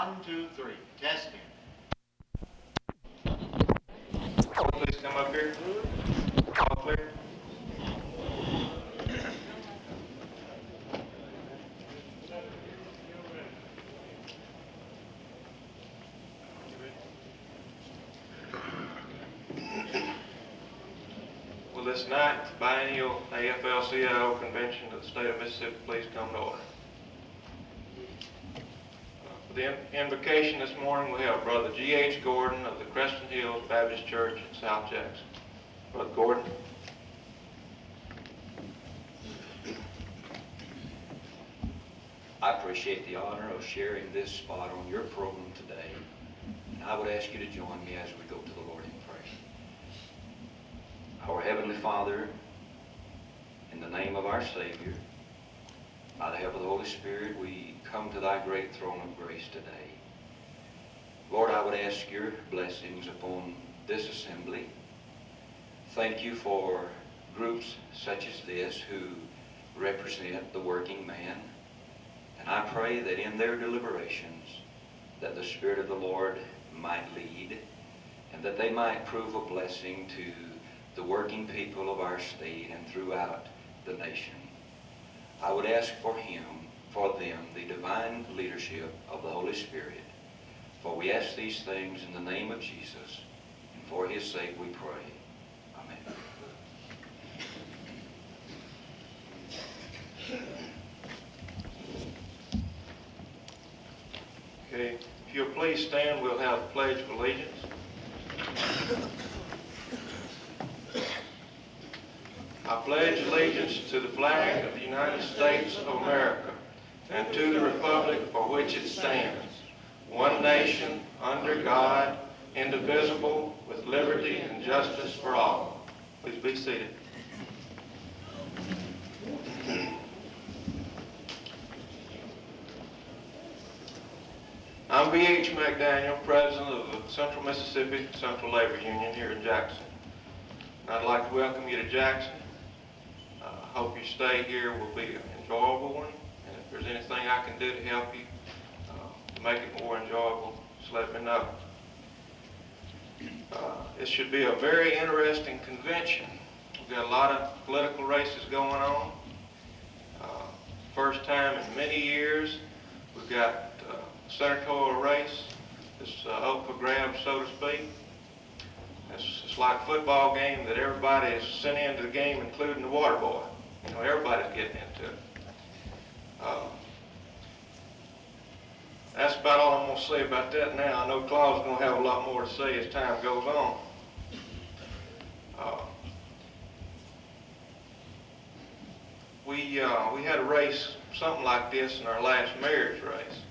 1, 2, 3. Testing. Please come up here. All clear. Will this ninth biennial AFL-CIO convention of the state of Mississippi please come to order? For the invocation this morning, we have Brother G.H. Gordon of the Crescent Hills Baptist Church in South Jackson. Brother Gordon. I appreciate the honor of sharing this spot on your program today. And I would ask you to join me as we go to the Lord in prayer. Our Heavenly Father, in the name of our Savior, by the help of the Holy Spirit, we come to thy great throne of grace today. Lord, I would ask your blessings upon this assembly. Thank you for groups such as this who represent the working man. And I pray that in their deliberations that the Spirit of the Lord might lead and that they might prove a blessing to the working people of our state and throughout the nation. I would ask for them, the divine leadership of the Holy Spirit. For we ask these things in the name of Jesus, and for his sake we pray. Amen. Okay, if you'll please stand, we'll have the Pledge of Allegiance. I pledge allegiance to the flag of the United States of America and to the republic for which it stands, one nation, under God, indivisible, with liberty and justice for all. Please be seated. I'm B.H. McDaniel, President of the Central Mississippi Central Labor Union here in Jackson. And I'd like to welcome you to Jackson. I hope your stay here will be an enjoyable one, and if there's anything I can do to help you to make it more enjoyable, just let me know. It should be a very interesting convention. We've got a lot of political races going on. First time in many years, we've got senatorial race that's up for grabs, so to speak. It's like a football game that everybody is sent into the game, including the water boy. You know, everybody's getting into it. That's about all I'm going to say about that now. I know Claude's going to have a lot more to say as time goes on. We had a race, something like this, in our last mayor's race.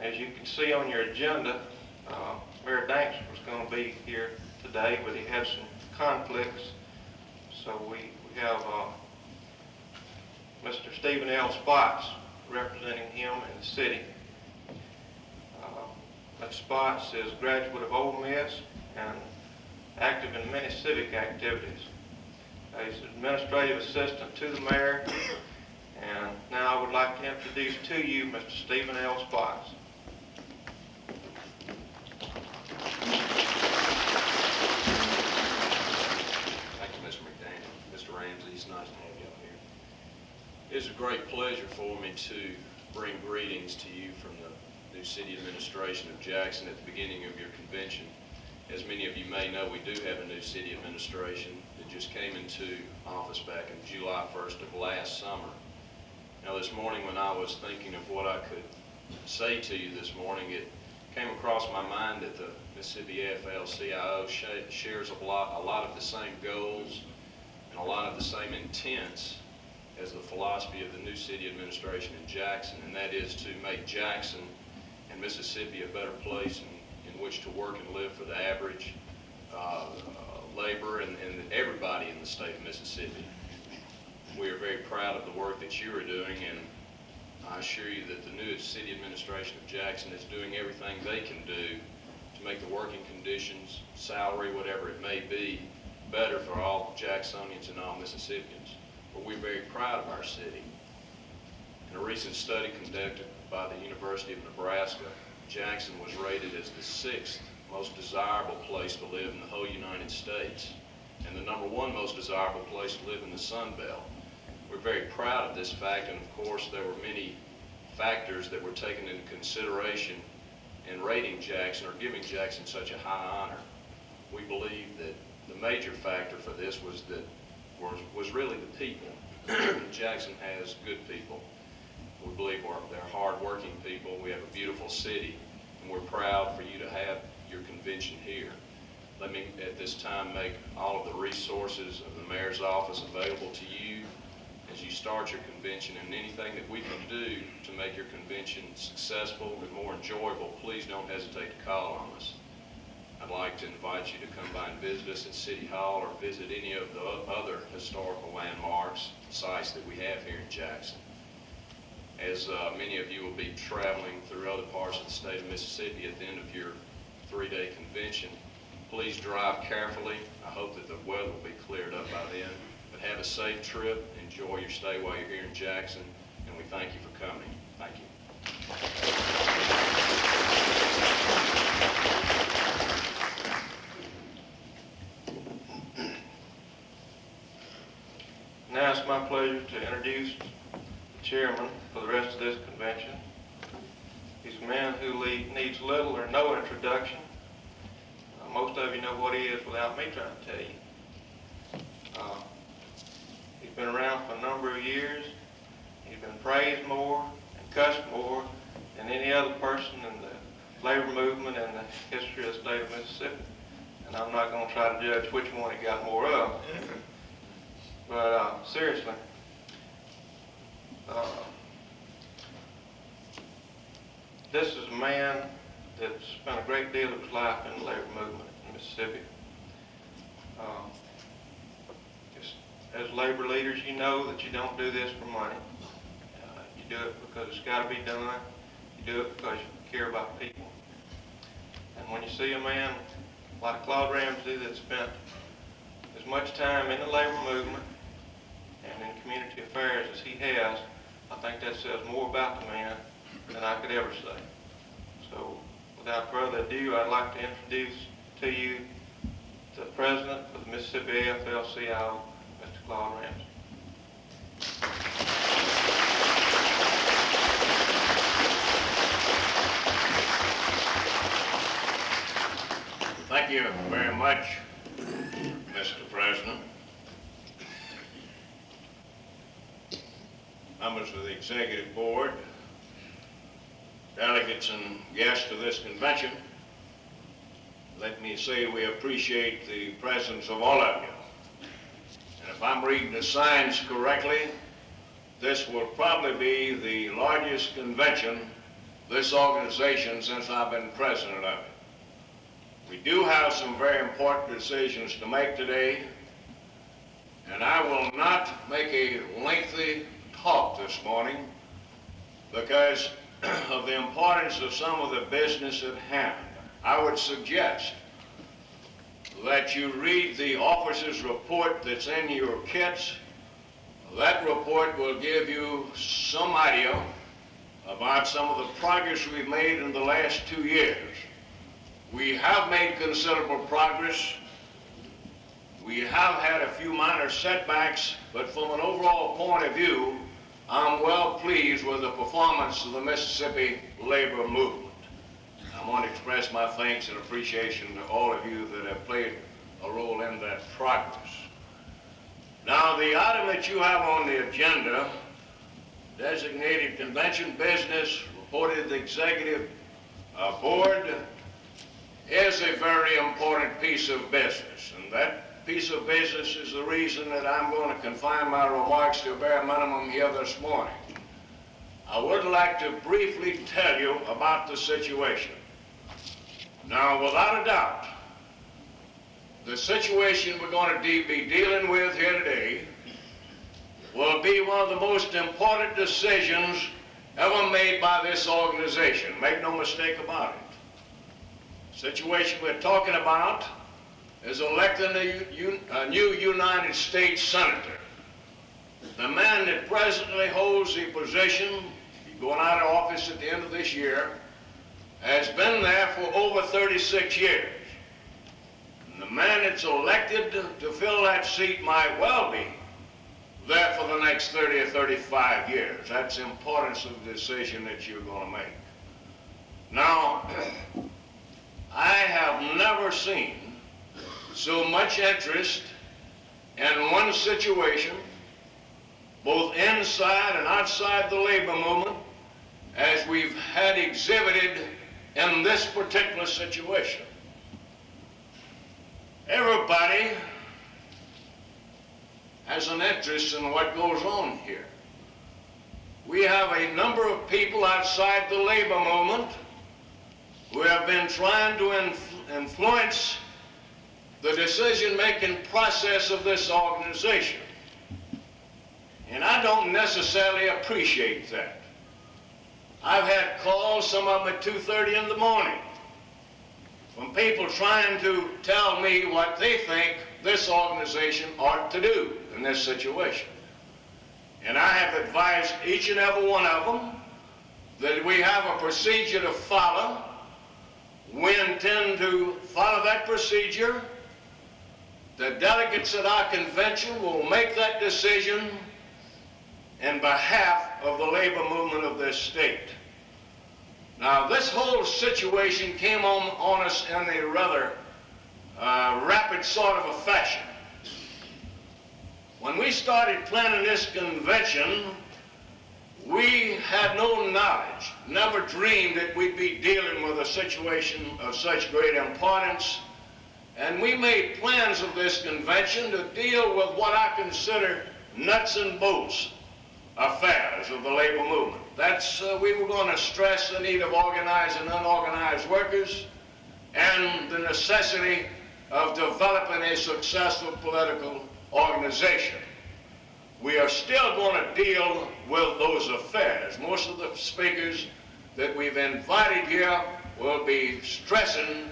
As you can see on your agenda, Mayor Danks was going to be here today, but he had some conflicts. So we have Mr. Stephen L. Spots representing him in the city. Mr. Spots is a graduate of Ole Miss and active in many civic activities. He's administrative assistant to the mayor. And now I would like to introduce to you Mr. Stephen L. Spots. Thank you, Mr. McDaniel. Mr. Ramsey, it's nice to have you out here. It's a great pleasure for me to bring greetings to you from the new city administration of Jackson at the beginning of your convention. As many of you may know, we do have a new city administration that just came into office back in July 1st of last summer. Now, this morning when I was thinking of what I could say to you this morning, it came across my mind that the Mississippi AFL-CIO shares a lot of the same goals and a lot of the same intents as the philosophy of the new city administration in Jackson, and that is to make Jackson and Mississippi a better place in which to work and live for the average labor and everybody in the state of Mississippi. We are very proud of the work that you are doing, and I assure you that the new city administration of Jackson is doing everything they can do to make the working conditions, salary, whatever it may be, better for all Jacksonians and all Mississippians. But we're very proud of our city. In a recent study by the University of Nebraska, Jackson was rated as the 6th most desirable place to live in the whole United States, and the #1 most desirable place to live in the Sun Belt. We're very proud of this fact, and of course there were many factors that were taken into consideration in rating Jackson or giving Jackson such a high honor. We believe that the major factor for this was really the people. Jackson has good people. We believe they're hard-working people. We have a beautiful city, and we're proud for you to have your convention here. Let me, at this time, make all of the resources of the mayor's office available to you as you start your convention, and anything that we can do to make your convention successful and more enjoyable, please don't hesitate to call on us. I'd like to invite you to come by and visit us at City Hall or visit any of the other historical landmarks, sites that we have here in Jackson. As many of you will be traveling through other parts of the state of Mississippi at the end of your 3-day convention, please drive carefully. I hope that the weather will be cleared up by then. But have a safe trip. Enjoy your stay while you're here in Jackson, and we thank you for coming. Thank you. Now it's my pleasure to introduce the chairman for the rest of this convention. He's a man who needs little or no introduction. Most of you know what he is without me trying to tell you. He's been around for a number of years. He's been praised more and cussed more than any other person in the labor movement and the history of the state of Mississippi. And I'm not going to try to judge which one he got more of. But seriously, this is a man that spent a great deal of his life in the labor movement in Mississippi. As labor leaders, you know that you don't do this for money. You do it because it's got to be done. You do it because you care about people. And when you see a man like Claude Ramsey that spent as much time in the labor movement and in community affairs as he has, I think that says more about the man than I could ever say. So without further ado, I'd like to introduce to you the president of the Mississippi AFL-CIO, Mr. Claude Ramsey. Thank you very much, Mr. President. Members of the Executive Board, delegates and guests of this convention, let me say we appreciate the presence of all of you. And if I'm reading the signs correctly, this will probably be the largest convention this organization since I've been president of it. We do have some very important decisions to make today, and I will not make a lengthy talk this morning because of the importance of some of the business at hand. I would suggest that you read the officer's report that's in your kits. That report will give you some idea about some of the progress we've made in the last 2 years. We have made considerable progress. We have had a few minor setbacks, but from an overall point of view, I'm well pleased with the performance of the Mississippi labor movement. I want to express my thanks and appreciation to all of you that have played a role in that progress. Now, the item that you have on the agenda, designated convention business, reported to the Executive Board, is a very important piece of business. And that piece of business is the reason that I'm going to confine my remarks to a bare minimum here this morning. I would like to briefly tell you about the situation. Now, without a doubt, the situation we're going to be dealing with here today will be one of the most important decisions ever made by this organization. Make no mistake about it. The situation we're talking about is electing a new United States Senator. The man that presently holds the position going out of office at the end of this year, has been there for over 36 years. And the man that's elected to fill that seat might well be there for the next 30 or 35 years. That's the importance of the decision that you're going to make. Now, I have never seen so much interest in one situation, both inside and outside the labor movement, as we've had exhibited in this particular situation. Everybody has an interest in what goes on here. We have a number of people outside the labor movement who have been trying to influence the decision-making process of this organization. And I don't necessarily appreciate that. I've had calls, some of them at 2:30 in the morning, from people trying to tell me what they think this organization ought to do in this situation. And I have advised each and every one of them that we have a procedure to follow. We intend to follow that procedure. The delegates at our convention will make that decision in behalf of the labor movement of this state. Now, this whole situation came on us in a rather rapid sort of a fashion. When we started planning this convention, we had no knowledge, never dreamed that we'd be dealing with a situation of such great importance. And we made plans of this convention to deal with what I consider nuts and bolts affairs of the labor movement. That's, we were going to stress the need of organized and unorganized workers and the necessity of developing a successful political organization. We are still going to deal with those affairs. Most of the speakers that we've invited here will be stressing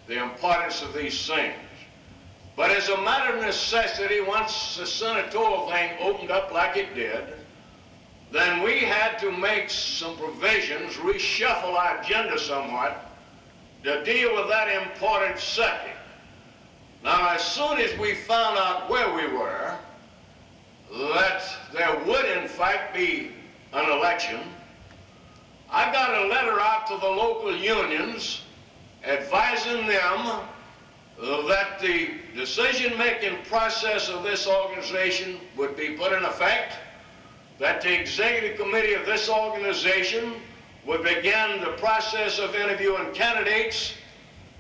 the importance of these things. But as a matter of necessity, once the senatorial thing opened up like it did, then we had to make some provisions, reshuffle our agenda somewhat, to deal with that important subject. Now, as soon as we found out where we were, that there would in fact be an election, I got a letter out to the local unions advising them that the decision-making process of this organization would be put in effect, that the executive committee of this organization would begin the process of interviewing candidates,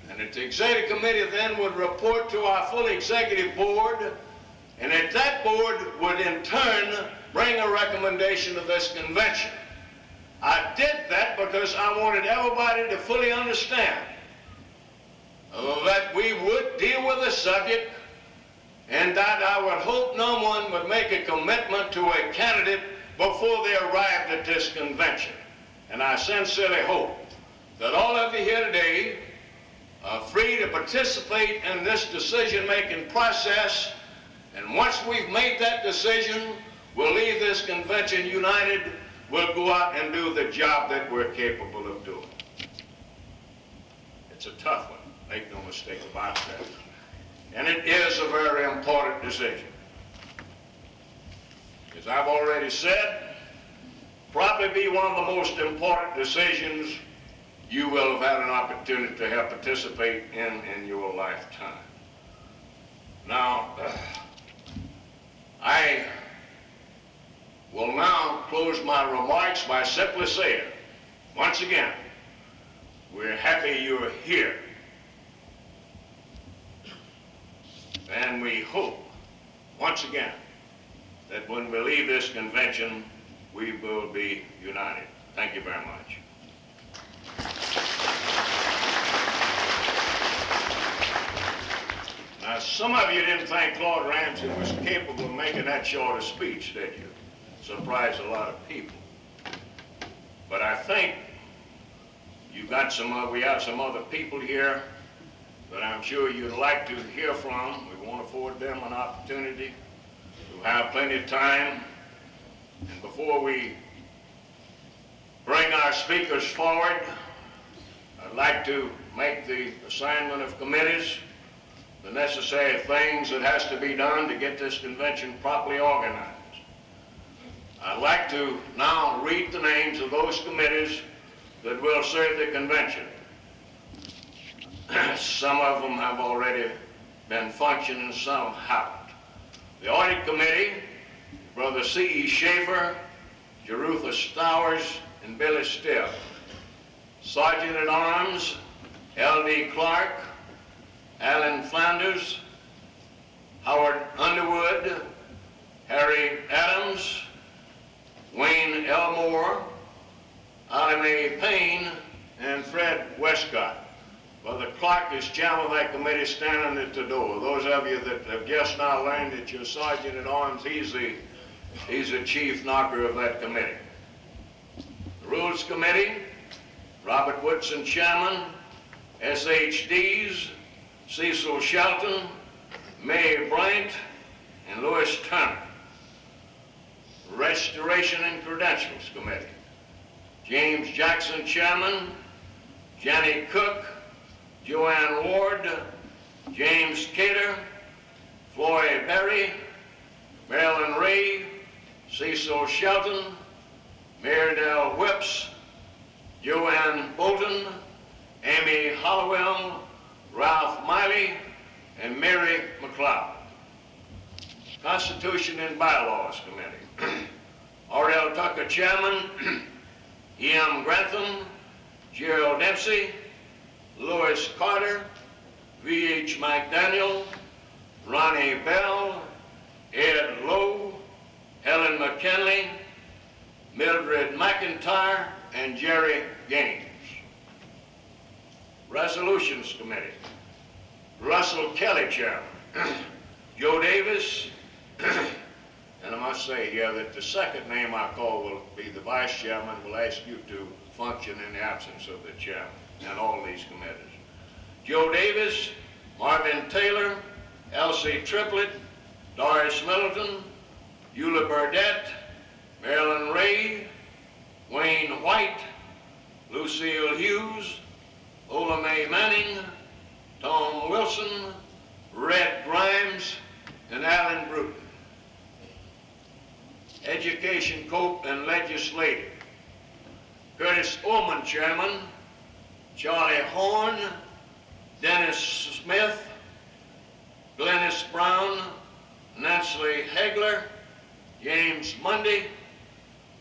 and that the executive committee then would report to our full executive board, and that that board would in turn bring a recommendation to this convention. I did that because I wanted everybody to fully understand that we would deal with the subject, and that I would hope no one would make a commitment to a candidate before they arrived at this convention. And I sincerely hope that all of you here today are free to participate in this decision-making process, and once we've made that decision, we'll leave this convention united. We'll go out and do the job that we're capable of doing. It's a tough one, make no mistake about that. And it is a very important decision. As I've already said, probably be one of the most important decisions you will have had an opportunity to have participate in your lifetime. Now, I will now close my remarks by simply saying, once again, we're happy you're here. And we hope, once again, that when we leave this convention, we will be united. Thank you very much. Now, some of you didn't think Claude Ramsey was capable of making that short a speech, did you? Surprised a lot of people. But I think we have some other people here that I'm sure you'd like to hear from. We want to afford them an opportunity to have plenty of time. And before we bring our speakers forward, I'd like to make the assignment of committees, the necessary things that has to be done to get this convention properly organized. I'd like to now read the names of those committees that will serve the convention. Some of them have already been functioning, some haven't. The Audit Committee, Brother C.E. Schaefer, Jerutha Stowers, and Billy Still. Sergeant at Arms, L.D. Clark, Alan Flanders, Howard Underwood, Harry Adams, Wayne Elmore, Alan A. Payne, and Fred Westcott. Brother Clark is chairman of that committee, standing at the door. Those of you that have just now learned that you're sergeant at arms, he's the chief knocker of that committee. The Rules Committee, Robert Woodson, chairman, SHDs, Cecil Shelton, May Bryant, and Louis Turner. Restoration and Credentials Committee, James Jackson, chairman, Jenny Cook, Joanne Ward, James Cater, Floyd Berry, Marilyn Ray, Cecil Shelton, Maridel Whips, Joanne Bolton, Amy Hollowell, Ralph Miley, and Mary McLeod. Constitution and Bylaws Committee, R.L. Tucker, chairman, E.M. Grantham, Gerald Dempsey, Louis Carter, V.H. McDaniel, Ronnie Bell, Ed Lowe, Helen McKinley, Mildred McIntyre, and Jerry Gaines. Resolutions Committee, Russell Kelly, chairman, Joe Davis, and I must say here that the second name I call will be the vice chairman. Will ask you to function in the absence of the chairman and all these committees. Joe Davis, Marvin Taylor, Elsie Triplett, Doris Middleton, Eula Burdette, Marilyn Ray, Wayne White, Lucille Hughes, Ola Mae Manning, Tom Wilson, Red Grimes, and Alan Bruton. Education, Cope, and Legislative, Curtis Ullman, chairman, Charlie Horn, Dennis Smith, Glennis Brown, Nancy Hegler, James Mundy,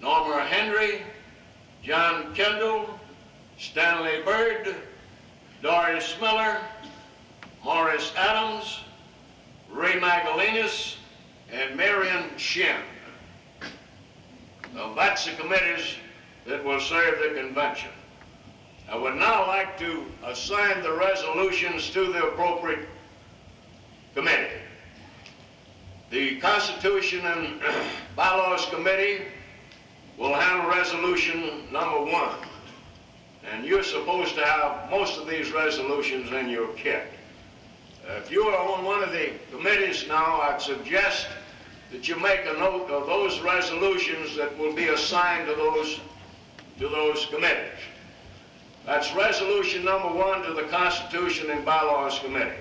Norma Henry, John Kendall, Stanley Bird, Doris Miller, Morris Adams, Ray Magalinas, and Marion Shin. Now that's the committees that will serve the convention. I would now like to assign the resolutions to the appropriate committee. The Constitution and Bylaws Committee will handle resolution number 1. And you're supposed to have most of these resolutions in your kit. If you are on one of the committees now, I'd suggest that you make a note of those resolutions that will be assigned to those committees. That's resolution number 1 to the Constitution and Bylaws Committee.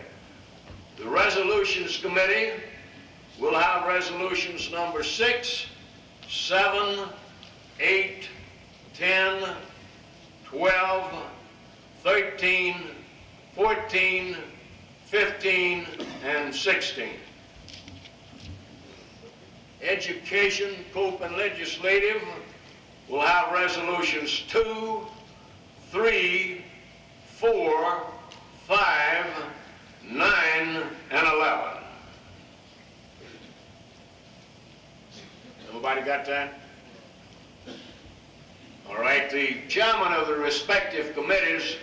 The Resolutions Committee will have resolutions number 6, 7, 8, 10, 12, 13, 14, 15, and 16. Education, Cope, and Legislative will have resolutions 2, 3, 4, 5, 9, and 11. Everybody got that? All right, the chairman of the respective committees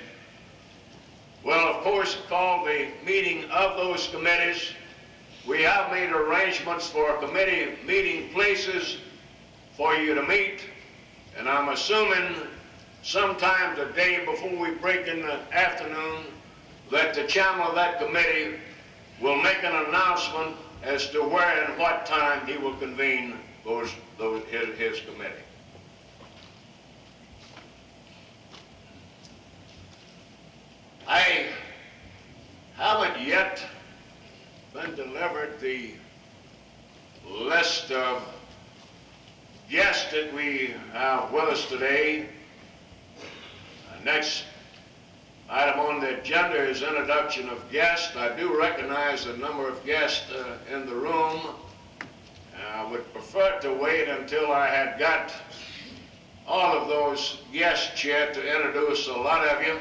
will, of course, call the meeting of those committees. We have made arrangements for committee meeting places for you to meet, and I'm assuming sometime the day before we break in the afternoon that the chairman of that committee will make an announcement as to where and what time he will convene his committee. been delivered the list of guests that we have with us today. Next item on the agenda is introduction of guests. I do recognize a number of guests in the room. I would prefer to wait until I had got all of those guests here to introduce a lot of you,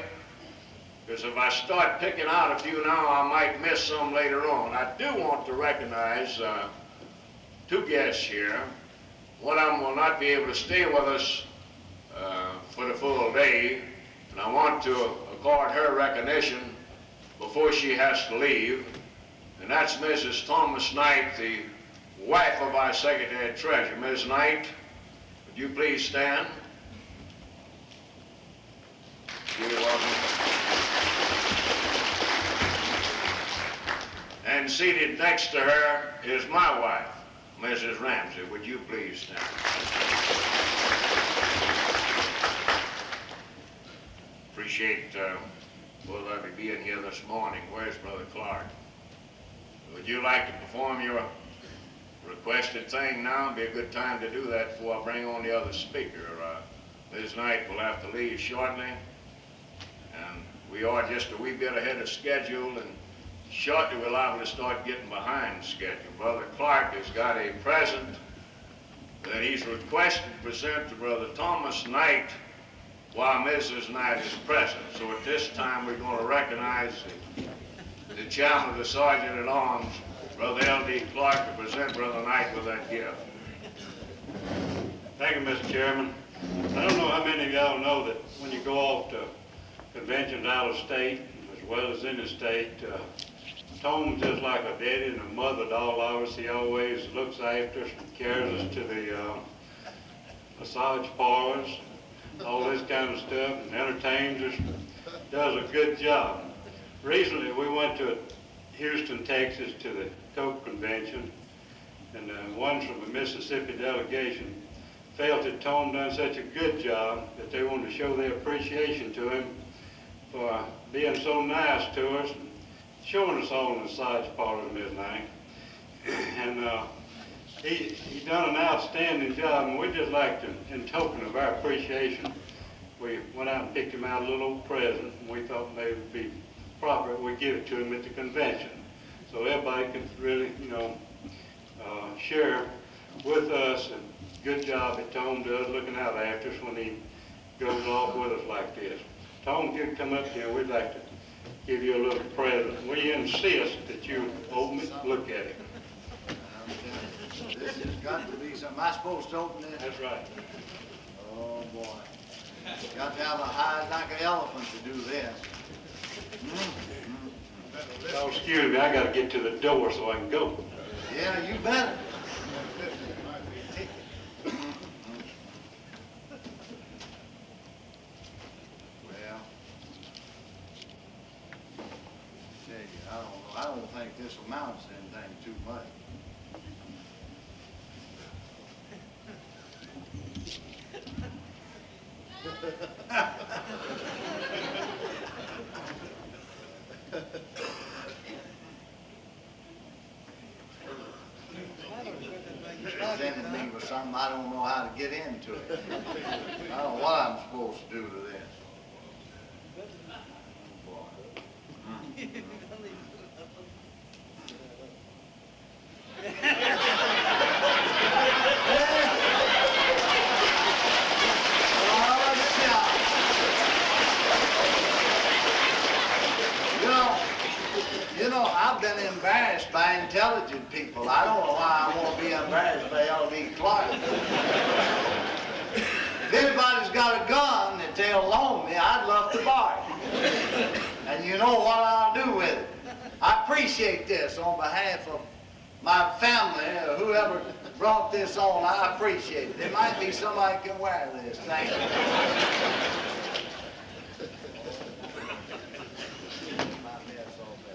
because if I start picking out a few now, I might miss some later on. I do want to recognize two guests here. One of them will not be able to stay with us for the full day, and I want to accord her recognition before she has to leave, and that's Mrs. Thomas Knight, the wife of our Secretary Treasurer. Ms. Knight, would you please stand? You're welcome. And seated next to her is my wife, Mrs. Ramsey. Would you please stand? Appreciate both of you being here this morning. Where's Brother Clark? Would you like to perform your requested thing now? It'd be a good time to do that before I bring on the other speaker. Ms. Knight will have to leave shortly, and we are just a wee bit ahead of schedule, and shortly we're liable to start getting behind schedule. Brother Clark has got a present that he's requested to present to Brother Thomas Knight while Mrs. Knight is present. So at this time, we're going to recognize the chairman of the Sergeant at Arms, Brother L.D. Clark, to present Brother Knight with that gift. Thank you, Mr. Chairman. I don't know how many of y'all know that when you go off to conventions out of state, as well as in the state, Tom's just like a daddy and a mother to all of us. He always looks after us and carries us to the massage parlors, all this kind of stuff, and entertains us, does a good job. Recently, we went to Houston, Texas, to the Coke Convention, and one from the Mississippi delegation felt that Tom done such a good job that they wanted to show their appreciation to him for being so nice to us, and showing us all in the massage parlor at midnight. And he done an outstanding job, and we'd just like to, in token of our appreciation, we went out and picked him out a little old present, and we thought maybe it would be proper if we give it to him at the convention, so everybody could really, share with us. And good job that Tom does looking out after us when he goes off with us like this. Tom, if you'd come up here, we'd like to give you a little present. We insist that you open it, look at it. This has got to be something. Am I supposed to open this? That's right. Oh, boy. Got to have a hide like an elephant to do this. Oh, excuse me, I gotta get to the door so I can go. Yeah, you better. Well, tell you, I don't think this amounts to anything too much. Presented me with something I don't know how to get into it. I don't know what I'm supposed to do to this. I've been embarrassed by intelligent people. I don't know why I want to be embarrassed by L.D. Clark. If anybody's got a gun that they'll loan me, I'd love to borrow it. And you know what I'll do with it. I appreciate this on behalf of my family, whoever brought this on, I appreciate it. There might be somebody can wear this. Thank you.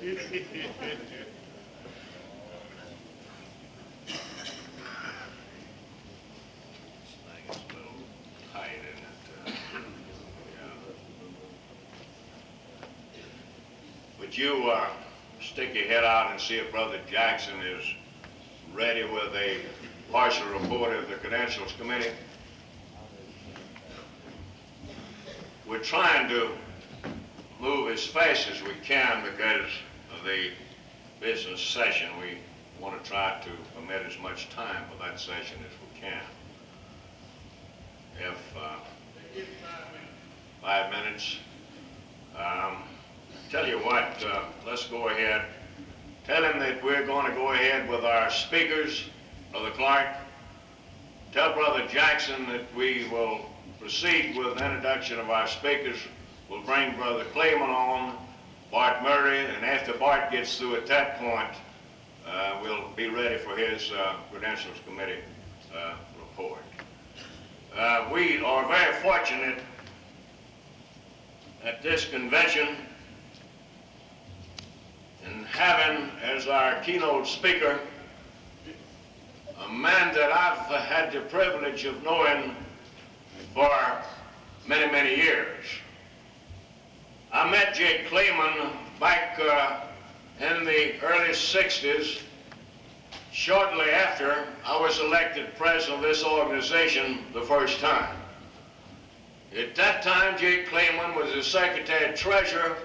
This thing is a little tight, isn't it? Yeah. Would you stick your head out and see if Brother Jackson is ready with a partial report of the Credentials Committee. We're trying to move as fast as we can because of the business session. We want to try to permit as much time for that session as we can. If 5 minutes. Tell you what, let's go ahead. Tell him that we're going to go ahead with our speakers, Brother Clark. Tell Brother Jackson that we will proceed with the introduction of our speakers. We'll bring Brother Clayman on, Bart Murray, and after Bart gets through at that point, we'll be ready for his Credentials Committee report. We are very fortunate at this convention in having as our keynote speaker a man that I've had the privilege of knowing for many, many years. I met Jake Clayman back in the early 60s, shortly after I was elected president of this organization the first time. At that time, Jake Clayman was the secretary-treasurer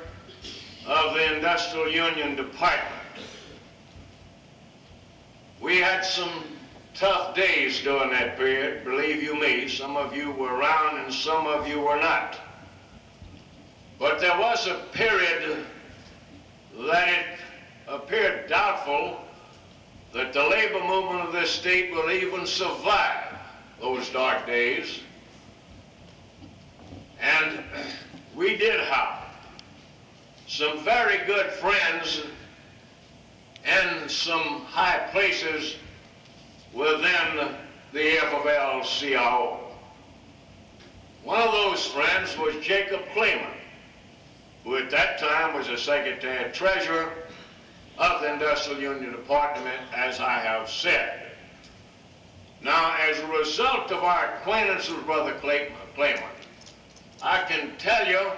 of the Industrial Union Department. We had some tough days during that period, believe you me. Some of you were around and some of you were not. But there was a period that it appeared doubtful that the labor movement of this state will even survive those dark days. And we did have some very good friends in some high places within the FFL-CIO. One of those friends was Jacob Clayman, who at that time was the secretary-treasurer of the Industrial Union Department, as I have said. Now, as a result of our acquaintance with Brother Clayman, I can tell you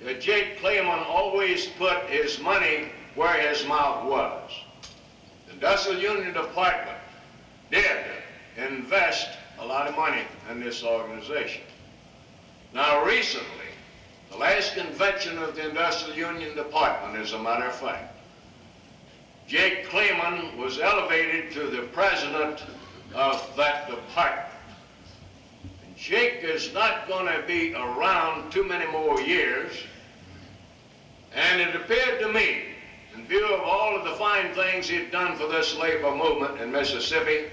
that Jake Clayman always put his money where his mouth was. The Industrial Union Department did invest a lot of money in this organization. Now, recently, the last convention of the Industrial Union Department, as a matter of fact, Jake Clayman was elevated to the president of that department. And Jake is not going to be around too many more years, and it appeared to me, in view of all of the fine things he'd done for this labor movement in Mississippi,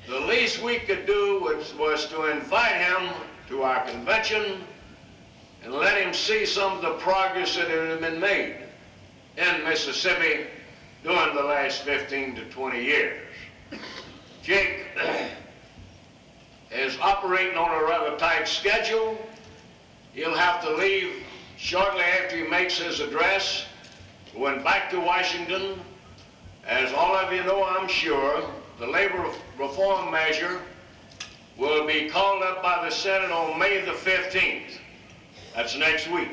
the least we could do was to invite him to our convention and let him see some of the progress that had been made in Mississippi during the last 15 to 20 years. Jake is operating on a rather tight schedule. He'll have to leave shortly after he makes his address, going back to Washington. As all of you know, I'm sure, the labor reform measure will be called up by the Senate on May the 15th. That's next week.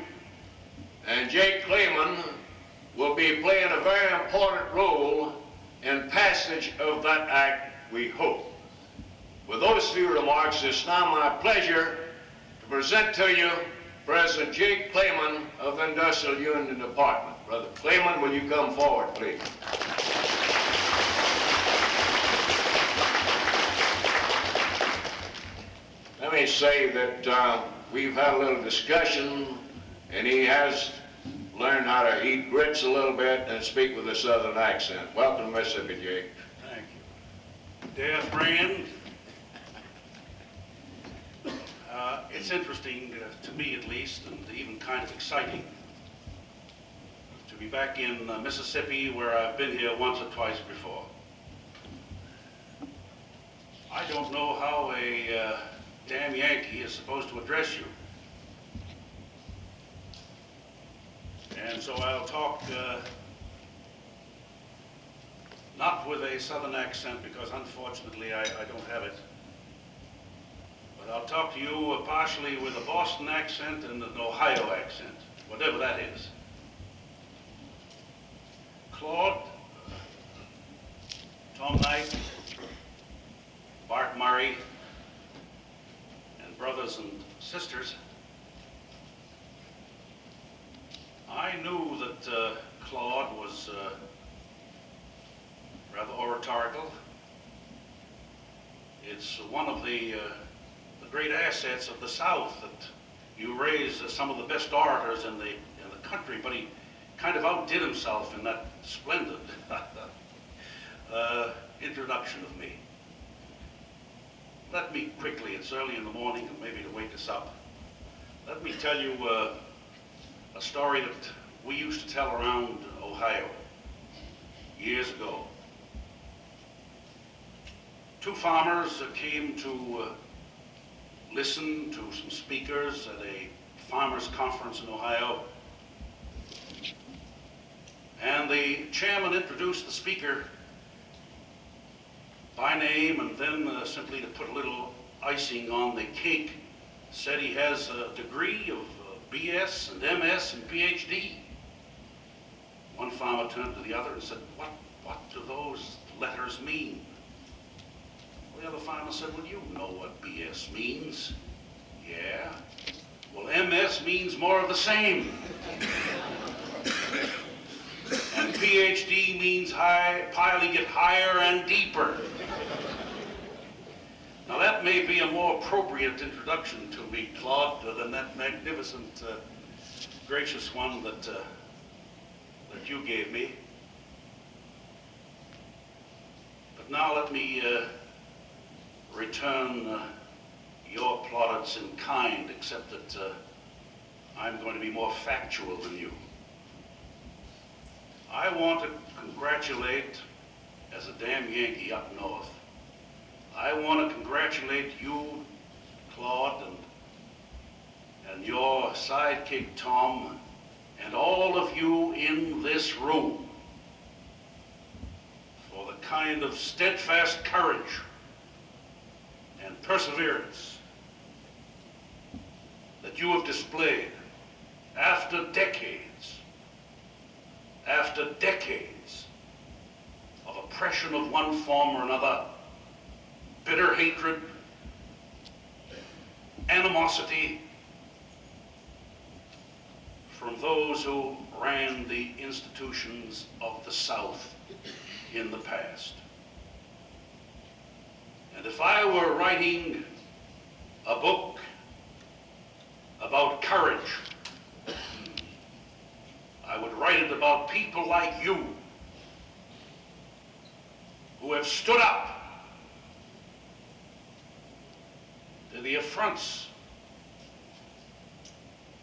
And Jake Clayman will be playing a very important role in passage of that act, we hope. With those few remarks, it's now my pleasure to present to you President Jake Clayman of the Industrial Union Department. Brother Clayman, will you come forward, please? Let me say that we've had a little discussion, and he has learned how to eat grits a little bit and speak with a southern accent. Welcome to Mississippi, Jake. Thank you. Dear friend, it's interesting, to me at least, and even kind of exciting, to be back in Mississippi, where I've been here once or twice before. I don't know how a damn Yankee is supposed to address you. And so I'll talk not with a southern accent, because unfortunately I don't have it. But I'll talk to you partially with a Boston accent and an Ohio accent, whatever that is. Claude, Tom Knight, Bart Murray, and brothers and sisters, I knew that Claude was rather oratorical. It's one of the great assets of the South that you raise some of the best orators in the country, but he kind of outdid himself in that splendid introduction of me. Let me quickly, it's early in the morning and maybe to wake us up, let me tell you a story that we used to tell around Ohio years ago. Two farmers came to listen to some speakers at a farmers' conference in Ohio. And the chairman introduced the speaker by name, and then simply to put a little icing on the cake, said he has a degree of BS and MS and PhD. One farmer turned to the other and said, what do those letters mean? Well, the other farmer said, well, you know what BS means. Yeah. Well, MS means more of the same. And PhD means piling it higher and deeper. Now that may be a more appropriate introduction to me, Claude, than that magnificent, gracious one that you gave me. But now let me return your plaudits in kind, except that I'm going to be more factual than you. I want to congratulate, as a damn Yankee up north, I want to congratulate you, Claude, and your sidekick, Tom, and all of you in this room for the kind of steadfast courage and perseverance that you have displayed after decades of oppression of one form or another, bitter hatred, animosity from those who ran the institutions of the South in the past. And if I were writing a book about courage, I would write it about people like you who have stood up to the affronts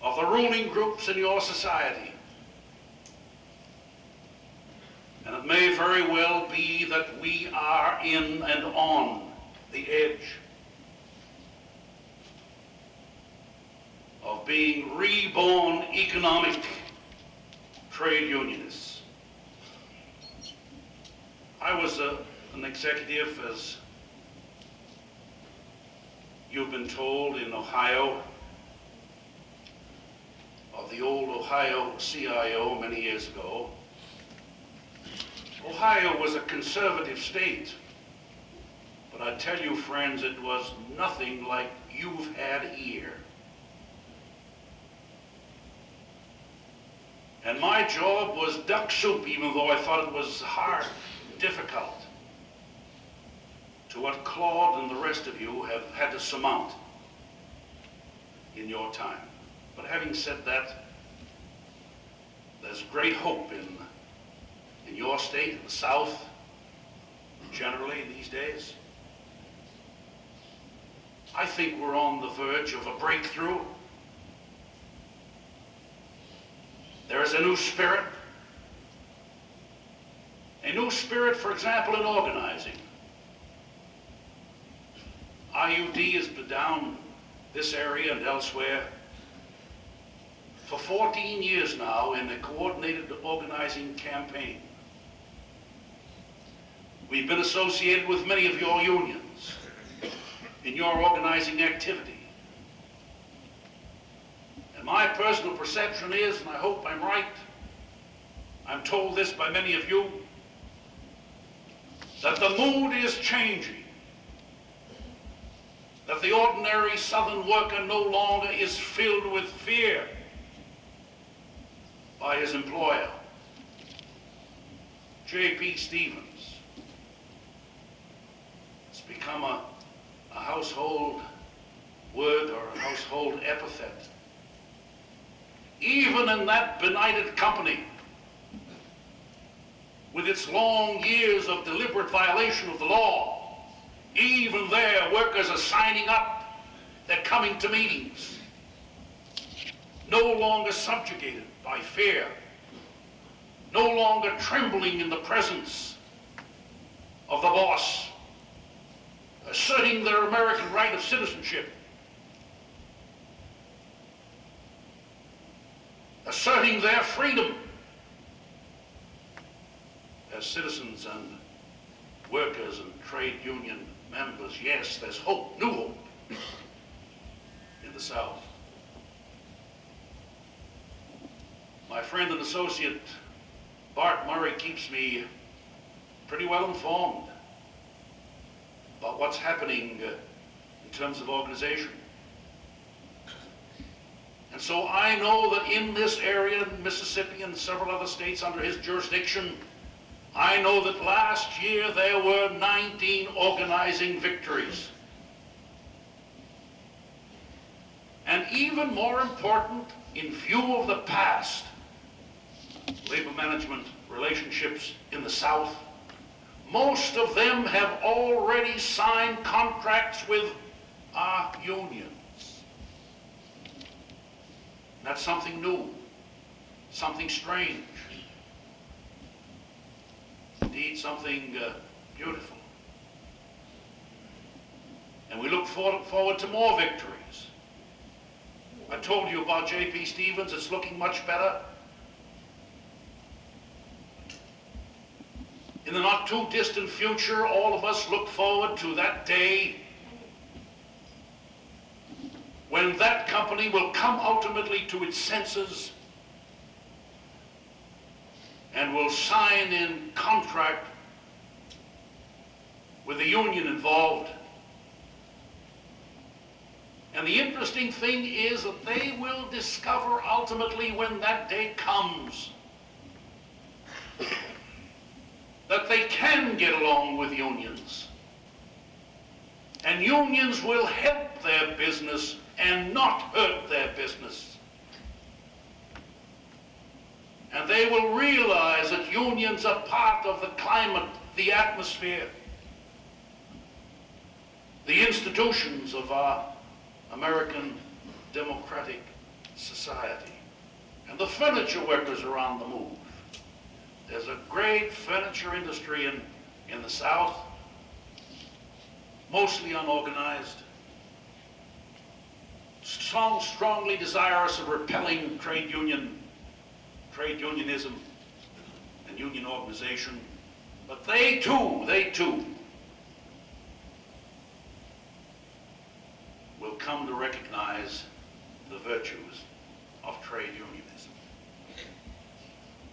of the ruling groups in your society. And it may very well be that we are in and on the edge of being reborn economic trade unionists. I was an executive, as you've been told, in Ohio, of the old Ohio CIO many years ago. Ohio was a conservative state, but I tell you, friends, it was nothing like you've had here. And my job was duck soup, even though I thought it was hard, difficult, to what Claude and the rest of you have had to surmount in your time. But having said that, there's great hope in your state, in the South, generally these days. I think we're on the verge of a breakthrough. There is a new spirit, for example, in organizing. IUD has been down this area and elsewhere for 14 years now in a coordinated organizing campaign. We've been associated with many of your unions in your organizing activity. And my personal perception is, and I hope I'm right, I'm told this by many of you, that the mood is changing, that the ordinary Southern worker no longer is filled with fear by his employer. J.P. Stevens has become a household word or a household epithet. Even in that benighted company, with its long years of deliberate violation of the law, even there, workers are signing up. They're coming to meetings, no longer subjugated by fear, no longer trembling in the presence of the boss, asserting their American right of citizenship, asserting their freedom as citizens and workers and trade union members. Yes, there's hope, new hope in the South. My friend and associate Bart Murray keeps me pretty well informed about what's happening in terms of organization. And so I know that in this area, Mississippi and several other states under his jurisdiction, I know that last year there were 19 organizing victories. And even more important, in view of the past, labor management relationships in the South, most of them have already signed contracts with our unions. That's something new, something strange. Indeed, something beautiful. And we look forward to more victories. I told you about J.P. Stevens. It's looking much better. In the not too distant future, all of us look forward to that day when that company will come ultimately to its senses and will sign in contract with the union involved. And the interesting thing is that they will discover ultimately when that day comes that they can get along with unions. And unions will help their business and not hurt their business. And they will realize that unions are part of the climate, the atmosphere, the institutions of our American democratic society. And the furniture workers are on the move. There's a great furniture industry in the South, mostly unorganized, strongly desirous of repelling trade unionism and union organization, but they too will come to recognize the virtues of trade unionism.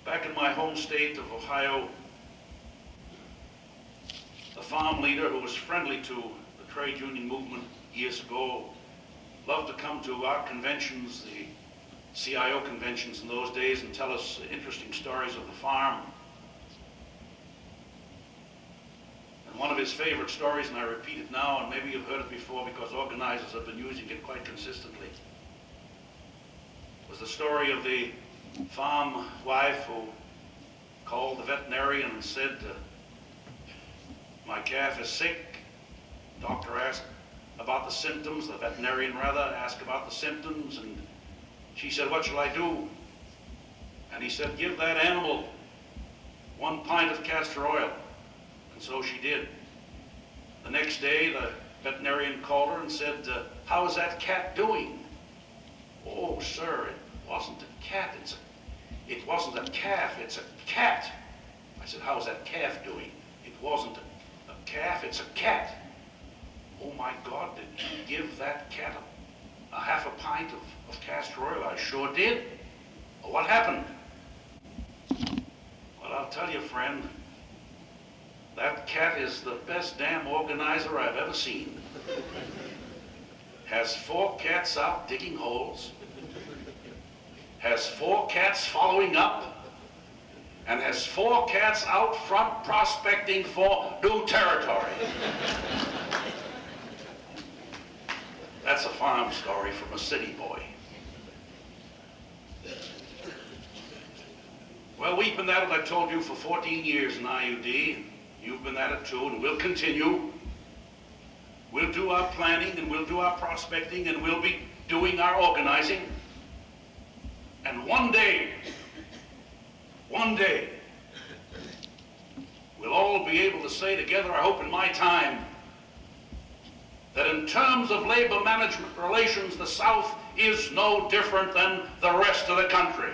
Back in my home state of Ohio, a farm leader who was friendly to the trade union movement years ago loved to come to our conventions, the CIO conventions in those days, and tell us interesting stories of the farm. And one of his favorite stories, and I repeat it now, and maybe you've heard it before because organizers have been using it quite consistently, was the story of the farm wife who called the veterinarian and said, my calf is sick. The doctor asked about the symptoms, the veterinarian rather asked about the symptoms, and she said, what shall I do? And he said, give that animal 1 pint of castor oil. And so she did. The next day, the veterinarian called her and said, how is that cat doing? Oh, sir, it wasn't a cat. It wasn't a calf, it's a cat. I said, how's that calf doing? It wasn't a calf, it's a cat. Oh my God, did you give that cat a half a pint of castor oil? I sure did. Well, what happened? But I'll tell you, friend, that cat is the best damn organizer I've ever seen. Has 4 cats out digging holes, has 4 cats following up, and has 4 cats out front prospecting for new territory. That's a farm story from a city boy. Well, we've been at it, I told you, for 14 years in IUD. You've been at it too, and we'll continue. We'll do our planning, and we'll do our prospecting, and we'll be doing our organizing. And one day, we'll all be able to say together, I hope in my time, that in terms of labor management relations, the South is no different than the rest of the country.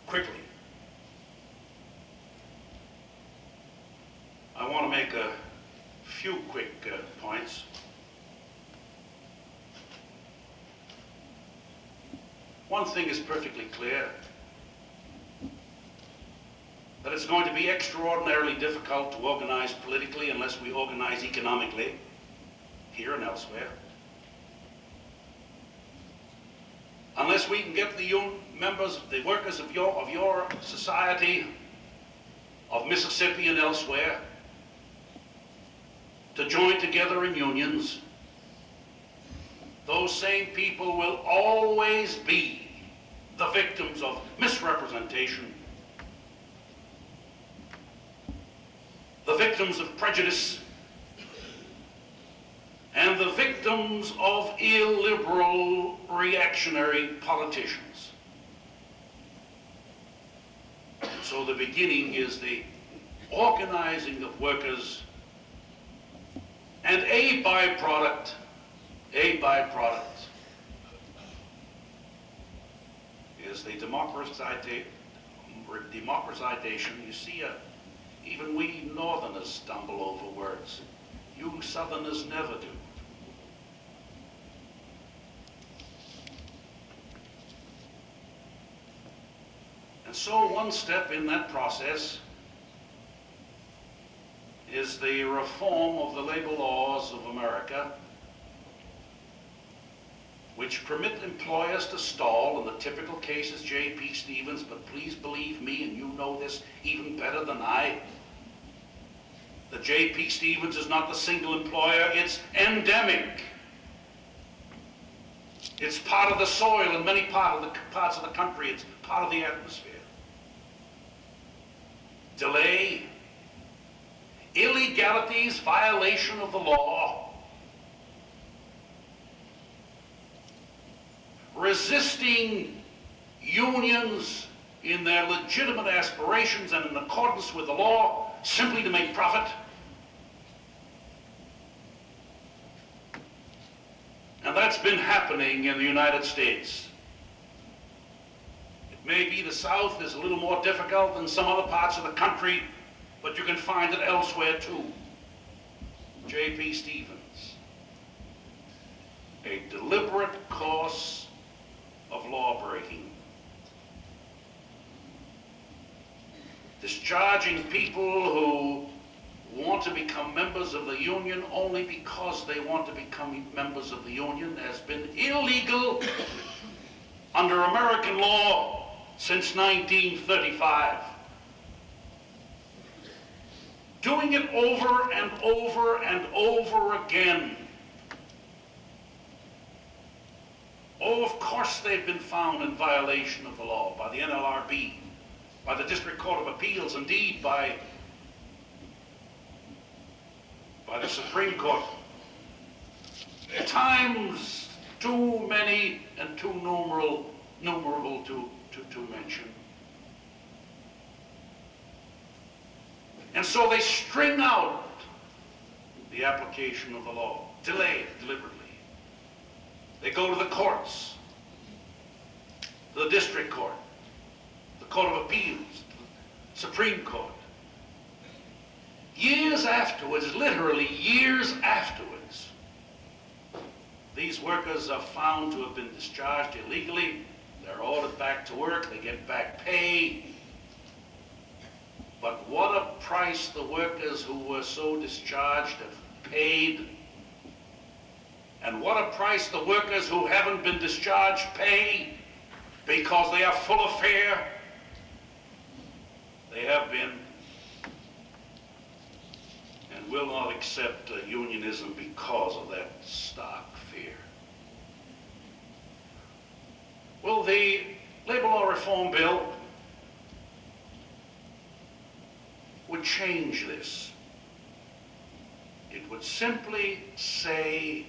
Quickly, I want to make a few quick points. One thing is perfectly clear, that it's going to be extraordinarily difficult to organize politically unless we organize economically, here and elsewhere. Unless we can get the members, the workers of your society, of Mississippi and elsewhere, to join together in unions, those same people will always be the victims of misrepresentation, the victims of prejudice, and the victims of illiberal reactionary politicians. So the beginning is the organizing of workers, and a byproduct is the democratization. You see, even we Northerners stumble over words. You Southerners never do. And so one step in that process is the reform of the labor laws of America, which permit employers to stall. In the typical case is J.P. Stevens, but please believe me, and you know this even better than I, the J.P. Stevens is not the single employer, it's endemic. It's part of the soil in many parts of the country. It's part of the atmosphere. Delay, illegalities, violation of the law, resisting unions in their legitimate aspirations and in accordance with the law simply to make profit. And that's been happening in the United States. It may be the South is a little more difficult than some other parts of the country, but you can find it elsewhere too. J.P. Stevens, a deliberate course of law breaking, discharging people who want to become members of the union only because they want to become members of the union has been illegal under American law since 1935. Doing it over and over and over again. Oh, of course they've been found in violation of the law by the NLRB, by the District Court of Appeals, indeed by the Supreme Court. Times too many and too numerable to mention. And so they string out the application of the law, delay it deliberately. They go to the courts, to the District Court, the Court of Appeals, the Supreme Court. Years afterwards, literally years afterwards, these workers are found to have been discharged illegally They're ordered back to work, they get back pay. But what a price the workers who were so discharged have paid. And what a price the workers who haven't been discharged pay because they are full of fear. They have been and will not accept unionism because of that stark fear. Well, the Labor Law Reform Bill would change this. It would simply say,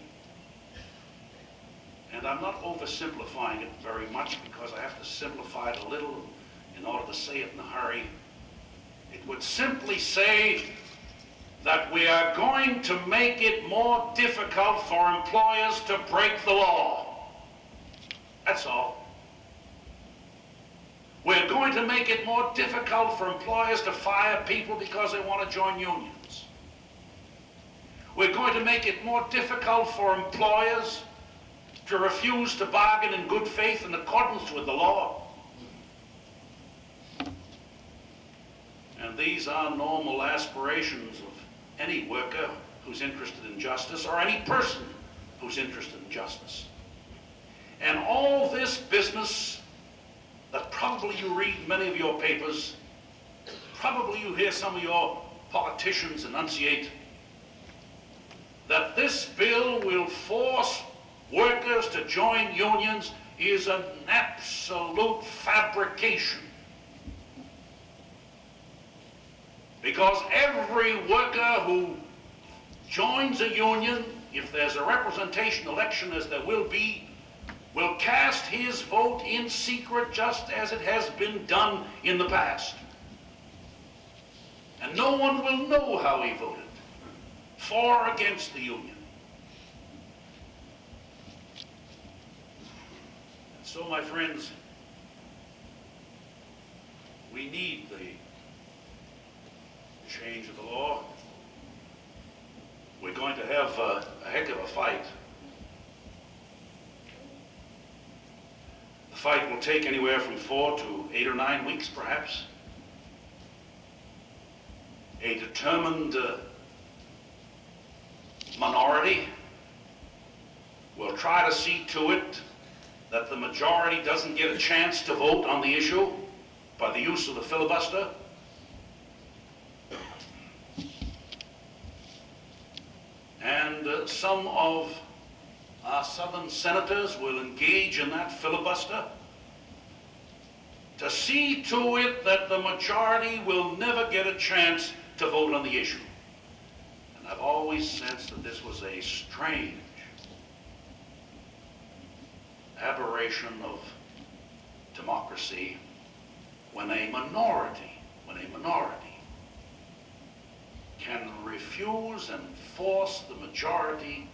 and I'm not oversimplifying it very much because I have to simplify it a little in order to say it in a hurry. It would simply say that we are going to make it more difficult for employers to break the law. That's all. We're going to make it more difficult for employers to fire people because they want to join unions. We're going to make it more difficult for employers to refuse to bargain in good faith in accordance with the law. And these are normal aspirations of any worker who's interested in justice, or any person who's interested in justice. And all this business that probably you read in many of your papers, probably you hear some of your politicians enunciate, that this bill will force workers to join unions is an absolute fabrication. Because every worker who joins a union, if there's a representation election, as there will be, will cast his vote in secret just as it has been done in the past. And no one will know how he voted, for or against the union. And so, my friends, we need the change of the law. We're going to have a heck of a fight. The fight will take anywhere from 4 to 8 or 9 weeks, perhaps. A determined minority will try to see to it that the majority doesn't get a chance to vote on the issue by the use of the filibuster. And some of our southern senators will engage in that filibuster to see to it that the majority will never get a chance to vote on the issue. And I've always sensed that this was a strange aberration of democracy when a minority can refuse and force the majority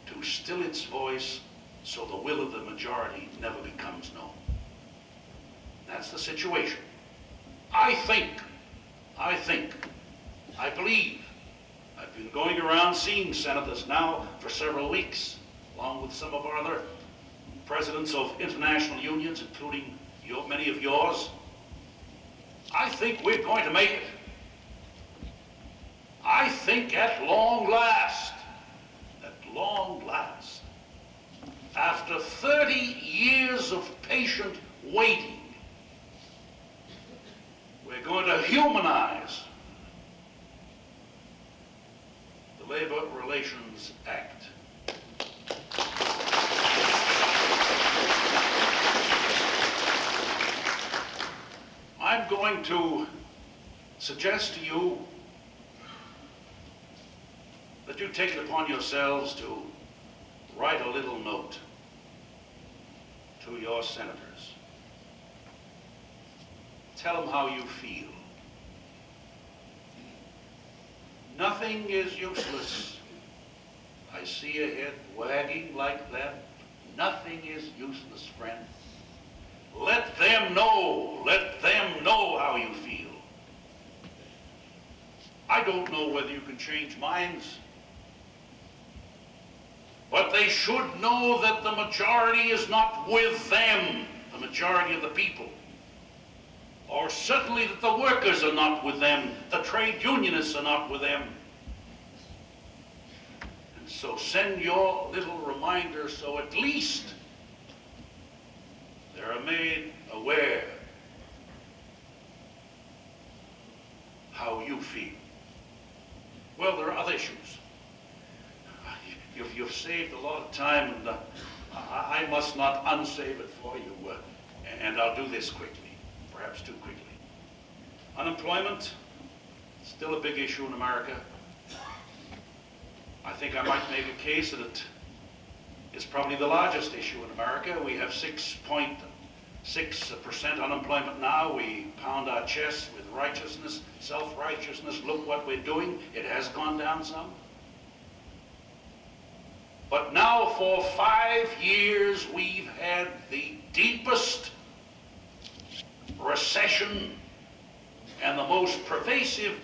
to still its voice so the will of the majority never becomes known. That's the situation. I believe, I've been going around seeing senators now for several weeks, along with some of our other presidents of international unions, including many of yours. I think we're going to make it. I think at long last, after 30 years of patient waiting, we're going to humanize the Labor Relations Act. I'm going to suggest to you that you take it upon yourselves to write a little note to your senators. Tell them how you feel. Nothing is useless. I see a head wagging like that. Nothing is useless, friend. Let them know how you feel. I don't know whether you can change minds, but they should know that the majority is not with them. The the majority of the people, or certainly that the workers are not with them, the trade unionists are not with them. And so send your little reminder so at least they are made aware how you feel. Well, there are other issues. You've saved a lot of time, and I must not unsave it for you, and I'll do this quickly, perhaps too quickly. Unemployment, still a big issue in America. I think I might make a case that it is probably the largest issue in America. We have 6.6% unemployment now. We pound our chests with righteousness, self-righteousness. Look what we're doing. It has gone down some. But now for 5 years, we've had the deepest recession and the most pervasive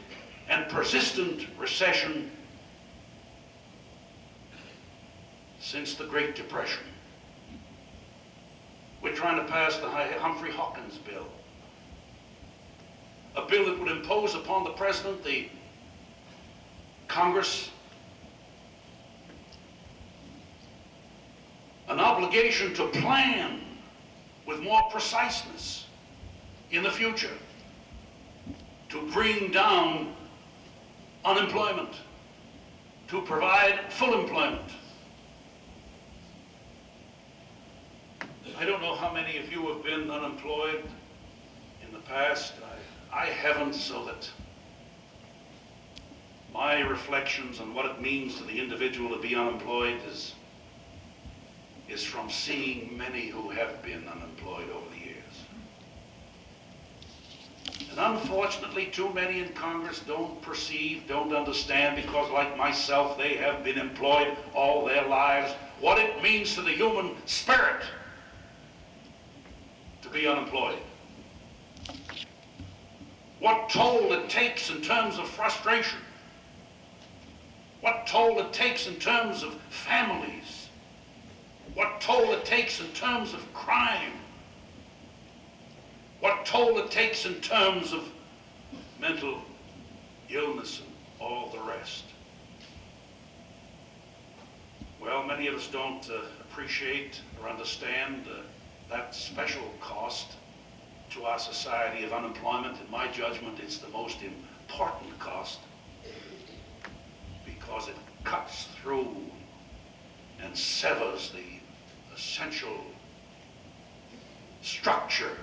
and persistent recession since the Great Depression. We're trying to pass the Humphrey-Hawkins bill, a bill that would impose upon the President, the Congress, an obligation to plan with more preciseness in the future to bring down unemployment, to provide full employment. I don't know how many of you have been unemployed in the past. I haven't, so that my reflections on what it means to the individual to be unemployed is from seeing many who have been unemployed over the years. And unfortunately, too many in Congress don't perceive, don't understand, because like myself, they have been employed all their lives, what it means to the human spirit to be unemployed. What toll it takes in terms of frustration. What toll it takes in terms of families. What toll it takes in terms of crime. What toll it takes in terms of mental illness and all the rest. Well, many of us don't appreciate or understand that special cost to our society of unemployment. In my judgment, it's the most important cost because it cuts through and severs the essential structure,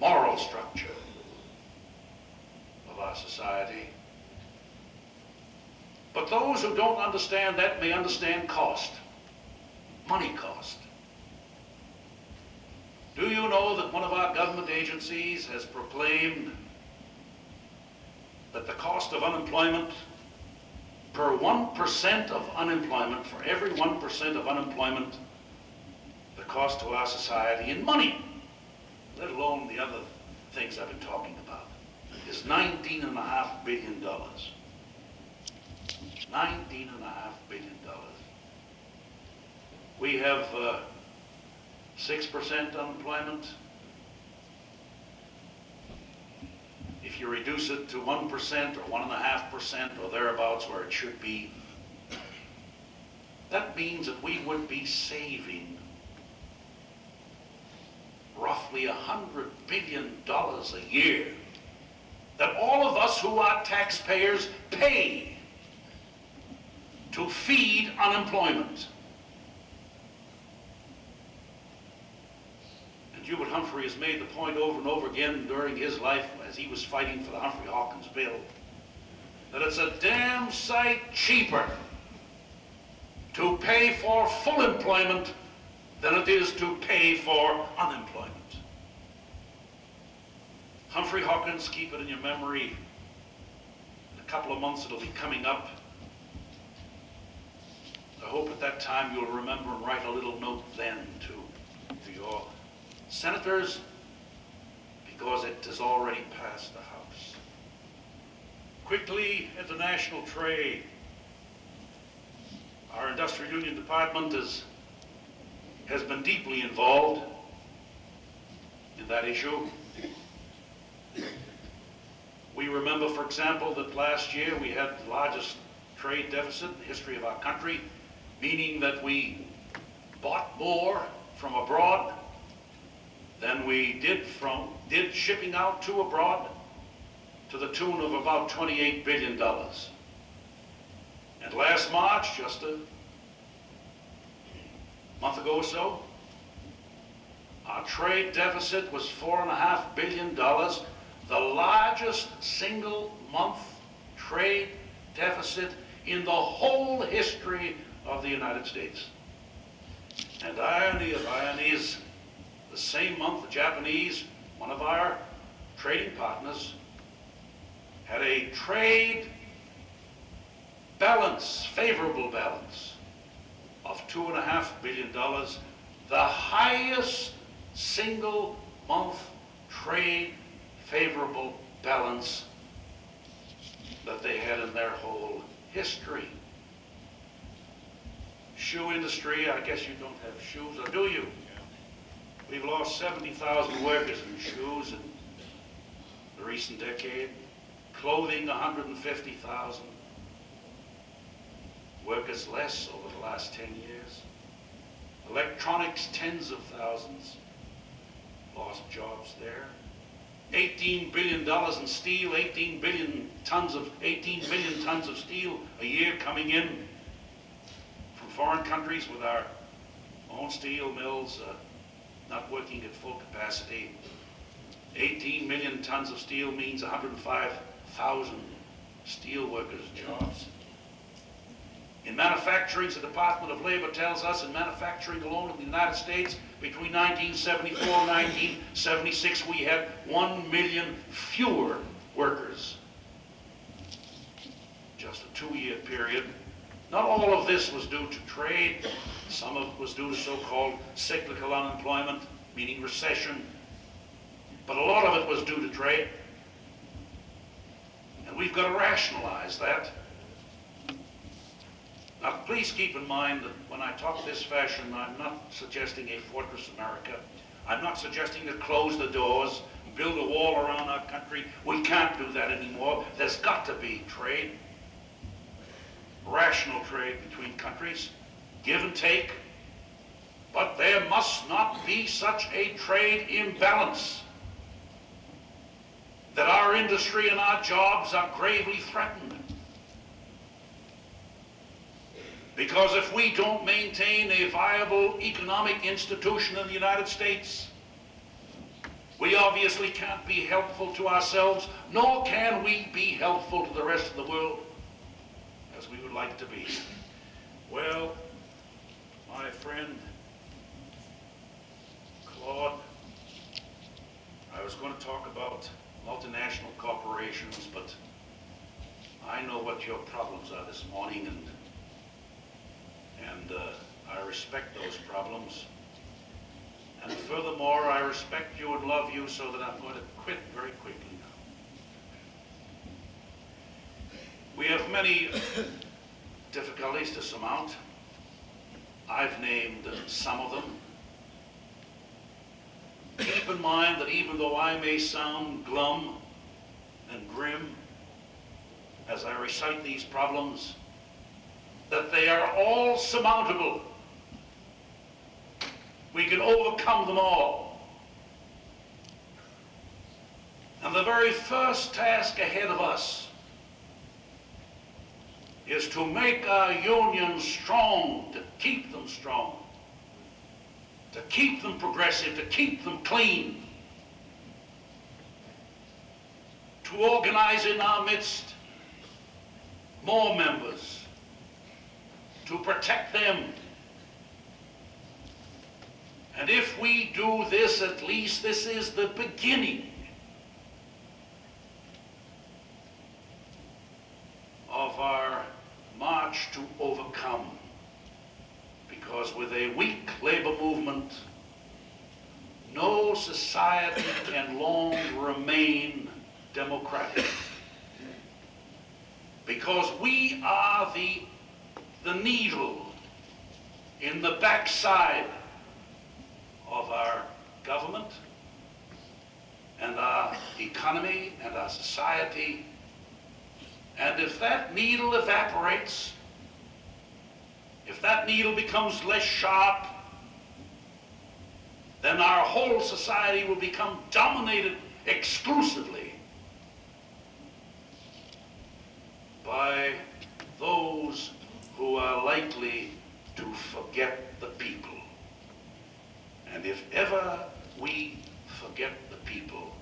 moral structure of our society. But those who don't understand that may understand cost, money cost. Do you know that one of our government agencies has proclaimed that the cost of unemployment per 1% of unemployment, for every 1% of unemployment, the cost to our society in money, let alone the other things I've been talking about, is $19.5 billion. $19.5 billion. We have 6% unemployment. If you reduce it to 1% or 1.5% or thereabouts where it should be, that means that we would be saving roughly $100 billion a year that all of us who are taxpayers pay to feed unemployment. And Hubert Humphrey has made the point over and over again during his life as he was fighting for the Humphrey-Hawkins bill that it's a damn sight cheaper to pay for full employment than it is to pay for unemployment. Humphrey-Hawkins, keep it in your memory. In a couple of months it'll be coming up. I hope at that time you'll remember and write a little note then to your senators, because it has already passed the House. Quickly, international trade. Our Industrial Union Department has been deeply involved in that issue. We remember, for example, that last year we had the largest trade deficit in the history of our country, meaning that we bought more from abroad than we did shipping out to abroad, to the tune of about $28 billion. And last March, just a month ago or so, our trade deficit was $4.5 billion, the largest single month trade deficit in the whole history of the United States. And irony of ironies, the same month the Japanese, one of our trading partners, had a trade balance, favorable balance, of $2.5 billion, the highest single month trade favorable balance that they had in their whole history. Shoe industry, I guess you don't have shoes, or do you? We've lost 70,000 workers in shoes in the recent decade. Clothing, 150,000. Workers less over the last 10 years. Electronics, tens of thousands lost jobs there. $18 billion in steel, 18 billion tons of steel a year coming in from foreign countries, with our own steel mills not working at full capacity. 18 million tons of steel means 105,000 steel workers' jobs. In manufacturing, the Department of Labor tells us, in manufacturing alone in the United States, between 1974 and 1976, we had 1 million fewer workers. Just a 2-year period. Not all of this was due to trade. Some of it was due to so-called cyclical unemployment, meaning recession. But a lot of it was due to trade. And we've got to rationalize that. Now, please keep in mind that when I talk this fashion, I'm not suggesting a fortress America. I'm not suggesting to close the doors, build a wall around our country. We can't do that anymore. There's got to be trade, rational trade between countries, give and take. But there must not be such a trade imbalance that our industry and our jobs are gravely threatened. Because if we don't maintain a viable economic institution in the United States, we obviously can't be helpful to ourselves, nor can we be helpful to the rest of the world as we would like to be. Well, my friend Claude, I was going to talk about multinational corporations, but I know what your problems are this morning, and I respect those problems. And furthermore, I respect you and love you, so that I'm going to quit very quickly now. We have many difficulties to surmount. I've named some of them. Keep in mind that even though I may sound glum and grim as I recite these problems, that they are all surmountable. We can overcome them all. And the very first task ahead of us is to make our unions strong, to keep them strong, to keep them progressive, to keep them clean, to organize in our midst more members, to protect them. And if we do this, at least this is the beginning of our march to overcome. Because with a weak labor movement, no society can long remain democratic. Because we are the needle in the backside of our government, and our economy and our society. And if that needle evaporates, if that needle becomes less sharp, then our whole society will become dominated exclusively by those who are likely to forget the people. And if ever we forget the people,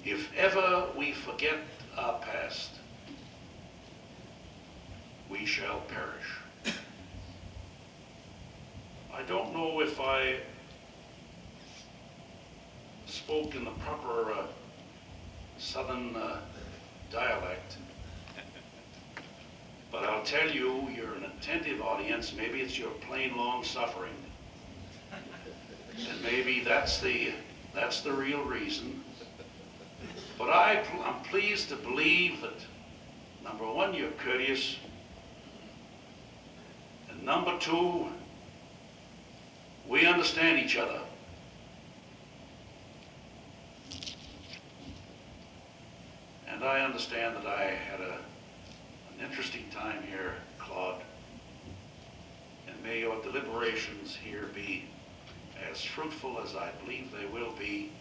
if ever we forget our past, we shall perish. I don't know if I spoke in the proper Southern dialect, but I'll tell you, you're an attentive audience. Maybe it's your plain long suffering, and maybe that's the real reason. But I'm pleased to believe that, number one, you're courteous, and number two, we understand each other. And I understand that I had an interesting time here, Claude. And may your deliberations here be as fruitful as I believe they will be.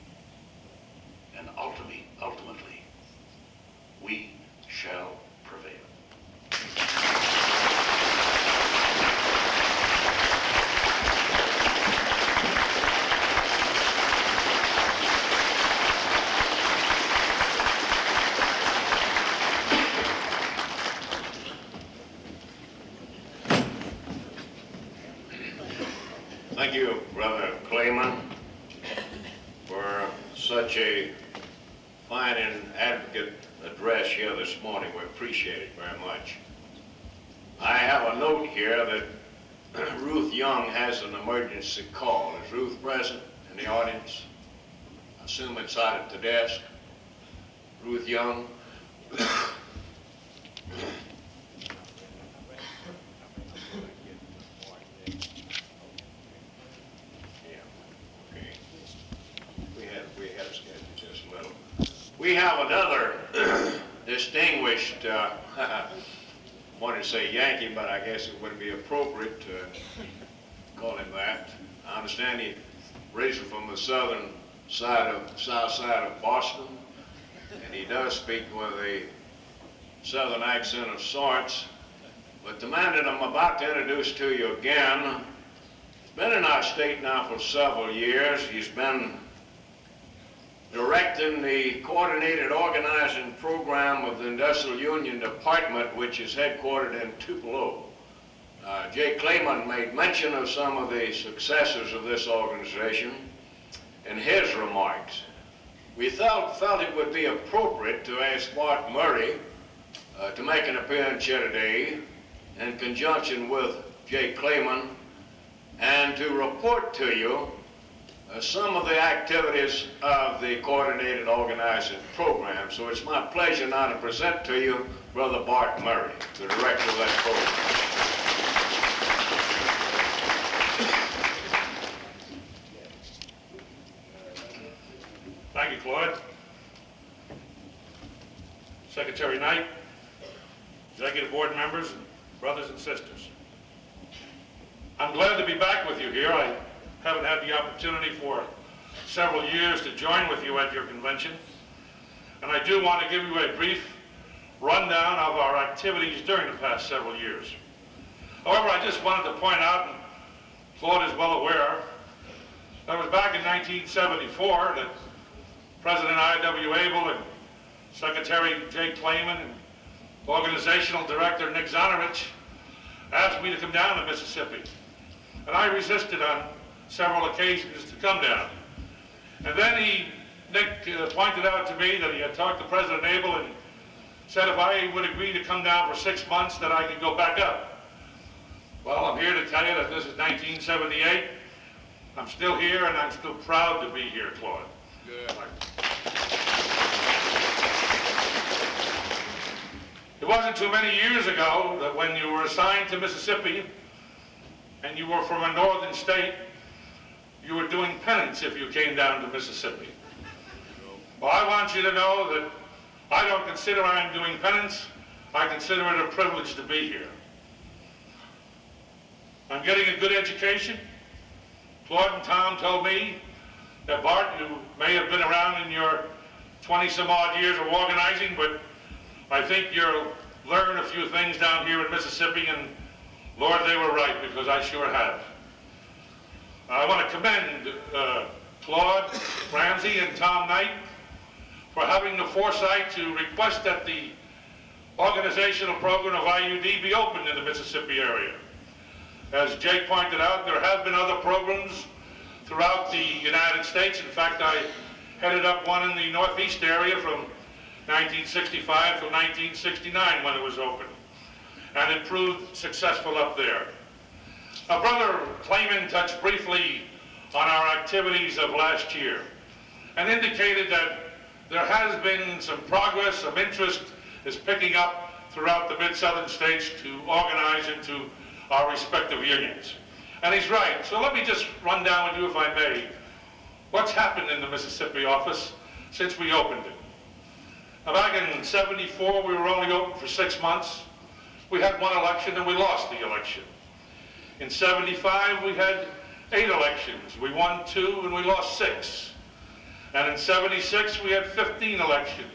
And ultimately, we shall prevail. Thank you, Brother Clayman, for such a fine and advocate address here this morning. We appreciate it very much. I have a note here that Ruth Young has an emergency call. Is Ruth present in the audience? I assume inside at the desk. Ruth Young. We have another distinguished, wanted to say Yankee, but I guess it wouldn't be appropriate to call him that. I understand he raised from the south side of Boston, and he does speak with a southern accent of sorts. But the man that I'm about to introduce to you again has been in our state now for several years. He's been directing the coordinated organizing program of the Industrial Union Department, which is headquartered in Tupelo. Jay Clayman made mention of some of the successors of this organization in his remarks. We felt it would be appropriate to ask Bart Murray to make an appearance here today in conjunction with Jay Clayman and to report to you some of the activities of the coordinated organizing program. So it's my pleasure now to present to you Brother Bart Murray, the director of that program. Thank you, Claude. Secretary Knight, executive board members, and brothers and sisters. I'm glad to be back with you here. I haven't had the opportunity for several years to join with you at your convention. And I do want to give you a brief rundown of our activities during the past several years. However, I just wanted to point out, and Claude is well aware, that it was back in 1974 that President I.W. Abel and Secretary Jay Clayman and Organizational Director Nick Zonorich asked me to come down to Mississippi. And I resisted on several occasions to come down. And then Nick pointed out to me that he had talked to President Abel and said if I would agree to come down for 6 months that I could go back up. Well, I'm here to tell you that this is 1978. I'm still here and I'm still proud to be here, Claude. Good. It wasn't too many years ago that when you were assigned to Mississippi and you were from a northern state, you were doing penance if you came down to Mississippi. Well, I want you to know that I don't consider I'm doing penance. I consider it a privilege to be here. I'm getting a good education. Claude and Tom told me that, Bart, you may have been around in your 20-some-odd years of organizing, but I think you'll learn a few things down here in Mississippi, and Lord, they were right, because I sure have. I want to commend Claude Ramsey and Tom Knight for having the foresight to request that the organizational program of IUD be opened in the Mississippi area. As Jay pointed out, there have been other programs throughout the United States. In fact, I headed up one in the Northeast area from 1965 to 1969 when it was opened, and it proved successful up there. Brother Clayman touched briefly on our activities of last year and indicated that there has been some progress, some interest is picking up throughout the mid-southern states to organize into our respective unions. And he's right. So let me just run down with you, if I may, what's happened in the Mississippi office since we opened it. Now, back in '74, we were only open for 6 months. We had one election and we lost the election. In '75, we had 8 elections. We won 2 and we lost 6. And in '76, we had 15 elections,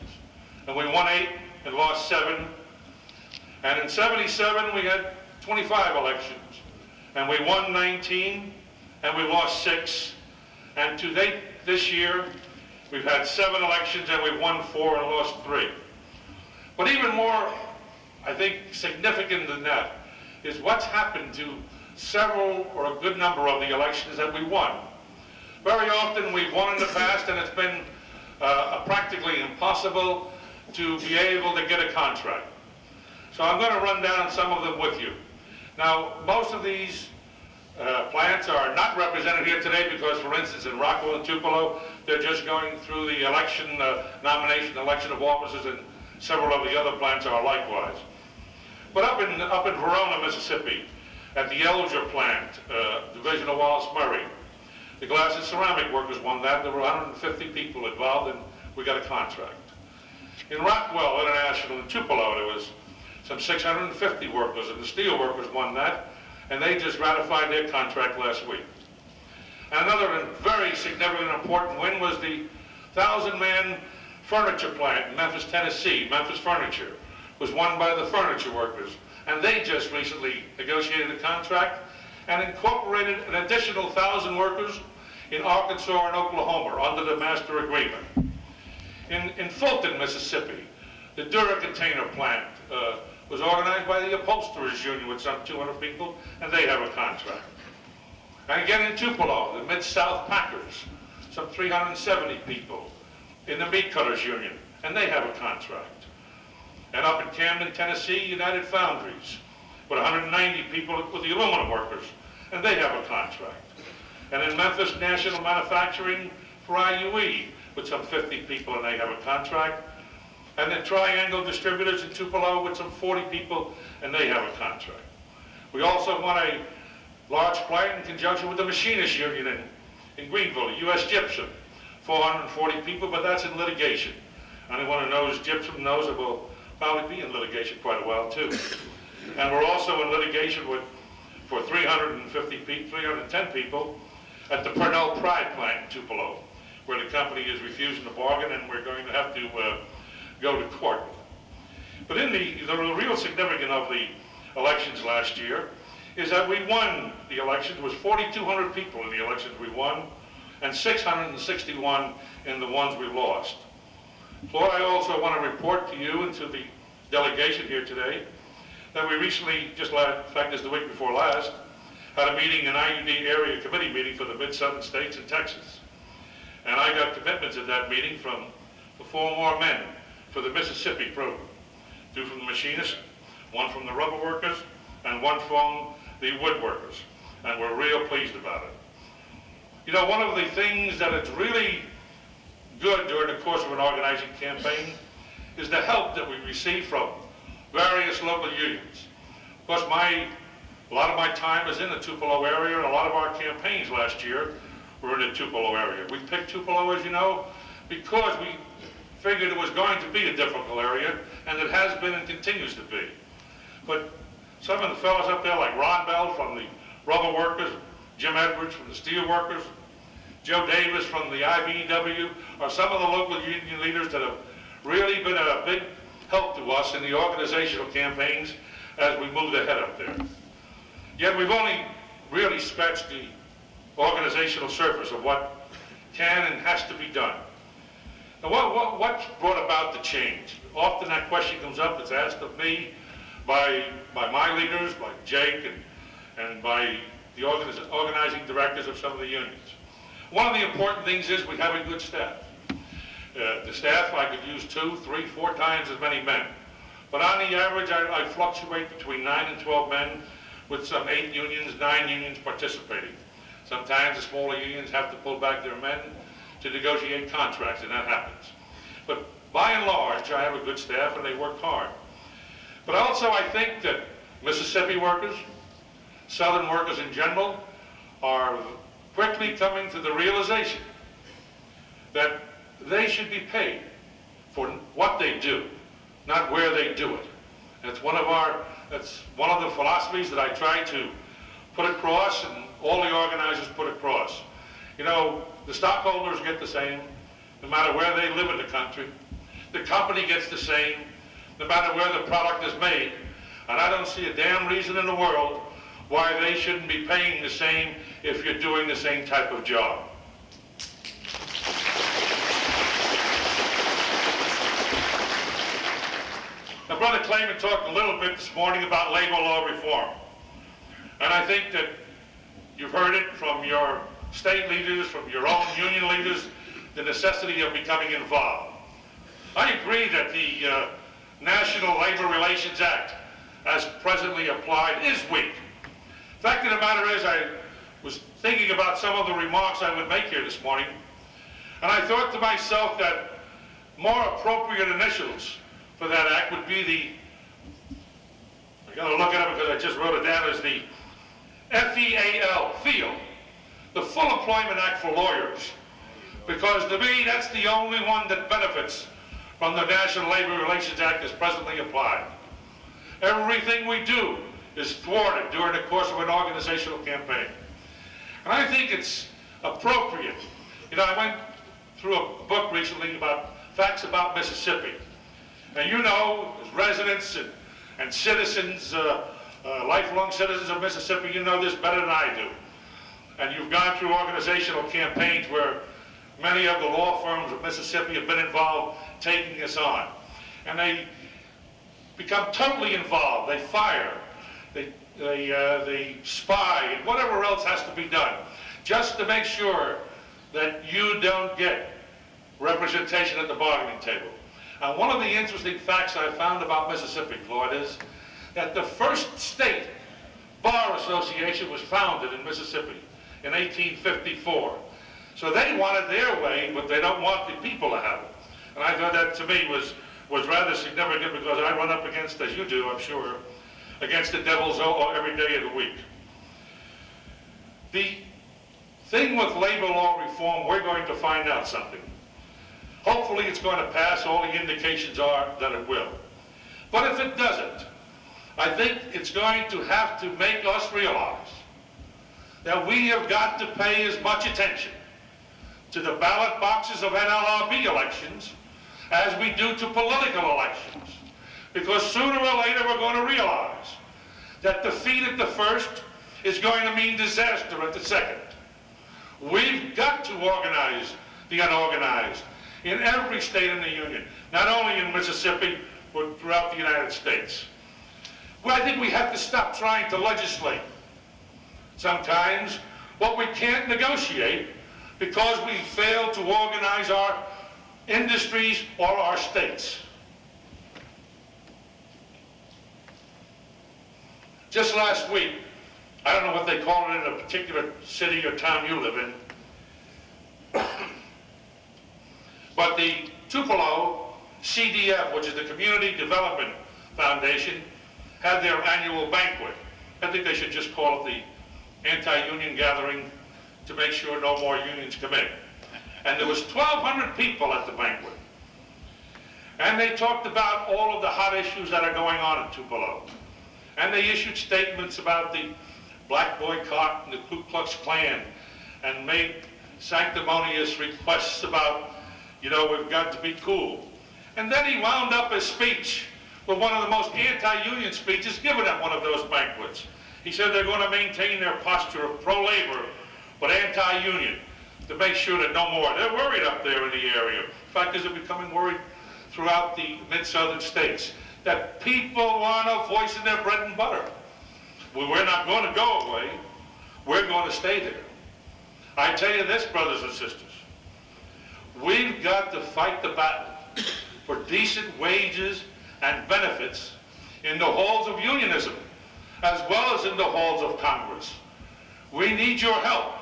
and we won 8 and lost 7. And in '77, we had 25 elections, and we won 19 and we lost 6. And to date this year, we've had 7 elections and we've won 4 and lost 3. But even more, I think, significant than that is what's happened to several or a good number of the elections that we won. Very often we've won in the past and it's been practically impossible to be able to get a contract. So I'm going to run down some of them with you. Now, most of these plants are not represented here today because, for instance, in Rockwell and Tupelo, they're just going through the election, nomination, election of officers, and several of the other plants are likewise. But up in Verona, Mississippi, at the Elger plant, division of Wallace Murray, the glass and ceramic workers won that. There were 150 people involved, and we got a contract. In Rockwell International in Tupelo, there was some 650 workers, and the steel workers won that, and they just ratified their contract last week. And another very significant and important win was the 1,000-man furniture plant in Memphis, Tennessee. Memphis Furniture was won by the furniture workers, and they just recently negotiated a contract and incorporated an additional 1,000 workers in Arkansas and Oklahoma under the master agreement. In Fulton, Mississippi, the Dura container plant was organized by the upholsterers union with some 200 people, and they have a contract. And again in Tupelo, the Mid-South Packers, some 370 people in the meat cutters union, and they have a contract. And up in Camden, Tennessee, United Foundries, with 190 people with the aluminum workers, and they have a contract. And in Memphis, National Manufacturing for IUE, with some 50 people, and they have a contract. And then Triangle Distributors in Tupelo with some 40 people, and they have a contract. We also won a large plant in conjunction with the Machinists Union in Greenville, U.S. Gypsum, 440 people, but that's in litigation. Anyone who knows gypsum knows it will probably be in litigation quite a while too. And we're also in litigation for 310 people at the Purnell Pride plant in Tupelo, where the company is refusing to bargain, and we're going to have to go to court. But in the real significance of the elections last year is that we won the elections. There was 4,200 people in the elections we won, and 661 in the ones we lost. Lord, I also want to report to you and to the delegation here today that we recently, in fact, it's the week before last, had a meeting, an IUD area committee meeting for the mid-southern states in Texas. And I got commitments at that meeting from the 4 more men for the Mississippi program. 2 from the machinists, 1 from the rubber workers, and 1 from the woodworkers. And we're real pleased about it. You know, one of the things that is really good during the course of an organizing campaign is the help that we receive from various local unions. Of course, a lot of my time is in the Tupelo area, and a lot of our campaigns last year were in the Tupelo area. We picked Tupelo, as you know, because we figured it was going to be a difficult area, and it has been and continues to be. But some of the fellows up there, like Ron Bell from the rubber workers, Jim Edwards from the steel workers, Joe Davis from the IBEW, are some of the local union leaders that have really been a big help to us in the organizational campaigns as we moved ahead up there. Yet we've only really scratched the organizational surface of what can and has to be done. Now what's brought about the change? Often that question comes up, it's asked of me by my leaders, by Jake and by the organizing directors of some of the unions. One of the important things is we have a good staff. The staff, I could use 2, 3, 4 times as many men. But on the average, I fluctuate between 9 and 12 men with some 8 unions, 9 unions participating. Sometimes the smaller unions have to pull back their men to negotiate contracts, and that happens. But by and large, I have a good staff and they work hard. But also I think that Mississippi workers, Southern workers in general, are quickly coming to the realization that they should be paid for what they do, not where they do it. That's one of the philosophies that I try to put across and all the organizers put across. You know, the stockholders get the same, no matter where they live in the country. The company gets the same, no matter where the product is made. And I don't see a damn reason in the world why they shouldn't be paying the same if you're doing the same type of job. Now, Brother Clayman talked a little bit this morning about labor law reform. And I think that you've heard it from your state leaders, from your own union leaders, the necessity of becoming involved. I agree that the National Labor Relations Act, as presently applied, is weak. The fact of the matter is, I was thinking about some of the remarks I would make here this morning, and I thought to myself that more appropriate initials for that act would be I gotta look at it because I just wrote it down, as the FEAL, FEAL, the Full Employment Act for Lawyers, because to me that's the only one that benefits from the National Labor Relations Act as presently applied. Everything we do is thwarted during the course of an organizational campaign. And I think it's appropriate. You know, I went through a book recently about facts about Mississippi. And you know, as residents and citizens, lifelong citizens of Mississippi, you know this better than I do. And you've gone through organizational campaigns where many of the law firms of Mississippi have been involved taking us on. And they become totally involved. They fire, they spy, and whatever else has to be done, just to make sure that you don't get representation at the bargaining table. And one of the interesting facts I found about Mississippi, Claude, is that the first state bar association was founded in Mississippi in 1854. So they wanted their way, but they don't want the people to have it. And I thought that, to me, was rather significant, because I run up against, as you do, I'm sure, against the devil's every day of the week. The thing with labor law reform, we're going to find out something. Hopefully it's going to pass. All the indications are that it will. But if it doesn't, I think it's going to have to make us realize that we have got to pay as much attention to the ballot boxes of NLRB elections as we do to political elections. Because sooner or later we're going to realize that defeat at the first is going to mean disaster at the second. We've got to organize the unorganized in every state in the Union, not only in Mississippi, but throughout the United States. Well, I think we have to stop trying to legislate sometimes what we can't negotiate because we fail to organize our industries or our states. Just last week, I don't know what they call it in a particular city or town you live in, but the Tupelo CDF, which is the Community Development Foundation, had their annual banquet. I think they should just call it the anti-union gathering to make sure no more unions come in. And there was 1,200 people at the banquet. And they talked about all of the hot issues that are going on in Tupelo. And they issued statements about the black boycott and the Ku Klux Klan, and made sanctimonious requests about, you know, we've got to be cool. And then he wound up his speech with one of the most anti-union speeches given at one of those banquets. He said they're going to maintain their posture of pro-labor, but anti-union, to make sure that no more. They're worried up there in the area. In fact, they're becoming worried throughout the mid-southern states that people want a voice in their bread and butter. Well, we're not going to go away. We're going to stay there. I tell you this, brothers and sisters, we've got to fight the battle for decent wages and benefits in the halls of unionism, as well as in the halls of Congress. We need your help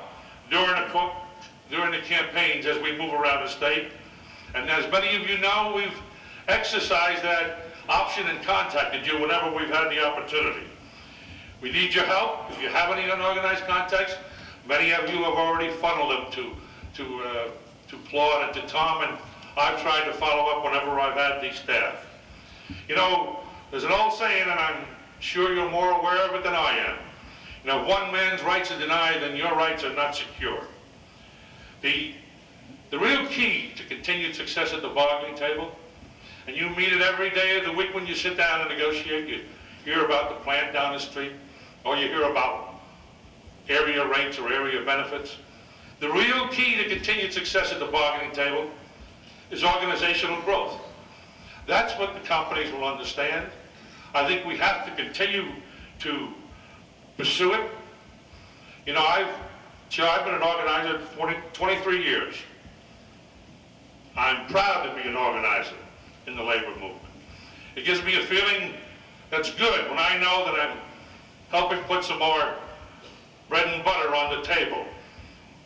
during the campaigns as we move around the state. And as many of you know, we've exercised that option and contacted you whenever we've had the opportunity. We need your help. If you have any unorganized contacts, many of you have already funneled them to Claude and to Tom, and I've tried to follow up whenever I've had these staff. You know, there's an old saying, and I'm sure you're more aware of it than I am. You know, if one man's rights are denied, then your rights are not secure. The real key to continued success at the bargaining table, and you meet it every day of the week when you sit down and negotiate, you hear about the plant down the street, or you hear about area rates or area benefits. The real key to continued success at the bargaining table is organizational growth. That's what the companies will understand. I think we have to continue to pursue it. You know, I've been an organizer for 23 years. I'm proud to be an organizer in the labor movement. It gives me a feeling that's good when I know that I'm helping put some more bread and butter on the table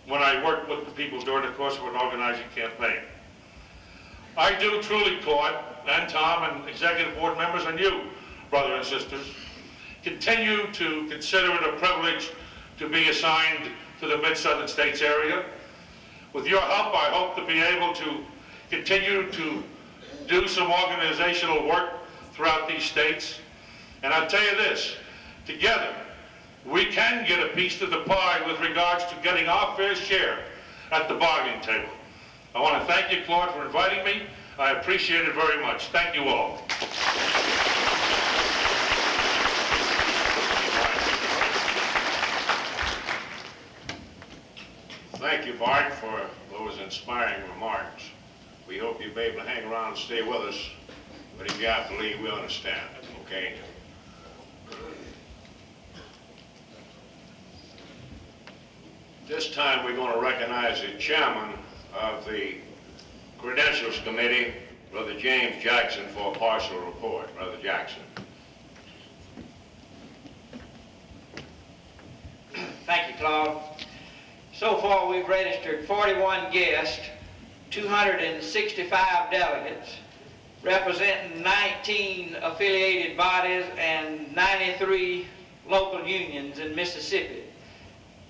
when I work with the people during the course of an organizing campaign. I do truly, Claude and Tom and executive board members and you, brothers and sisters, continue to consider it a privilege to be assigned to the mid-southern states area. With your help, I hope to be able to continue to do some organizational work throughout these states. And I'll tell you this, together, we can get a piece of the pie with regards to getting our fair share at the bargaining table. I want to thank you, Claude, for inviting me. I appreciate it very much. Thank you all. Thank you, Bart, for those inspiring remarks. We hope you'll be able to hang around and stay with us, but if you have to leave, we understand, okay? This time we're going to recognize the chairman of the Credentials Committee, Brother James Jackson, for a partial report. Brother Jackson. Thank you, Claude. So far, we've registered 41 guests, 265 delegates, representing 19 affiliated bodies and 93 local unions in Mississippi.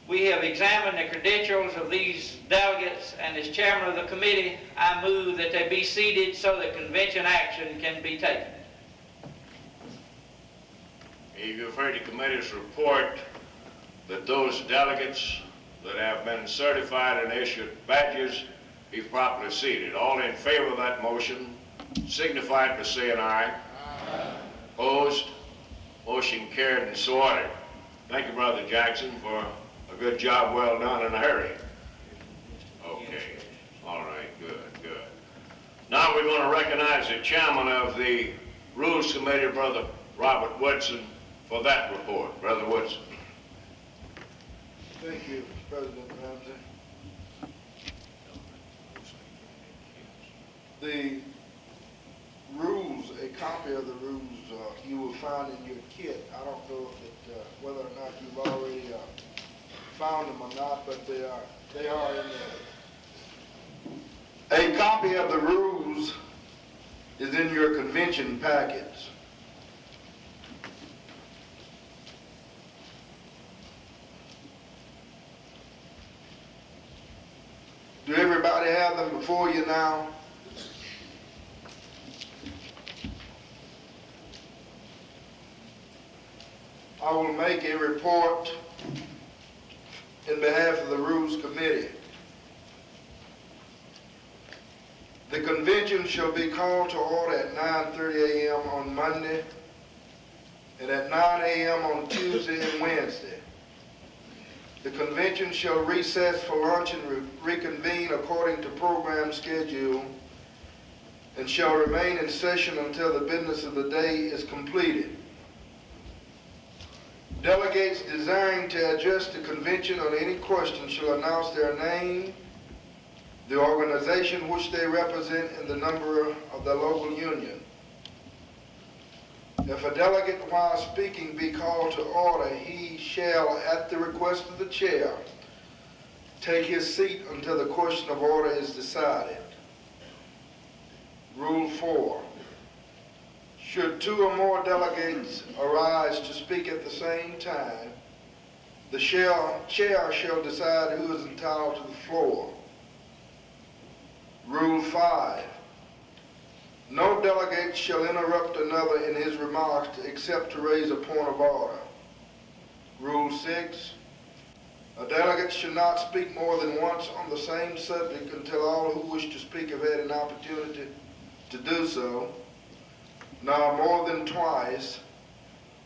We have examined the credentials of these delegates, and as chairman of the committee, I move that they be seated so that convention action can be taken. You've heard the committee's report that those delegates that have been certified and issued badges be properly seated. All in favor of that motion signify by saying aye. Aye. Opposed? Motion carried and so ordered. Thank you, Brother Jackson, for a good job well done in a hurry. Okay. All right, good, good. Now we're going to recognize the chairman of the Rules Committee, Brother Robert Woodson, for that report. Brother Woodson. Thank you, President Ramsey. The rules, a copy of the rules, you will find in your kit. I don't know if it, whether or not you've already found them or not, but they are in there. A copy of the rules is in your convention packets. them before you now. I will make a report in behalf of the Rules Committee. The convention shall be called to order at 9:30 a.m. on Monday and at 9 a.m. on Tuesday and Wednesday. The convention shall recess for lunch and reconvene according to program schedule and shall remain in session until the business of the day is completed. Delegates desiring to address the convention on any question shall announce their name, the organization which they represent, and the number of their local union. If a delegate while speaking be called to order, he shall, at the request of the chair, take his seat until the question of order is decided. Rule 4. Should two or more delegates arise to speak at the same time, the chair shall decide who is entitled to the floor. Rule 5. No delegate shall interrupt another in his remarks except to raise a point of order. Rule 6. A delegate should not speak more than once on the same subject until all who wish to speak have had an opportunity to do so, nor more than twice,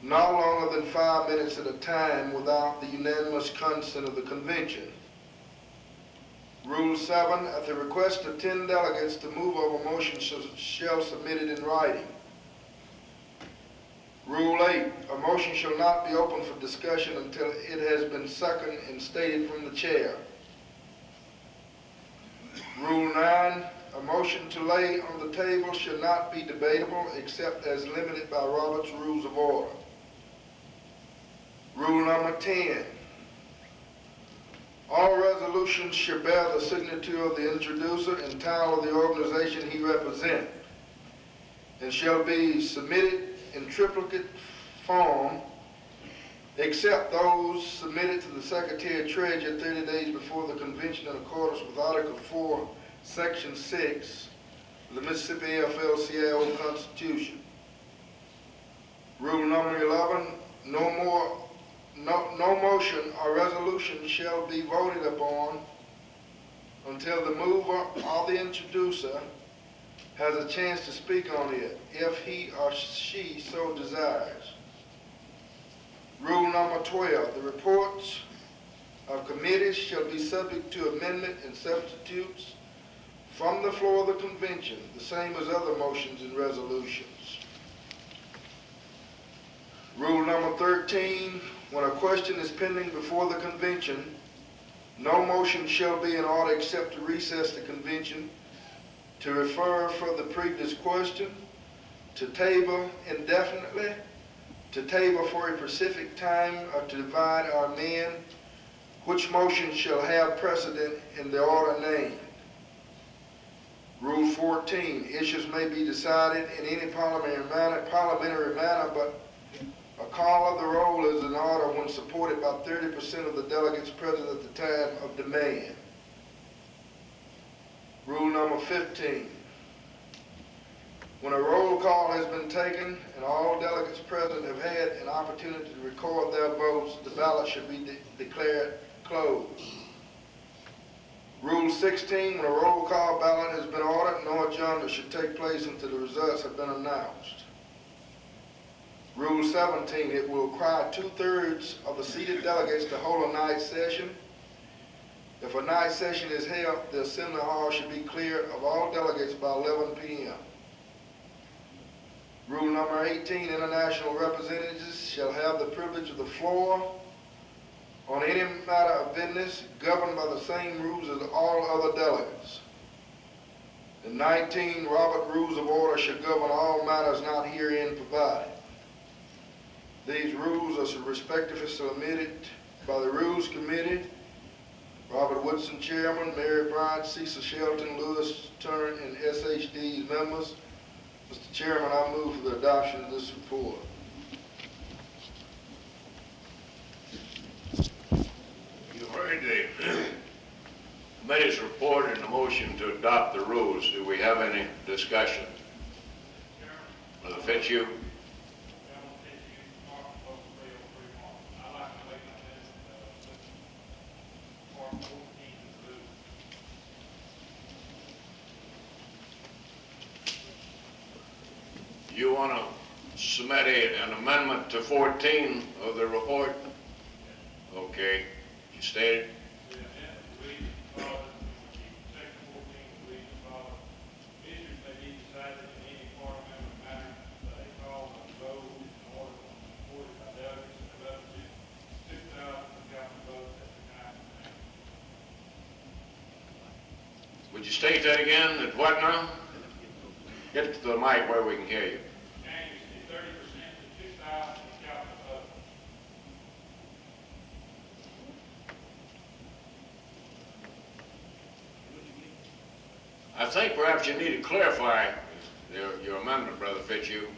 nor longer than 5 minutes at a time without the unanimous consent of the convention. Rule 7, at the request of 10 delegates, the move of a motion shall submit it in writing. Rule 8, a motion shall not be open for discussion until it has been seconded and stated from the chair. Rule 9, a motion to lay on the table shall not be debatable except as limited by Robert's Rules of Order. Rule number 10, all resolutions shall bear the signature of the introducer and title of the organization he represents, and shall be submitted in triplicate form, except those submitted to the Secretary-Treasurer 30 days before the convention in accordance with Article 4, Section 6 of the Mississippi AFL-CIO Constitution. Rule number 11, no motion or resolution shall be voted upon until the mover or the introducer has a chance to speak on it, if he or she so desires. Rule number 12, the reports of committees shall be subject to amendment and substitutes from the floor of the convention, the same as other motions and resolutions. Rule number 13, when a question is pending before the convention, no motion shall be in order except to recess the convention, to refer for the previous question, to table indefinitely, to table for a specific time, or to divide or amend, which motion shall have precedent in the order named. Rule 14, issues may be decided in any parliamentary manner, but a call of the roll is in order when supported by 30% of the delegates present at the time of demand. Rule number 15. When a roll call has been taken and all delegates present have had an opportunity to record their votes, the ballot should be declared closed. Rule 16, when a roll call ballot has been ordered, no adjournment should take place until the results have been announced. Rule 17, it will require 2/3 of the seated delegates to hold a night session. If a night session is held, the assembly hall should be cleared of all delegates by 11 p.m. Rule number 18, international representatives shall have the privilege of the floor on any matter of business governed by the same rules as all other delegates. And 19, Robert Rules of Order shall govern all matters not herein provided. These rules are respectively submitted by the Rules Committee, Robert Woodson, Chairman, Mary Bryant, Cecil Shelton, Lewis Turner, and SHD's members. Mr. Chairman, I move for the adoption of this report. You heard the committee's report and the motion to adopt the rules. Do we have any discussion? Brother Fitzhugh? You want to submit an amendment to 14 of the report? Okay. You stated? Would you state that again? That what now? Get to the mic where we can hear you. I think perhaps you need to clarify your amendment, Brother Fitzhugh.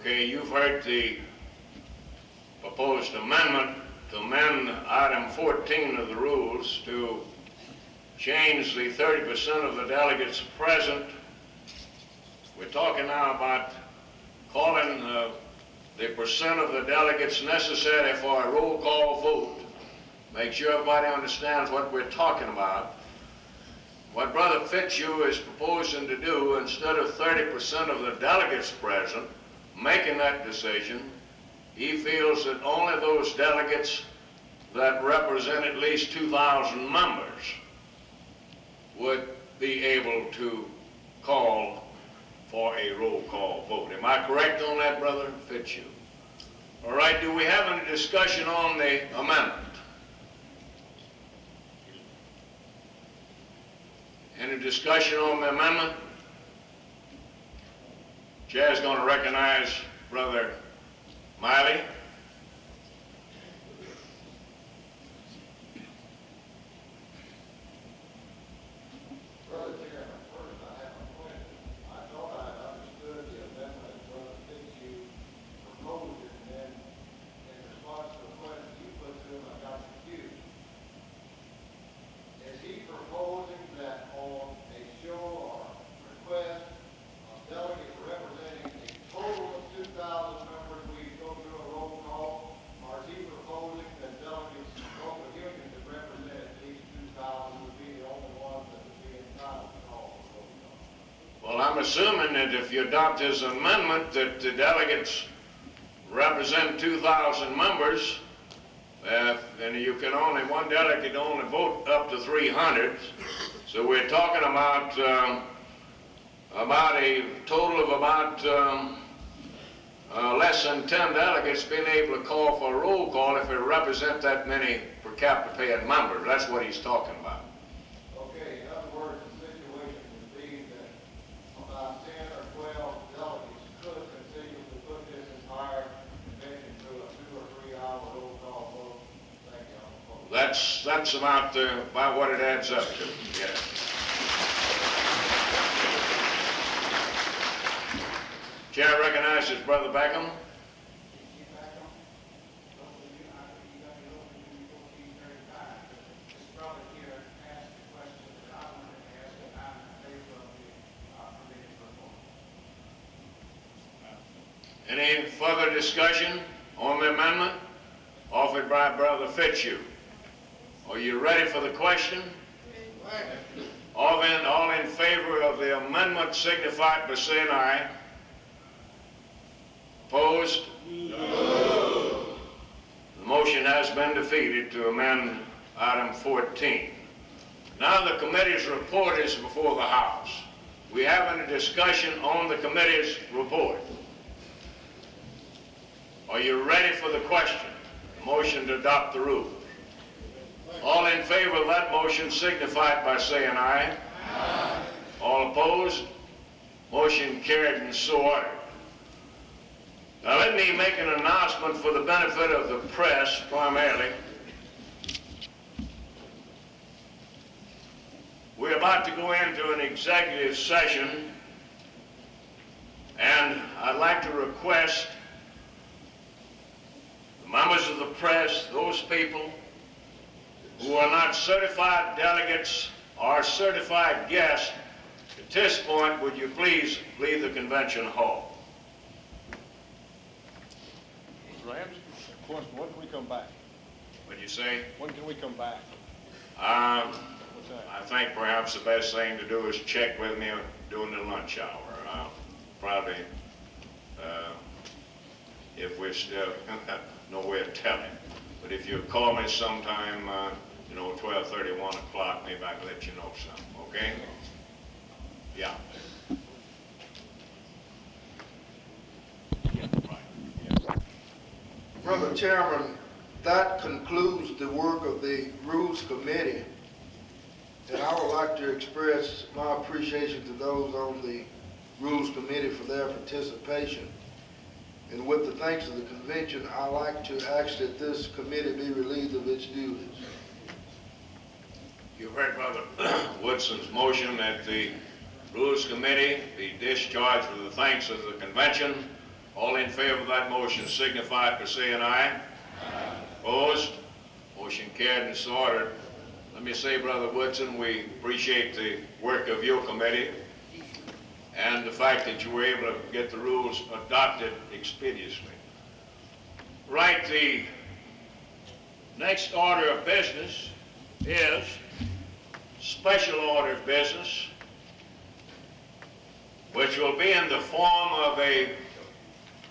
Okay, you've heard the proposed amendment to amend item 14 of the rules to change the 30% of the delegates present. We're talking now about calling the percent of the delegates necessary for a roll call vote. Make sure everybody understands what we're talking about. What Brother Fitzhugh is proposing to do, instead of 30% of the delegates present making that decision, he feels that only those delegates that represent at least 2,000 members would be able to call for a roll call vote. Am I correct on that, Brother Fitzhugh? All right, do we have any discussion on the amendment? Any discussion on the amendment? Chair's going to recognize Brother Miley. Brother Chairman, first I have a question. I thought I understood the amendment Brother Fitzhugh proposed it, and then in response to a question you put to him, I got confused. Is he proposing that on a show or request of delegates representing a total of 2,000 members, we go through a roll call, or is he proposing that delegates from local unions that represent at least 2,000 would be the only ones that would be entitled to call for roll call? Well, I'm assuming that if you adopt his amendment, that the delegates represent 2,000 members, and you can only, one delegate only vote up to 300. So we're talking about a total of about less than 10 delegates being able to call for a roll call if they represent that many per capita paying members. That's what he's talking about. Okay, in other words, the situation would be that about 10 or 12 delegates could conceivably put this entire convention through a 2 or 3 hour roll call vote. Thank you. I'm opposed. That's about what it adds up to, yeah. Chair recognizes Brother Beckham. Any further discussion on the amendment offered by Brother Fitzhugh? Are you ready for the question? All in favor of the amendment signify by saying aye. Opposed? No. The motion has been defeated to amend item 14. Now the committee's report is before the House. We have a discussion on the committee's report. Are you ready for the question? The motion to adopt the rules. All in favor of that motion signify it by saying aye. Aye. All opposed? Motion carried and so ordered. Now let me make an announcement for the benefit of the press primarily. We're about to go into an executive session, and I'd like to request the members of the press, those people who are not certified delegates or certified guests, at this point, would you please leave the convention hall? Rams, when can we come back? What'd you say? When can we come back? What's that? I think perhaps the best thing to do is check with me during the lunch hour. Probably, if we're still, no way of telling. But if you call me sometime, 12:30, 1 o'clock, maybe I can let you know something, okay? Yeah. Brother Chairman, that concludes the work of the Rules Committee. And I would like to express my appreciation to those on the Rules Committee for their participation. And with the thanks of the convention, I'd like to ask that this committee be relieved of its duties. You've heard Brother Woodson's motion that the Rules Committee be discharged with the thanks of the convention. All in favor of that motion signify by saying aye. Aye. Opposed? Motion carried and so ordered. Let me say, Brother Woodson, we appreciate the work of your committee and the fact that you were able to get the rules adopted expeditiously. Right, the next order of business is special order of business, which will be in the form of a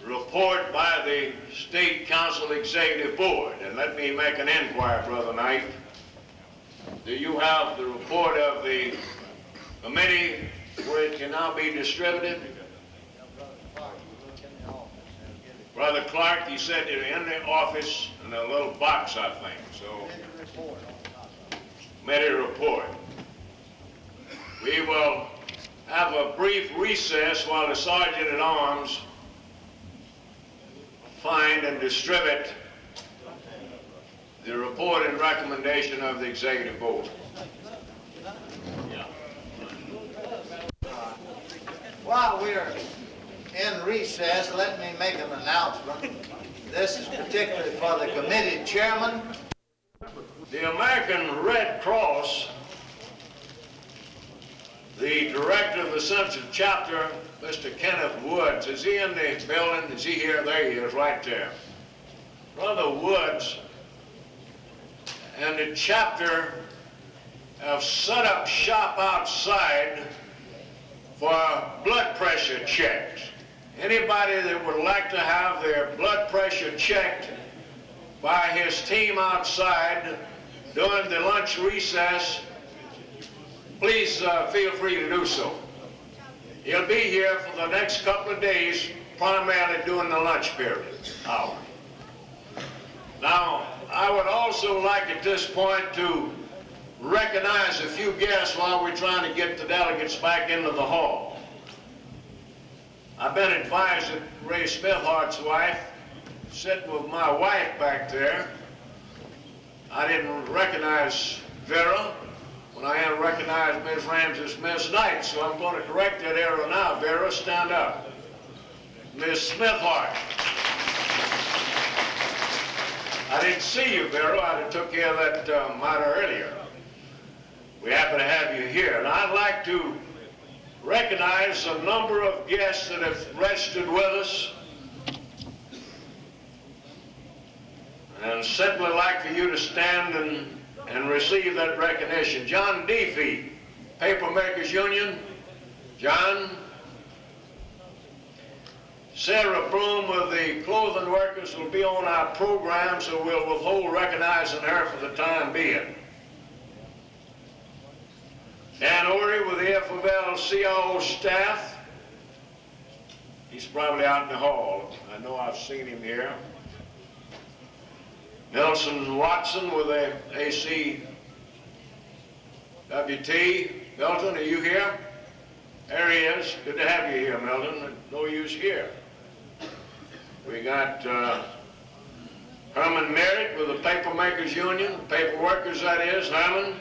report by the State Council Executive Board. And let me make an inquiry, Brother Knight. Do you have the report of the committee where it can now be distributed? Brother Clark, you said they're in the office in a little box, I think. So, committee report. We will have a brief recess while the Sergeant at Arms find and distribute the report and recommendation of the Executive Board. While we're in recess, let me make an announcement. This is particularly for the committee chairman. The American Red Cross, the director of the Central Chapter, Mr. Kenneth Woods, is he in the building? Is he here? There he is, right there. Brother Woods and the chapter have set up shop outside for blood pressure checks. Anybody that would like to have their blood pressure checked by his team outside during the lunch recess, please feel free to do so. He'll be here for the next couple of days, primarily during the lunch period hour. Now, I would also like at this point to recognize a few guests while we're trying to get the delegates back into the hall. I've been advised that Ray Smithhart's wife, sitting with my wife back there, I didn't recognize Vera when I hadn't recognized Ms. Ramsey's Miss Knight, so I'm going to correct that error now. Vera, stand up. Ms. Smithhart. I didn't see you, Vera. I'd have took care of that matter earlier. We're happy to have you here. And I'd like to recognize a number of guests that have registered with us. And simply like for you to stand and receive that recognition. John Deefy, Papermakers Union. John. Sarah Bloom of the clothing workers will be on our program, so we'll withhold recognizing her for the time being. Dan Ory with the FFL-CIO staff. He's probably out in the hall. I know I've seen him here. Nelson Watson with a ACWT. Milton, are you here? There he is. Good to have you here, Milton. No use here. We got Herman Merritt with the Paper Makers Union, Paper Workers that is, Herman.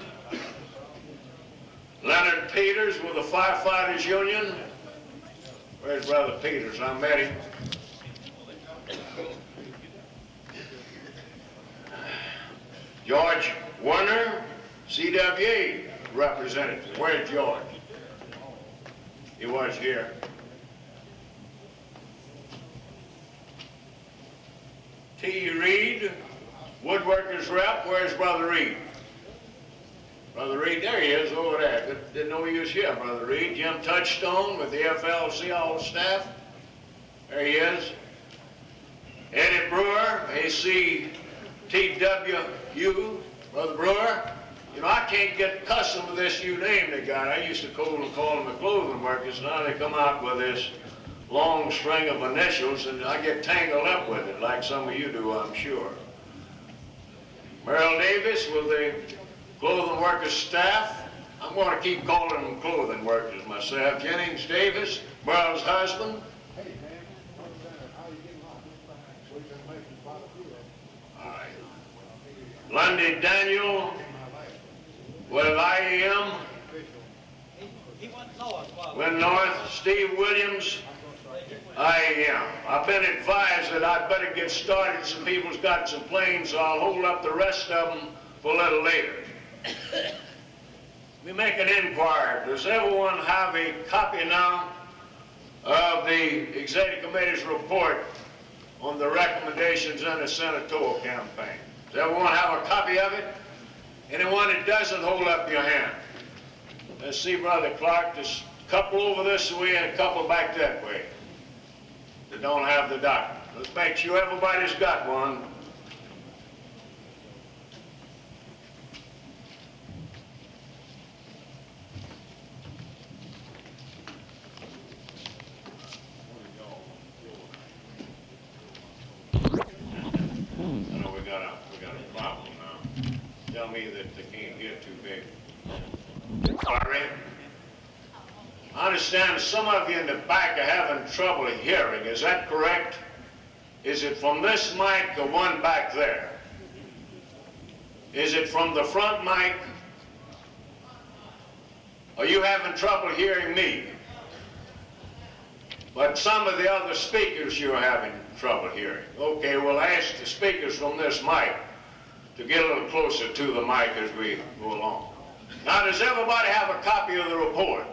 Leonard Peters with the Firefighters Union. Where's Brother Peters? I met him. George Werner, CWA representative. Where's George? He was here. T. Reed, woodworkers rep. Where's Brother Reed? Brother Reed, there he is over there. Didn't know he was here, Brother Reed. Jim Touchstone with the FLC, all the staff. There he is. Eddie Brewer, ACTWU. Brother Brewer. You know, I can't get accustomed to this you name they got. I used to call them the clothing workers. Now they come out with this long string of initials, and I get tangled up with it, like some of you do, I'm sure. Merrill Davis with the clothing workers staff. I'm going to keep calling them clothing workers myself. Jennings Davis, Merrill's husband. All right. Lundy Daniel with IEM. Went north. Steve Williams, IEM. I've been advised that I'd better get started. Some people's got some planes, so I'll hold up the rest of them for a little later. We make an inquiry. Does everyone have a copy now of the Executive Committee's report on the recommendations in the senatorial campaign? Does everyone have a copy of it? Anyone that doesn't, hold up your hand. Let's see, Brother Clark, there's a couple over this way and a couple back that way that don't have the document. Let's make sure everybody's got one. I know we got a problem now. Tell me that they can't get too big. Sorry. I understand some of you in the back are having trouble hearing. Is that correct? Is it from this mic, the one back there? Is it from the front mic? Are you having trouble hearing me? But some of the other speakers you're having trouble hearing. Okay, we'll ask the speakers from this mic to get a little closer to the mic as we go along. Now, does everybody have a copy of the report?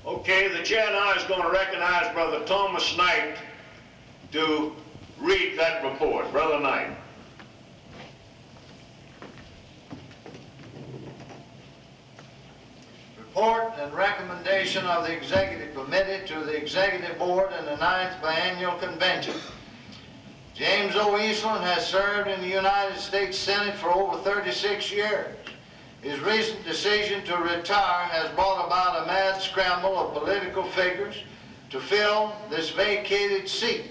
Okay, the chair now is going to recognize Brother Thomas Knight to read that report. Brother Knight. Report and recommendation of the Executive Committee to the Executive Board in the 9th Biennial Convention. James O. Eastland has served in the United States Senate for over 36 years. His recent decision to retire has brought about a mad scramble of political figures to fill this vacated seat.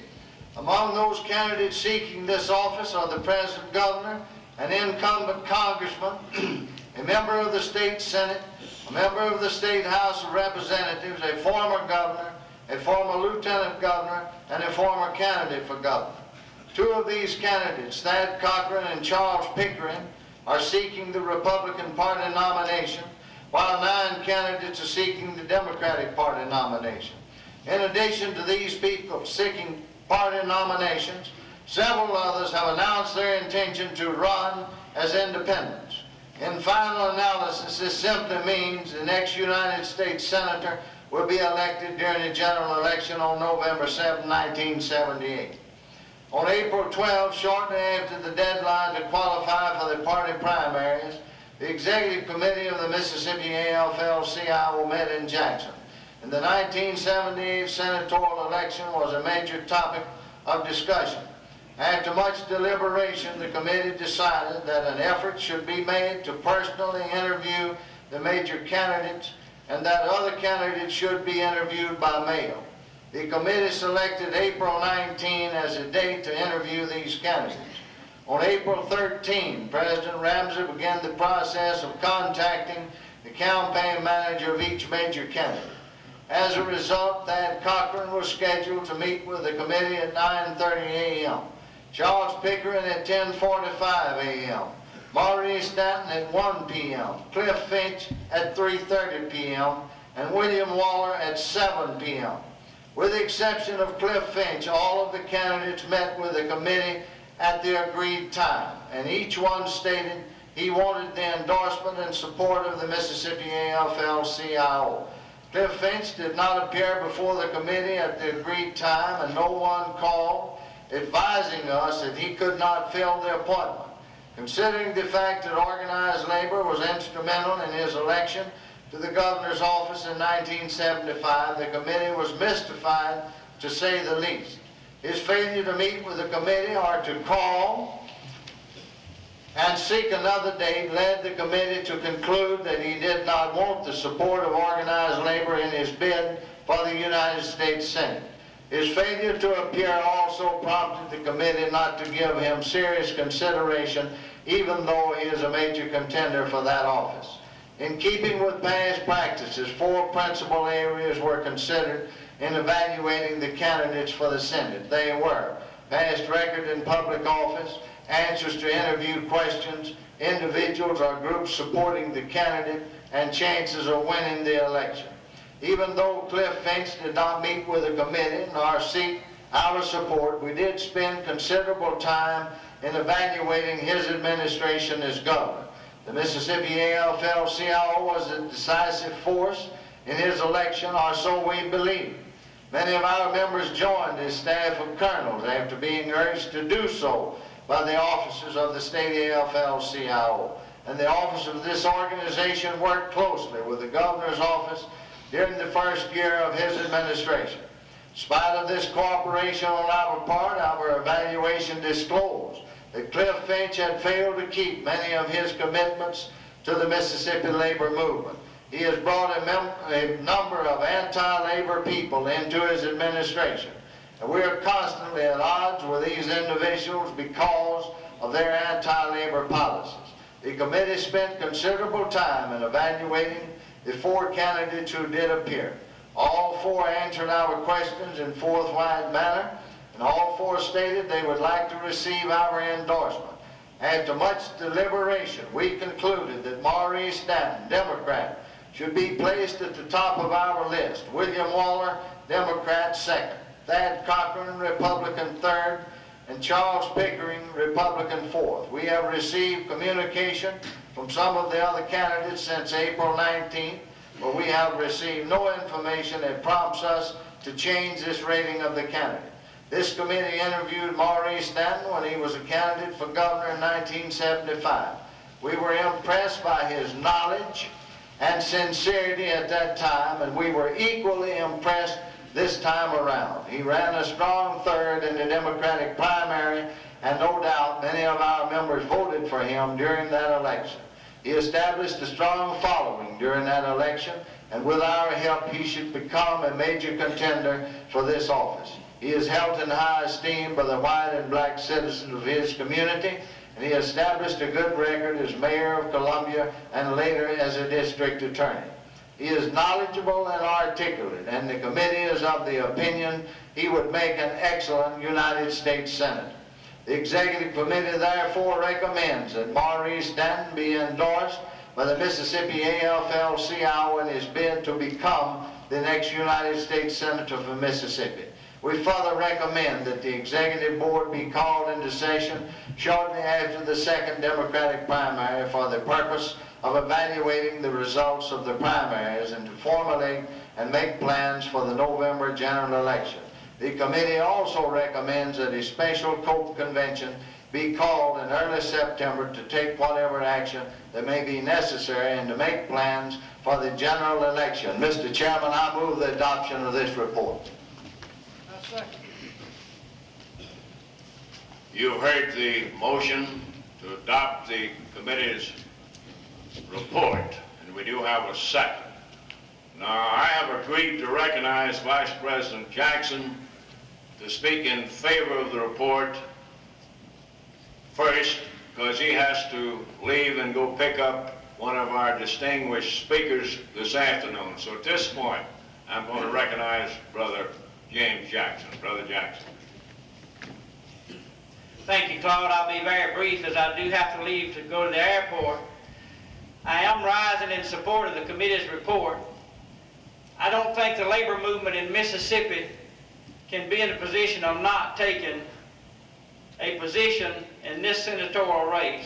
Among those candidates seeking this office are the present governor, an incumbent congressman, a member of the state Senate, a member of the State House of Representatives, a former governor, a former lieutenant governor, and a former candidate for governor. Two of these candidates, Thad Cochran and Charles Pickering, are seeking the Republican Party nomination, while 9 candidates are seeking the Democratic Party nomination. In addition to these people seeking party nominations, several others have announced their intention to run as independents. In final analysis, this simply means the next United States Senator will be elected during the general election on November 7, 1978. On April 12, shortly after the deadline to qualify for the party primaries, the Executive Committee of the Mississippi AFL-CIO met in Jackson. And the 1978 senatorial election was a major topic of discussion. After much deliberation, the committee decided that an effort should be made to personally interview the major candidates and that other candidates should be interviewed by mail. The committee selected April 19 as a date to interview these candidates. On April 13, President Ramsey began the process of contacting the campaign manager of each major candidate. As a result, Thad Cochran was scheduled to meet with the committee at 9:30 a.m., Charles Pickering at 10:45 a.m., Maurice Stanton at 1 p.m., Cliff Finch at 3:30 p.m., and William Waller at 7 p.m. With the exception of Cliff Finch, all of the candidates met with the committee at the agreed time, and each one stated he wanted the endorsement and support of the Mississippi AFL-CIO. Cliff Finch did not appear before the committee at the agreed time, and no one called advising us that he could not fill the appointment. Considering the fact that organized labor was instrumental in his election to the governor's office in 1975, the committee was mystified, to say the least. His failure to meet with the committee or to call and seek another date led the committee to conclude that he did not want the support of organized labor in his bid for the United States Senate. His failure to appear also prompted the committee not to give him serious consideration, even though he is a major contender for that office. In keeping with past practices, 4 principal areas were considered in evaluating the candidates for the Senate. They were past record in public office, answers to interview questions, individuals or groups supporting the candidate, and chances of winning the election. Even though Cliff Finch did not meet with the committee nor seek our support, we did spend considerable time in evaluating his administration as governor. The Mississippi AFL-CIO was a decisive force in his election, or so we believe. Many of our members joined his staff of colonels after being urged to do so by the officers of the state AFL-CIO. And the officers of this organization worked closely with the governor's office during the first year of his administration. In spite of this cooperation on our part, our evaluation disclosed that Cliff Finch had failed to keep many of his commitments to the Mississippi labor movement. He has brought a number of anti-labor people into his administration, and we are constantly at odds with these individuals because of their anti-labor policies. The committee spent considerable time in evaluating the 4 candidates who did appear. All 4 answered our questions in forthright manner, and all 4 stated they would like to receive our endorsement. After much deliberation, we concluded that Maurice Stanton, Democrat, should be placed at the top of our list. William Waller, Democrat, second. Thad Cochran, Republican, third. And Charles Pickering, Republican, fourth. We have received communication from some of the other candidates since April 19th, but we have received no information that prompts us to change this rating of the candidate. This committee interviewed Maurice Stanton when he was a candidate for governor in 1975. We were impressed by his knowledge and sincerity at that time, and we were equally impressed this time around. He ran a strong third in the Democratic primary, and no doubt many of our members voted for him during that election. He established a strong following during that election, and with our help, he should become a major contender for this office. He is held in high esteem by the white and black citizens of his community, and he established a good record as mayor of Columbia and later as a district attorney. He is knowledgeable and articulate, and the committee is of the opinion he would make an excellent United States Senator. The Executive Committee therefore recommends that Maurice Stanton be endorsed by the Mississippi AFL-CIO in his bid to become the next United States Senator for Mississippi. We further recommend that the Executive Board be called into session shortly after the second Democratic primary for the purpose of evaluating the results of the primaries and to formulate and make plans for the November general election. The committee also recommends that a special COPE convention be called in early September to take whatever action that may be necessary and to make plans for the general election. Mr. Chairman, I move the adoption of this report. You've heard the motion to adopt the committee's report, and we do have a second. Now, I have agreed to recognize Vice President Jackson to speak in favor of the report first because he has to leave and go pick up one of our distinguished speakers this afternoon. So at this point, I'm going to recognize Brother James Jackson. Brother Jackson. Thank you, Claude. I'll be very brief as I do have to leave to go to the airport. I am rising in support of the committee's report. I don't think the labor movement in Mississippi can be in a position of not taking a position in this senatorial race.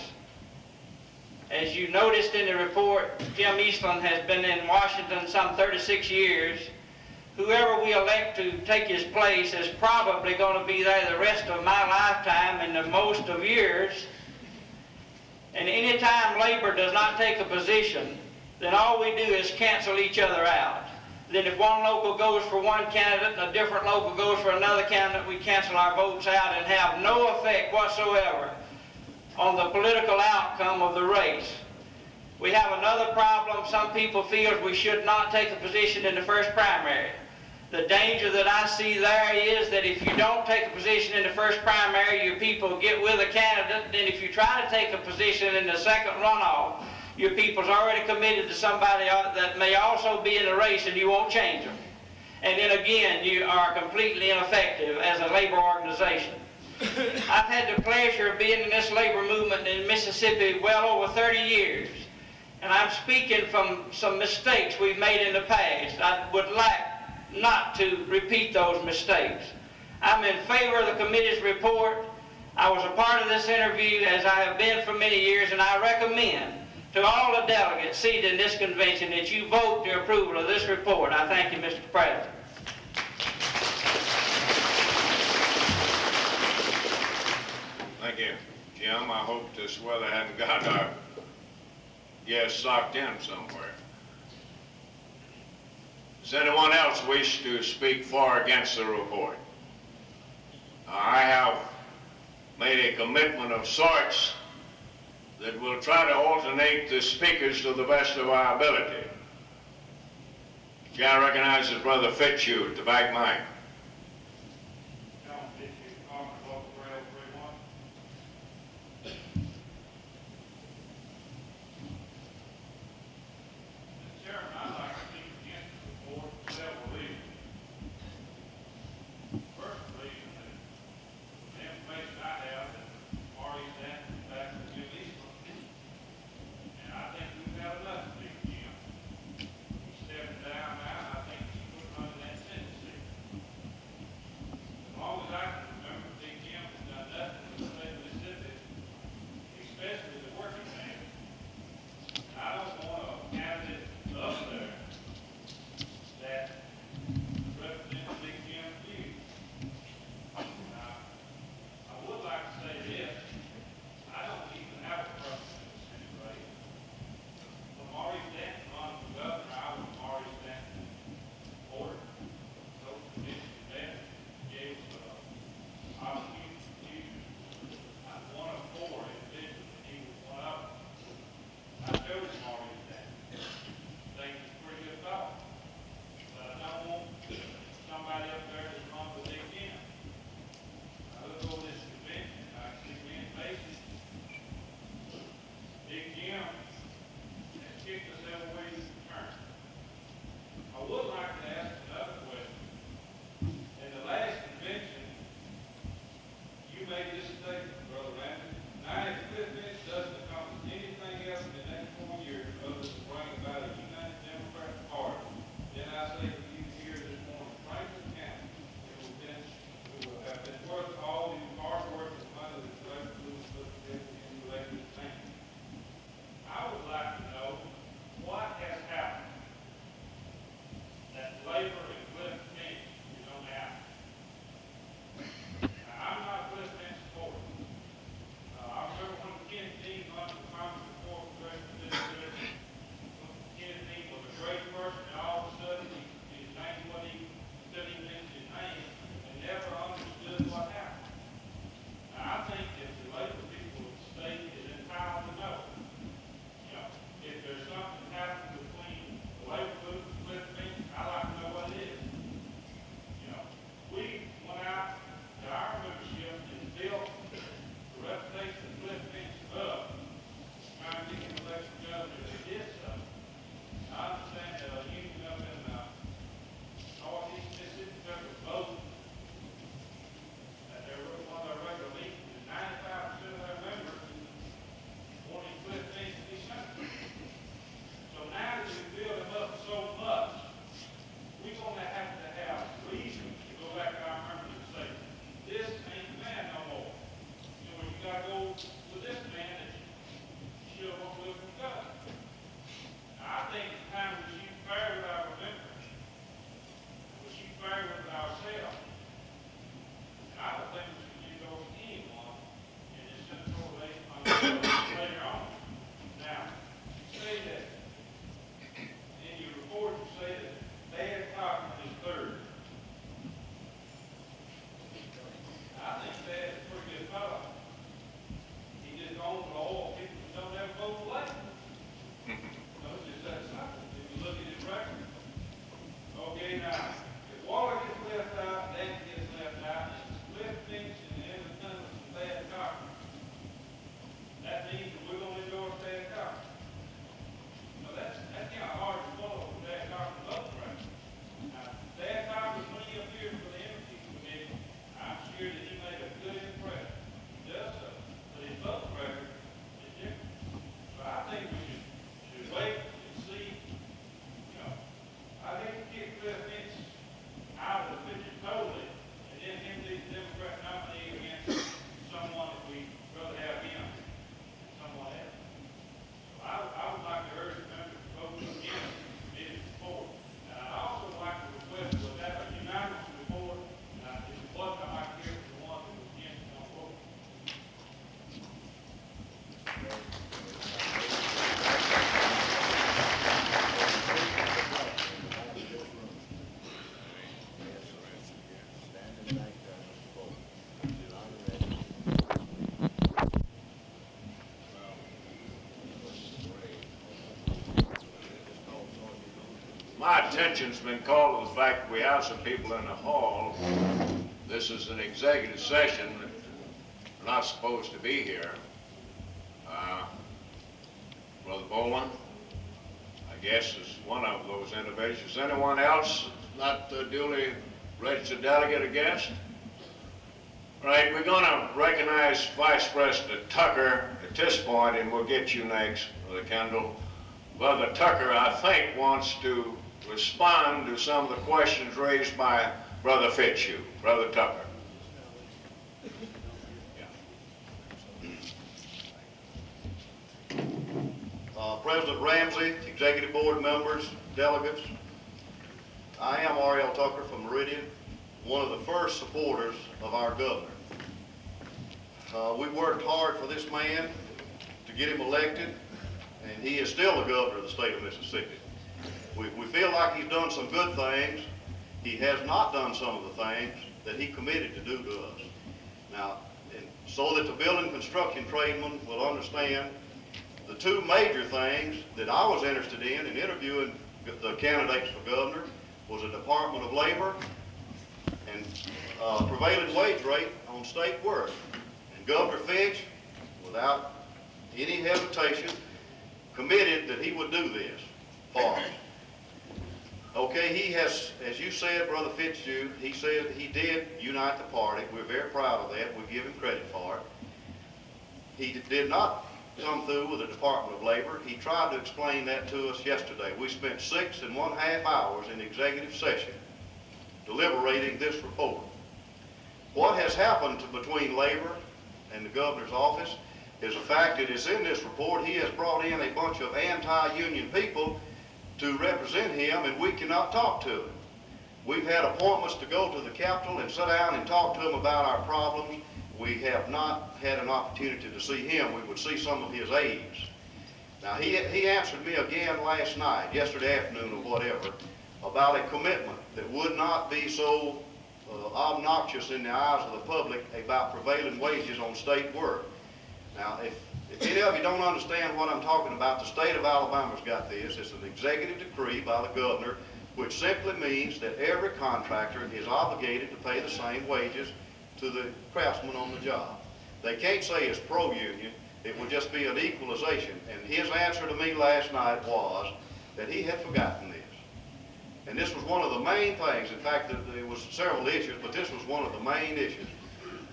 As you noticed in the report, Jim Eastland has been in Washington some 36 years. Whoever we elect to take his place is probably going to be there the rest of my lifetime and the most of years. And any time labor does not take a position, then all we do is cancel each other out. Then if one local goes for one candidate and a different local goes for another candidate, we cancel our votes out and have no effect whatsoever on the political outcome of the race. We have another problem. Some people feel we should not take a position in the first primary. The danger that I see there is that if you don't take a position in the first primary, your people get with a candidate, then if you try to take a position in the second runoff, your people's already committed to somebody that may also be in the race and you won't change them. And then again, you are completely ineffective as a labor organization. I've had the pleasure of being in this labor movement in Mississippi well over 30 years. And I'm speaking from some mistakes we've made in the past. I would like not to repeat those mistakes. I'm in favor of the committee's report. I was a part of this interview as I have been for many years, and I recommend to all the delegates seated in this convention that you vote the approval of this report. I thank you, Mr. President. Thank you, Jim. I hope this weather hasn't got our gas socked in somewhere. Does anyone else wish to speak for or against the report? I have made a commitment of sorts that we'll try to alternate the speakers to the best of our ability. I recognize his brother Fitzhugh at the back mic. time. If water gets left out, that gets left out, and the split fence and everything with some bad carpet, that means that we're gonna endorse bad carpet. So that's kind of hard to follow with bad carpet up right. Now, bad carpet, when he appeared for the energy committee, I'm sure that he made a good impression. He does so, but his vote record is different. So I think we should wait and see, you know, I think we get Cliff Mitch out of the picture totally, and then him be the Democrat nominee against someone that we rather have him than someone else. So I would like to urge the members to vote against this report. And I'd also like to request that that a unanimous report, if it wasn't, I'd like to hear from the one that was against it on board. My attention's been called to the fact that we have some people in the hall. This is an executive session that are not supposed to be here. Brother Bowman, I guess, is one of those individuals. Anyone else not duly registered delegate or guest? All right, we're gonna recognize Vice President Tucker at this point, and we'll get you next, Brother Kendall. Brother Tucker, I think, wants to respond to some of the questions raised by Brother Fitzhugh. Brother Tucker. President Ramsey, Executive Board members, delegates, I am R.L. Tucker from Meridian, one of the first supporters of our governor. We worked hard for this man to get him elected, and he is still the governor of the state of Mississippi. We feel like he's done some good things. He has not done some of the things that he committed to do to us. Now, so that the building construction tradesmen will understand, the two major things that I was interested in interviewing the candidates for governor was the Department of Labor and prevailing wage rate on state work. And Governor Fitch, without any hesitation, committed that he would do this for us. Okay, he has, as you said, Brother Fitzhugh, he said he did unite the party. We're very proud of that. We give him credit for it. He did not come through with the Department of Labor. He tried to explain that to us yesterday. We spent 6.5 hours in executive session deliberating this report. What has happened between Labor and the governor's office is a fact that is in this report. He has brought in a bunch of anti-union people to represent him, and we cannot talk to him. We've had appointments to go to the Capitol and sit down and talk to him about our problems. We have not had an opportunity to see him. We would see some of his aides. Now, he answered me again last night, yesterday afternoon or whatever, about a commitment that would not be so obnoxious in the eyes of the public about prevailing wages on state work. Now, if any of you don't understand what I'm talking about, the state of Alabama's got this. It's an executive decree by the governor, which simply means that every contractor is obligated to pay the same wages to the craftsman on the job. They can't say it's pro-union. It would just be an equalization. And his answer to me last night was that he had forgotten this. And this was one of the main things. In fact, there was several issues, but this was one of the main issues.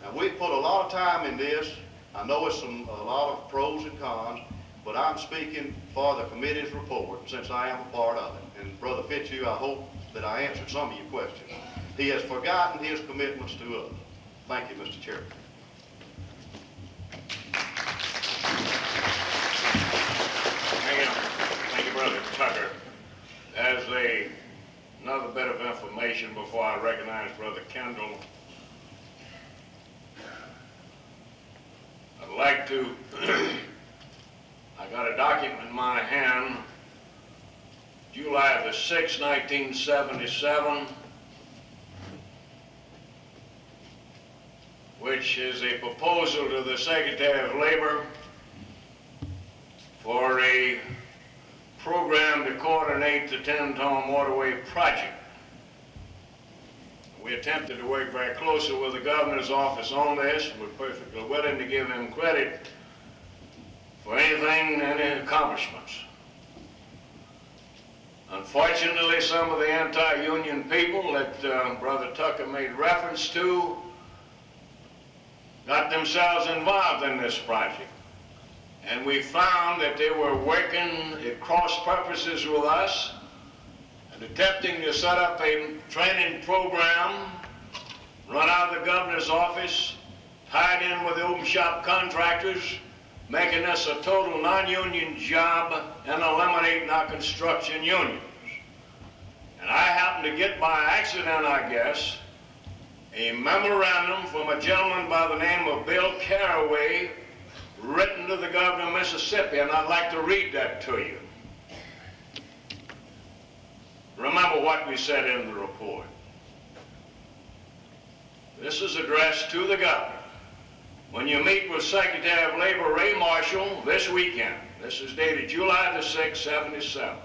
Now, we put a lot of time in this. I know it's a lot of pros and cons, but I'm speaking for the committee's report since I am a part of it. And Brother Fitzhugh, I hope that I answered some of your questions. He has forgotten his commitments to us. Thank you, Mr. Chairman. Thank you, Brother Tucker. As another bit of information before I recognize Brother Kendall, I'd like to, I got a document in my hand, July the 6th, 1977, which is a proposal to the Secretary of Labor for a program to coordinate the 10-ton waterway project. We attempted to work very closely with the governor's office on this. We're perfectly willing to give him credit for anything, any accomplishments. Unfortunately, some of the anti-union people that Brother Tucker made reference to got themselves involved in this project. And we found that they were working at cross purposes with us and attempting to set up a training program run out of the governor's office, tied in with the open shop contractors, making this a total non-union job and eliminating our construction unions. And I happened to get by accident, I guess, a memorandum from a gentleman by the name of Bill Caraway, written to the governor of Mississippi, and I'd like to read that to you. Remember what we said in the report. This is addressed to the governor. When you meet with Secretary of Labor Ray Marshall this weekend, this is dated July the 6th, 77.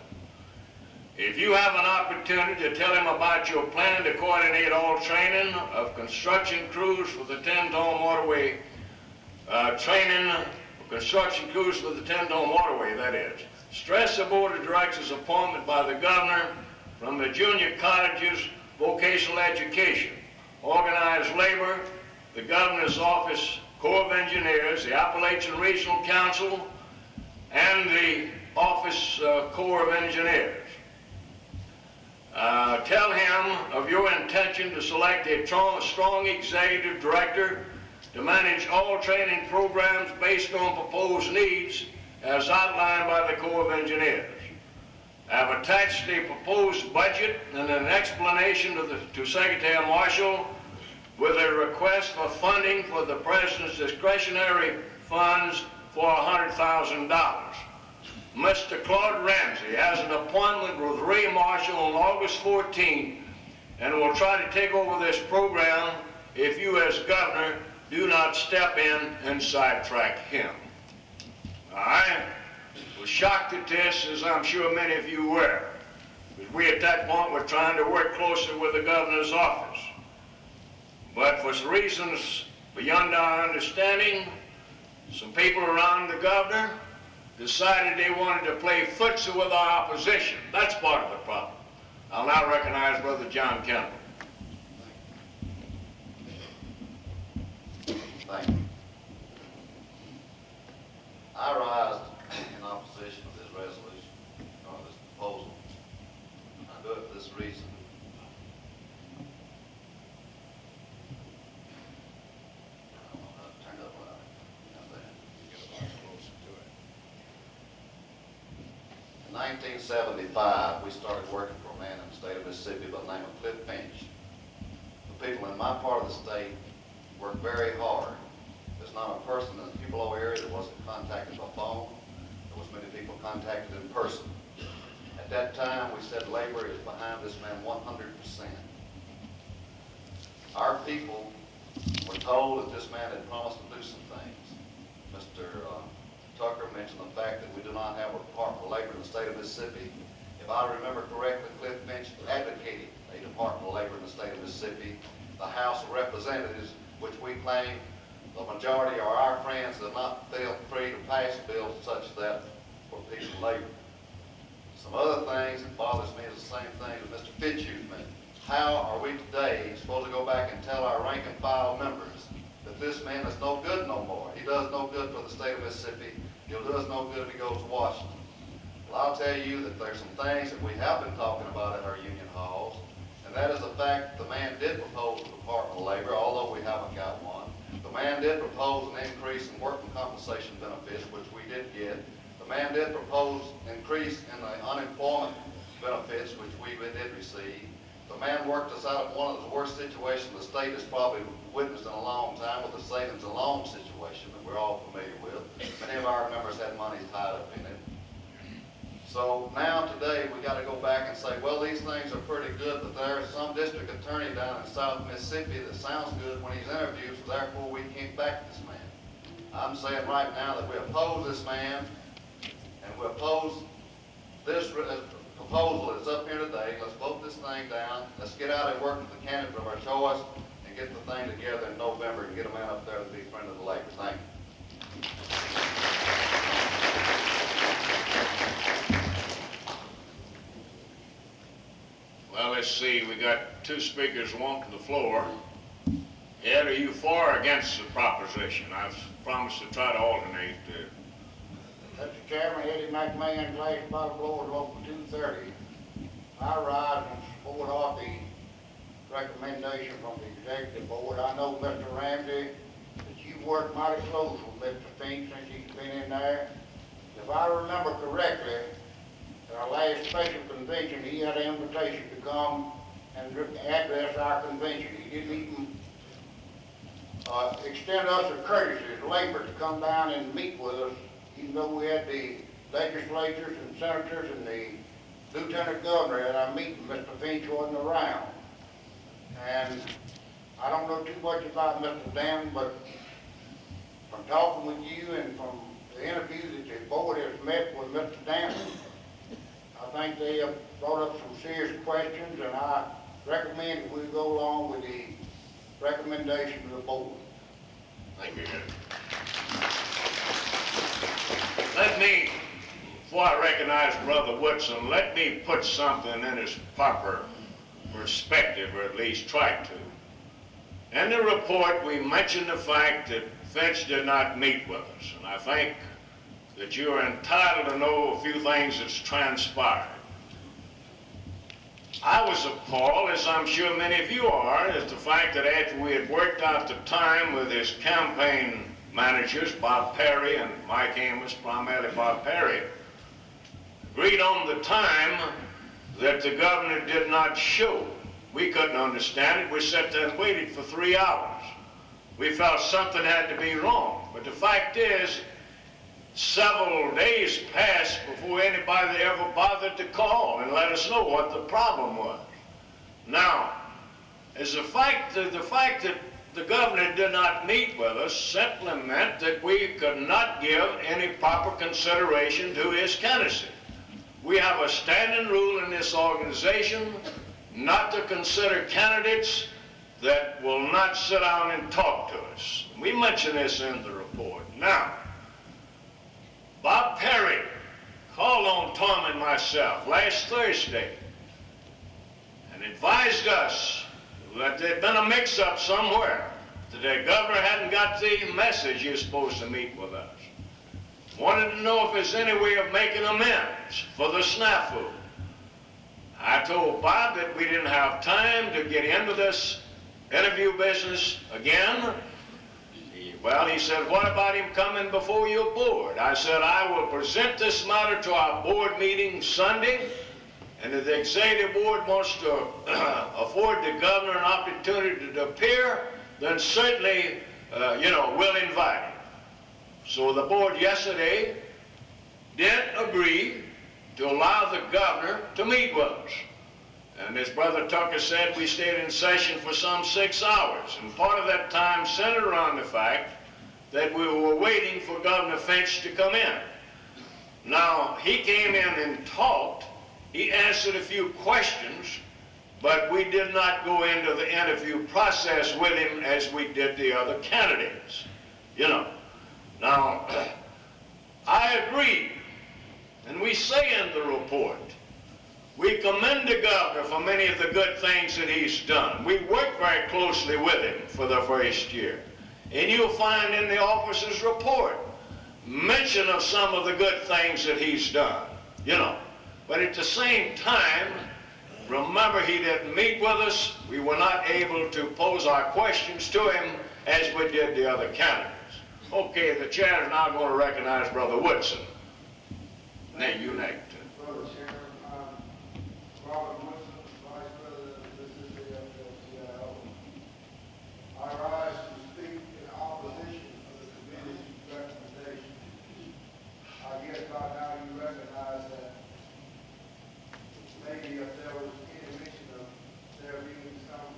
If you have an opportunity to tell him about your plan to coordinate all training of construction crews for the 10-Dome Waterway, training of construction crews for the 10-Dome Waterway, that is. Stress the board of directors appointment by the governor from the junior colleges, vocational education, organized labor, the governor's office, Corps of Engineers, the Appalachian Regional Council, and the Office Corps of Engineers. Tell him of your intention to select a strong executive director to manage all training programs based on proposed needs as outlined by the Corps of Engineers. I've attached a proposed budget and an explanation to Secretary Marshall with a request for funding for the President's discretionary funds for $100,000. Mr. Claude Ramsey has an appointment with Ray Marshall on August 14th and will try to take over this program if you as governor do not step in and sidetrack him. I was shocked at this, as I'm sure many of you were, because we at that point were trying to work closely with the governor's office. But for reasons beyond our understanding, some people around the governor decided they wanted to play footsie with our opposition. That's part of the problem. I'll now recognize Brother John Campbell. Thank you. I rise in opposition to this resolution, or this proposal. I do it for this reason. Turn up loud. In 1975, we started working for a man in the state of Mississippi by the name of Cliff Finch. The people in my part of the state worked very hard. There's not a person in the Tupelo area that wasn't contacted by phone. There was many people contacted in person. At that time, we said labor is behind this man 100%. Our people were told that this man had promised to do some things. Mr. Tucker mentioned the fact that we do not have a Department of Labor in the state of Mississippi. If I remember correctly, Cliff Finch advocated a Department of Labor in the state of Mississippi. The House of Representatives, which we claim the majority are our friends, that have not felt free to pass bills such as that for people labor. Some other things that bothers me is the same thing that Mr. Fitzhugh mentioned. How are we today supposed to go back and tell our rank and file members that this man is no good no more? He does no good for the state of Mississippi. He'll do us no good if he goes to Washington. Well, I'll tell you that there's some things that we have been talking about at our union halls, and that is the fact that the man did propose the Department of Labor, although we haven't got one. The man did propose an increase in working compensation benefits, which we did get. The man did propose an increase in the unemployment benefits, which we did receive. The man worked us out of one of the worst situations the state has probably witnessed in a long time, with the savings and loan situation that we're all familiar with. Many of our members had money tied up in it. So now today we got to go back and say, well, these things are pretty good, but there's some district attorney down in South Mississippi that sounds good when he's interviewed, so therefore we can't back this man. I'm saying right now that we oppose this man, and we oppose this proposal that's up here today. Let's vote this thing down. Let's get out and work with the candidate of our choice and get the thing together in November and get a man up there to be a friend of the Lakers. Thank you. Well, let's see, we got two speakers wanting the floor. Ed, are you for or against the proposition? I've promised to try to alternate. Mr. Chairman, Eddie McMahon, Glass Bottle Blower, Local 230. I rise in support of the recommendation from the executive board. I know, Mr. Ramsey, that you've worked mighty close with Mr. Fink since he's been in there. If I remember correctly, at our last special convention, he had an invitation to come and address our convention. He didn't even extend us a courtesy as labor to come down and meet with us, even though we had the legislators and senators and the lieutenant governor at our meeting. Mr. Finch wasn't around. And I don't know too much about Mr. Dan, but from talking with you and from the interview that the board has met with Mr. Danton, I think they have brought up some serious questions, and I recommend that we go along with the recommendation of the board. Thank you, Ed. Let me, before I recognize Brother Woodson, let me put something in its proper perspective, or at least try to. In the report, we mentioned the fact that Finch did not meet with us, and I think that you are entitled to know a few things that's transpired. I was appalled, as I'm sure many of you are, at the fact that after we had worked out the time with his campaign managers, Bob Perry and Mike Amos, primarily Bob Perry, agreed on the time that the governor did not show. We couldn't understand it. We sat there and waited for 3 hours. We felt something had to be wrong. But the fact is, several days passed before anybody ever bothered to call and let us know what the problem was. Now, as the fact that the governor did not meet with us simply meant that we could not give any proper consideration to his candidacy. We have a standing rule in this organization not to consider candidates that will not sit down and talk to us. We mention this in the report. Now, Bob Perry called on Tom and myself last Thursday and advised us that there'd been a mix-up somewhere, that the governor hadn't got the message he was supposed to meet with us. Wanted to know if there's any way of making amends for the snafu. I told Bob that we didn't have time to get into this interview business again. Well, he said, what about him coming before your board? I said, I will present this matter to our board meeting Sunday, and if the executive board wants to afford the governor an opportunity to appear, then certainly, we'll invite him. So the board yesterday did agree to allow the governor to meet with us. And as Brother Tucker said, we stayed in session for some 6 hours. And part of that time centered around the fact that we were waiting for Governor Finch to come in. Now, he came in and talked. He answered a few questions, but we did not go into the interview process with him as we did the other candidates. Now, I agree, and we say in the report, we commend the governor for many of the good things that he's done. We worked very closely with him for the first year. And you'll find in the officer's report mention of some of the good things that he's done, But at the same time, remember, he didn't meet with us. We were not able to pose our questions to him as we did the other candidates. Okay, the chair is now going to recognize Brother Woodson. Now, you next. Brother Chairman, Robert Woodson, Vice President of the Mississippi FLCIO. I rise to speak in opposition of the committee's recommendation. I guess by now you recognize that maybe if there was any mention of there being some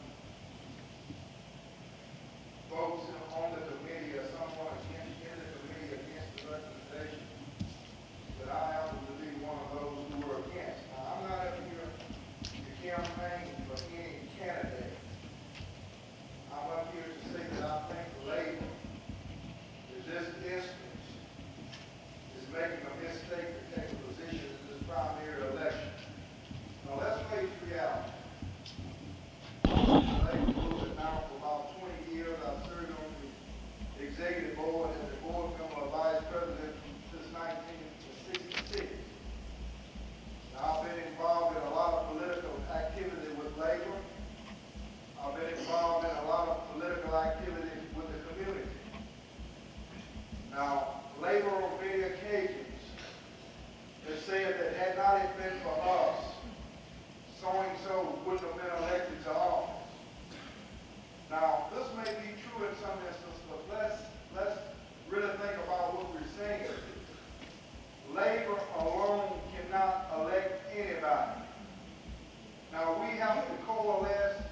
votes on the committee or someone in the committee against the recommendation, that I happen to be one of thing for any candidate. I'm up here to say that I think labor in this instance is making a mistake to take a position in this primary election. Now let's face reality. I've been moving now for about 20 years. I've served on the executive board and the board member of vice president since 1966. Now, I've been involved in a lot of political activity with labor. I've been involved in a lot of political activity with the community. Now, labor on many occasions has said that had not it been for us, so-and-so wouldn't have been elected to office. Now, this may be true in some instances, but let's really think about what we're saying. Labor alone cannot elect anybody. Now, we have to coalesce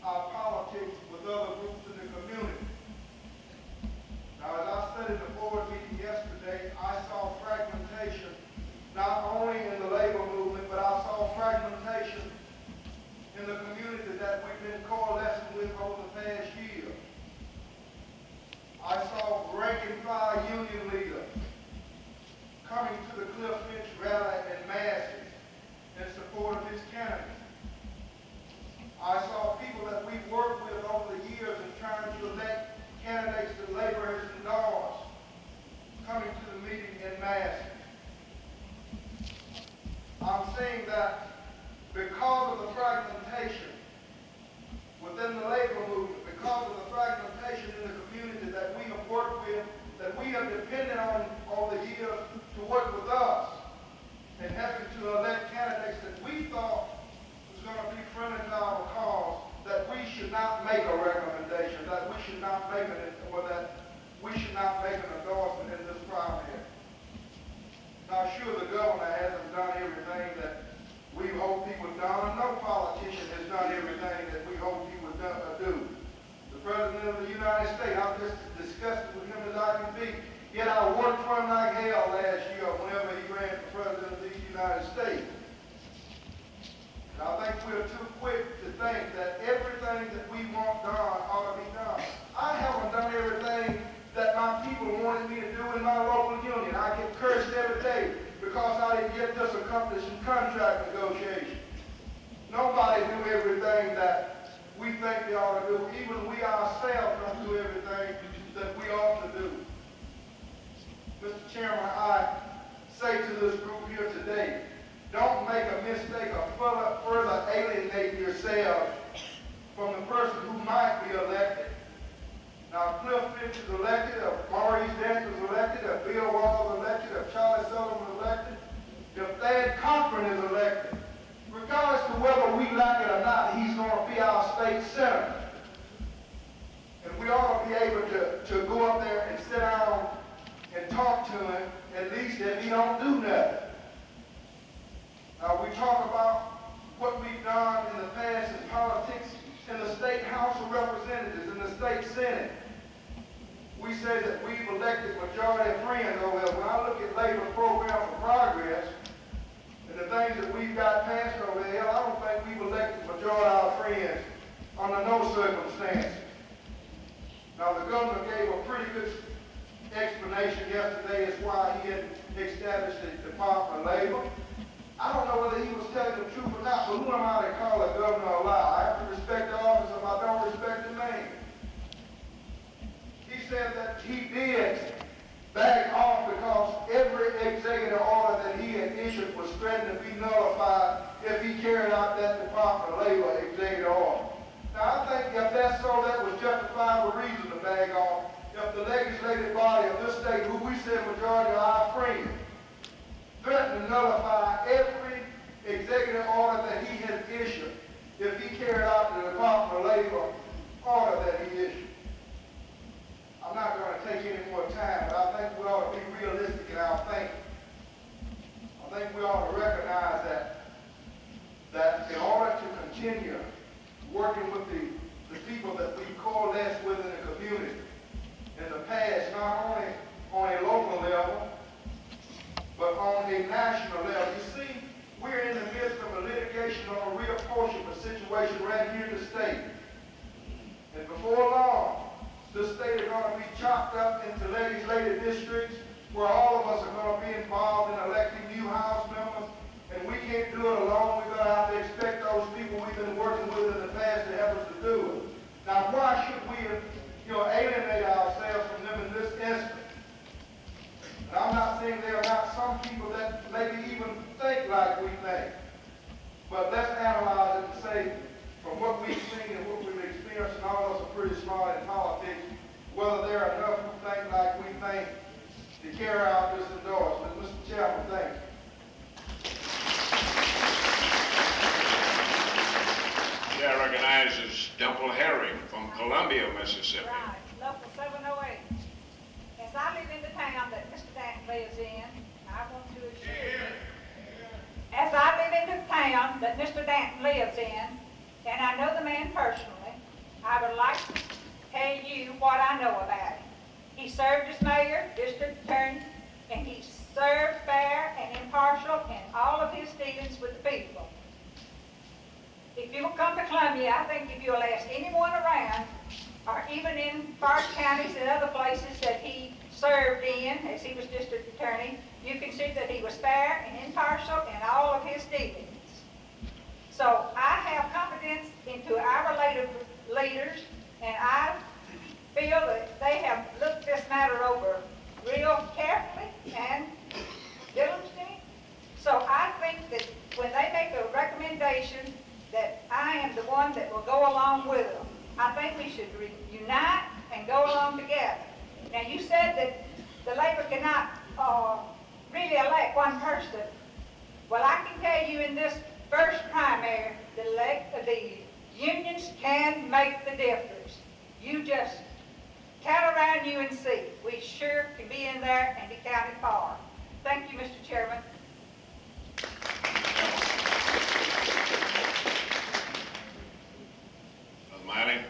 our politics with other groups in the community. Now, as I said in the board meeting yesterday, I saw fragmentation not only in the labor movement, but I saw fragmentation in the community that we've been coalescing with over the past year. I saw rank and file union leaders coming to the Cliff Finch rally in masses in support of his candidate. I saw people that we've worked with over the years in trying to elect candidates that labor has endorsed coming to the meeting in masses. I'm saying that because of the fragmentation within the labor movement, because of the fragmentation in the community that we have worked with, that we have depended on over the years to work with us and having to elect candidates that we thought was going to be friendly to our cause, that we should not make a recommendation, that we should not make an endorsement in this primary. Now, sure, the governor hasn't done everything that we hope he would done. No politician has done everything that we hope he would do. The President of the United States, I've just discussed it with him as I can be. Yet I worked for him like hell last year whenever he ran for President of the United States. And I think we're too quick to think that everything that we want done ought to be done. I haven't done everything that my people wanted me to do in my local union. I get cursed every day because I didn't get this accomplished in contract negotiations. Nobody do everything that we think they ought to do. Even we ourselves don't do everything that we ought to do. Mr. Chairman, I say to this group here today, don't make a mistake of further alienating yourself from the person who might be elected. Now, Cliff Finch is elected, if Maurice Dent is elected, if Bill Wall is elected, if Charlie Sullivan is elected, if Thad Cochran is elected, regardless of whether we like it or not, he's going to be our state senator. And we ought to be able to go up there and sit down and talk to him, at least if he don't do nothing. Now, we talk about what we've done in the past in politics in the State House of Representatives, in the State Senate. We say that we've elected majority of friends over there. When I look at Labor's program for progress and the things that we've got passed over there, I don't think we've elected majority of our friends under no circumstances. Now, the governor gave a pretty good explanation yesterday as why he had established the Department of Labor. I don't know whether he was telling the truth or not, but who am I to call a governor a lie? I have to respect the office if I don't respect the man. He said that he did back off because every executive order that he had issued was threatened to be nullified if he carried out that Department of Labor executive order. Now, I think if that's so, that was justifiable reason to back off. If the legislative body of this state, who we say majority of our friends, threatened to nullify every executive order that he has issued if he carried out the Department of Labor order that he issued. I'm not going to take any more time, but I think we ought to be realistic in our thinking. I think we ought to recognize that in order to continue working with the people that we coalesce with in the community in the past, not only on a local level, but on a national level. You see, we're in the midst of a litigation on a reapportionment situation right here in the state. And before long, this state is going to be chopped up into legislative districts where all of us are going to be involved in electing new House members. And we can't do it alone. We're going to have to expect those people we've been working with in the past to help us to do it. Now, why should we, alienate ourselves from them in this instance? And I'm not saying there are not some people that maybe even think like we think. But let's analyze it and say, from what we've seen and what we've experienced, and all of us are pretty smart in politics, whether there are enough who think like we think to carry out this endorsement. Mr. Chairman, thank you. Chair recognizes Dimple Herring from Columbia, Mississippi. Right, local 708. As I live in the town that Mr. Danton lives in, I want to assure you. As I live in the town that Mr. Danton lives in, and I know the man personally, I would like to tell you what I know about him. He served as mayor, district attorney, and he served fair and impartial in all of his dealings with the people. If you'll come to Columbia, I think if you'll ask anyone around, or even in Forest counties and other places that he served in, as he was district attorney, you can see that he was fair and impartial in all of his dealings. So I have confidence into our leaders, and I feel that they have looked this matter over real carefully and diligently. So I think that when they make a recommendation, that I am the one that will go along with them. I think we should unite and go along together. Now, you said that the Labor cannot really elect one person. Well, I can tell you in this first primary, the unions can make the difference. You just count around you and see. We sure can be in there and be counted for. Thank you, Mr. Chairman. Miley.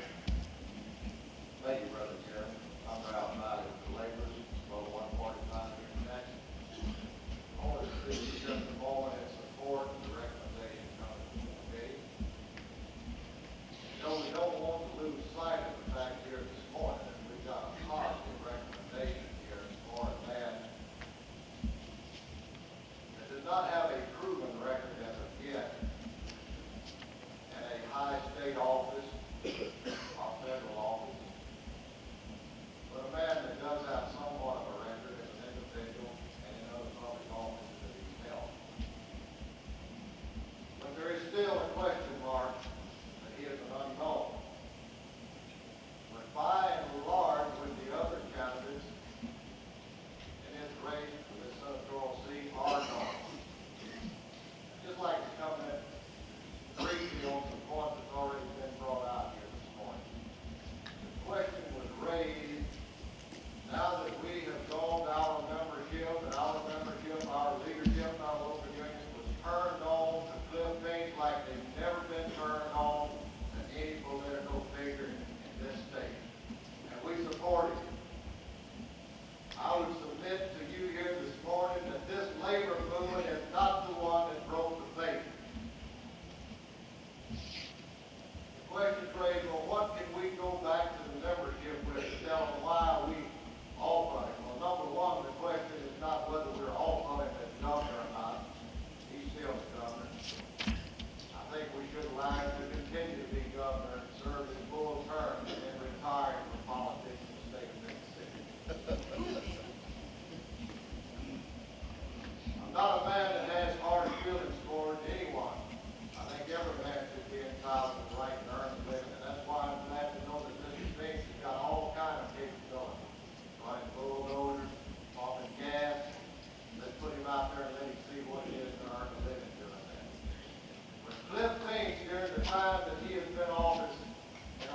Thank you, Brother Chairman. I'm Ralph Miley with the Laborers, Local 145 here in Jackson. I want to speak to just a moment in support of the recommendation coming from the committee. We don't want to lose sight of the fact here this morning that we've got a positive recommendation here as far as that does not have a proven record as of yet in a high state office or federal office, but a man that does have somewhat of a record as an individual and in other public offices that he's held. But there is still a question mark that he is an unknown. But by and large, with the other candidates in his race for the senatorial seat are known. I'd just like to comment briefly on some points that's already been brought out here this morning. The question was raised, now that we have gone to our membership, our leadership, and our local unions was turned on to clip things like they've never been turned on to any political figure in this state. And we supported it. I would submit to you here this morning that this labor movement is not the one that broke the faith. The question's raised, well, what can we go back to the membership with to tell them why we all of it? Well, number one, the question is not whether we're all of it as governor or not. He's still the governor. I think we should allow him to continue to be governor and serve his full term and then retire from politics in the state of Mississippi. I'm not a man that has hard feelings toward anyone. I think every man should be entitled to the right to earn a living, and that's why I'm glad to know that Mr. Spinks has got all kinds of capabilities. Running bulldozers, pumping gas. Let's put him out there and let him see what it is to earn a living doing that. But Cliff Spinks, during the time that he has been in office as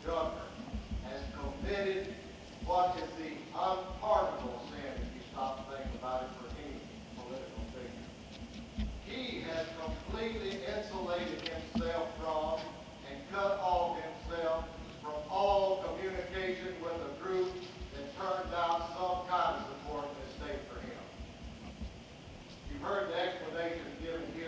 governor, has committed what is the unpardonable sin if you stop to think about it for any political figure. He has completely insulated himself from and cut off himself from all communication with a group that turns out some kind of support in this state for him. You've heard the explanations given here.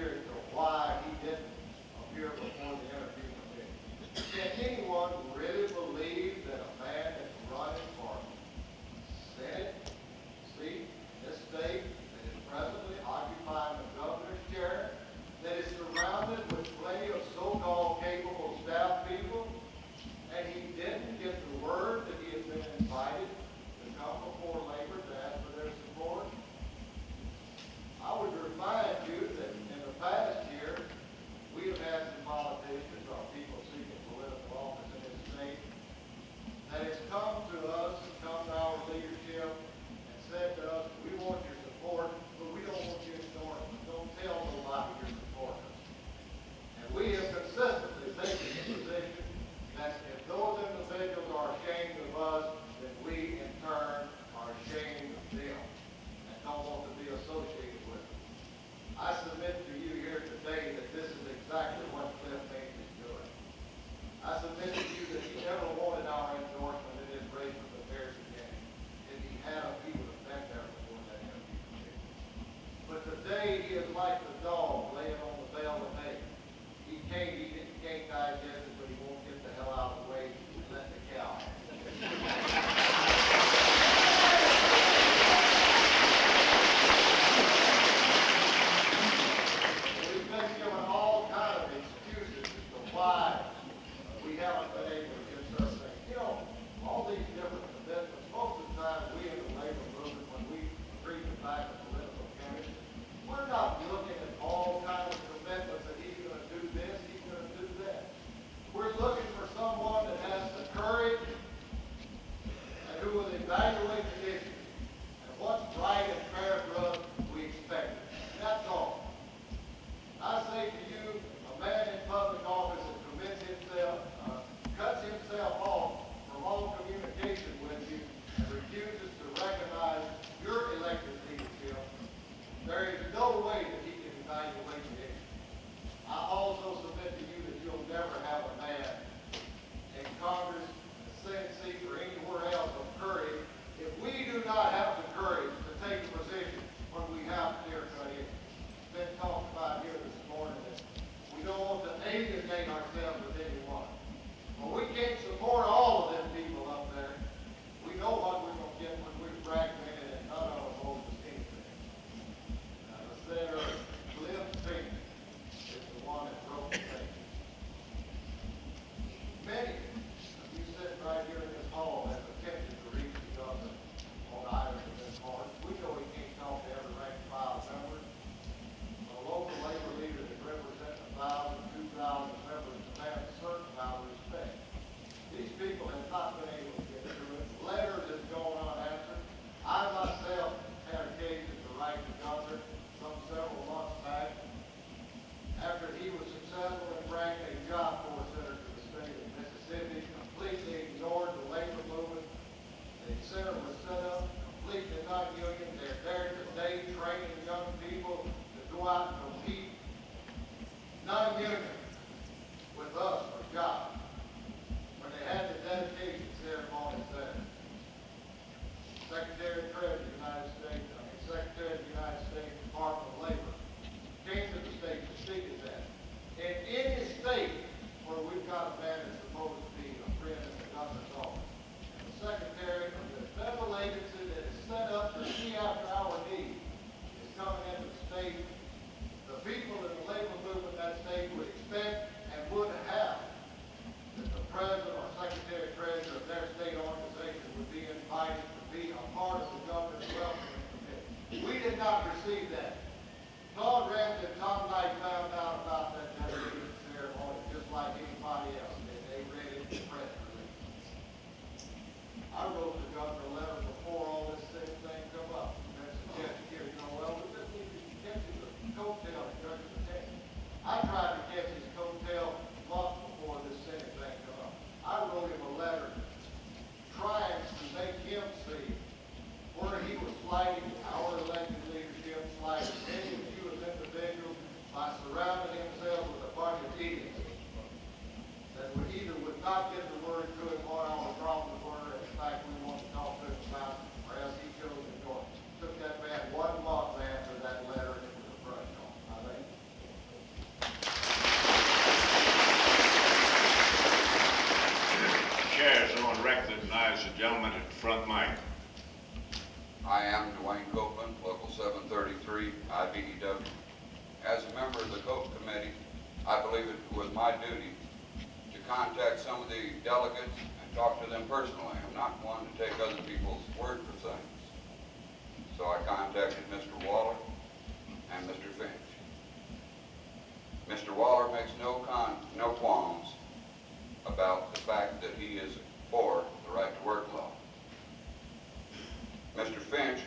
digest it, but he won't get the hell out of the way and let the cow have it. We've been given all kind of excuses as to why we haven't been able to get certain things. You know, all these different commitments, most of the time we in the labor movement, when we read the back of political candidates, we're not looking at all kinds of commitments that he's going to do this, he's going to do that. We're looking for someone that has the courage and who will evaluate the issues. And what's right and fair for us, we expect it. That's all. I say to you, a man in public office that commits himself, cuts himself off from all communication with you and refuses to recognize your elected leadership, there is no way that he can evaluate the issue. I also submit to you that you'll never have a man in Congress, the Senate seat, or anywhere else of courage if we do not have the courage to take a position when we have clear-cut issues. It's been talked about here this morning that we don't want to alienate ourselves with anyone. Well, we can't support all of them people up there. We know what we're going to get when we're fragmented and none of them hold us anything. The senator, Cliff Pink, is the one that broke the thing. Many of you sitting right here in this hall have attempted to reach the governor on items of this part. We know he can't talk to every rank and file member. A local labor leader that represents 1,000, 2,000 members demands a certain amount of respect. These people have not been able to get through it. Letters have gone unanswered. I myself had occasion to write to the governor several months back after he was successful in bringing a job force center to the state of Mississippi, completely ignored the labor movement. The center was set up completely non-union. They're there today training young people to go out and compete non-union with us for jobs. When they had the dedication ceremony there, Secretary of the United States Department of Labor came to the state to speak at that. In any state where we've got a man that's supposed to be a friend in the governor's office, and the secretary of the federal agency that is set up to see after our needs is coming into the state, the people in the labor movement in that state would expect and would have that the president or secretary treasurer of their state organization would be invited to be a part of the governor's welcoming committee. We did not receive that. Claude Ramsey and Tom Knight found out about that dedication ceremony just like anybody else. They read it in the press release. I wrote the governor a letter before all this thing come up and suggested here, well, we just need to catch his coattail and judge his attention. I tried to catch his coattail months before this Senate thing come up. I wrote him a letter trying to make him see where he was slighting our elected leadership, slighting any of you as individuals by surrounding himself with a bunch of idiots that would not get the word to him what our problems were, and in fact we want to talk to him about, or else he chose to go. Took that man 1 month to answer that letter, and it was a brush off, I think. The chair is on record, recognize the gentleman at the front mic. I am Dwayne Copeland, Local 733, IBEW. As a member of the COPE Committee, I believe it was my duty to contact some of the delegates and talk to them personally. I'm not one to take other people's word for things. So I contacted Mr. Waller and Mr. Finch. Mr. Waller makes no qualms about the fact that he is for the right to work law. Mr. Finch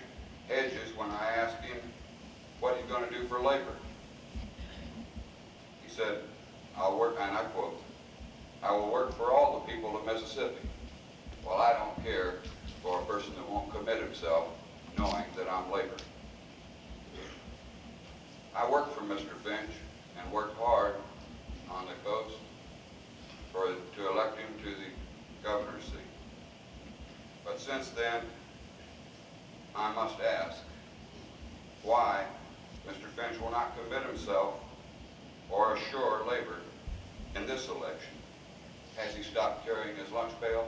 hedges when I ask him what he's going to do for labor. He said, I'll work, and I quote, I will work for all the people of Mississippi. Well, I don't care for a person that won't commit himself knowing that I'm labor. I worked for Mr. Finch and worked hard on the coast to elect him to the governor's seat. But since then, I must ask why Mr. Finch will not commit himself or assure labor in this election. Has he stopped carrying his lunch pail?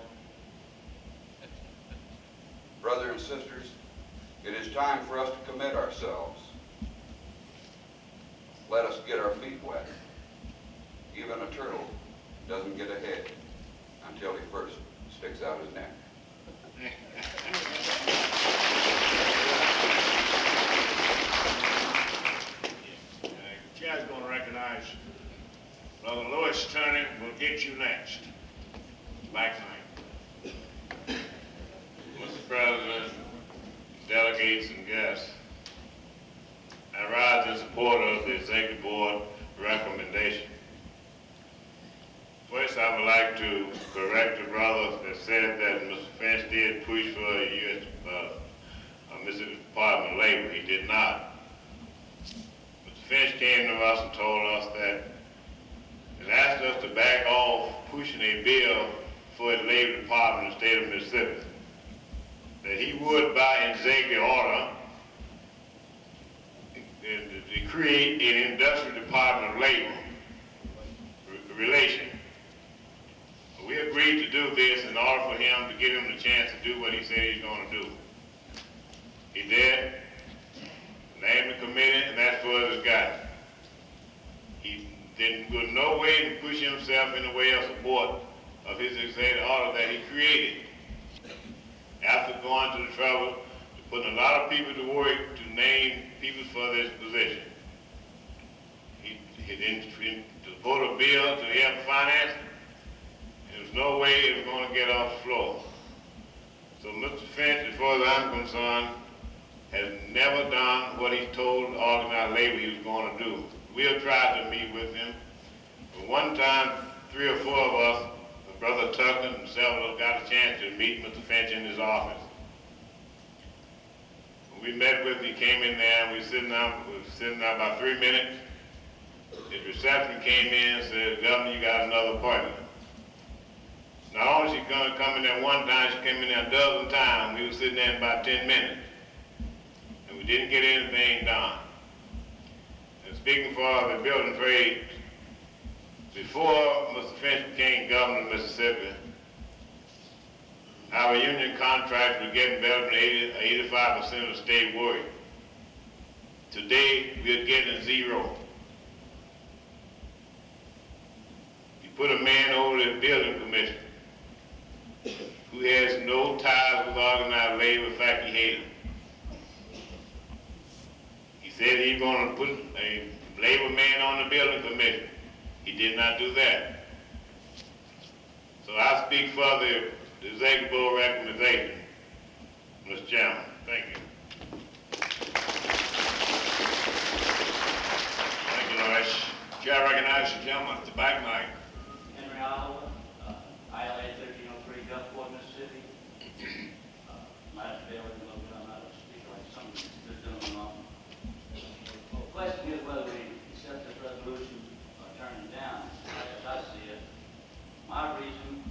Brothers and sisters, it is time for us to commit ourselves. Let us get our feet wet. Even a turtle doesn't get ahead until he first sticks out his neck. Chair's going to recognize Brother Louis Turner. Will get you next. Back to me. Mr. President, delegates and guests, I rise in support of the Executive Board recommendation. First, I would like to correct the brother that said that Mr. Finch did push for a U.S. Mississippi Department of Labor. He did not. Mr. Finch came to us and told us that, and asked us to back off pushing a bill for the Labor Department in the state of Mississippi. That he would, by executive order, to create an industrial department of labor relation. We agreed to do this in order for him to give him the chance to do what he said he's going to do. He did, named the committee, and that's where it's got. He didn't go no way to push himself in the way of support of his executive order that he created. After going to the trouble to put a lot of people to work to name people for this position. He didn't support a bill to help finance. There's no way it was going to get off the floor. So Mr. Finch, as far as I'm concerned, has never done what he told organized labor he was going to do. We'll try to meet with him. But one time, 3 or 4 of us, Brother Tucker and several of us got a chance to meet Mr. Finch in his office. When we met with him, he came in there, and we were sitting there about 3 minutes. His reception came in and said, Governor, you got another appointment. Not only is she going to come in there one time, she came in there a dozen times. We were sitting there in about 10 minutes. And we didn't get anything done. And speaking for the building trade, before Mr. Finch became governor of Mississippi, our union contracts were getting better than 85% of the state work. Today, we're getting 0. You put a man over the building commission who has no ties with organized labor. In fact, he hated them. He said he was going to put a labor man on the building commission. He did not do that. So I speak for the Executive Board recommendation, Mr. Chairman. Thank you. Thank you, Lois. Chair recognizes the gentleman at the back mic. Henry Oliver, ILA 1303, Gulfport, Mississippi. Last bill, I'm not a speaker like some of this gentleman on. Well, the question is whether we accept this resolution or turn it down. As I see it, my reason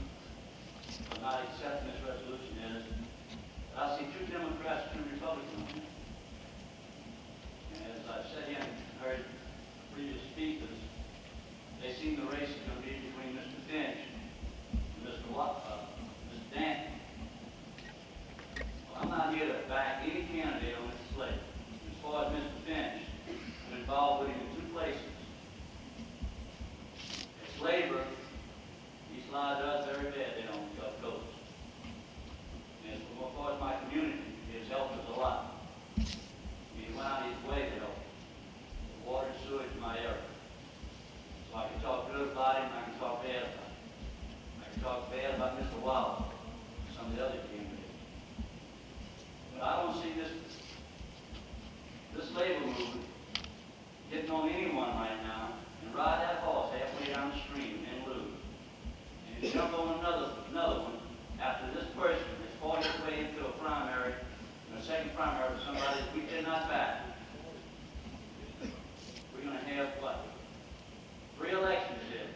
for not accepting this resolution is that I see 2 Democrats and 2 Republicans on it. And as I've said here and heard previous speakers, they seem the race is going to be between Mr. Finch and Mr. Danton. Well, I'm not here to back any candidate on this slate. As far as Mr. Finch, I'm involved with him in 2 places. As labor, he's lied to us very bad down on the Gulf Coast. And as far as my community, he has helped us a lot. He went out his way to help. The water and sewage in my area. So I can talk good about him, I can talk bad about him. I can talk bad about Mr. Wilder, some of the other candidates. But I don't see this labor movement getting on anyone right now and ride that horse halfway down the stream and lose. And jump on another one after this person has fought his way into a primary, and a second primary with somebody that we did not back. We're going to have what? 3 elections here.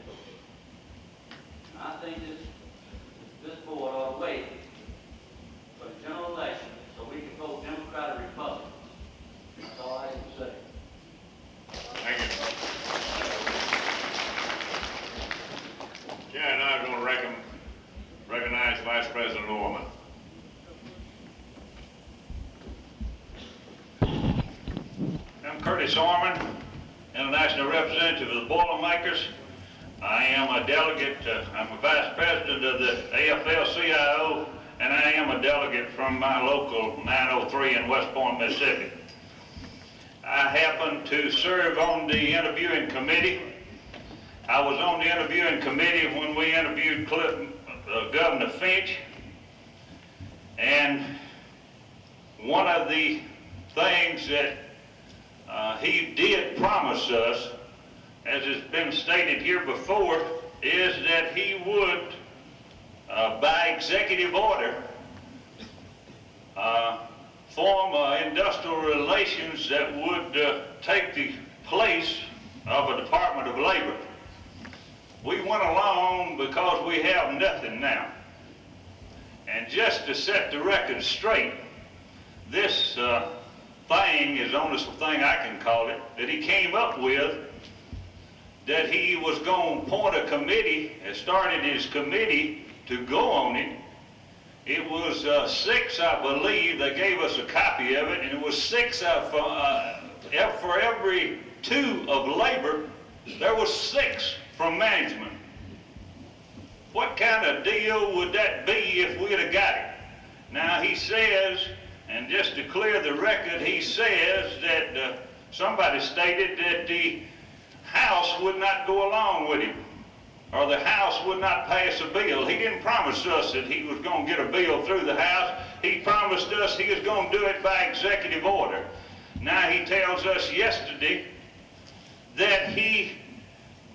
And I think this board ought to wait for the general election so we can vote Democrat or Republican. That's all I can say. Thank you. Chair, now I'm going to recommend recognize Vice President Orman. I'm Curtis Orman, International Representative of the Boilermakers. I am a delegate, I'm a Vice President of the AFL-CIO, and I am a delegate from my local 903 in West Point, Mississippi. I happen to serve on the interviewing committee. I was on the interviewing committee when we interviewed Governor Finch, and one of the things that he did promise us, as has been stated here before, is that he would, by executive order, form industrial relations that would take the place of a Department of Labor. We went along because we have nothing now. And just to set the record straight, this thing is the only thing I can call it, that he came up with, that he was going to appoint a committee, and started his committee to go on it. It was 6, I believe. They gave us a copy of it, and it was 6 for every 2 of labor, there was 6 from management. What kind of deal would that be if we'd have got it? Now he says, and just to clear the record, he says that somebody stated that the House would not go along with him, or the House would not pass a bill. He didn't promise us that he was going to get a bill through the House. He promised us he was going to do it by executive order. Now he tells us yesterday that he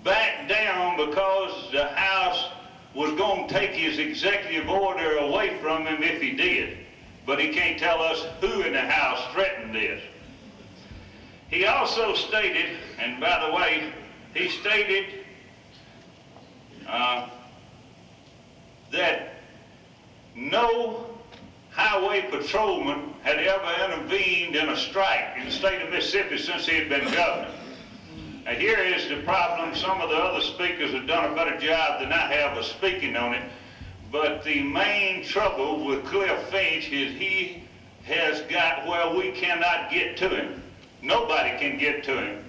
backed down because the House was going to take his executive order away from him if he did. But he can't tell us who in the House threatened this. He also stated, and by the way, he stated that no highway patrolman had ever intervened in a strike in the state of Mississippi since he had been governor. Now here is the problem. Some of the other speakers have done a better job than I have of speaking on it, but the main trouble with Cliff Finch is he has got where we cannot get to him. Nobody can get to him.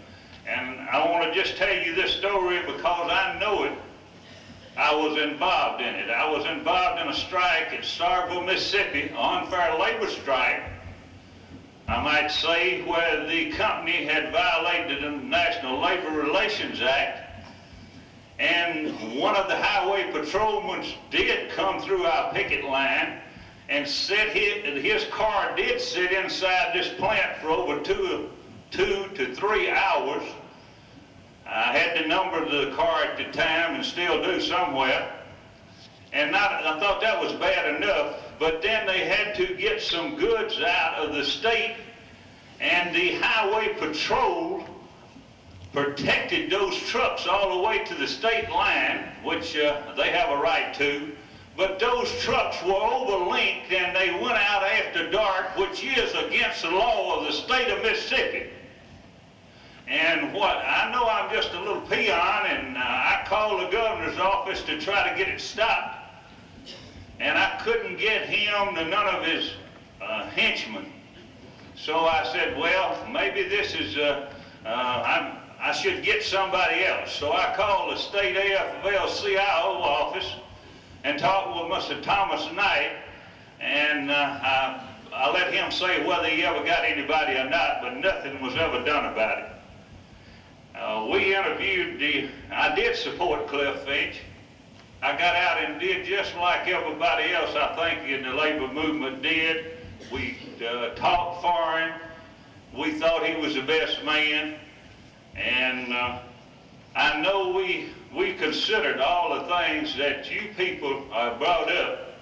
And I want to just tell you this story because I know it. I was involved in it. I was involved in a strike at Starkville, Mississippi, an unfair labor strike, I might say, where the company had violated the National Labor Relations Act, and one of the highway patrolmen did come through our picket line and his car did sit inside this plant for over 2 to 3 hours. I had the number of the car at the time and still do somewhere. And I thought that was bad enough, but then they had to get some goods out of the state, and the highway patrol protected those trucks all the way to the state line, which they have a right to. But those trucks were overlinked and they went out after dark, which is against the law of the state of Mississippi. And I know I'm just a little peon, and I called the governor's office to try to get it stopped. And I couldn't get him to none of his henchmen. So I said, well, maybe this is, I should get somebody else. So I called the state AFL-CIO office and talked with Mr. Thomas Knight, and I let him say whether he ever got anybody or not, but nothing was ever done about it. We interviewed I did support Cliff Finch. I got out and did just like everybody else, I think, in the labor movement did. We talked for him. We thought he was the best man. And I know we considered all the things that you people brought up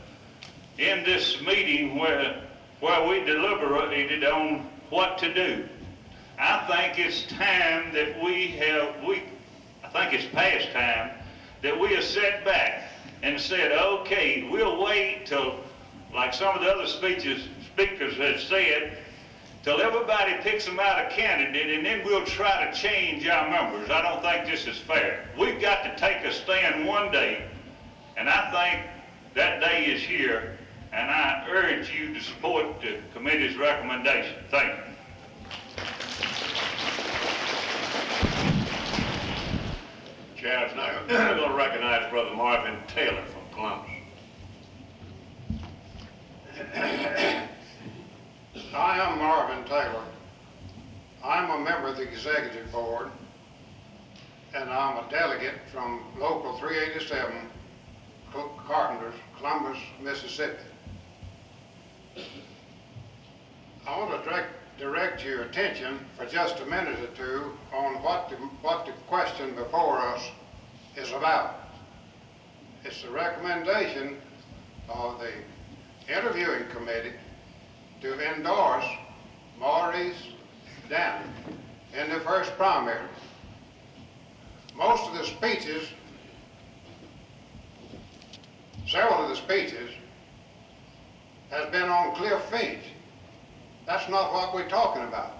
in this meeting where we deliberated on what to do. I think it's time that I think it's past time that we have sat back and said, okay, we'll wait till, like some of the other speakers have said, till everybody picks them out a candidate, and then we'll try to change our numbers. I don't think this is fair. We've got to take a stand one day, and I think that day is here, and I urge you to support the committee's recommendation. Thank you. Chair is now going to recognize Brother Marvin Taylor from Columbus. I am Marvin Taylor. I'm a member of the Executive Board, and I'm a delegate from Local 387, Carpenters, Columbus, Mississippi. I want to direct your attention for just a minute or two on what the question before us is about. It's the recommendation of the interviewing committee to endorse Maurice Danton in the first primary. Most of the speeches, several of the speeches, has been on Cliff Finch. That's not what we're talking about.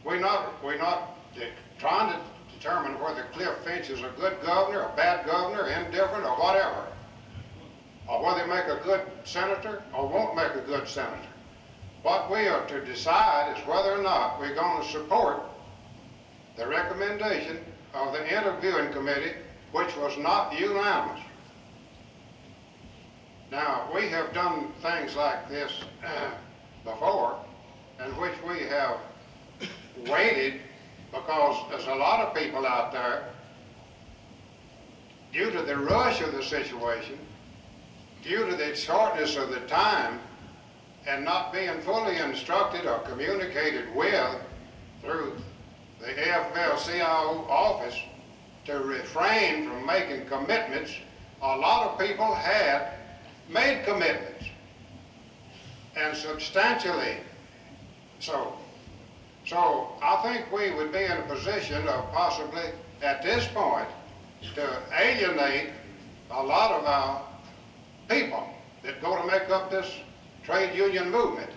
We're not trying to determine whether Cliff Finch is a good governor, a bad governor, indifferent, or whatever, or whether he make a good senator or won't make a good senator. What we are to decide is whether or not we're going to support the recommendation of the interviewing committee, which was not unanimous. Now, we have done things like this before, in which we have waited because there's a lot of people out there, due to the rush of the situation, due to the shortness of the time, and not being fully instructed or communicated with through the AFL-CIO office to refrain from making commitments. A lot of people had made commitments, and substantially so. So I think we would be in a position of possibly, at this point, to alienate a lot of our people that go to make up this trade union movement.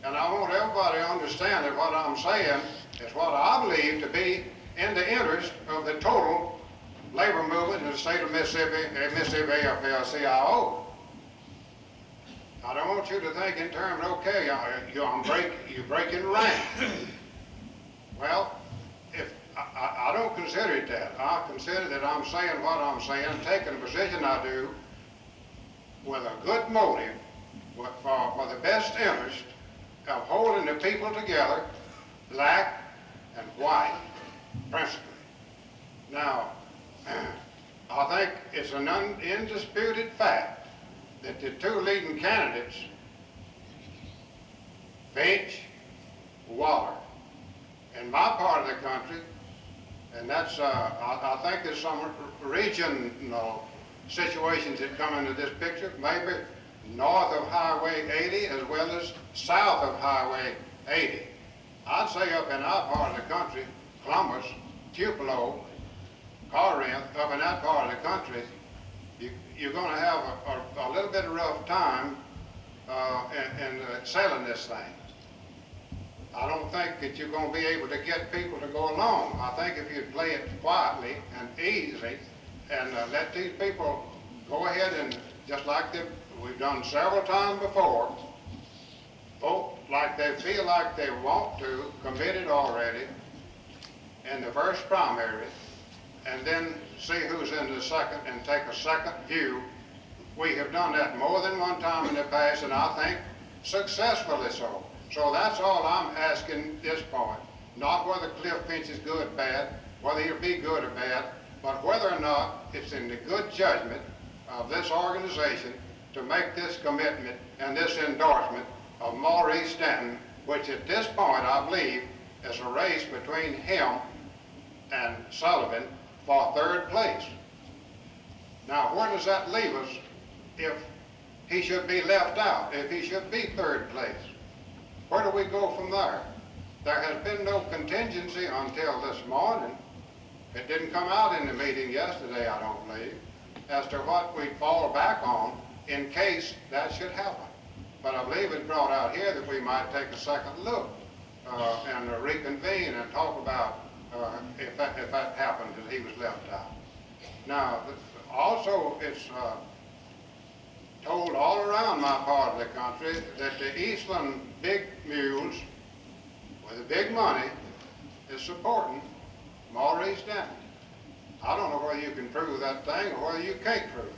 And I want everybody to understand that what I'm saying is what I believe to be in the interest of the total labor movement in the state of Mississippi and Mississippi AFL-CIO. I don't want you to think in terms, okay, you're breaking rank. Well, if I don't consider it that. I consider that I'm saying what I'm saying, taking the position I do with a good motive for the best interest of holding the people together, black and white, principally. Now, I think it's an undisputed fact that the two leading candidates, Finch, Waller, in my part of the country, and that's, I think there's some regional situations that come into this picture, maybe north of Highway 80 as well as south of Highway 80. I'd say up in our part of the country, Columbus, Tupelo, Corinth, up in that part of the country, you're going to have a little bit of rough time in selling this thing. I don't think that you're going to be able to get people to go along. I think if you play it quietly and easy and let these people go ahead and, just like we've done several times before, vote like they feel like they want to, committed already in the first primary, and then see who's in the second and take a second view. We have done that more than one time in the past, and I think successfully so. So that's all I'm asking at this point. Not whether Cliff Finch is good or bad, whether he'll be good or bad, but whether or not it's in the good judgment of this organization to make this commitment and this endorsement of Maurice Danton, which at this point I believe is a race between him and Sullivan for third place. Now, where does that leave us if he should be left out, if he should be third place? Where do we go from there? There has been no contingency until this morning. It didn't come out in the meeting yesterday, I don't believe, as to what we'd fall back on in case that should happen. But I believe it's brought out here that we might take a second look and reconvene and talk about if that happened, that he was left out. Now, Also, it's told all around my part of the country that the Eastland big mules with the big money is supporting Maurice Denton. I don't know whether you can prove that thing or whether you can't prove it.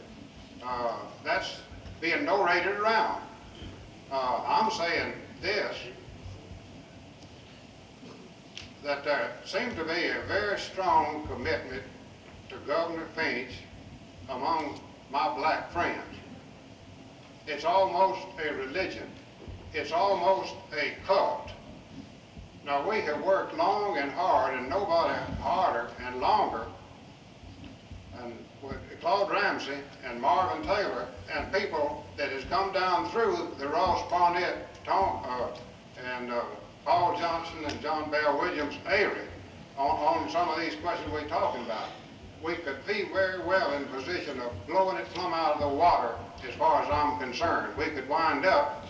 That's being narrated around. I'm saying this, that there seems to be a very strong commitment to Governor Finch among my black friends. It's almost a religion. It's almost a cult. Now, we have worked long and hard, and nobody harder and longer, and with Claude Ramsey and Marvin Taylor and people that has come down through the Ross Barnett, and Paul Johnson and John Bell Williams era on some of these questions we're talking about. We could be very well in position of blowing it plumb out of the water as far as I'm concerned. We could wind up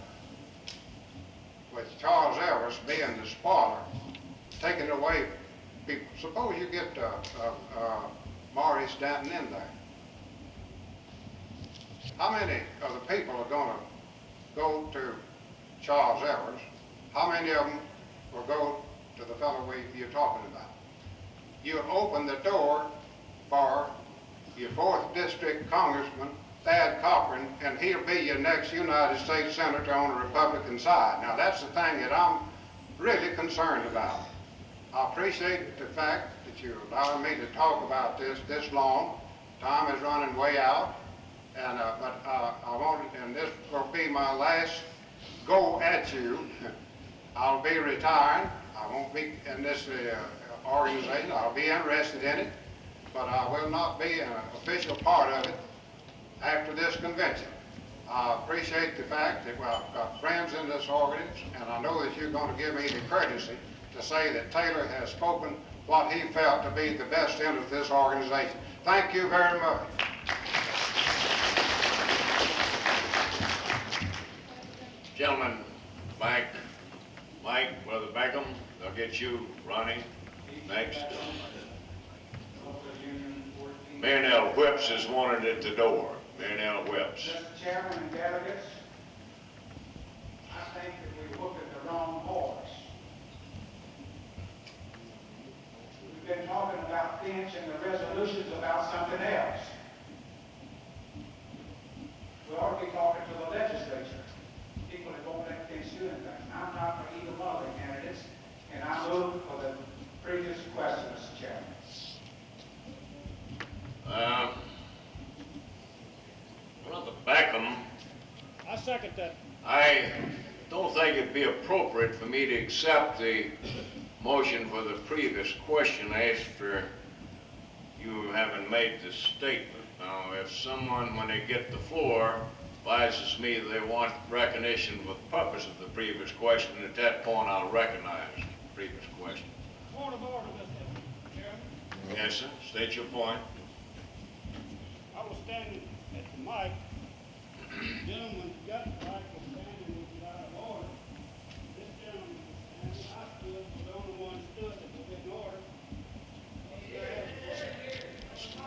with Charles Ellis being the spoiler, taking away people. Suppose you get Maurice Danton in there. How many of the people are going to go to Charles Ellis? How many of them will go to the fellow you're talking about? You'll open the door for your 4th District Congressman, Thad Cochran, and he'll be your next United States Senator on the Republican side. Now, that's the thing that I'm really concerned about. I appreciate the fact that you allowed me to talk about this long. Time is running way out, and but I wanted, and this will be my last go at you. I'll be retiring. I won't be in this organization. I'll be interested in it, but I will not be an official part of it after this convention. I appreciate the fact that I've got friends in this organization, and I know that you're going to give me the courtesy to say that Taylor has spoken what he felt to be the best interest of this organization. Thank you very much. Gentlemen, Mike, Brother Beckham, they'll get you, Ronnie, next. Biennial Whips is wanted at the door. Biennial Whips. Mr. Chairman and delegates, I think that we looked at the wrong horse. We've been talking about Finch and the resolutions about something else. We ought to be talking to the legislature, people that won't let Finch do anything. I'm not for either one of the candidates, and I move for the previous question, Mr. Chairman. Brother Beckham, I second that. I don't think it'd be appropriate for me to accept the motion for the previous question after you having made the statement. Now, if someone, when they get the floor, advises me they want recognition for the purpose of the previous question, at that point I'll recognize the previous question. Point of order, Mr. Chairman. Yes, sir. State your point. I was standing at the mic. The gentleman who got the mic was standing with it out of order. This gentleman was standing. I stood, was the only one stood that was in order.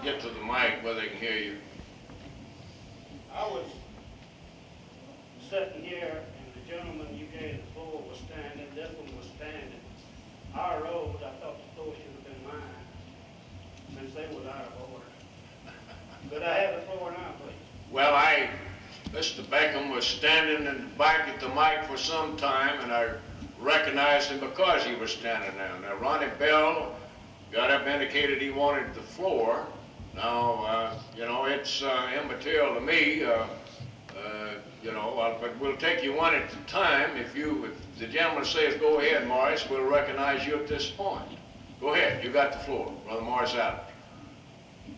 Get to the mic where they can hear you. I was sitting here, and the gentleman you gave the floor was standing. This one was standing. I rose. I thought the floor should have been mine, since they was out of order. Could I have the floor now, please? Well, Mr. Beckham was standing in the back at the mic for some time, and I recognized him because he was standing there. Now, Ronnie Bell got up, indicated he wanted the floor. Now, you know, it's immaterial to me, you know, but we'll take you one at a time. If the gentleman says, go ahead, Morris, we'll recognize you at this point. Go ahead, you got the floor, Brother Morris Adams.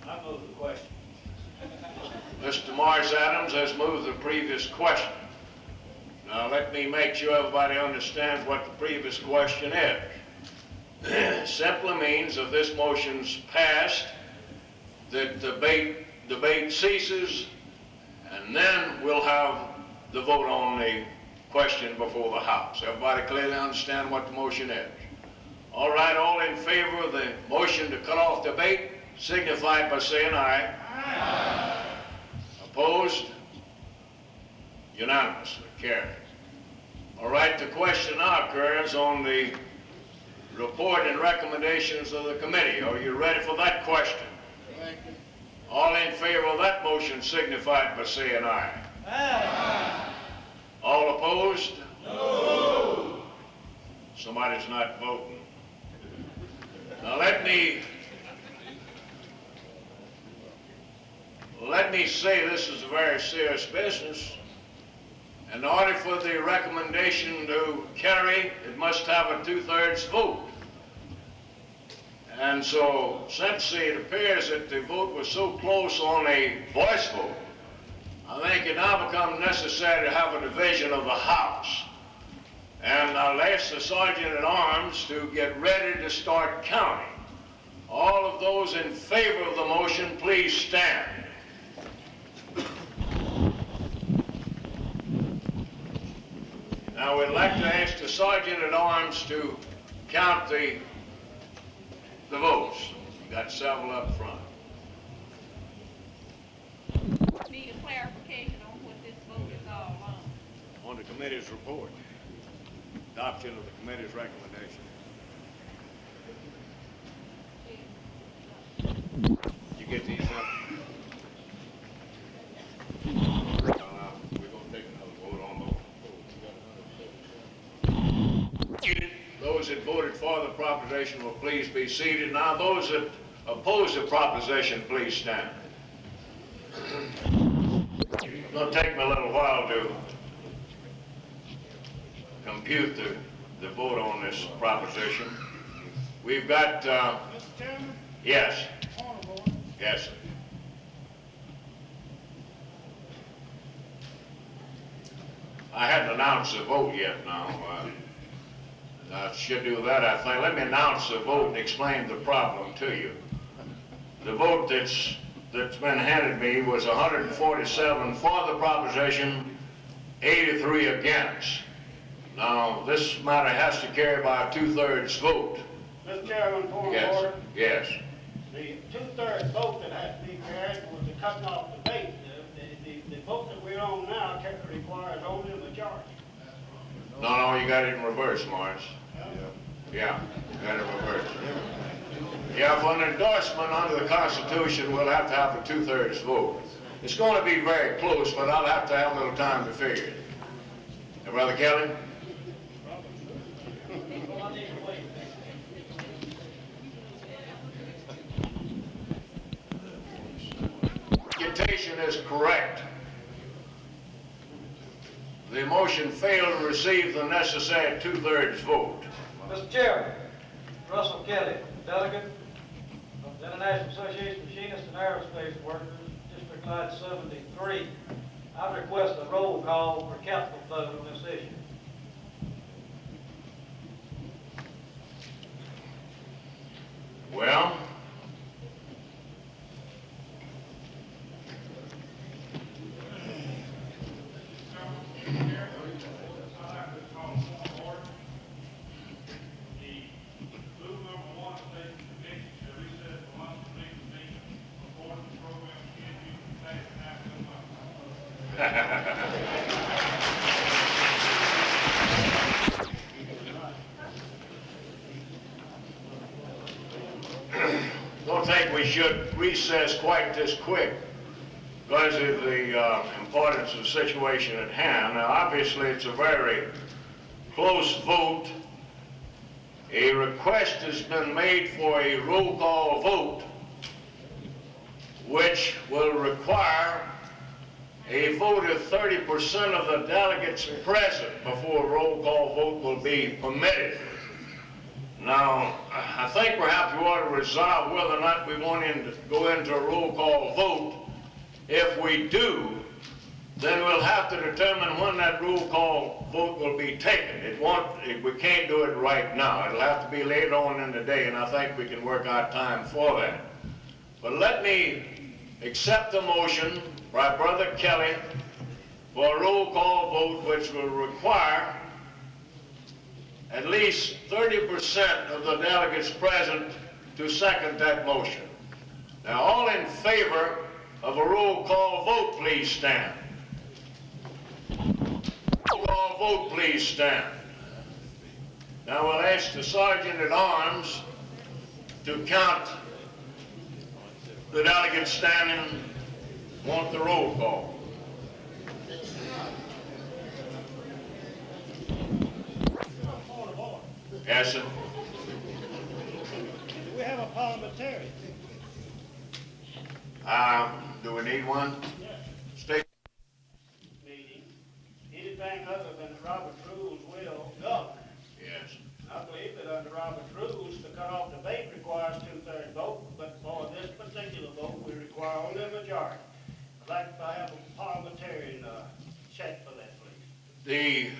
I move the question. Mr. Morris Adams has moved the previous question. Now, let me make sure everybody understands what the previous question is. Simply means if this motion's passed, that debate ceases, and then we'll have the vote on the question before the House. Everybody clearly understand what the motion is? All right, all in favor of the motion to cut off debate, signify by saying aye. Aye. Opposed? Unanimously carried. All right, the question now occurs on the report and recommendations of the committee. Are you ready for that question? All in favor of that motion signify by saying aye. Aye. All opposed? No. Somebody's not voting. Now let me say this is a very serious business. In order for the recommendation to carry, it must have a 2/3 vote. And so, since it appears that the vote was so close on a voice vote, I think it now becomes necessary to have a division of the House. And I'll ask the Sergeant at Arms to get ready to start counting. All of those in favor of the motion, please stand. Now, we'd like to ask the Sergeant at Arms to count the votes. You got several up front. Need a clarification on what this vote is all on. On the committee's report. Adoption of the committee's recommendation. You get these up? We're going to take another vote on those. Those that voted for the proposition will please be seated. Now, those that oppose the proposition, please stand. It's going to take me a little while to compute the vote on this proposition. We've got, Mr. Chairman? yes. Point of order. Yes, sir. I hadn't announced the vote yet now. I should do that, I think. Let me announce the vote and explain the problem to you. The vote that's been handed me was 147 for the proposition, 83 against. Now, this matter has to carry by a 2/3 vote. Mr. Chairman, point of Yes, order. yes. The 2/3 vote that had to be carried was the cutting off debate. The vote that we're on now requires only a majority. No, you got it in reverse, Morris. Yeah, you got it in reverse. Yeah, for an endorsement under the Constitution, we'll have to have a 2/3 vote. It's going to be very close, but I'll have to have a little time to figure it. Brother Kelly? Computation is correct. The motion failed to receive the necessary 2/3 vote. Mr. Chairman, Russell Kelly, delegate of the International Association of Machinists and Aerospace Workers, District Line 73. I request a roll call for capital vote on this issue. Well, don't think we should recess quite this quick because of the importance of the situation at hand. Now, obviously, it's a very close vote. A request has been made for a roll call vote, which will require a vote of 30% of the delegates present before a roll call vote will be permitted. Now, I think perhaps we ought to resolve whether or not we want to go into a roll call vote. If we do, then we'll have to determine when that roll call vote will be taken. We can't do it right now. It'll have to be later on in the day, and I think we can work out time for that. But let me accept the motion by Brother Kelly for a roll call vote which will require at least 30% of the delegates present to second that motion. Now, all in favor of a roll call vote, please stand. Roll call vote, please stand. Now we'll ask the Sergeant at Arms to count the delegates standing, want the roll call. Yes, sir. We have a parliamentarian. Do we need one? State. Meeting, anything other than Robert's rules will govern. Yes. I believe that under Robert's rules, to cut off debate requires two-thirds vote, but for this particular vote, we require only a majority. I'd like to have a parliamentarian check for that, please.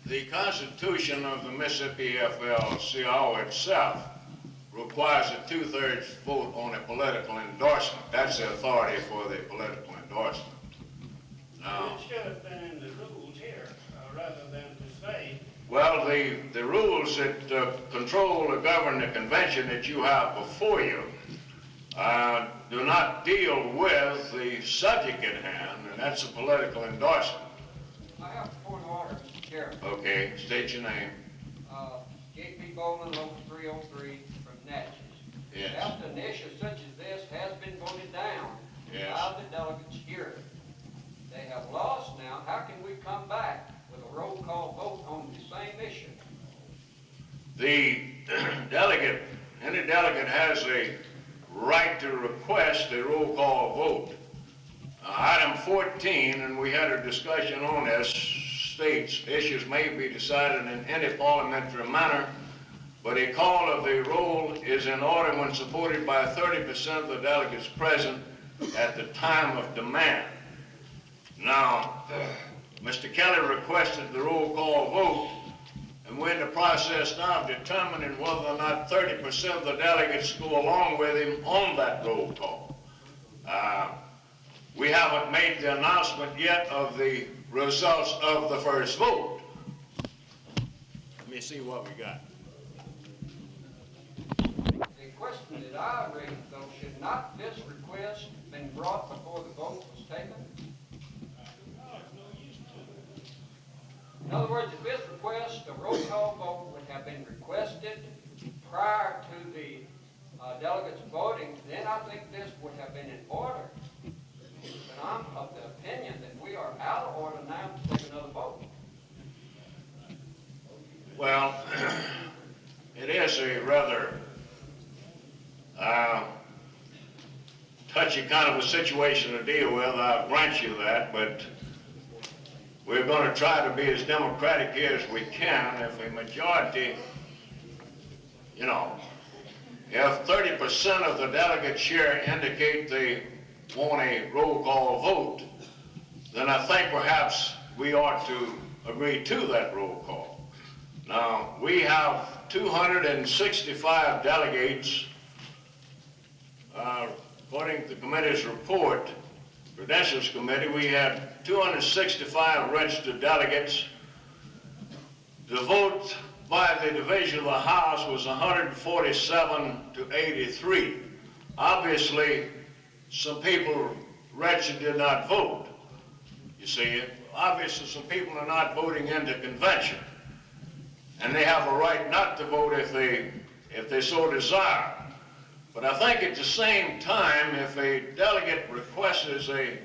The Constitution of the Mississippi AFL-CIO itself requires a two-thirds vote on a political endorsement. That's the authority for the political endorsement. Now, It should have been in the rules here, rather than to say. Well, the rules that control or govern the convention that you have before you do not deal with the subject at hand, and that's a political endorsement. I have a point of order, Mr. Chairman. Okay, state your name. J.P. Bowman, Local 303 from Natchez. Yes. After an issue such as this has been voted down Yes. by the delegates here, they have lost now. How can we come back with a roll call vote on the same issue? The delegate, any delegate has a right to request a roll call vote. Item 14, and we had a discussion on this, states issues may be decided in any parliamentary manner, but a call of the roll is in order when supported by 30% of the delegates present at the time of demand. Now, Mr. Kelly requested the roll call vote, and we're in the process now of determining whether or not 30% of the delegates go along with him on that roll call. We haven't made the announcement yet of the results of the first vote. Let me see what we got. The question that I raised, though, should not this request been brought before the vote was taken? In other words, if this request, a roll call vote, would have been requested prior to the delegates voting, then I think this would have been in order. But I'm of the opinion that we are out of order now to take another vote. Well, it is a rather touchy kind of a situation to deal with, I'll grant you that, but we're going to try to be as democratic here as we can. If a majority, you know, if 30% of the delegates here indicate they want a roll call vote, then I think perhaps we ought to agree to that roll call. Now, we have 265 delegates, according to the committee's report, Credentials Committee, we had 265 registered delegates. The vote by the division of the House was 147 to 83. Obviously, some people registered did not vote. You see, obviously some people are not voting in the convention, and they have a right not to vote if they so desire. But I think at the same time, if a delegate requests a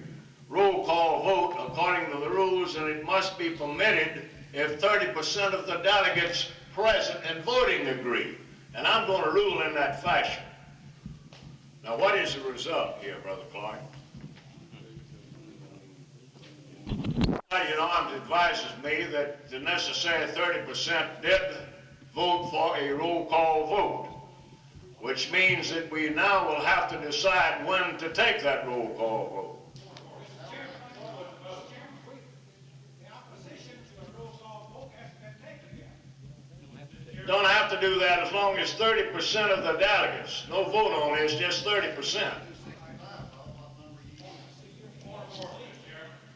roll call vote according to the rules, then it must be permitted if 30% of the delegates present and voting agree. And I'm going to rule in that fashion. Now, what is the result here, Brother Clark? United Arms advises me that the necessary 30% did vote for a roll call vote, which means that we now will have to decide when to take that roll call vote. Don't have to do that as long as 30% of the delegates. No vote on it, it's just 30%.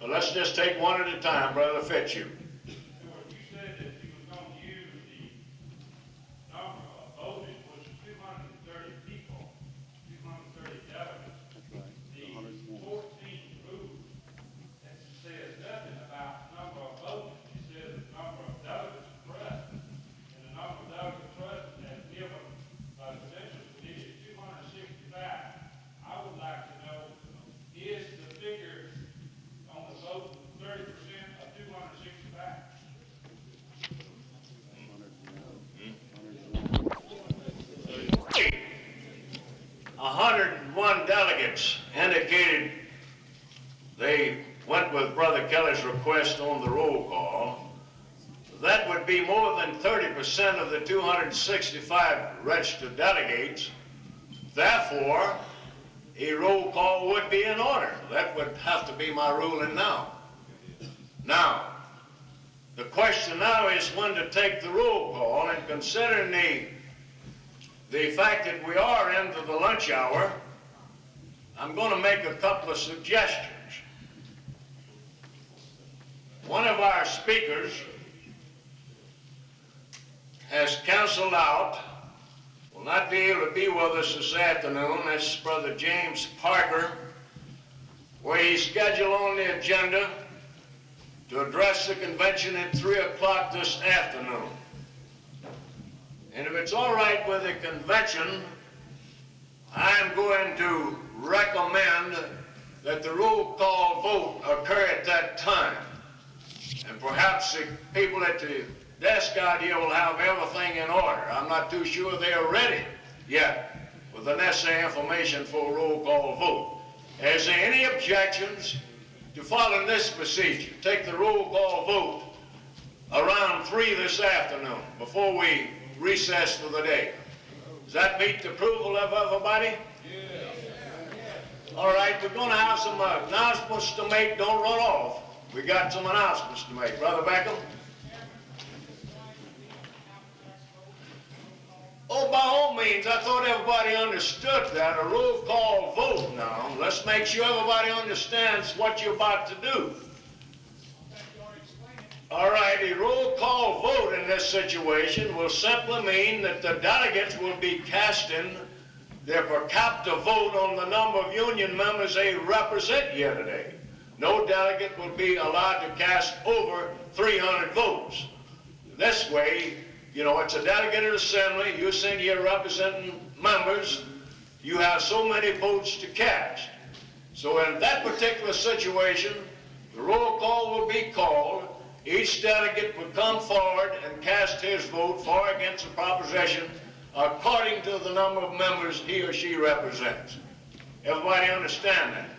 But let's just take one at a time, Brother Fitzhugh. You said that you was going to use the number of voting, which is 230 people. delegates indicated they went with Brother Kelly's request on the roll call, that would be more than 30% of the 265 registered delegates. Therefore, a roll call would be in order. That would have to be my ruling now. Now, the question now is when to take the roll call, and considering the fact that we are into the lunch hour, I'm going to make a couple of suggestions. One of our speakers has canceled out, will not be able to be with us this afternoon. That's Brother James Parker, where he's scheduled on the agenda to address the convention at 3 o'clock this afternoon. And if it's all right with the convention, I'm going to recommend that the roll call vote occur at that time. And perhaps the people at the desk out here will have everything in order. I'm not too sure they're ready yet with the necessary information for a roll call vote. Is there any objections to following this procedure? Take the roll call vote around 3 this afternoon before we recess for the day. Does that meet the approval of everybody? All right, we're going to have some announcements to make. Don't run off. We got some announcements to make. Brother Beckham? Oh, by all means, I thought everybody understood that. A roll call vote now. Let's make sure everybody understands what you're about to do. All right, a roll call vote in this situation will simply mean that the delegates will be casting their per capita vote on the number of union members they represent here today. No delegate will be allowed to cast over 300 votes. This way, you know, it's a delegated assembly. You send here representing members. You have so many votes to cast. So in that particular situation, the roll call will be called. Each delegate will come forward and cast his vote for or against a proposition according to the number of members he or she represents. Everybody understand that?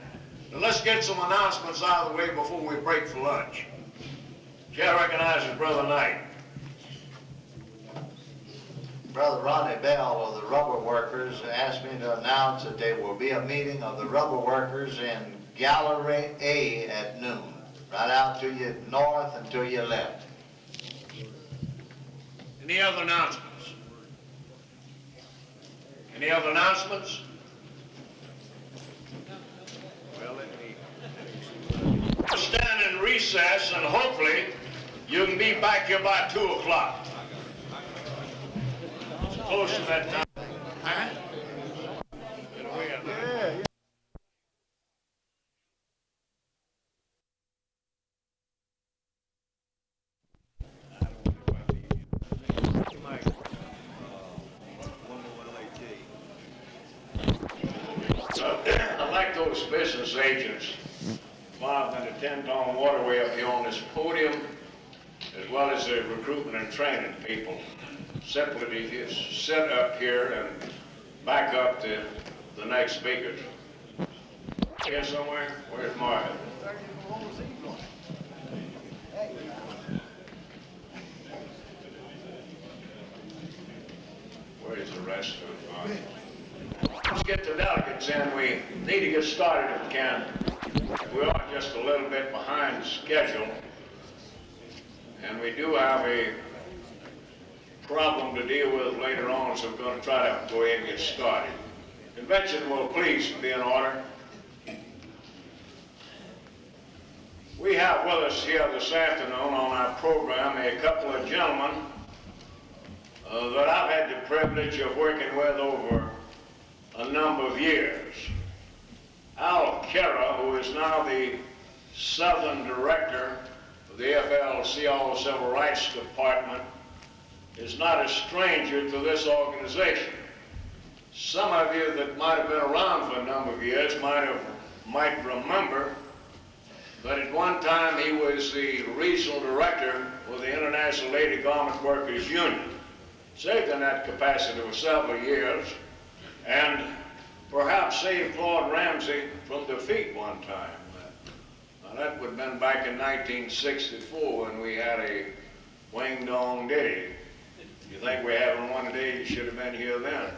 Now let's get some announcements out of the way before we break for lunch. Chair recognizes Brother Knight. Brother Ronnie Bell of the Rubber Workers asked me to announce that there will be a meeting of the rubber workers in Gallery A at noon, right out to your north and to your left. Any other announcements? Any other announcements? Well, we'll stand in recess, and hopefully you can be back here by 2 o'clock. It's close to that time. Huh? Yeah. I like those business agents involved in the 10-ton waterway up here on this podium, as well as the recruitment and training people. Simply to just sit up here and back up to the next speakers. Here somewhere? Where's Marvin? Where's the rest of them? Let's get the delegates in. We need to get started if we can. We are just a little bit behind schedule, and we do have a problem to deal with later on, so we're going to try to go ahead and get started. Convention will please be in order. We have with us here this afternoon on our program a couple of gentlemen that I've had the privilege of working with over a number of years. Al Kera, who is now the Southern Director of the AFL-CIO Civil Rights Department, is not a stranger to this organization. Some of you that might have been around for a number of years might remember that at one time he was the regional director for the International Lady Garment Workers Union. Served in that capacity for several years, and perhaps saved Claude Ramsey from defeat one time. Now that would have been back in 1964 when we had a Wing Dong Ditty. You think we're having one today, you should have been here then.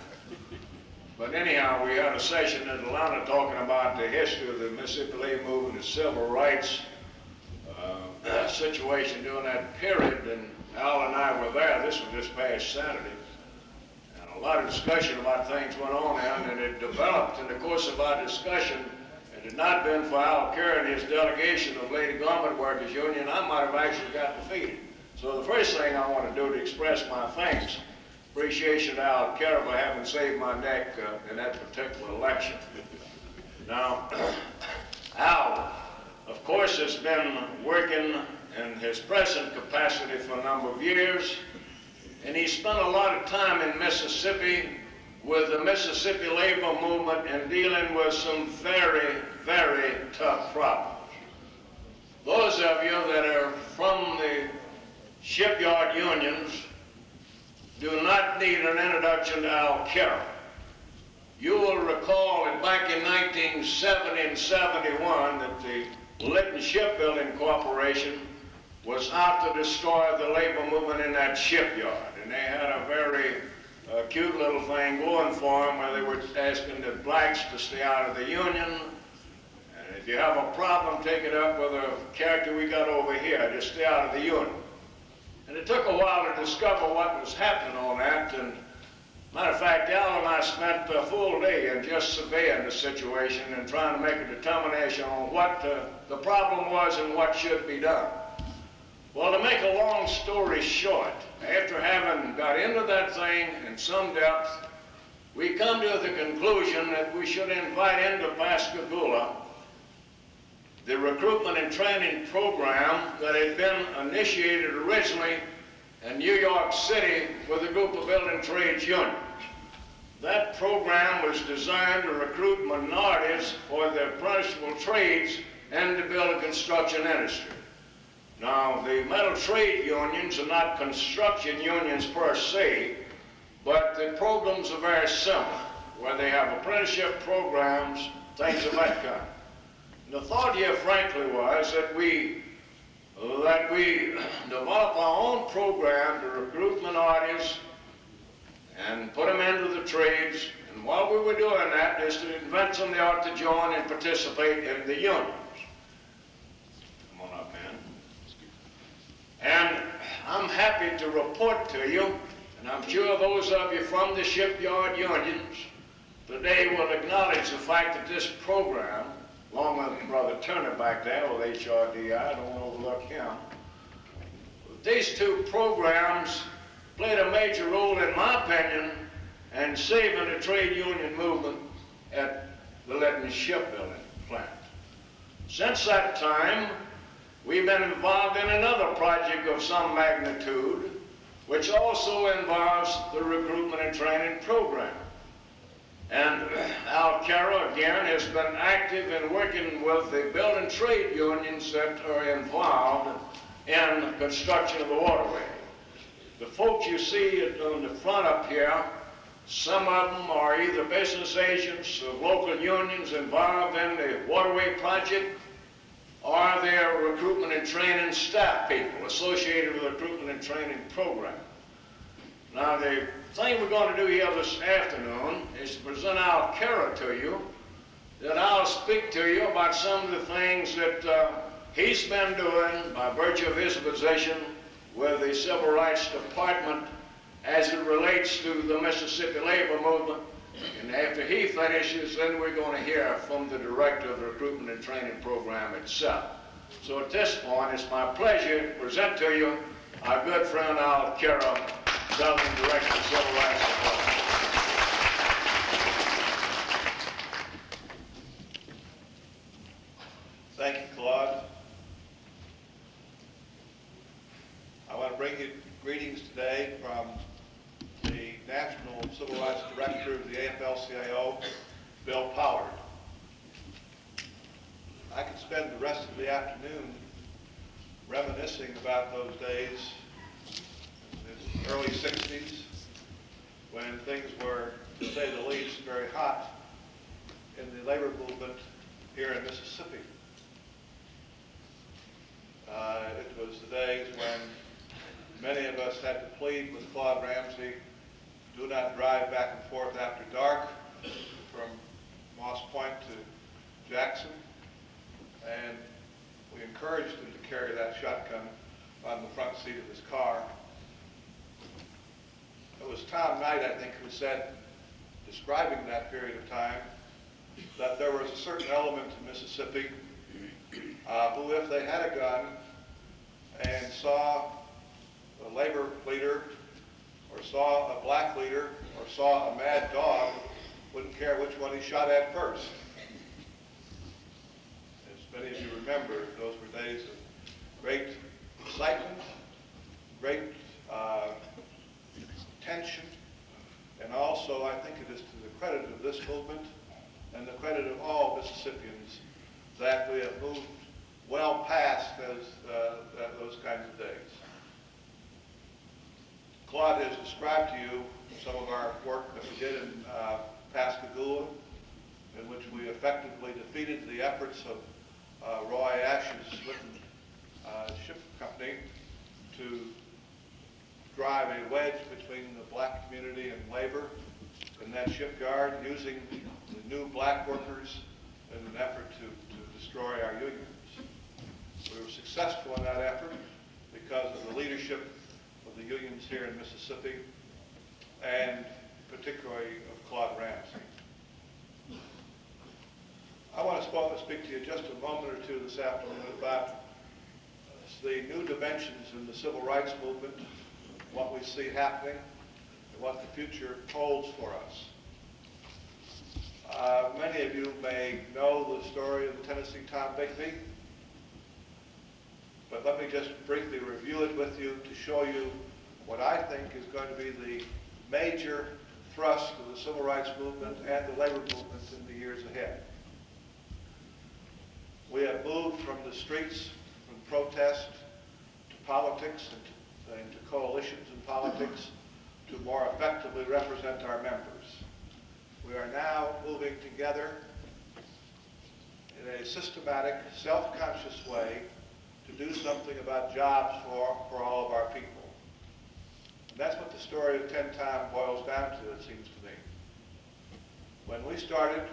But anyhow, we had a session in Atlanta talking about the history of the Mississippi Labor Movement and civil rights situation during that period, and Al and I were there. This was this past Saturday. And a lot of discussion about things went on then, and it developed in the course of our discussion. Had it not been for Al Kerr and his delegation of Lady Garment Workers Union, I might have actually got defeated. So the first thing I want to do to express my thanks, appreciation to Al Kerr for having saved my neck in that particular election. Now, Al, of course, has been working in his present capacity for a number of years, and he spent a lot of time in Mississippi with the Mississippi labor movement and dealing with some very, very tough problems. Those of you that are from the shipyard unions do not need an introduction to Al Kerr. You will recall that back in 1970 and 71 that the Lytton Shipbuilding Corporation was out to destroy the labor movement in that shipyard. And they had a very cute little thing going for them where they were asking the blacks to stay out of the union. And if you have a problem, take it up with a character we got over here. Just stay out of the union. And it took a while to discover what was happening on that. And matter of fact, Al and I spent a full day in just surveying the situation and trying to make a determination on what the problem was and what should be done. Well, to make a long story short, after having got into that thing in some depth, we come to the conclusion that we should invite into Pascagoula the recruitment and training program that had been initiated originally in New York City with a group of building trades unions. That program was designed to recruit minorities for the apprenticeship trades and the building construction industry. Now, the metal trade unions are not construction unions per se, but the programs are very similar, where they have apprenticeship programs, things of that kind. And the thought here, frankly, was that we develop our own program to recruit minorities and put them into the trades. And while we were doing that, is to invent them they ought to join and participate in the unions. Come on up, man. And I'm happy to report to you, and I'm sure those of you from the shipyard unions today will acknowledge the fact that this program, along with Brother Turner back there with HRDI, I don't want to overlook him. These two programs played a major role, in my opinion, in saving the trade union movement at the Lytton Shipbuilding plant. Since that time, we've been involved in another project of some magnitude, which also involves the recruitment and training program. And Al Kerr, again, has been active in working with the building trade unions that are involved in construction of the waterway. The folks you see on the front up here, some of them are either business agents of local unions involved in the waterway project, or they're recruitment and training staff people associated with the recruitment and training program. Now, the thing we're going to do here this afternoon is to present Al Kerr to you, that I'll speak to you about some of the things that he's been doing by virtue of his position with the Civil Rights Department as it relates to the Mississippi labor movement. And after he finishes, then we're going to hear from the director of the recruitment and training program itself. So at this point, it's my pleasure to present to you our good friend Al Kerr, Southern Director of Civil Rights Department. Thank you, Claude. I want to bring you greetings today from the National Civil Rights Director of the AFL-CIO, Bill Pollard. I could spend the rest of the afternoon reminiscing about those days in the early 60s when things were, to say the least, very hot in the labor movement here in Mississippi. It was the days when many of us had to plead with Claude Ramsey, do not drive back and forth after dark from Moss Point to Jackson. And we encouraged him to carry that shotgun on the front seat of his car. It was Tom Knight, I think, who said, describing that period of time, that there was a certain element in Mississippi who, if they had a gun and saw a labor leader or saw a black leader or saw a mad dog, wouldn't care which one he shot at first. As many of you remember, those were days of great excitement, great tension, and also I think it is to the credit of this movement and the credit of all Mississippians that we have moved well past those kinds of days. Claude has described to you some of our work that we did in Pascagoula, in which we effectively defeated the efforts of Roy Ash's ship company to drive a wedge between the black community and labor in that shipyard, using the new black workers in an effort to destroy our unions. We were successful in that effort because of the leadership of the unions here in Mississippi, and particularly of Claude Ramsey. I want to speak to you just a moment or two this afternoon about the new dimensions in the civil rights movement, what we see happening, and what the future holds for us. Many of you may know the story of the Tennessee Tom Bigby, but let me just briefly review it with you to show you what I think is going to be the major thrust of the civil rights movement and the labor movement in the years ahead. We have moved from the streets, from protest, to politics, and to coalitions in politics, to more effectively represent our members. We are now moving together in a systematic, self-conscious way to do something about jobs for all of our people. And that's what the story of 10 Time boils down to, it seems to me. When we started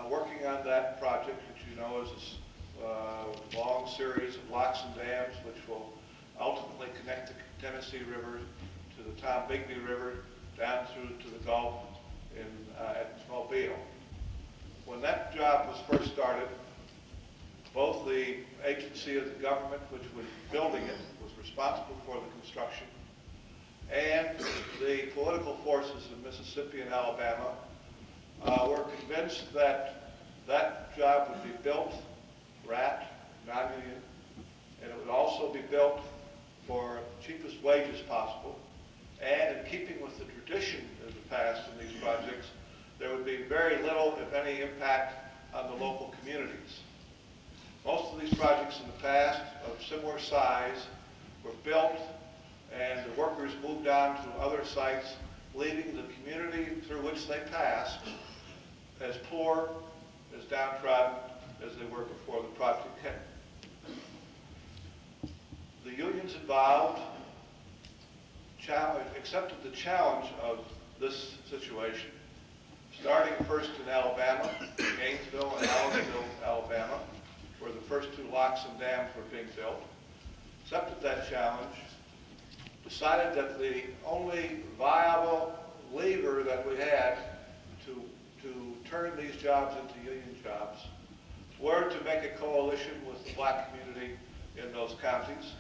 working on that project, which you know is a long series of locks and dams, which will ultimately connect the Tennessee River to the Tom Bigby River down through to the Gulf at Mobile. When that job was first started, both the agency of the government, which was building it, was responsible for the construction, and the political forces in Mississippi and Alabama were convinced that that job would be built RAT, non-union, and it would also be built for cheapest wages possible. And in keeping with the tradition of the past in these projects, there would be very little, if any, impact on the local communities. Most of these projects in the past of similar size were built and the workers moved on to other sites, leaving the community through which they passed as poor, as downtrodden as they were before the project came. The unions involved accepted the challenge of this situation, starting first in Alabama, Gainesville and Allenville, Alabama, where the first two locks and dams were being built, accepted that challenge, decided that the only viable lever that we had to turn these jobs into union jobs were to make a coalition with the black community in those counties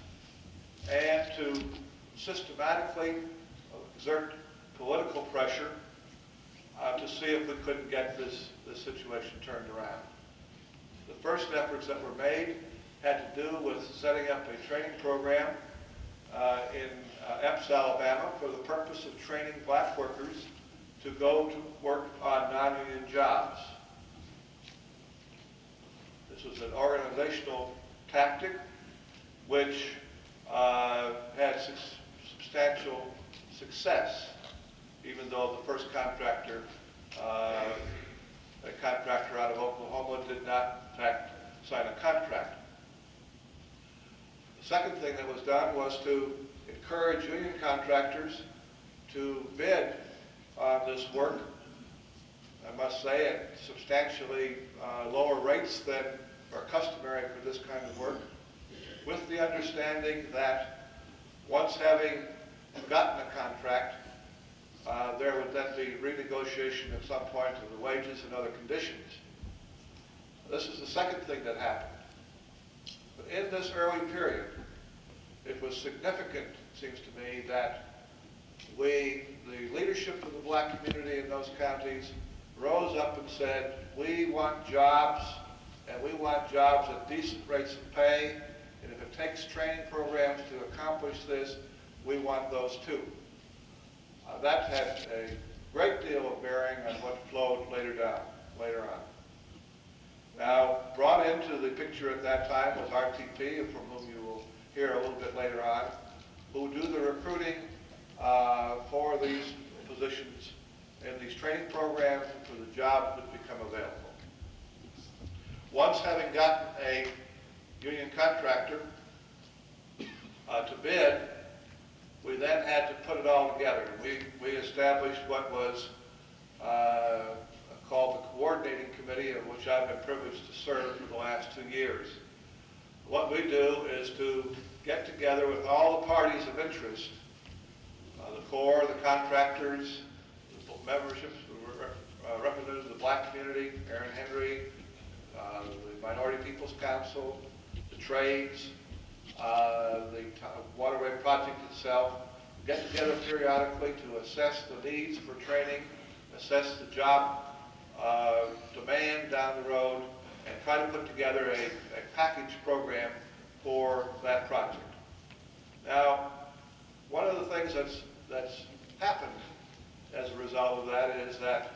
and to systematically exert political pressure to see if we couldn't get this situation turned around. The first efforts that were made had to do with setting up a training program in Epps, Alabama, for the purpose of training black workers to go to work on non-union jobs. This was an organizational tactic which had substantial success, even though the first contractor a contractor out of Oklahoma did not, in fact, sign a contract. The second thing that was done was to encourage union contractors to bid on this work. I must say at substantially lower rates than are customary for this kind of work, with the understanding that once having gotten a contract, there would then be renegotiation at some point of the wages and other conditions. This is the second thing that happened. But in this early period, it was significant, it seems to me, that we, the leadership of the black community in those counties, rose up and said, we want jobs, and we want jobs at decent rates of pay, and if it takes training programs to accomplish this, we want those too. That had a great deal of bearing on what flowed later on. Now, brought into the picture at that time was RTP, from whom you will hear a little bit later on, who do the recruiting for these positions in these training programs and for the jobs that become available. Once having gotten a union contractor to bid, we then had to put it all together. We established what was called the coordinating committee, of which I've been privileged to serve for the last 2 years. What we do is to get together with all the parties of interest, the Corps, the contractors, the memberships, representatives of the black community, Aaron Henry, the Minority People's Council, the trades, the waterway project itself, get together periodically to assess the needs for training, assess the job demand down the road, and try to put together a package program for that project. Now, one of the things that's happened as a result of that is that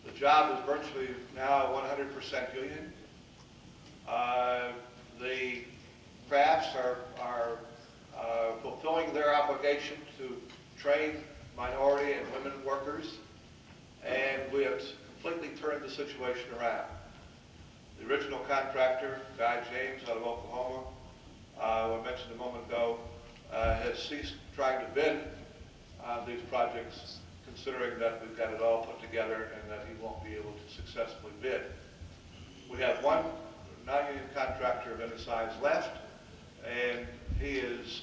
the job is virtually now 100% union. The crafts are fulfilling their obligation to train minority and women workers, and we have completely turned the situation around. The original contractor, Guy James out of Oklahoma, who I mentioned a moment ago, has ceased trying to bid on these projects, considering that we've got it all put together and that he won't be able to successfully bid. We have one non-union contractor of any size left, and he is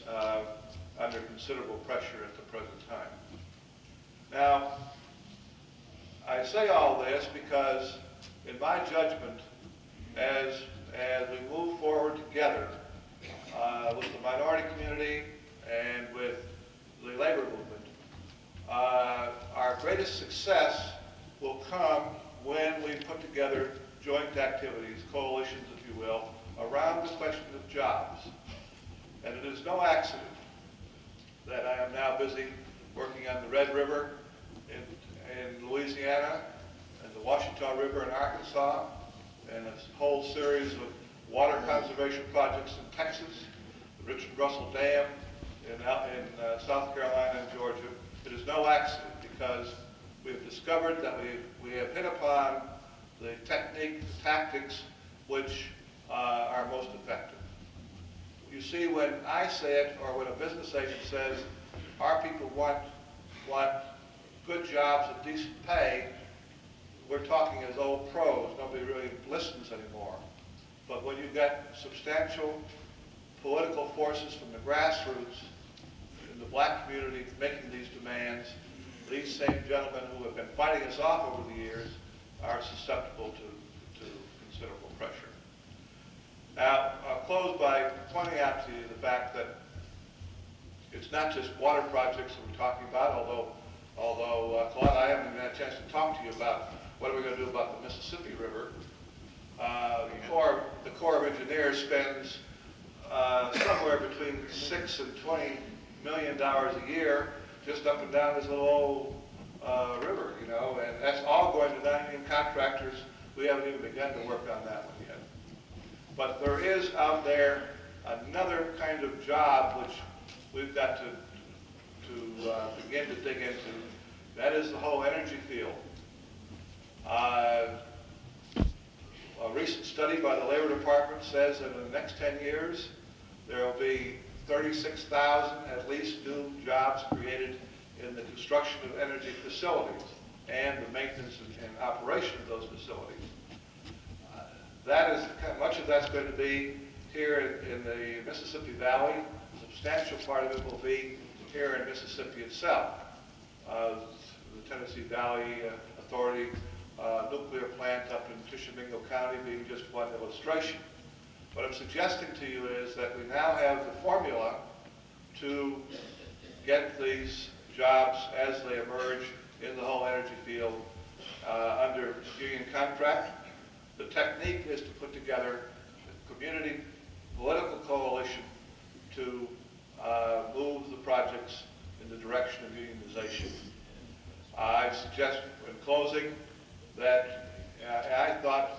under considerable pressure at the present time. Now, I say all this because, in my judgment, as we move forward together with the minority community and with the labor movement, our greatest success will come when we put together joint activities, coalitions, if you will, around the question of jobs. And it is no accident that I am now busy working on the Red River in Louisiana, and the Washita River in Arkansas, and a whole series of water conservation projects in Texas, the Richard Russell Dam in South Carolina and Georgia. It is no accident because we've discovered that we have hit upon the technique, the tactics, which are most effective. You see, when I say it, or when a business agent says, our people want good jobs at decent pay, we're talking as old pros. Nobody really listens anymore. But when you've got substantial political forces from the grassroots in the black community making these demands, these same gentlemen who have been fighting us off over the years are susceptible to considerable pressure. Now, I'll close by pointing out to you the fact that it's not just water projects that we're talking about, although Claude, I haven't even had a chance to talk to you about what are we going to do about the Mississippi River. The Corps of Engineers spends somewhere between $6 and $20 million a year just up and down this little old river, you know, and that's all going to non-union contractors. We haven't even begun to work on that one yet. But there is out there another kind of job which we've got to begin to dig into. That is the whole energy field. A recent study by the Labor Department says that in the next 10 years, there will be 36,000 at least new jobs created in the construction of energy facilities and the maintenance and operation of those facilities. That is, much of that's going to be here in the Mississippi Valley. A substantial part of it will be here in Mississippi itself. The Tennessee Valley Authority nuclear plant up in Tishomingo County being just one illustration. What I'm suggesting to you is that we now have the formula to get these jobs as they emerge in the whole energy field under union contract. The technique is to put together a community political coalition to move the projects in the direction of unionization. I suggest in closing that I thought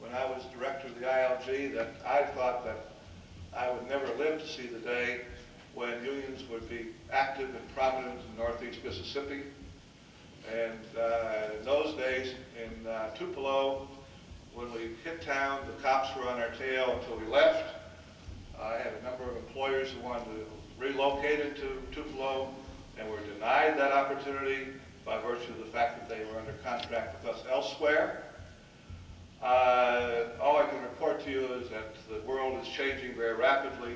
when I was director of the ILG that I thought that I would never live to see the day when unions would be active and prominent in Northeast Mississippi. And in those days in Tupelo, when we hit town, the cops were on our tail until we left. I had a number of employers who wanted to relocate into Tupelo and were denied that opportunity by virtue of the fact that they were under contract with us elsewhere. All I can report to you is that the world is changing very rapidly,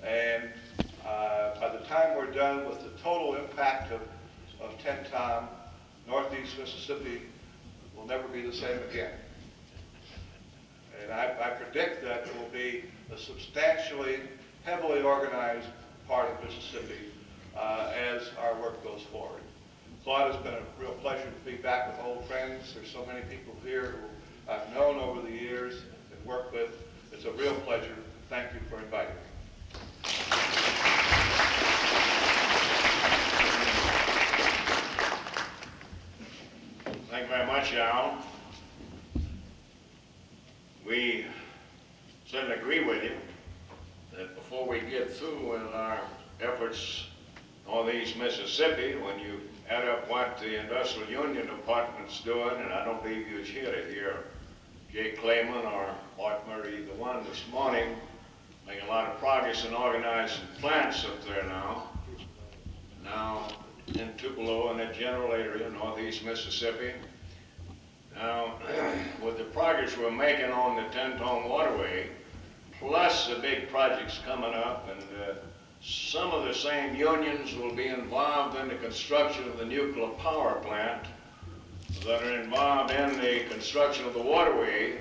and by the time we're done with the total impact of Tenn-Tom, Northeast Mississippi will never be the same again. And I predict that it will be a substantially, heavily organized part of Mississippi as our work goes forward. Claude, it's been a real pleasure to be back with old friends. There's so many people here who I've known over the years and worked with. It's a real pleasure. Thank you for inviting me. Thank you very much, Al. We certainly agree with you that before we get through with our efforts Northeast Mississippi, when you add up what the Industrial Union Department's doing, and I don't believe you was here to hear Jay Clayman or Art Murray, either one this morning, making a lot of progress in organizing plants up there now in Tupelo and that general area, Northeast Mississippi. Now, with the progress we're making on the Tenn-Tom waterway, plus the big projects coming up, and some of the same unions will be involved in the construction of the nuclear power plant that are involved in the construction of the waterway,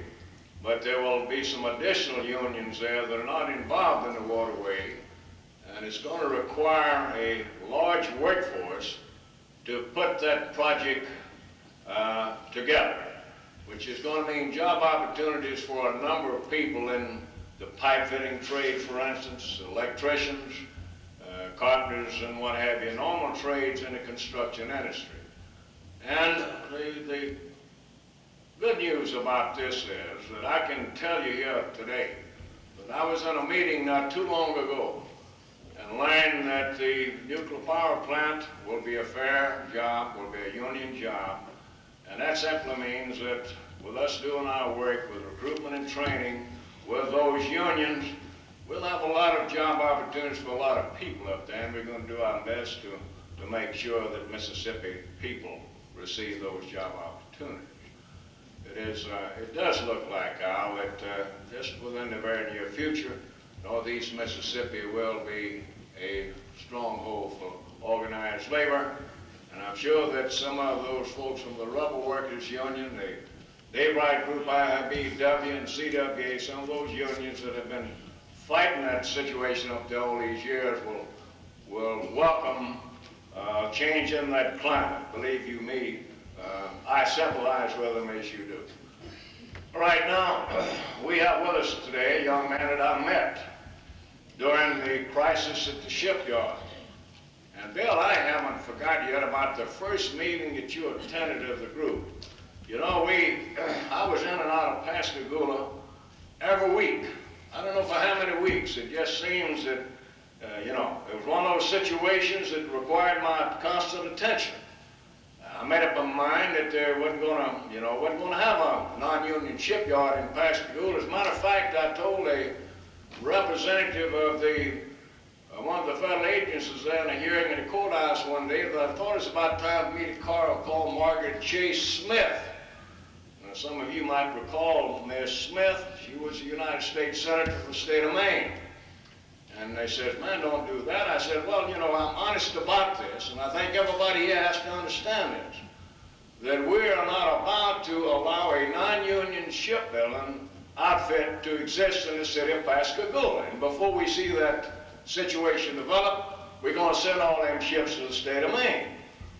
but there will be some additional unions there that are not involved in the waterway, and it's going to require a large workforce to put that project together, which is going to mean job opportunities for a number of people in the pipe fitting trade, for instance, electricians, carpenters, and what have you, normal trades in the construction industry. And the good news about this is that I can tell you here today that I was in a meeting not too long ago and learned that the nuclear power plant will be a fair job, will be a union job, and that simply means that with us doing our work with recruitment and training with those unions, we'll have a lot of job opportunities for a lot of people up there, and we're going to do our best to make sure that Mississippi people receive those job opportunities. It does look like, Al, that just within the very near future, Northeast Mississippi will be a stronghold for organized labor, and I'm sure that some of those folks from the Rubber Workers Union, the Daybreak Group, IBEW, and CWA, some of those unions that have been fighting that situation up there all these years will welcome change in that climate. Believe you me, I sympathize with them as you do. Right now, we have with us today a young man that I met during the crisis at the shipyard. And Bill, I haven't forgotten yet about the first meeting that you attended of the group. You know, I was in and out of Pascagoula every week. I don't know for how many weeks. It just seems that, you know, it was one of those situations that required my constant attention. I made up my mind that there wasn't gonna have a non-union shipyard in Pascagoula. As a matter of fact, I told a representative of one of the federal agencies there in a hearing in the courthouse one day that I thought it was about time for me to call Margaret Chase Smith. Now, some of you might recall Miss Smith. She was a United States Senator from the state of Maine. And they said, man, don't do that. I said, well, I'm honest about this, and I think everybody here has to understand this, that we are not about to allow a non-union shipbuilding outfit to exist in the city of Pascagoula. And before we see that situation develop, we're going to send all them ships to the state of Maine.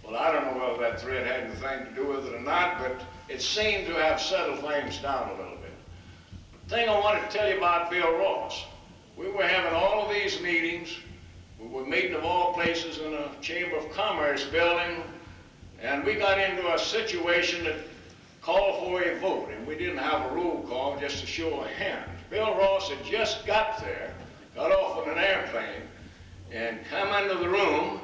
Well, I don't know whether that threat had anything to do with it or not, but it seemed to have settled things down a little bit. The thing I wanted to tell you about Bill Ross, we were having all of these meetings. We were meeting of all places in a Chamber of Commerce building, and we got into a situation that called for a vote, and we didn't have a roll call, just a show of hands. Bill Ross had just got there, got off on an airplane, and come into the room,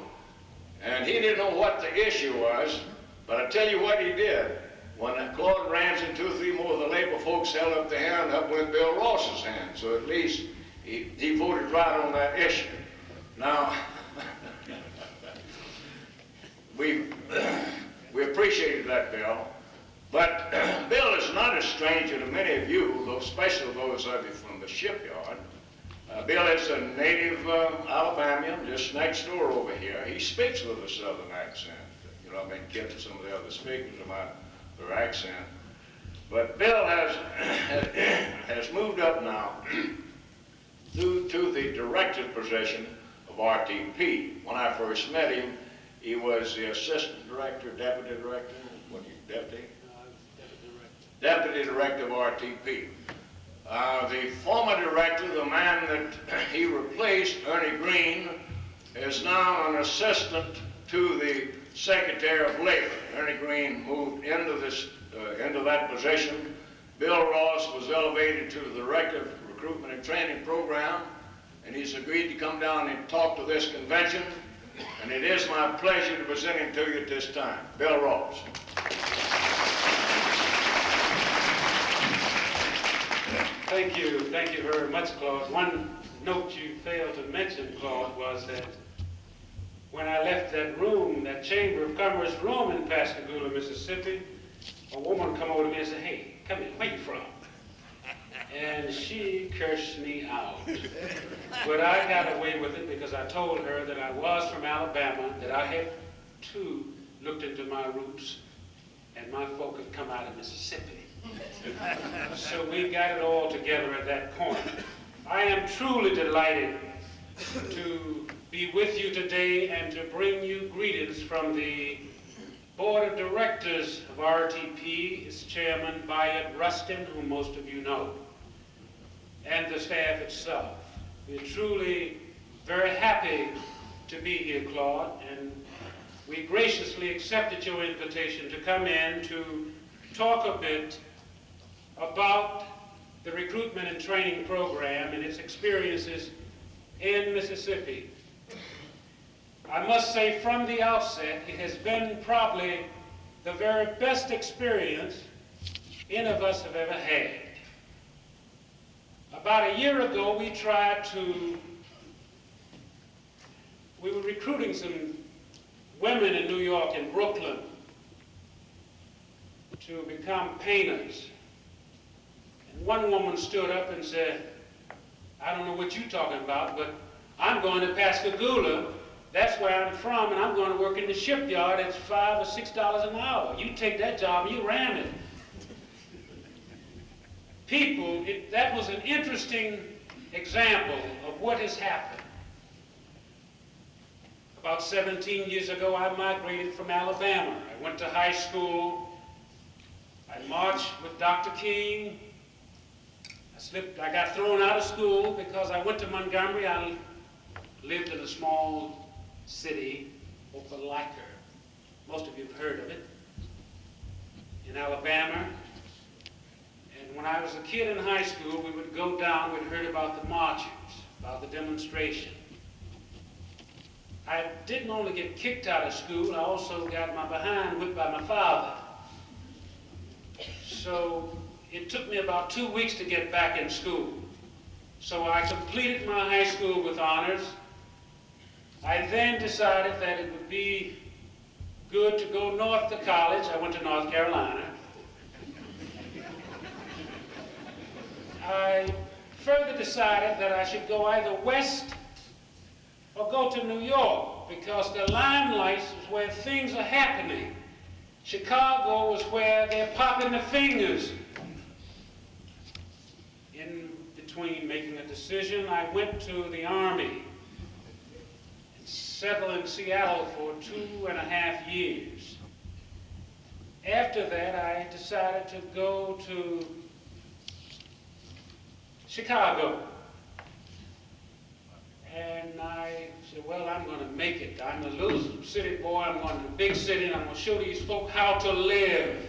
and he didn't know what the issue was, but I tell you what he did. When Claude Ramsey and 2 or 3 more of the labor folks held up their hand, up went Bill Ross's hand, so at least he voted right on that issue. Now, we appreciated that, Bill. But Bill is not a stranger to many of you, especially those of you from the shipyard. Bill is a native Alabamian, just next door over here. He speaks with a southern accent. I've been kidding some of the other speakers about their accent. But Bill has moved up now to the director position of RTP. When I first met him, he was the assistant director, deputy director, deputy director of RTP. The former director, the man that he replaced, Ernie Green, is now an assistant to the Secretary of Labor. Ernie Green moved into that position. Bill Ross was elevated to the director of recruitment and training program, and he's agreed to come down and talk to this convention, and it is my pleasure to present him to you at this time. Bill Ross. Thank you very much, Claude. One note you failed to mention, Claude, was that when I left that room, that Chamber of Commerce room in Pascagoula, Mississippi, a woman come over to me and said, hey, come in, where you from? And she cursed me out. But I got away with it because I told her that I was from Alabama, that I had too looked into my roots, and my folk had come out of Mississippi. So we got it all together at that point. I am truly delighted to be with you today and to bring you greetings from the Board of Directors of RTP, its chairman, Bayard Rustin, whom most of you know, and the staff itself. We're truly very happy to be here, Claude, and we graciously accepted your invitation to come in to talk a bit about the recruitment and training program and its experiences in Mississippi. I must say from the outset, it has been probably the very best experience any of us have ever had. About a year ago, we were recruiting some women in New York and Brooklyn to become painters. And one woman stood up and said, I don't know what you're talking about, but I'm going to Pascagoula. That's where I'm from, and I'm going to work in the shipyard at $5 or $6 an hour. You take that job and you ram it. People, that was an interesting example of what has happened. About 17 years ago, I migrated from Alabama. I went to high school. I marched with Dr. King. I got thrown out of school because I went to Montgomery. I lived in a small city, Opelika. Most of you have heard of it, in Alabama. And when I was a kid in high school, we would go down, we'd heard about the marches, about the demonstration. I didn't only get kicked out of school, I also got my behind whipped by my father. So it took me about 2 weeks to get back in school. So I completed my high school with honors. I then decided that it would be good to go north to college. I went to North Carolina. I further decided that I should go either west or go to New York, because the limelight is where things are happening. Chicago is where they're popping the fingers. In between making a decision, I went to the Army and settled in Seattle for 2.5 years. After that, I decided to go to Chicago. And I said, well, I'm going to make it. I'm a little city boy. I'm going to the big city, and I'm going to show these folk how to live.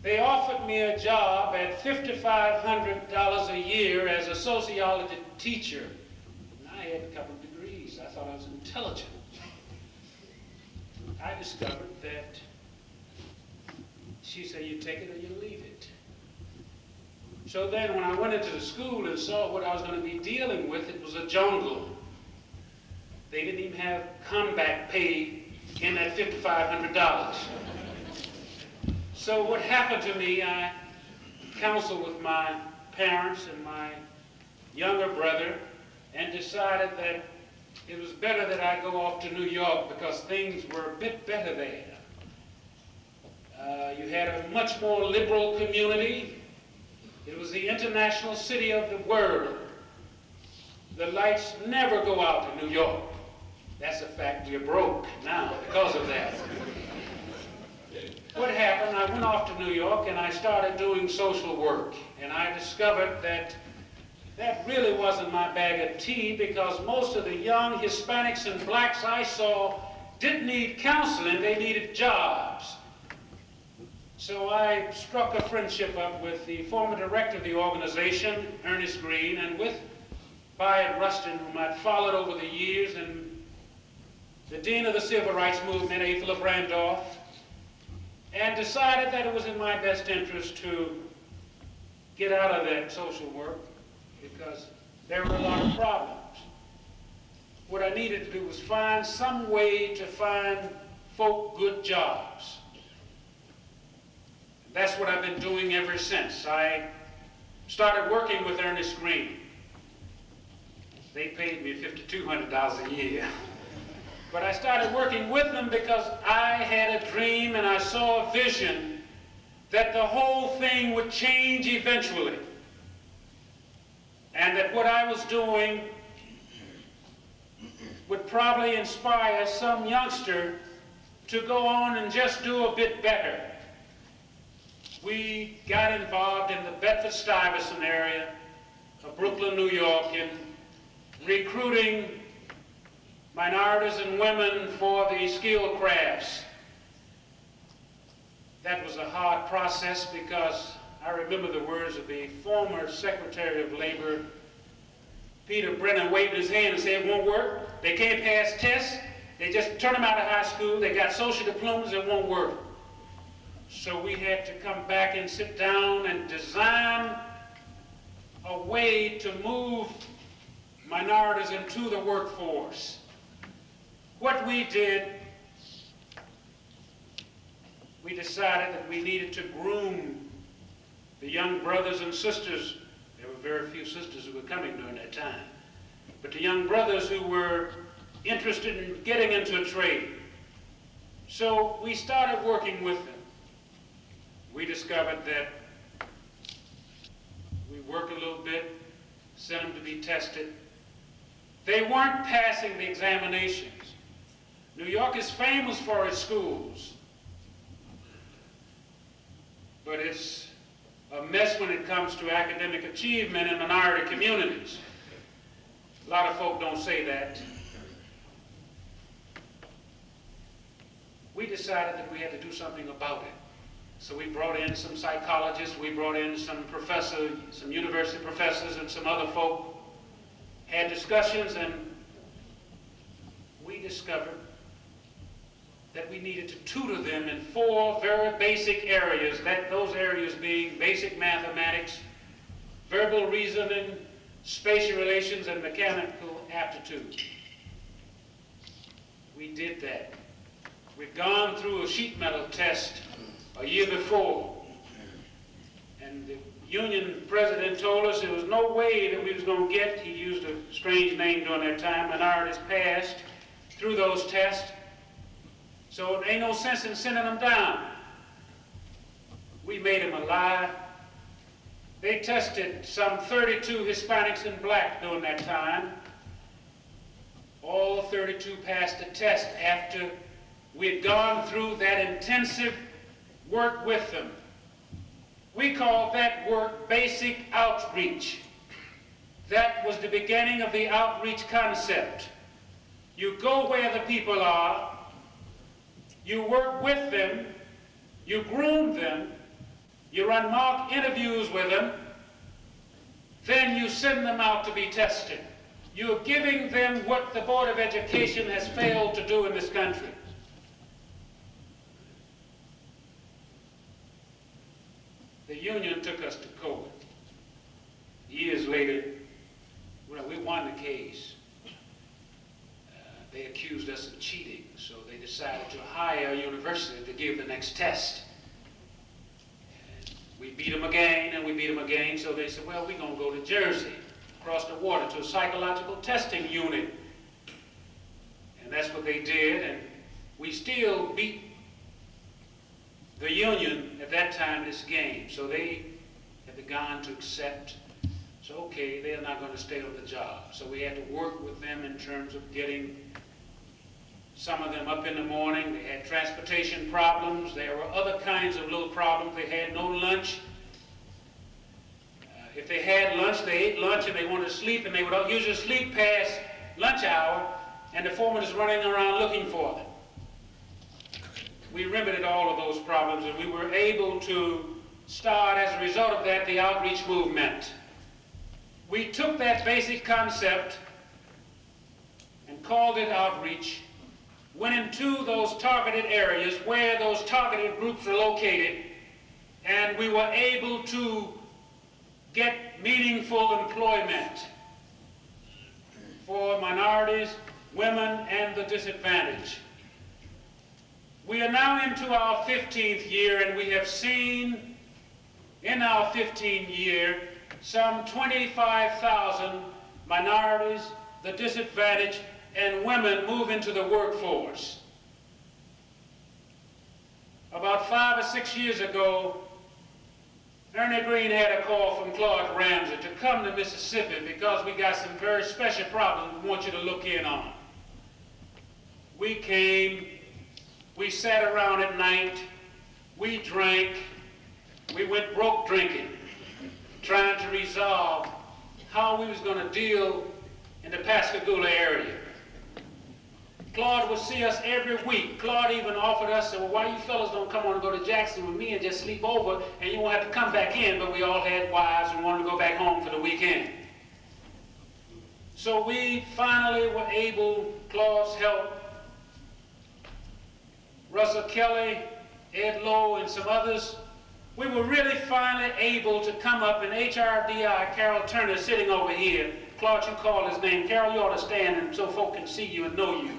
They offered me a job at $5,500 a year as a sociology teacher. And I had a couple of degrees. I thought I was intelligent. I discovered that she said, you take it or you leave it. So then when I went into the school and saw what I was going to be dealing with, it was a jungle. They didn't even have comeback pay in that $5,500. So what happened to me, I counseled with my parents and my younger brother and decided that it was better that I go off to New York because things were a bit better there. You had a much more liberal community. It was the international city of the world. The lights never go out in New York. That's a fact. We're broke now because of that. What happened, I went off to New York and I started doing social work. And I discovered that that really wasn't my bag of tea, because most of the young Hispanics and blacks I saw didn't need counseling, they needed jobs. So I struck a friendship up with the former director of the organization, Ernest Green, and with Bayard Rustin, whom I'd followed over the years, and the dean of the civil rights movement, A. Philip Randolph, and decided that it was in my best interest to get out of that social work because there were a lot of problems. What I needed to do was find some way to find folk good jobs. That's what I've been doing ever since. I started working with Ernest Green. They paid me $5,200 a year. But I started working with them because I had a dream and I saw a vision that the whole thing would change eventually. And that what I was doing would probably inspire some youngster to go on and just do a bit better. We got involved in the Bedford-Stuyvesant area of Brooklyn, New York, in recruiting minorities and women for the skilled crafts. That was a hard process because I remember the words of the former Secretary of Labor, Peter Brennan, waving his hand and said, it won't work. They can't pass tests. They just turn them out of high school. They got social diplomas. It won't work. So we had to come back and sit down and design a way to move minorities into the workforce. What we did, we decided that we needed to groom the young brothers and sisters. There were very few sisters who were coming during that time. But the young brothers who were interested in getting into a trade. So we started working with them. We discovered that we worked a little bit, sent them to be tested. They weren't passing the examinations. New York is famous for its schools, but it's a mess when it comes to academic achievement in minority communities. A lot of folk don't say that. We decided that we had to do something about it. So we brought in some psychologists, we brought in some professors, some university professors and some other folk, had discussions, and we discovered that we needed to tutor them in 4 very basic areas, those areas being basic mathematics, verbal reasoning, spatial relations, and mechanical aptitude. We did that. We'd gone through a sheet metal test a year before, and the union president told us there was no way that we was going to get, he used a strange name during that time, minorities passed through those tests. So there ain't no sense in sending them down. We made them a lie. They tested some 32 Hispanics and black during that time. All 32 passed the test after we had gone through that intensive work with them. We called that work basic outreach. That was the beginning of the outreach concept. You go where the people are, you work with them, you groom them, you run mock interviews with them, then you send them out to be tested. You're giving them what the Board of Education has failed to do in this country. The union took us to court. Years later, well, we won the case. They accused us of cheating, so they decided to hire a university to give the next test. And we beat them again, and we beat them again, so they said, well, we're going to go to Jersey, across the water, to a psychological testing unit. And that's what they did, and we still beat the union at that time this game. So they had begun to accept, so okay, they're not going to stay on the job. So we had to work with them in terms of getting some of them up in the morning. They had transportation problems. There were other kinds of little problems. They had no lunch. If they had lunch, they ate lunch and they wanted to sleep, and they would usually sleep past lunch hour, and the foreman is running around looking for them. We remedied all of those problems, and we were able to start, as a result of that, the outreach movement. We took that basic concept and called it outreach, went into those targeted areas where those targeted groups were located, and we were able to get meaningful employment for minorities, women, and the disadvantaged. We are now into our 15th year, and we have seen in our 15th year some 25,000 minorities, the disadvantaged, and women move into the workforce. About 5 or 6 years ago, Ernie Green had a call from Claude Ramsey to come to Mississippi because we got some very special problems we want you to look in on. We came, we sat around at night, we drank, we went broke drinking, trying to resolve how we was going to deal in the Pascagoula area. Claude would see us every week. Claude even offered us, said, well, why you fellas don't come on and go to Jackson with me and just sleep over, and you won't have to come back in, but we all had wives and wanted to go back home for the weekend. So we finally were able, Claude's help, Russell Kelly, Ed Lowe, and some others, we were really finally able to come up, and HRDI, Carol Turner, sitting over here. Claude, you call his name. Carol, you ought to stand and so folk can see you and know you.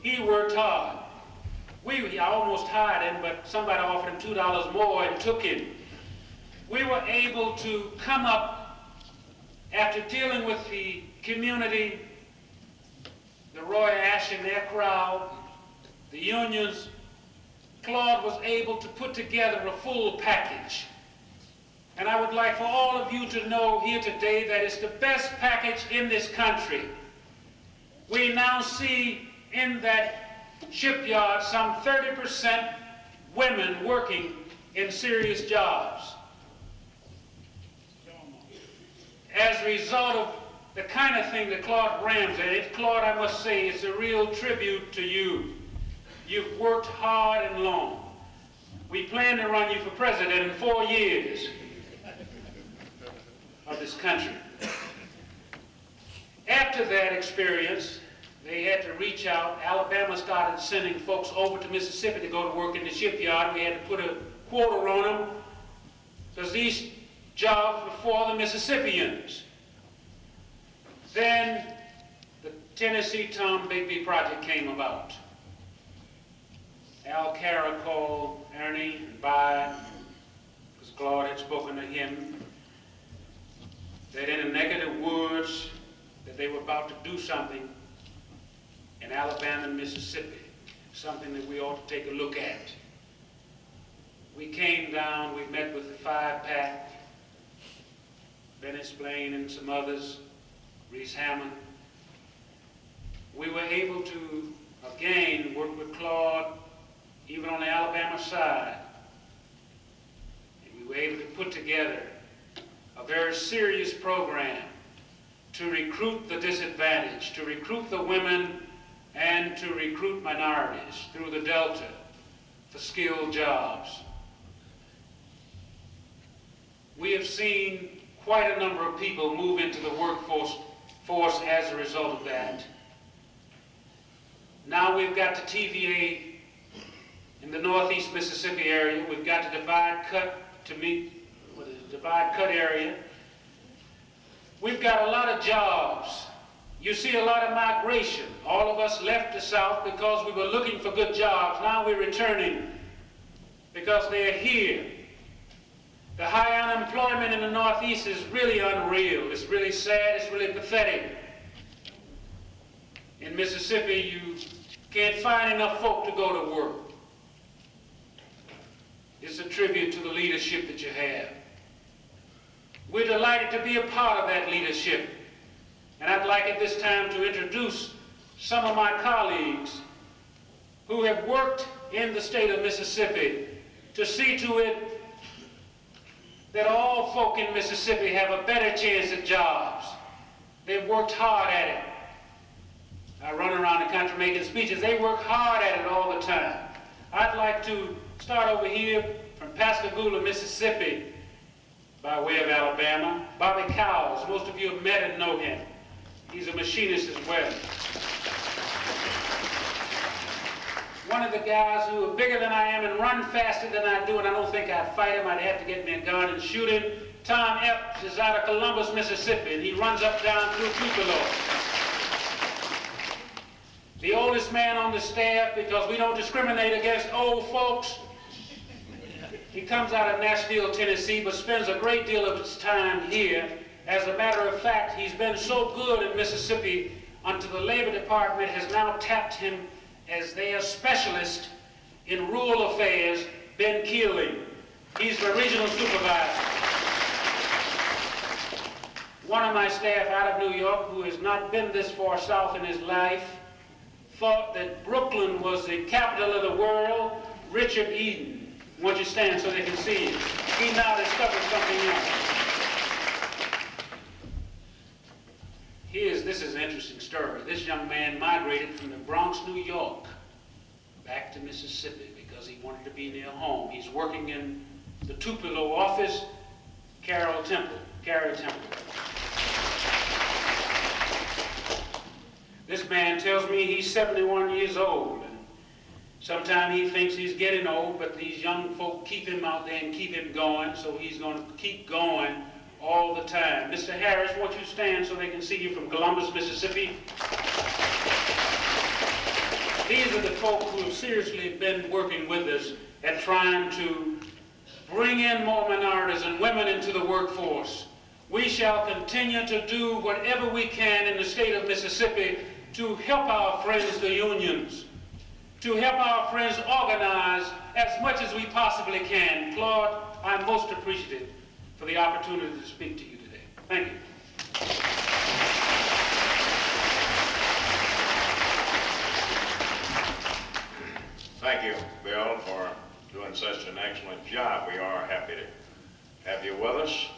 He worked hard. I almost hired him, but somebody offered him $2 more and took him. We were able to come up, after dealing with the community, the Roy Ash and their crowd, the unions, Claude was able to put together a full package. And I would like for all of you to know here today that it's the best package in this country. We now see in that shipyard some 30% women working in serious jobs. As a result of the kind of thing that Claude Ramsey, Claude, I must say, it's a real tribute to you. You've worked hard and long. We plan to run you for president in 4 years of this country. After that experience, they had to reach out. Alabama started sending folks over to Mississippi to go to work in the shipyard. We had to put a quota on them because these jobs were for the Mississippians. Then the Tennessee Tom Bigby project came about. Al Cara called Ernie and Bide, because Claude had spoken to him, that in a neck of the woods that they were about to do something in Alabama and Mississippi, something that we ought to take a look at. We came down, we met with the 5-pack, Bennett Splain and some others, Reese Hammond. We were able to, again, work with Claude, even on the Alabama side. And we were able to put together a very serious program to recruit the disadvantaged, to recruit the women, and to recruit minorities through the Delta for skilled jobs. We have seen quite a number of people move into the workforce as a result of that. Now we've got the TVA in the northeast Mississippi area. We've got the divide cut area. We've got a lot of jobs. You see a lot of migration. All of us left the South because we were looking for good jobs. Now we're returning because they're here. The high unemployment in the Northeast is really unreal. It's really sad. It's really pathetic. In Mississippi, you can't find enough folk to go to work. It's a tribute to the leadership that you have. We're delighted to be a part of that leadership. And I'd like at this time to introduce some of my colleagues who have worked in the state of Mississippi to see to it that all folk in Mississippi have a better chance at jobs. They've worked hard at it. I run around the country making speeches. They work hard at it all the time. I'd like to start over here from Pascagoula, Mississippi, by way of Alabama. Bobby Cowles. Most of you have met and know him. He's a machinist as well. One of the guys who are bigger than I am and run faster than I do, and I don't think I'd fight him. I'd have to get me a gun and shoot him. Tom Epps is out of Columbus, Mississippi, and he runs up down through Tupelo. The oldest man on the staff, because we don't discriminate against old folks. He comes out of Nashville, Tennessee, but spends a great deal of his time here. As a matter of fact, he's been so good in Mississippi until the Labor Department has now tapped him as their specialist in rural affairs, Ben Keeling. He's the regional supervisor. One of my staff out of New York, who has not been this far south in his life, thought that Brooklyn was the capital of the world. Richard Eden. I want you to stand so they can see you. He now discovered something else. This is an interesting story. This young man migrated from the Bronx, New York, back to Mississippi because he wanted to be near home. He's working in the Tupelo office, Carrie Temple. This man tells me he's 71 years old. Sometimes he thinks he's getting old, but these young folk keep him out there and keep him going, so he's going to keep going all the time. Mr. Harris, won't you stand so they can see you from Columbus, Mississippi? These are the folk who have seriously been working with us at trying to bring in more minorities and women into the workforce. We shall continue to do whatever we can in the state of Mississippi to help our friends, the unions, to help our friends organize as much as we possibly can. Claude, I'm most appreciative for the opportunity to speak to you today. Thank you. Thank you, Bill, for doing such an excellent job. We are happy to have you with us,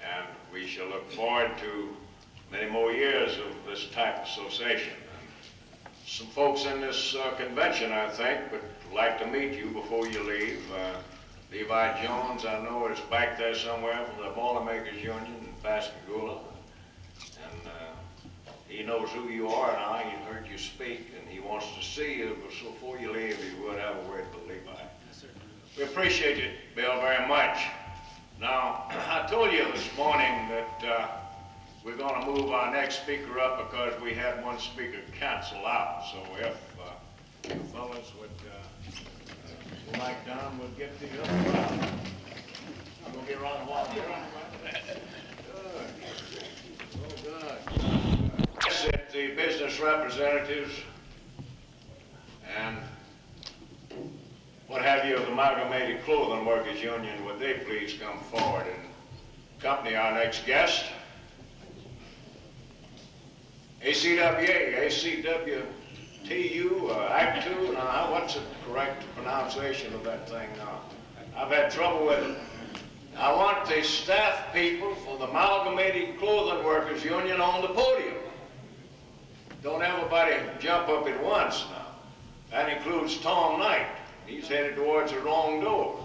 and we shall look forward to many more years of this type of association. Some folks in this convention, I think, would like to meet you before you leave. Levi Jones, I know, is back there somewhere from the Boilermakers Union in Pascagoula. And He knows who you are now. He heard you speak, and he wants to see you. But so before you leave, he would have a word to Levi. We appreciate it, Bill, very much. Now, I told you this morning that we're going to move our next speaker up because we had one speaker cancel out. So if you fellas would like down, we'll get the other round. I'm going to get around the wall here. Good. Oh, good. Yes, that the business representatives and what have you of the Amalgamated Clothing Workers Union, would they please come forward and accompany our next guest? ACWA, ACWTU, Act 2, now what's the correct pronunciation of that thing now? I've had trouble with it. I want the staff people for the Amalgamated Clothing Workers Union on the podium. Don't everybody jump up at once now. That includes Tom Knight. He's headed towards the wrong door.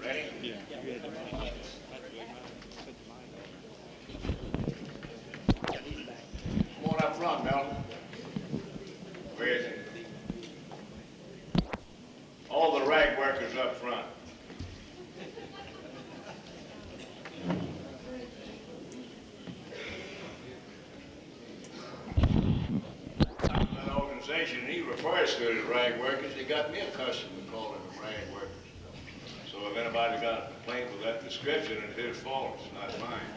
Ready? Yeah. Come on up front, Mel. Where is it? All the rag workers up front. That organization he refers to as rag workers, he got me accustomed to calling them rag workers. So if anybody's got a complaint with that description, it's his fault, it's not mine.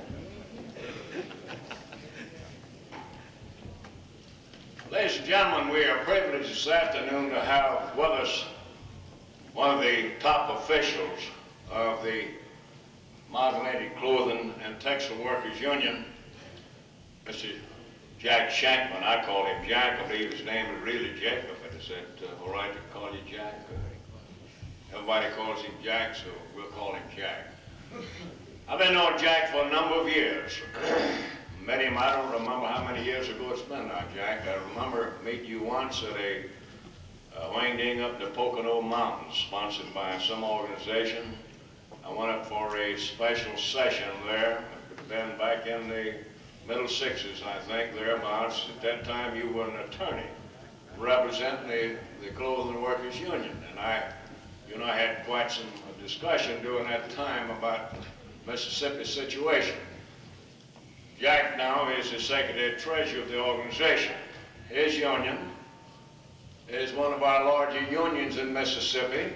Ladies and gentlemen, we are privileged this afternoon to have with us one of the top officials of the Amalgamated Clothing and Textile Workers Union, Mr. Jack Shankman. I call him Jack. I believe his name is really Jacob, but is that all right to call you Jack? Everybody calls him Jack, so we'll call him Jack. I've been knowing Jack for a number of years. Met him, I don't remember how many years ago it's been now, Jack. I remember meeting you once at a winding up the Pocono Mountains, sponsored by some organization. I went up for a special session there. It had been back in the middle 60s, I think, thereabouts. At that time, you were an attorney representing the Clothing Workers Union. And you and I had quite some discussion during that time about Mississippi's situation. Jack now is the secretary-treasurer of the organization. His union is one of our larger unions in Mississippi.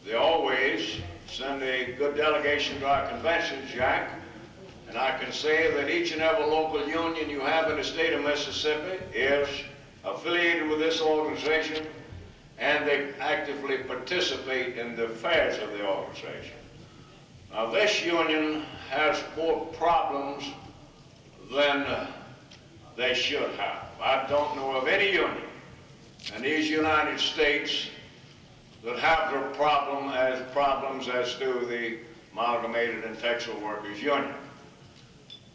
They always send a good delegation to our conventions, Jack. And I can say that each and every local union you have in the state of Mississippi is affiliated with this organization, and they actively participate in the affairs of the organization. Now, this union has more problems than they should have. I don't know of any union in these United States that have their problems as do the Amalgamated and Textile Workers Union.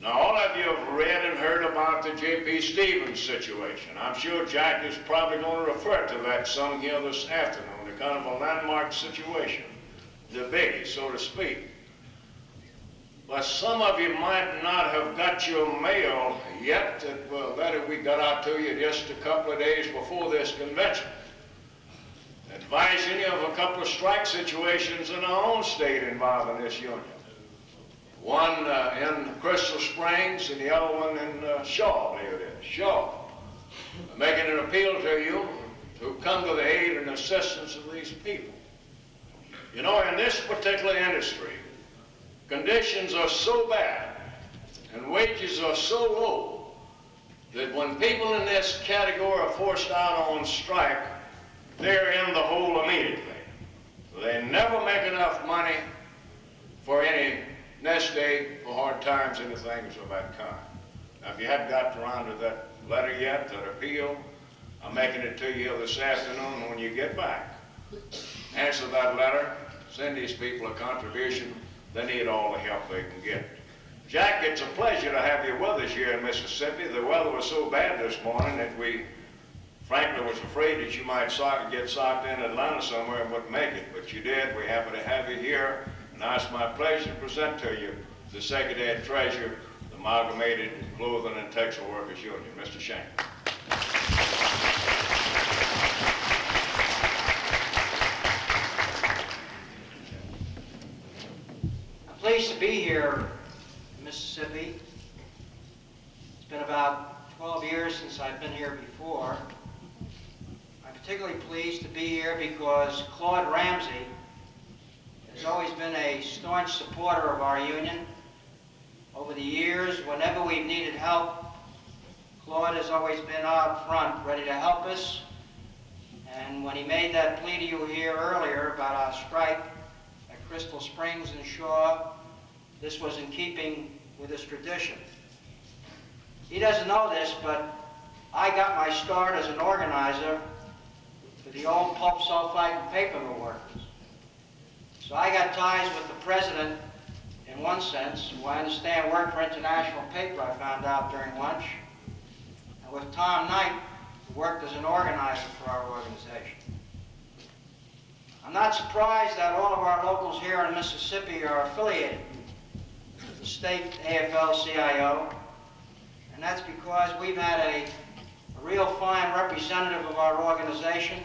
Now, all of you have read and heard about the J.P. Stevens situation. I'm sure Jack is probably going to refer to that some here this afternoon, a kind of a landmark situation, the biggie, so to speak. But some of you might not have got your mail yet. That letter we got out to you just a couple of days before this convention, advising you of a couple of strike situations in our own state involving this union. One in Crystal Springs and the other one in Shaw, I believe it is, Shaw. Making an appeal to you to come to the aid and assistance of these people. You know, in this particular industry, conditions are so bad and wages are so low that when people in this category are forced out on strike, they're in the hole immediately. They never make enough money for any nest egg, for hard times, and things of that kind. Now, if you hadn't got around to that letter yet, that appeal, I'm making it to you this afternoon. When you get back, answer that letter, send these people a contribution. They need all the help they can get. Jack, it's a pleasure to have you with us here in Mississippi. The weather was so bad this morning that we frankly was afraid that you might get socked in Atlanta somewhere and wouldn't make it, but you did. We're happy to have you here, and now it's my pleasure to present to you the Secretary Treasurer, the Amalgamated Clothing and Textile Workers Union, Mr. Shank. I'm pleased to be here in Mississippi. It's been about 12 years since I've been here before. I'm particularly pleased to be here because Claude Ramsey has always been a staunch supporter of our union. Over the years, whenever we've needed help, Claude has always been out front, ready to help us. And when he made that plea to you here earlier about our strike at Crystal Springs and Shaw, this was in keeping with his tradition. He doesn't know this, but I got my start as an organizer for the old pulp, sulfite, and paper mill workers. So I got ties with the president in one sense, who I understand worked for International Paper, I found out during lunch, and with Tom Knight, who worked as an organizer for our organization. I'm not surprised that all of our locals here in Mississippi are affiliated with the state AFL-CIO, and that's because we've had a real fine representative of our organization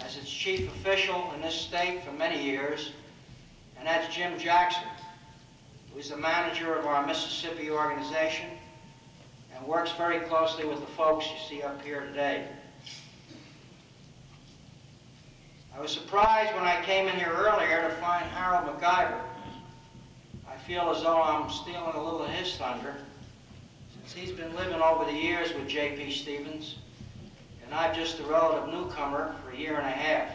as its chief official in this state for many years, and that's Jim Jackson, who is the manager of our Mississippi organization and works very closely with the folks you see up here today. I was surprised when I came in here earlier to find Harold MacGyver. I feel as though I'm stealing a little of his thunder, since he's been living over the years with J.P. Stevens, and I'm just a relative newcomer for a year and a half.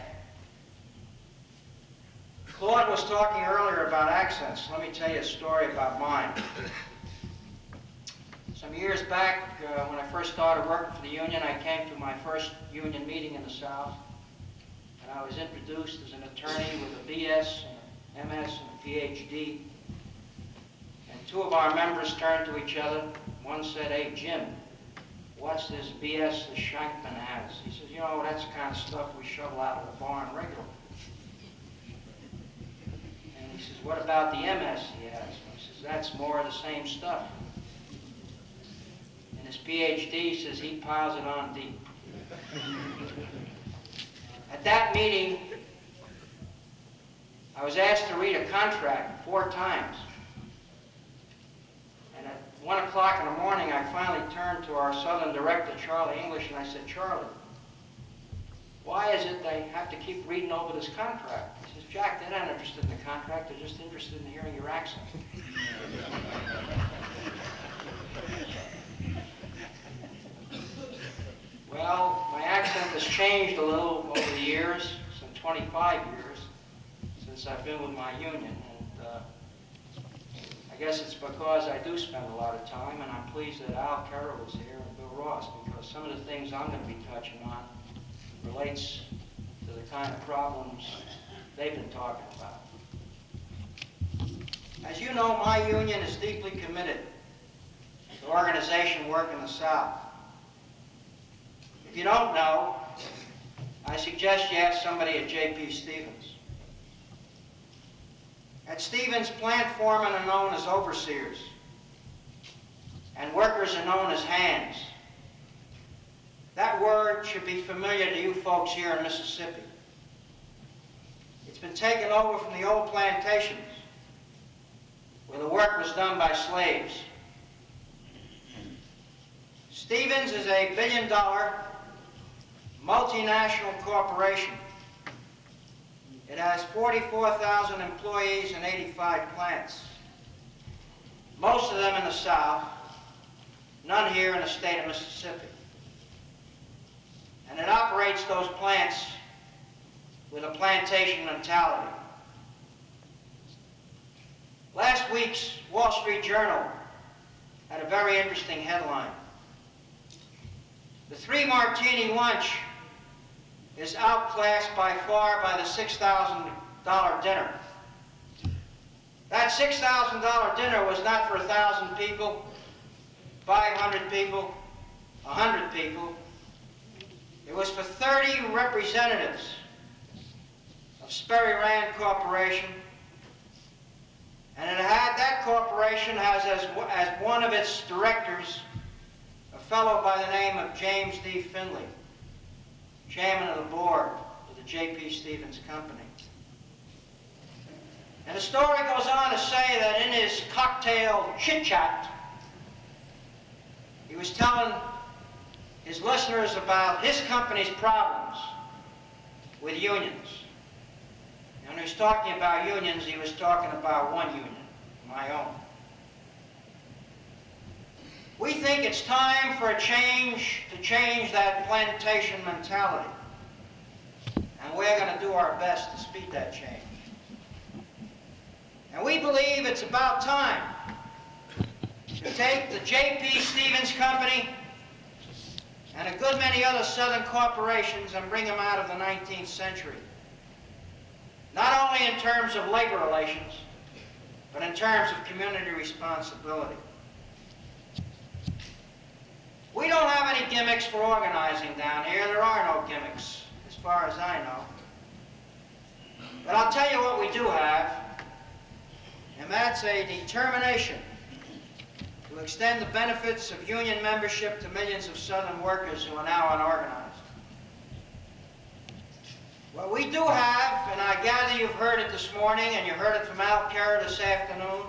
Claude was talking earlier about accents. Let me tell you a story about mine. Some years back, when I first started working for the union, I came to my first union meeting in the South, and I was introduced as an attorney with a BS, an MS, and a PhD. And two of our members turned to each other. One said, "Hey, Jim, what's this BS the Shankman has?" He says, "You know, that's the kind of stuff we shovel out of the barn regularly." And he says, "What about the MS he has?" He says, "That's more of the same stuff." And his PhD says he piles it on deep. At that meeting, I was asked to read a contract 4 times. And at 1 o'clock in the morning, I finally turned to our Southern director, Charlie English, and I said, "Charlie, why is it they have to keep reading over this contract?" He says, "Jack, they're not interested in the contract, they're just interested in hearing your accent." Well, my accent has changed a little over the years, some 25 years, since I've been with my union. And I guess it's because I do spend a lot of time, and I'm pleased that Al Carroll is here and Bill Ross, because some of the things I'm going to be touching on relates to the kind of problems they've been talking about. As you know, my union is deeply committed to organization work in the South. If you don't know, I suggest you ask somebody at J.P. Stevens. At Stevens, plant foremen are known as overseers, and workers are known as hands. That word should be familiar to you folks here in Mississippi. It's been taken over from the old plantations, where the work was done by slaves. Stevens is a billion-dollar multinational corporation. It has 44,000 employees and 85 plants, most of them in the South, none here in the state of Mississippi. And it operates those plants with a plantation mentality. Last week's Wall Street Journal had a very interesting headline. The 3-martini lunch is outclassed by far by the $6,000 dinner. That $6,000 dinner was not for 1,000 people, 500 people, 100 people. representatives of Sperry Rand Corporation, and it had that corporation has as one of its directors a fellow by the name of James D. Finley, chairman of the board of the J.P. Stevens Company. And the story goes on to say that in his cocktail chit-chat, he was telling his listeners about his company's problems with unions. And when he was talking about unions, he was talking about one union, my own. We think it's time for a change, to change that plantation mentality. And we're going to do our best to speed that change. And we believe it's about time to take the J.P. Stevens Company and a good many other Southern corporations and bring them out of the 19th century. Not only in terms of labor relations, but in terms of community responsibility. We don't have any gimmicks for organizing down here. There are no gimmicks, as far as I know. But I'll tell you what we do have, and that's a determination to extend the benefits of union membership to millions of Southern workers who are now unorganized. What we do have, and I gather you've heard it this morning, and you heard it from Al Carrer this afternoon,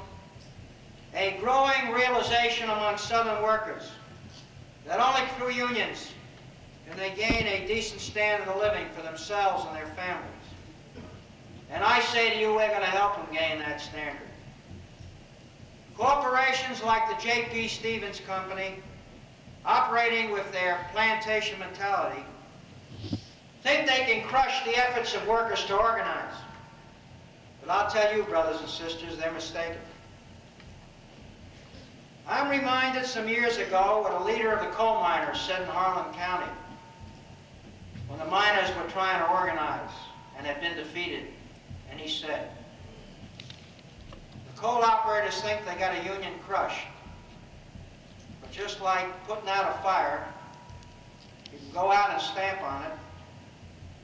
a growing realization among Southern workers that only through unions can they gain a decent standard of living for themselves and their families. And I say to you, we're going to help them gain that standard. Corporations like the J.P. Stevens Company, operating with their plantation mentality, think they can crush the efforts of workers to organize. But I'll tell you, brothers and sisters, they're mistaken. I'm reminded some years ago what a leader of the coal miners said in Harlan County when the miners were trying to organize and had been defeated. And he said, the coal operators think they got a union crushed. But just like putting out a fire, you can go out and stamp on it.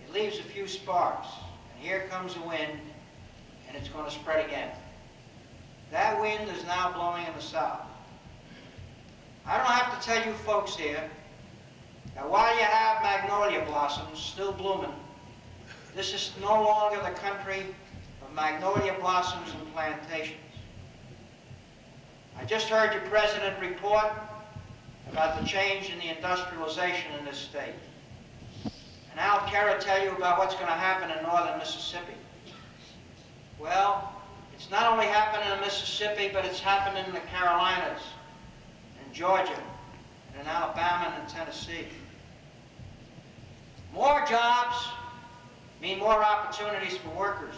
It leaves a few sparks. And here comes the wind, and it's going to spread again. That wind is now blowing in the south. I don't have to tell you folks here that while you have magnolia blossoms still blooming, this is no longer the country of magnolia blossoms and plantations. I just heard your president report about the change in the industrialization in this state. And Al Carrer tell you about what's going to happen in northern Mississippi. Well, it's not only happening in Mississippi, but it's happening in the Carolinas, in Georgia, and in Alabama and in Tennessee. More jobs mean more opportunities for workers.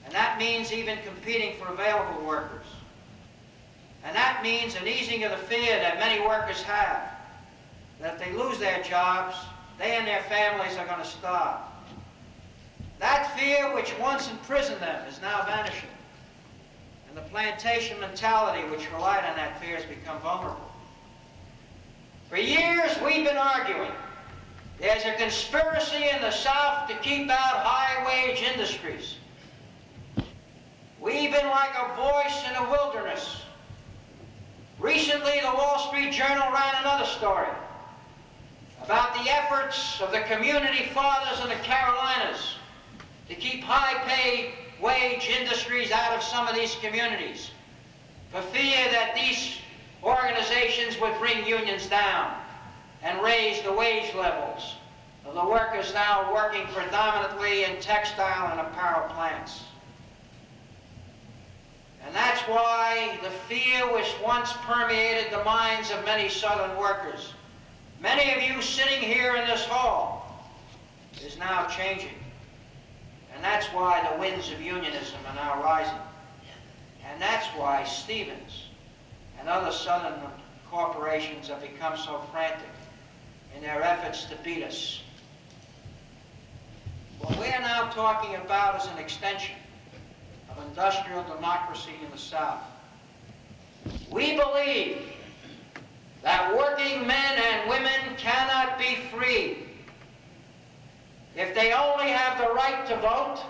And that means even competing for available workers. And that means an easing of the fear that many workers have, that if they lose their jobs, they and their families are going to starve. That fear which once imprisoned them is now vanishing. And the plantation mentality which relied on that fear has become vulnerable. For years we've been arguing there's a conspiracy in the South to keep out high-wage industries. We've been like a voice in a wilderness. Recently, the Wall Street Journal ran another story about the efforts of the community fathers in the Carolinas to keep high-paid wage industries out of some of these communities for fear that these organizations would bring unions down and raise the wage levels of the workers now working predominantly in textile and apparel plants. And that's why the fear which once permeated the minds of many Southern workers, many of you sitting here in this hall, is now changing. And that's why the winds of unionism are now rising. And that's why Stevens and other Southern corporations have become so frantic in their efforts to beat us. What we're now talking about is an extension of industrial democracy in the South. We believe that working men and women cannot be free if they only have the right to vote,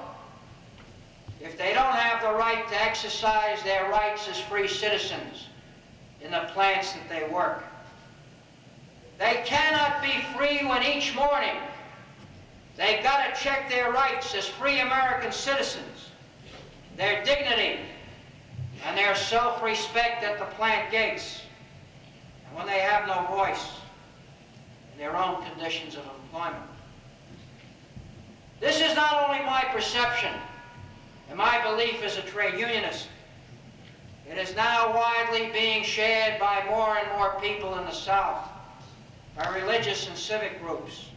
if they don't have the right to exercise their rights as free citizens in the plants that they work. They cannot be free when each morning they've got to check their rights as free American citizens, their dignity, and their self-respect at the plant gates, and when they have no voice in their own conditions of employment. This is not only my perception and my belief as a trade unionist. It is now widely being shared by more and more people in the South, by religious and civic groups.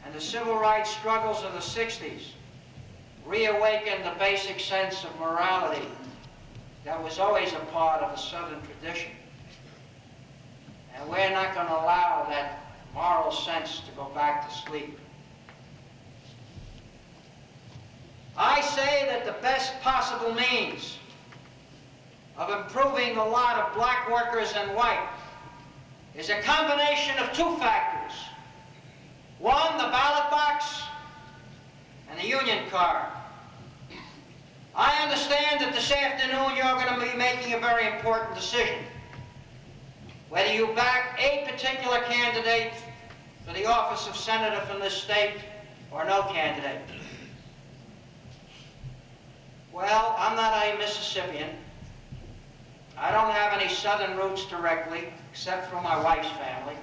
And the civil rights struggles of the 60s reawakened the basic sense of morality that was always a part of the Southern tradition. And we're not going to allow that moral sense to go back to sleep. I say that the best possible means of improving the lot of black workers and white is a combination of two factors. One, the ballot box, and the union card. I understand that this afternoon you're going to be making a very important decision. Whether you back a particular candidate for the office of senator from this state or no candidate. Well, I'm not a Mississippian. I don't have any Southern roots directly, except for my wife's family.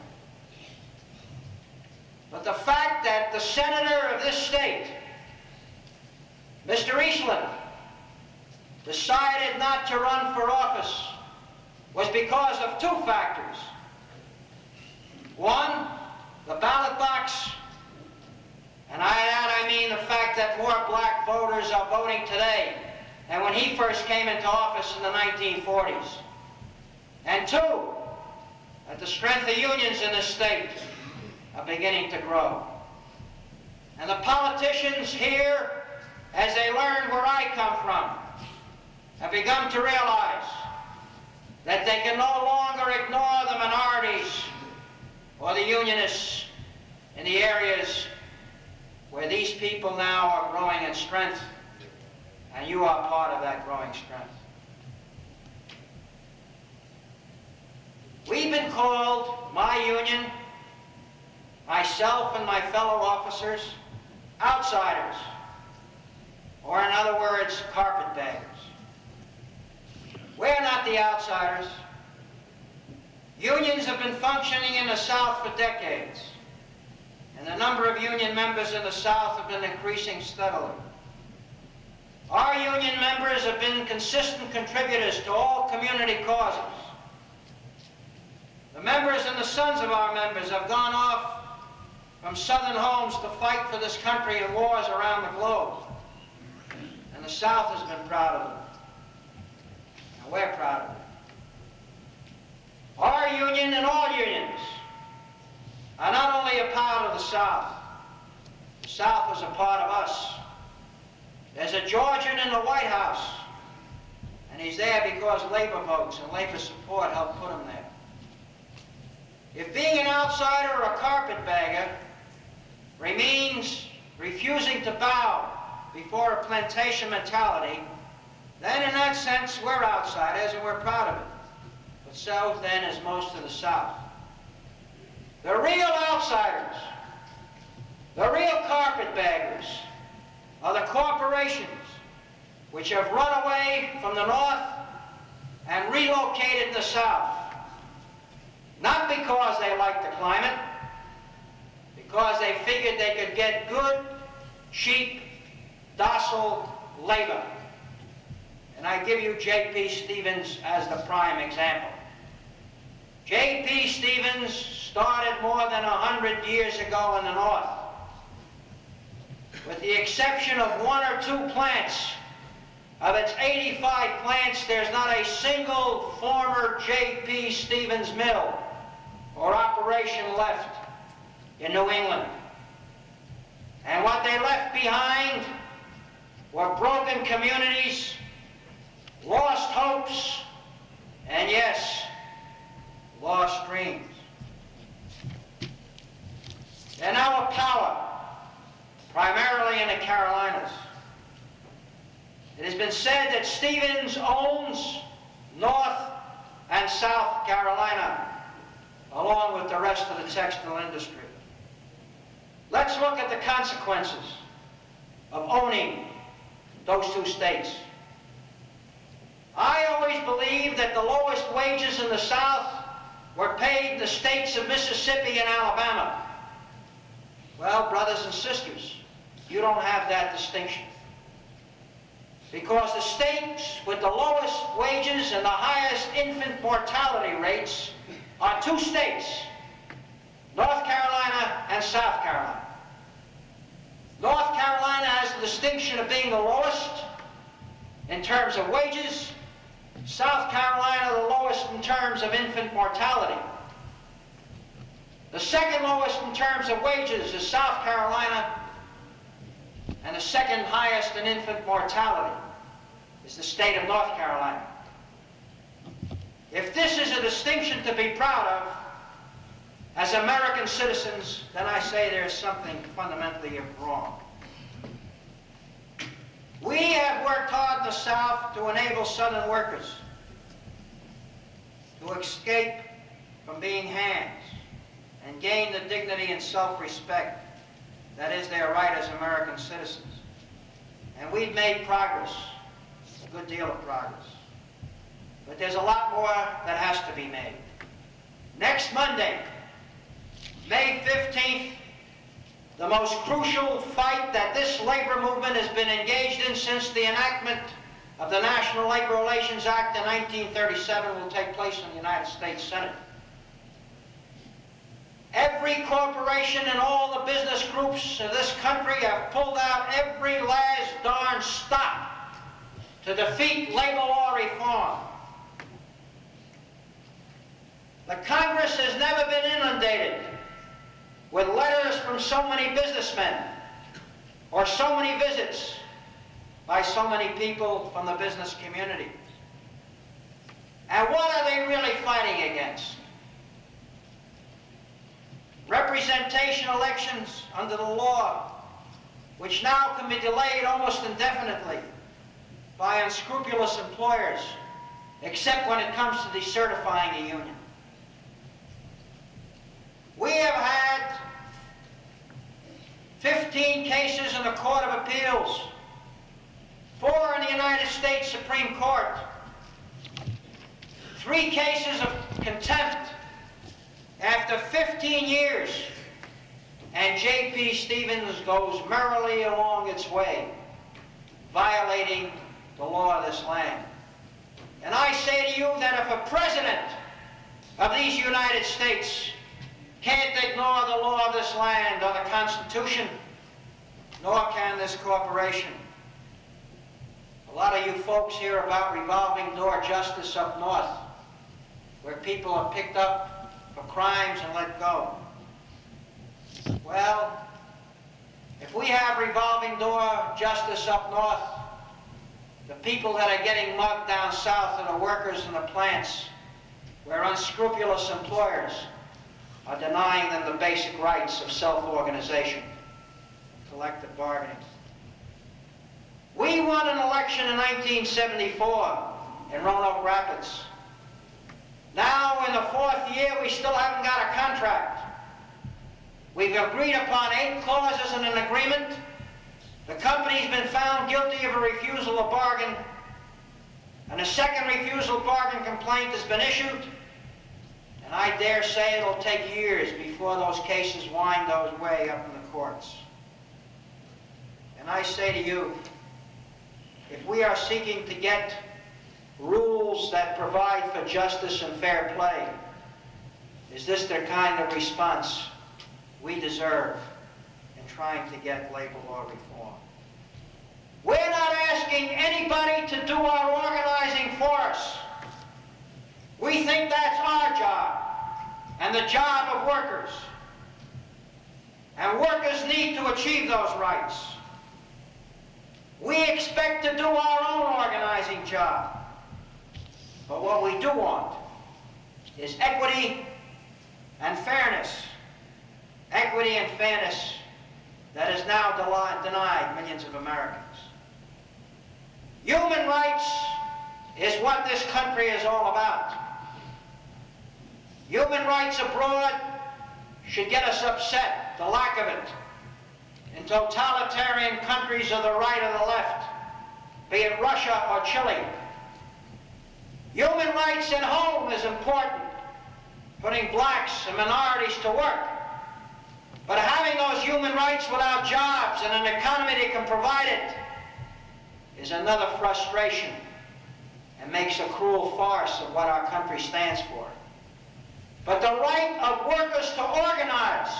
But the fact that the senator of this state, Mr. Eastland, decided not to run for office was because of two factors. One, the ballot box, and by that I mean the fact that more black voters are voting today than when he first came into office in the 1940s. And two, that the strength of unions in this state are beginning to grow. And the politicians here, as they learn where I come from, have begun to realize that they can no longer ignore the minorities or the unionists in the areas where these people now are growing in strength, and you are part of that growing strength. We've been called, my union, myself and my fellow officers, outsiders, or in other words, carpetbaggers. We're not the outsiders. Unions have been functioning in the South for decades, and the number of union members in the South have been increasing steadily. Our union members have been consistent contributors to all community causes. The members and the sons of our members have gone off from Southern homes to fight for this country in wars around the globe, and the South has been proud of them. And we're proud of it. Our union and all unions are not only a part of the South. The South was a part of us. There's a Georgian in the White House, and he's there because labor votes and labor support helped put him there. If being an outsider or a carpetbagger means refusing to bow before a plantation mentality, then in that sense we're outsiders and we're proud of it. But so then is most of the South. The real outsiders, the real carpetbaggers, are the corporations which have run away from the North and relocated in the South. Not because they like the climate, because they figured they could get good, cheap, docile labor. And I give you J.P. Stevens as the prime example. J.P. Stevens started more than 100 years ago in the North. With the exception of one or two plants, of its 85 plants, there's not a single former J.P. Stevens mill or operation left in New England. And what they left behind were broken communities, lost hopes, and yes, lost dreams. They're now a power primarily in the Carolinas. It has been said that Stevens owns North and South Carolina, along with the rest of the textile industry. Let's look at the consequences of owning those two states. I always believed that the lowest wages in the South were paid in the states of Mississippi and Alabama. Well, brothers and sisters, you don't have that distinction. Because the states with the lowest wages and the highest infant mortality rates are two states, North Carolina and South Carolina. North Carolina has the distinction of being the lowest in terms of wages. South Carolina the lowest in terms of infant mortality. The second lowest in terms of wages is South Carolina, and the second highest in infant mortality is the state of North Carolina. If this is a distinction to be proud of as American citizens, then I say there's something fundamentally wrong. We have worked hard in the South to enable Southern workers to escape from being hands and gain the dignity and self-respect that is their right as American citizens. And we've made progress, a good deal of progress. But there's a lot more that has to be made. Next Monday, May 15th, the most crucial fight that this labor movement has been engaged in since the enactment of the National Labor Relations Act in 1937 will take place in the United States Senate. Every corporation and all the business groups of this country have pulled out every last darn stop to defeat labor law reform. The Congress has never been inundated with letters from so many businessmen or so many visits by so many people from the business community. And what are they really fighting against? Representation elections under the law, which now can be delayed almost indefinitely by unscrupulous employers, except when it comes to decertifying a union. We have had 15 cases in the Court of Appeals, 4 in the United States Supreme Court, 3 cases of contempt after 15 years, and J.P. Stevens goes merrily along its way, violating the law of this land. And I say to you that if a president of these United States can't ignore the law of this land or the Constitution, nor can this corporation. A lot of you folks hear about revolving door justice up north, where people are picked up for crimes and let go. Well, if we have revolving door justice up north, the people that are getting mugged down south are the workers in the plants, where unscrupulous employers are denying them the basic rights of self-organization, collective bargaining. We won an election in 1974 in Roanoke Rapids. Now, in the 4th year, we still haven't got a contract. We've agreed upon 8 clauses in an agreement. The company's been found guilty of a refusal to bargain, and a second refusal to bargain complaint has been issued. And I dare say it'll take years before those cases wind those way up in the courts. And I say to you, if we are seeking to get rules that provide for justice and fair play, is this the kind of response we deserve in trying to get labor law reform? We're not asking anybody to do our organizing for us. We think that's our job and the job of workers. And workers need to achieve those rights. We expect to do our own organizing job. But what we do want is equity and fairness. Equity and fairness that is now denied millions of Americans. Human rights is what this country is all about. Human rights abroad should get us upset, the lack of it. In totalitarian countries of the right or the left, be it Russia or Chile. Human rights at home is important, putting blacks and minorities to work. But having those human rights without jobs and an economy that can provide it is another frustration and makes a cruel farce of what our country stands for. But the right of workers to organize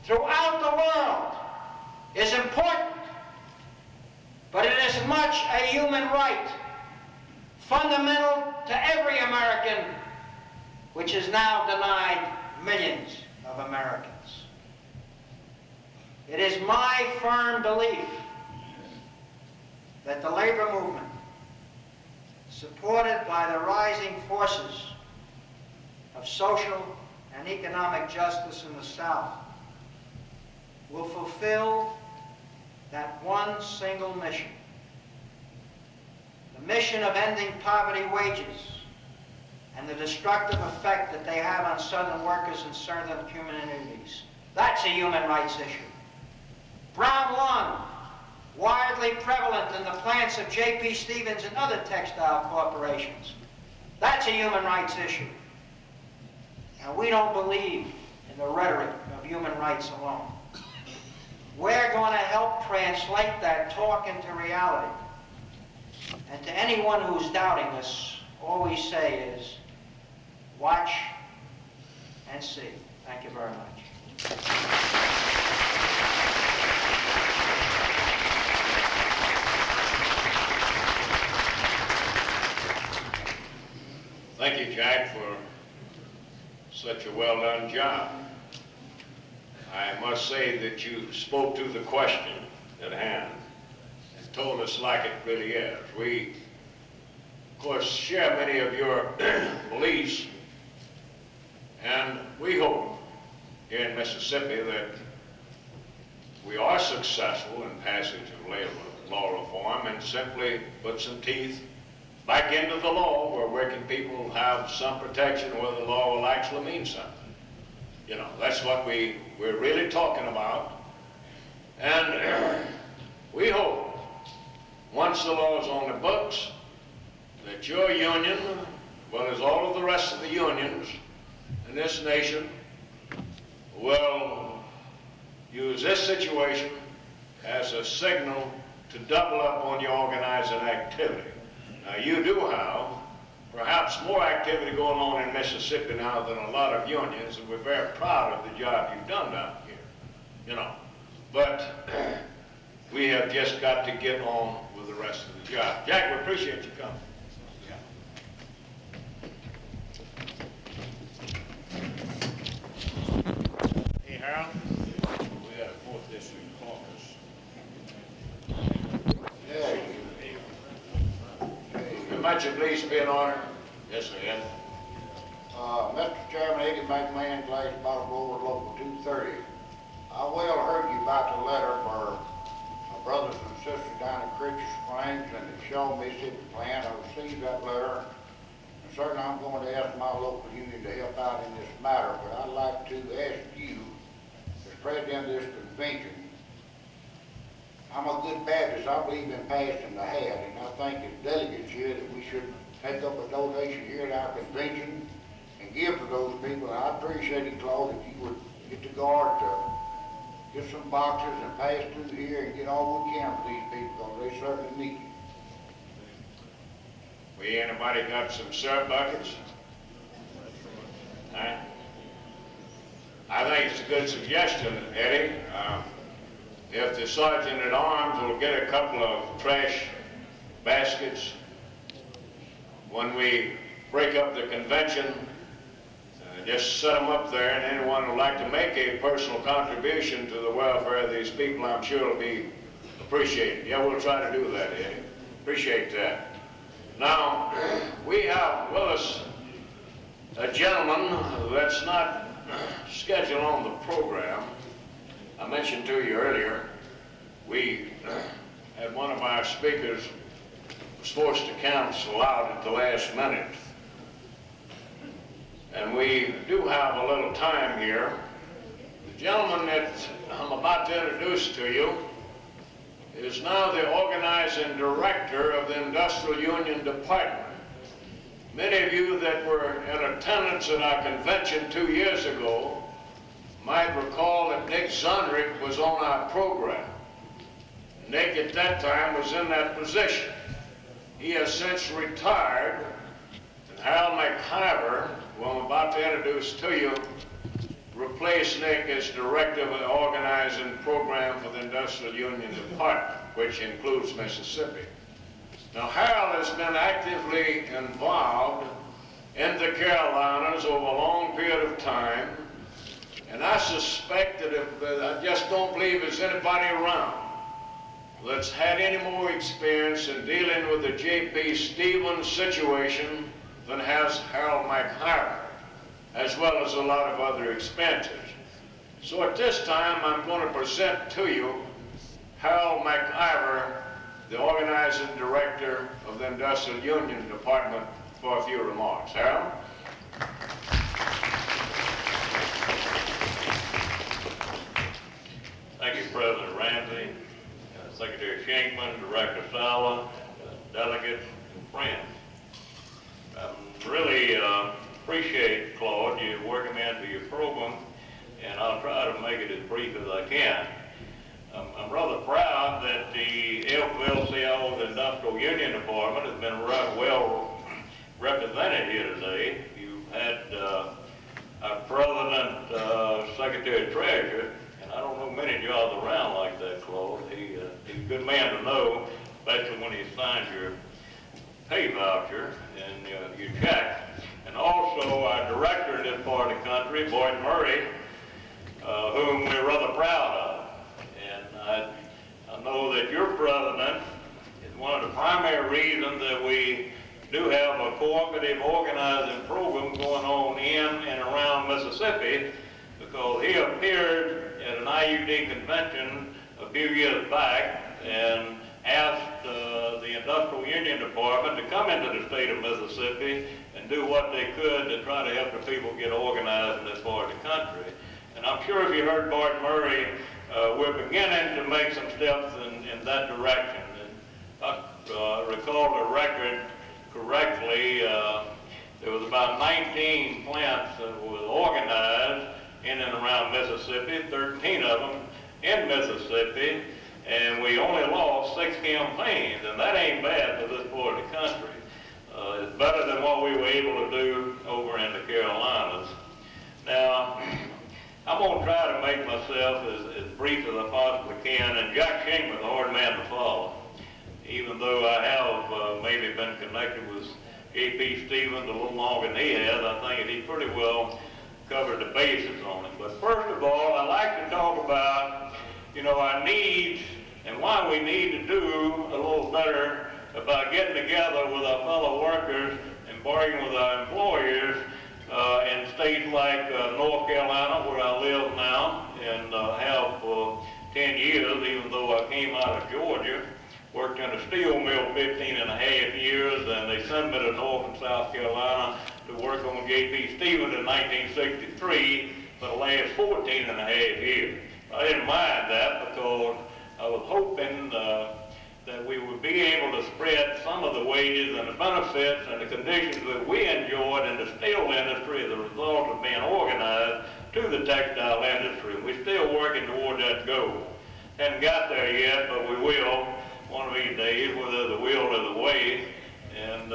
throughout the world is important, but it is much a human right, fundamental to every American, which is now denied millions of Americans. It is my firm belief that the labor movement, supported by the rising forces of social and economic justice in the South, will fulfill that one single mission. The mission of ending poverty wages and the destructive effect that they have on Southern workers and Southern communities. That's a human rights issue. Brown lung, widely prevalent in the plants of J.P. Stevens and other textile corporations. That's a human rights issue. And we don't believe in the rhetoric of human rights alone. We're going to help translate that talk into reality. And to anyone who's doubting us, all we say is, watch and see. Thank you very much. Thank you, Jack, for such a well-done job. I must say that you spoke to the question at hand and told us like it really is. We, of course, share many of your beliefs, and we hope here in Mississippi that we are successful in passage of labor law reform and simply put some teeth back into the law where working people have some protection where the law will actually mean something. You know, that's what we're really talking about. And we hope, once the law is on the books, that your union, as well as all of the rest of the unions in this nation, will use this situation as a signal to double up on your organizing activity. Now, you do have perhaps more activity going on in Mississippi now than a lot of unions, and we're very proud of the job you've done down here, you know. But we have just got to get on with the rest of the job. Jack, we appreciate you coming. Hey, Harold, we got a 4th District caucus. Yeah. Much you please be in order. Yes, sir. Yes. Mr. Chairman, Eddie McMahon, Glass Bottle Blower, Local 230. I well heard you about the letter for my brothers and sisters down at Creature Springs and the Shaw, Mississippi plant. I received that letter, and certainly I'm going to ask my local union to help out in this matter, but I'd like to ask you, as president of this convention, I'm a good Baptist. I believe in passing the hat, and I think as delegates here that we should take up a donation here at our convention and give to those people. And I appreciate it, Claude, if you would get the guard to get some boxes and pass through here and get all we can for these people, because they certainly need it. We anybody got some syrup buckets? Huh? I think it's a good suggestion, Eddie. If the sergeant at arms will get a couple of trash baskets when we break up the convention, just set them up there, and anyone who would like to make a personal contribution to the welfare of these people, I'm sure will be appreciated. Yeah, we'll try to do that, Eddie. Appreciate that. Now, we have with us a gentleman that's not scheduled on the program. I mentioned to you earlier, we had one of our speakers was forced to cancel out at the last minute. And we do have a little time here. The gentleman that I'm about to introduce to you is now the organizing director of the Industrial Union Department. Many of you that were in attendance at our convention 2 years ago might recall that Nick Zundrick was on our program. Nick at that time was in that position. He has since retired, and Hal McIver, who I'm about to introduce to you, replaced Nick as director of the organizing program for the Industrial Union Department, which includes Mississippi. Now, Hal has been actively involved in the Carolinas over a long period of time, and I suspect that I just don't believe there's anybody around that's had any more experience in dealing with the J.P. Stevens situation than has Harold McIver, as well as a lot of other expenses. So at this time, I'm going to present to you Harold McIver, the organizing director of the Industrial Union Department, for a few remarks. Harold? Thank you, President Ramsey, Secretary Shankman, Director Sala, delegates, and friends. Really appreciate, Claude, you working me into your program, and I'll try to make it as brief as I can. I'm rather proud that the FLCO, the Industrial Union Department, has been well represented here today. You've had our President, Secretary Treasurer, and I don't know many jobs around like that, Claude. He's a good man to know, especially when he signs your pay voucher and your check. And also our director in this part of the country, Boyd Murray, whom we're rather proud of. And I know that your president is one of the primary reasons that we do have a cooperative organizing program going on in and around Mississippi, because he appeared at an IUD convention a few years back and asked the Industrial Union Department to come into the state of Mississippi and do what they could to try to help the people get organized in this part of the country. And I'm sure if you heard Bart Murray, we're beginning to make some steps in that direction. And if I recall the record correctly, there was about 19 plants that was organized in and around Mississippi, 13 of them in Mississippi, and we only lost 6 campaigns, and that ain't bad for this part of the country. It's better than what we were able to do over in the Carolinas. Now, I'm going to try to make myself as brief as I possibly can, and Jack Shankman's a hard man to follow. Even though I have maybe been connected with J.P. Stevens a little longer than he has, I think he pretty well covered the bases on it. But first of all, I'd like to talk about, our needs and why we need to do a little better about getting together with our fellow workers and bargaining with our employers in states like North Carolina, where I live now, and have for 10 years, even though I came out of Georgia. Worked in a steel mill 15 and a half years, and they sent me to North and South Carolina to work on J.P. Stevens in 1963 for the last 14 and a half years. I didn't mind that because I was hoping that we would be able to spread some of the wages and the benefits and the conditions that we enjoyed in the steel industry as a result of being organized to the textile industry. We're still working toward that goal. Haven't got there yet, but we will one of these days, whether the will or the way. And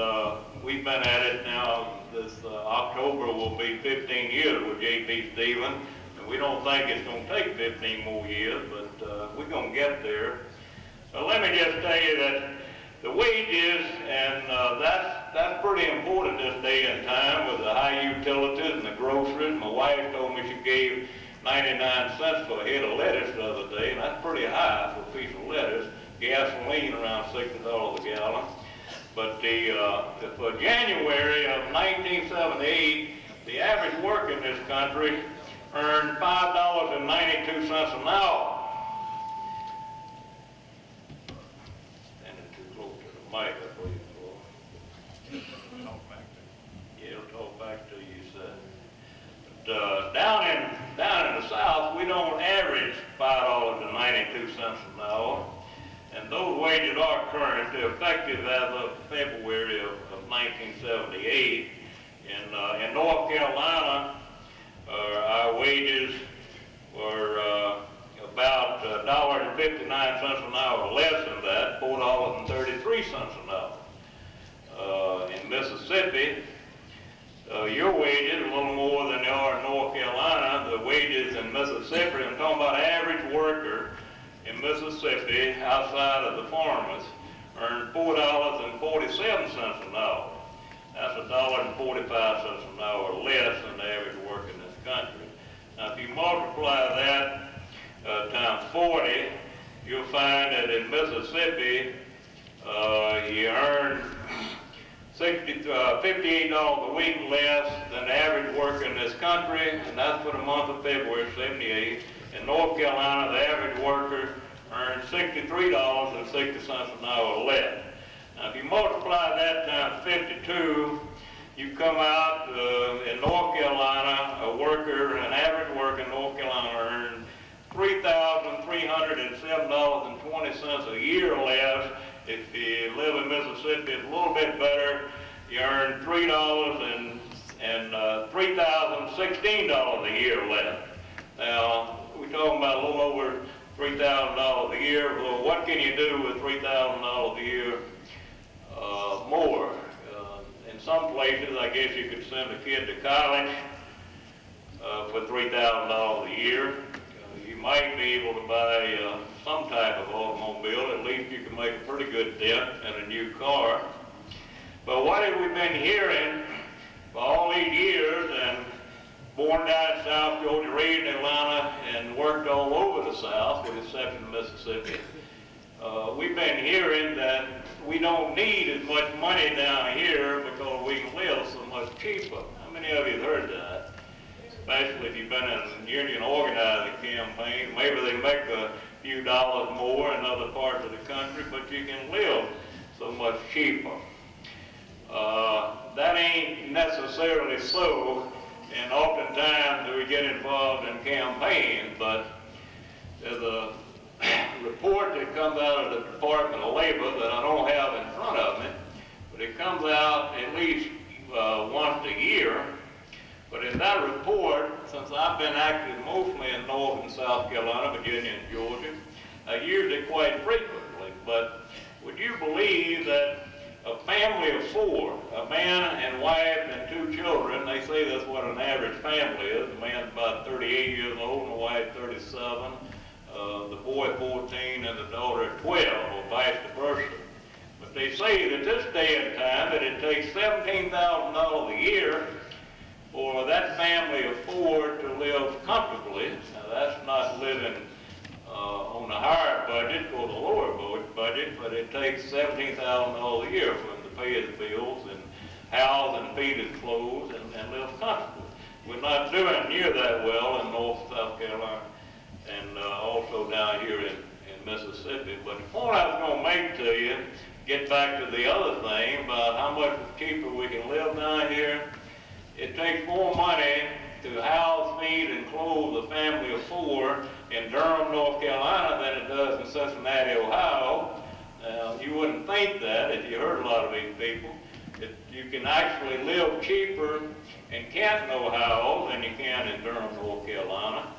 we've been at it now. This October will be 15 years with J.P. Stevens. And we don't think it's going to take 15 more years, but we're going to get there. So let me just tell you that the wages, and that's pretty important this day and time with the high utilities and the groceries. My wife told me she gave 99 cents for a head of lettuce the other day, and that's pretty high for a piece of lettuce. Gasoline around $60 a gallon. But for January of 1978, the average worker in this country earned $5.09 $4.92 an hour. Standing too close to the mic, I believe. Yeah, it'll talk back to you, sir. But, down in the South, we don't average $5.92 an hour, and those wages are current. They're effective as of February of 1978. In North Carolina, our wages were about $1.59 an hour less than that, $4.33 an hour. In Mississippi, your wages are a little more than they are in North Carolina. The wages in Mississippi, I'm talking about average worker in Mississippi outside of the farmers, earn $4.47 an hour. That's $1.45 an hour less than the average worker in this country. Now, if you multiply that times 40, you'll find that in Mississippi, you earn $58 a week less than the average worker in this country, and that's for the month of February '78. In North Carolina, the average worker earns $63.60 an hour less. Now, if you multiply that times 52, you come out in North Carolina, an average worker in North Carolina earns $3,307.20 a year less. If you live in Mississippi, it's a little bit better. You earn $3,016 a year less. Now, we're talking about a little over $3,000 a year. Well, what can you do with $3,000 a year more? In some places, I guess you could send a kid to college for $3,000 a year. You might be able to buy some type of automobile. At least you can make a pretty good dent in a new car. But what have we been hearing for all these years, and born down in South Georgia, raised in Atlanta, and worked all over the South, with the exception of Mississippi, we've been hearing that we don't need as much money down here because we can live so much cheaper. How many of you have heard that? Especially if you've been in a union organizing campaign. Maybe they make a few dollars more in other parts of the country, but you can live so much cheaper. That ain't necessarily so, and oftentimes we get involved in campaigns, but there's a report that comes out of the Department of Labor that I don't have in front of me, but it comes out at least once a year. But in that report, since I've been active mostly in North and South Carolina, Virginia and Georgia, I use it quite frequently. But would you believe that a family of four, a man and wife and two children, they say that's what an average family is. The man's about 38 years old and the wife 37. The boy 14 and the daughter 12, or vice versa. But they say that this day and time that it takes $17,000 a year for that family of four to live comfortably. Now that's not living on the higher budget or the lower budget, but it takes $17,000 a year for them to pay his bills and house and feed his clothes and live comfortably. We're not doing near that well in North South Carolina and also down here in Mississippi. But the point I was going to make to you, get back to the other thing about how much cheaper we can live down here. It takes more money to house, feed, and clothe a family of four in Durham, North Carolina than it does in Cincinnati, Ohio. Now, you wouldn't think that if you heard a lot of these people. You can actually live cheaper in Canton, Ohio than you can in Durham, North Carolina.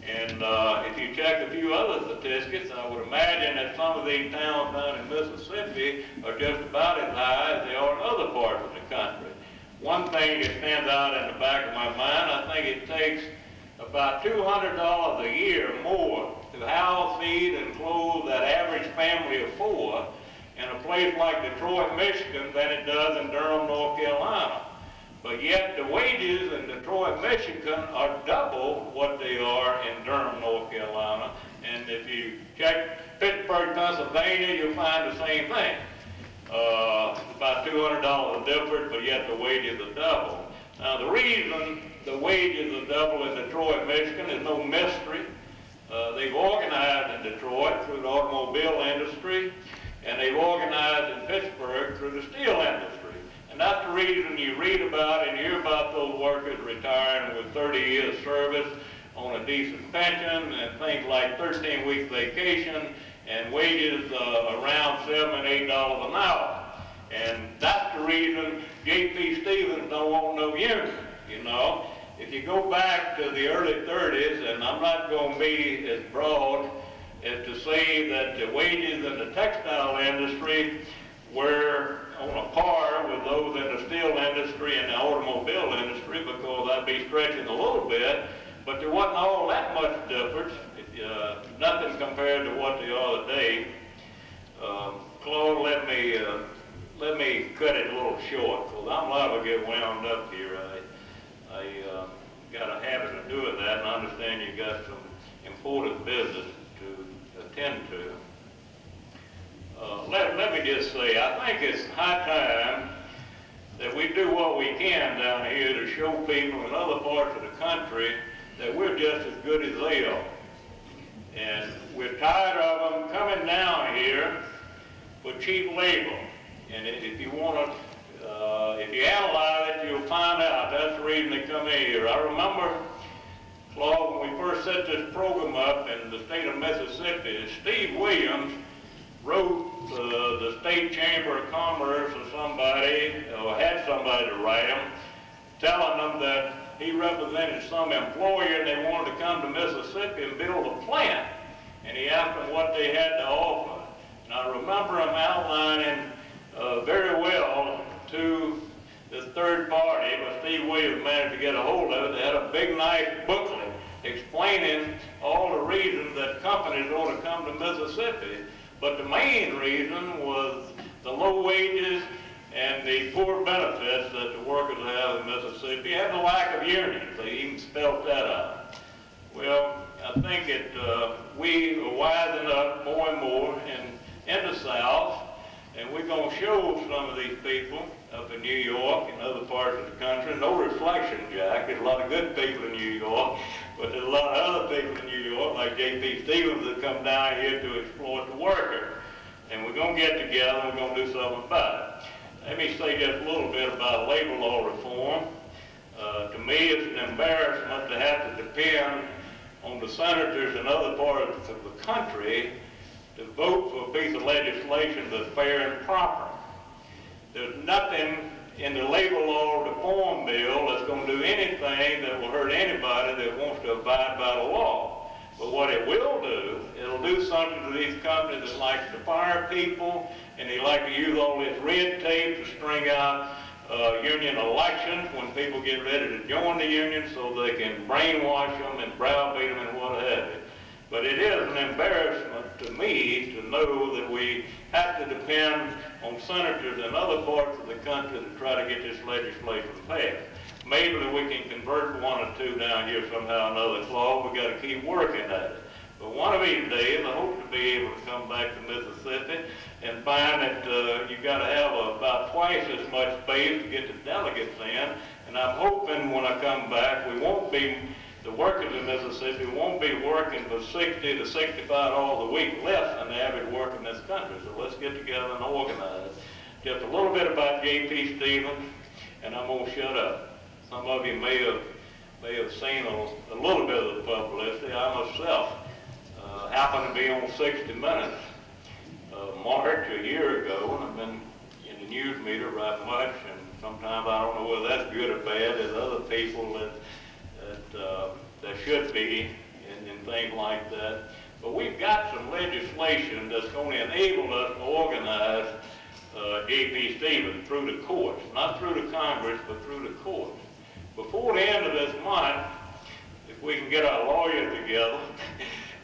And if you check a few other statistics, I would imagine that some of these towns down in Mississippi are just about as high as they are in other parts of the country. One thing that stands out in the back of my mind, I think it takes about $200 a year more to house, feed, and clothe that average family of four in a place like Detroit, Michigan than it does in Durham, North Carolina. But yet the wages in Detroit, Michigan are double what they are in Durham, North Carolina. And if you check Pittsburgh, Pennsylvania, you'll find the same thing. About $200 difference, but yet the wages are double. Now the reason the wages are double in Detroit, Michigan is no mystery. Detroit through the automobile industry, and they've organized in Pittsburgh through the steel industry. And that's the reason you read about and hear about those workers retiring with 30 years service on a decent pension and things like 13-week vacation and wages around $7 and $8 an hour. And that's the reason J.P. Stevens don't want no union, you know. If you go back to the early 30s, and I'm not going to be as broad as to say that the wages in the textile industry were on a par with those in the steel industry and the automobile industry, because I'd be stretching a little bit, but there wasn't all that much difference, nothing compared to what they are today. Claude, let me cut it a little short, because I'm liable to get wound up here. I got a habit of doing that, and I understand you got some important business to attend to. Let me just say, I think it's high time that we do what we can down here to show people in other parts of the country that we're just as good as they are. And we're tired of them coming down here for cheap labor. And if you want to, if you analyze it, you'll find out that's the reason they come in here. I remember, Claude, when we first set this program up in the state of Mississippi, Steve Williams wrote the State Chamber of Commerce or somebody, or had somebody to write him, telling them that he represented some employer and they wanted to come to Mississippi and build a plant. And he asked them what they had to offer. And I remember him outlining very well to this third party, but Steve Williams managed to get a hold of it. They had a big, nice booklet explaining all the reasons that companies ought to come to Mississippi. But the main reason was the low wages and the poor benefits that the workers have in Mississippi, and the lack of unions. They even spelled that out. Well, I think we are wising up more and more in the South, and we're going to show some of these people up in New York and other parts of the country. No reflection, Jack. There's a lot of good people in New York, but there's a lot of other people in New York, like J.P. Stevens, that come down here to exploit the worker. And we're going to get together and we're going to do something about it. Let me say just a little bit about labor law reform. To me, it's an embarrassment to have to depend on the senators in other parts of the country to vote for a piece of legislation that's fair and proper. There's nothing in the labor law reform bill that's going to do anything that will hurt anybody that wants to abide by the law. But what it will do, it'll do something to these companies that like to fire people, and they like to use all this red tape to string out union elections when people get ready to join the union so they can brainwash them and browbeat them and what have you. But it is an embarrassment to me to know that we have to depend on senators in other parts of the country to try to get this legislation passed. Maybe we can convert one or two down here somehow or another, Claude. We've got to keep working at it. But one of these days, I hope to be able to come back to Mississippi and find that you've got to have about twice as much space to get the delegates in. And I'm hoping when I come back, the workers in Mississippi won't be working for 60 to 65 hours a week less than the average worker in this country. So let's get together and organize. Just a little bit about J.P. Stevens, and I'm going to shut up. Some of you may have seen a little bit of the publicity. I myself happened to be on 60 Minutes March a year ago, and I've been in the news media right much, and sometimes I don't know whether that's good or bad. There's other people that should be in things like that. But we've got some legislation that's going to enable us to organize J.P. Stevens through the courts, not through the Congress, but through the courts. Before the end of this month, if we can get our lawyers together,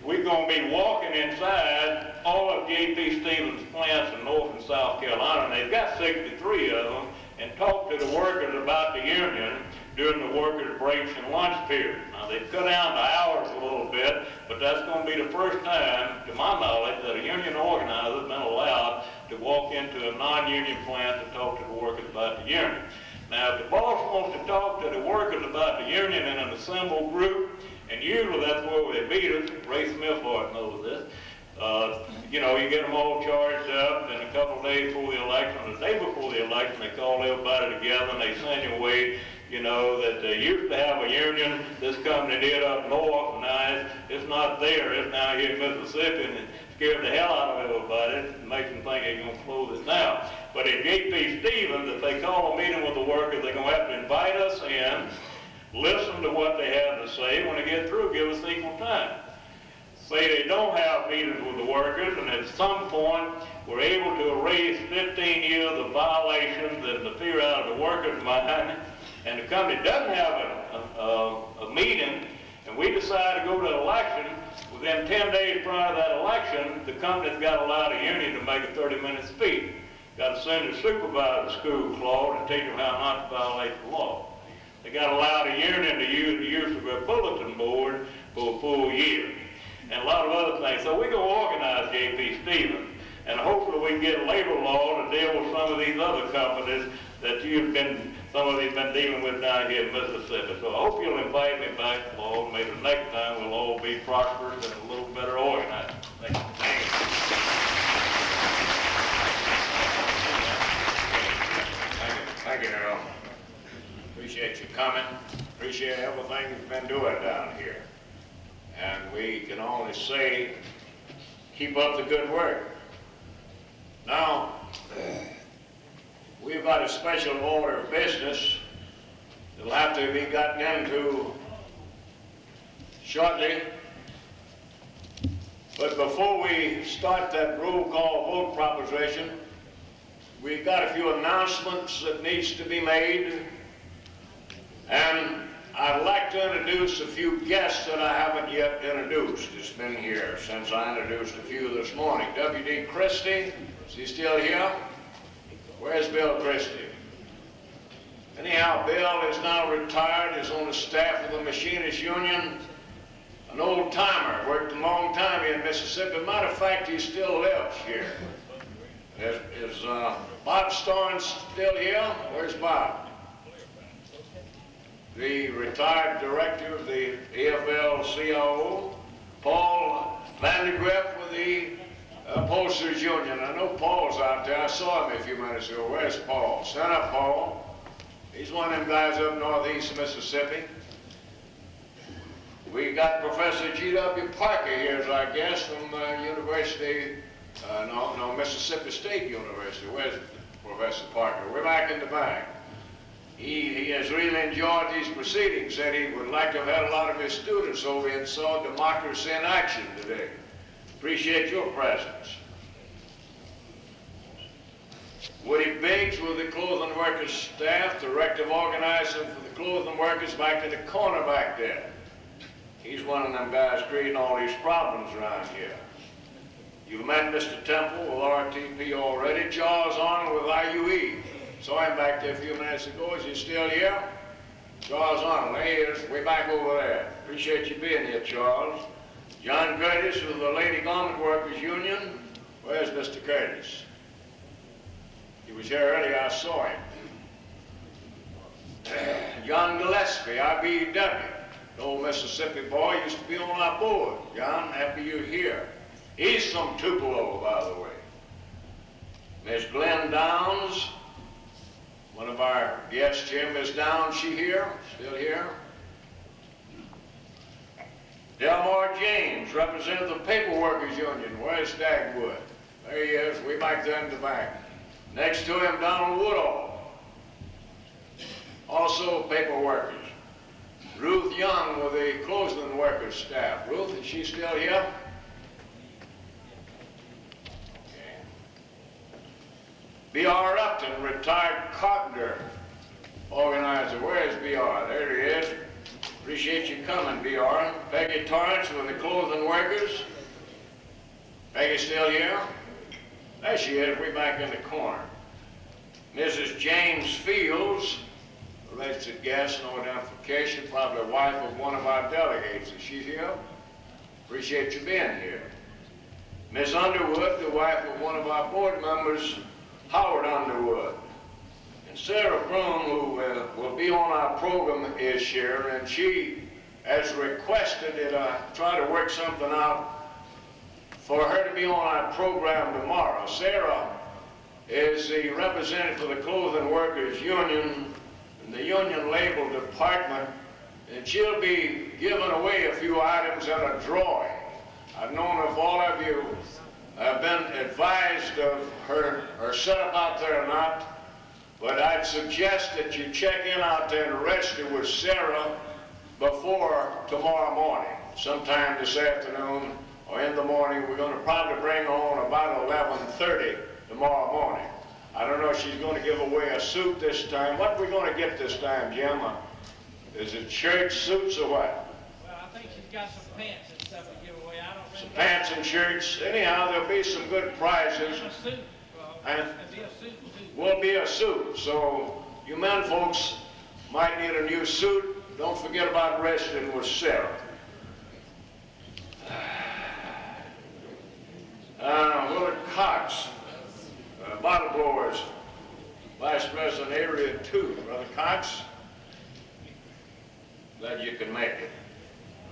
we're going to be walking inside all of J.P. Stevens' plants in North and South Carolina, and they've got 63 of them, and talk to the workers about the union during the workers' breaks and lunch period. Now, they've cut down the hours a little bit, but that's going to be the first time, to my knowledge, that a union organizer has been allowed to walk into a non-union plant to talk to the workers about the union. Now, if the boss wants to talk to the workers about the union in an assembled group, and usually that's where they beat us, Ray Smith knows this, You know, you get them all charged up, and a couple of days before the election, the day before the election, they call everybody together and they send you away. You know, that they used to have a union, this company did up north, and now it's not there, it's now here in Mississippi, and it scared the hell out of everybody. It makes them think they're going to close it down. But at J.P. Stevens, if they call a meeting with the workers, they're going to have to invite us in, listen to what they have to say. When they get through, give us equal time. Say they don't have meetings with the workers, and at some point, we're able to erase 15 years of violations that interfere out of the workers' mind, and the company doesn't have a meeting, and we decide to go to an election, within 10 days prior to that election, the company's got to allow the union to make a 30-minute speech. Got to send the supervisor to school, Claude, and teach them how not to violate the law. They got to allow the union to use the use of their bulletin board for a full year, and a lot of other things. So we're going to organize J.P. Stevens, and hopefully we can get a labor law to deal with some of these other companies that some of these been dealing with down here in Mississippi. So I hope you'll invite me back, Lord. Maybe the next time we'll all be prosperous and a little better organized. Thank you. Thank you, Earl. Appreciate you coming. Appreciate everything you've been doing down here. And we can only say, keep up the good work. Now, we've got a special order of business that'll have to be gotten into shortly. But before we start that roll call vote proposition, we've got a few announcements that needs to be made. And I'd like to introduce a few guests that I haven't yet introduced. It's been here since I introduced a few this morning. W.D. Christie, is he still here? Where's Bill Christie? Anyhow, Bill is now retired, is on the staff of the Machinists Union, an old timer, worked a long time here in Mississippi. Matter of fact, he still lives here. Is Bob Starnes still here? Where's Bob? The retired director of the AFL-CIO, Paul Vandergrift with the Upholsterers Union. I know Paul's out there. I saw him a few minutes ago. Where's Paul? Stand up, Paul. He's one of them guys up northeast Mississippi. We got Professor G.W. Parker here as our guest from Mississippi State University. Where's Professor Parker? We're back in the back. He has really enjoyed these proceedings, said he would like to have had a lot of his students over and saw democracy in action today. Appreciate your presence. Woody Biggs with the Clothing Workers staff, director organizing for the clothing workers back in the corner back there. He's one of them guys creating all these problems around here. You've met Mr. Temple with RTP already. Charles Arnold with IUE. Saw him back there a few minutes ago. Is he still here? Charles Arnold, there he is, way back over there. Appreciate you being here, Charles. John Curtis with the Lady Garment Workers Union. Where's Mr. Curtis? He was here earlier, I saw him. John Gillespie, IBEW, the old Mississippi boy, used to be on our board. John, happy you're here. He's from Tupelo, by the way. Miss Glenn Downs, one of our guests here. Miss Downs, she here? Still here? Delmar James, representative of the Paper Workers Union. Where's Dagwood? There he is, way back there in the back. Next to him, Donald Woodall, also paper workers. Ruth Young with the clothing workers staff. Ruth, is she still here? Okay. B.R. Upton, retired carpenter organizer. Where's B.R.? There he is. Appreciate you coming, B.R. Peggy Torrance with the clothing workers. Peggy still here? There she is, way back in the corner. Mrs. James Fields, registered guest, no identification, probably wife of one of our delegates. Is she here? Appreciate you being here. Miss Underwood, the wife of one of our board members, Howard Underwood. And Sarah Broom, who will be on our program, is here, and she has requested that I try to work something out for her to be on our program tomorrow. Sarah is the representative for the Clothing Workers Union in the Union Label Department, and she'll be giving away a few items in a drawing. I don't know if all of you have been advised of her setup out there or not, but I'd suggest that you check in out there and register with Sarah before tomorrow morning, sometime this afternoon or in the morning. We're going to probably bring her on about 11:30 tomorrow morning. I don't know if she's going to give away a suit this time. What are we going to get this time, Jim? Is it shirt, suits, or what? Well, I think she's got some pants and stuff to give away. I don't really Some know. pants and shirts. Anyhow, there'll be some good prizes. A suit. And It'll be a suit too. will be a suit. So you men folks might need a new suit. Don't forget about registering with Sarah. Willard Cox, bottle blowers, Vice President Area 2. Brother Cox, glad you can make it.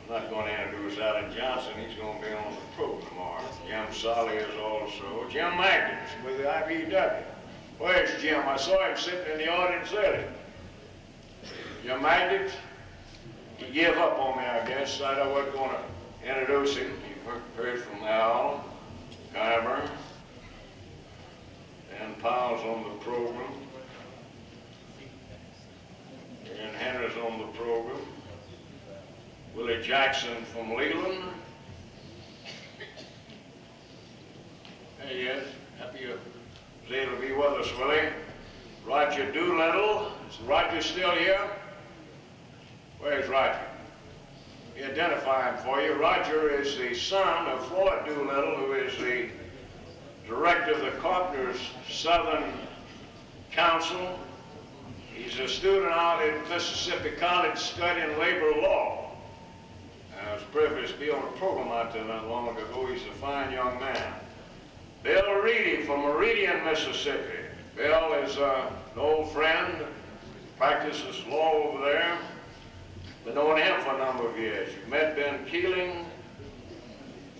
I'm not going to introduce Alan Johnson. He's going to be on the program tomorrow. Jim Solly is also. Jim Magnus with the IBEW. Where's Jim? I saw him sitting in the audience earlier. Jim Magnus, he gave up on me, I guess. I wasn't going to introduce him. You've heard from Al, Kyber, and Powell's on the program. And Henry's on the program. Willie Jackson from Leland. There he is. Happy you was able to be with us, Willie. Roger Doolittle. Is Roger still here? Where's Roger? He identify him for you. Roger is the son of Floyd Doolittle, who is the director of the Carpenters Southern Council. He's a student out at Mississippi College studying labor law. I was privileged to be on a program out there not long ago. He's a fine young man. Bill Reedy from Meridian, Mississippi. Bill is an old friend, practices law over there. Been knowing him for a number of years. You've met Ben Keeling,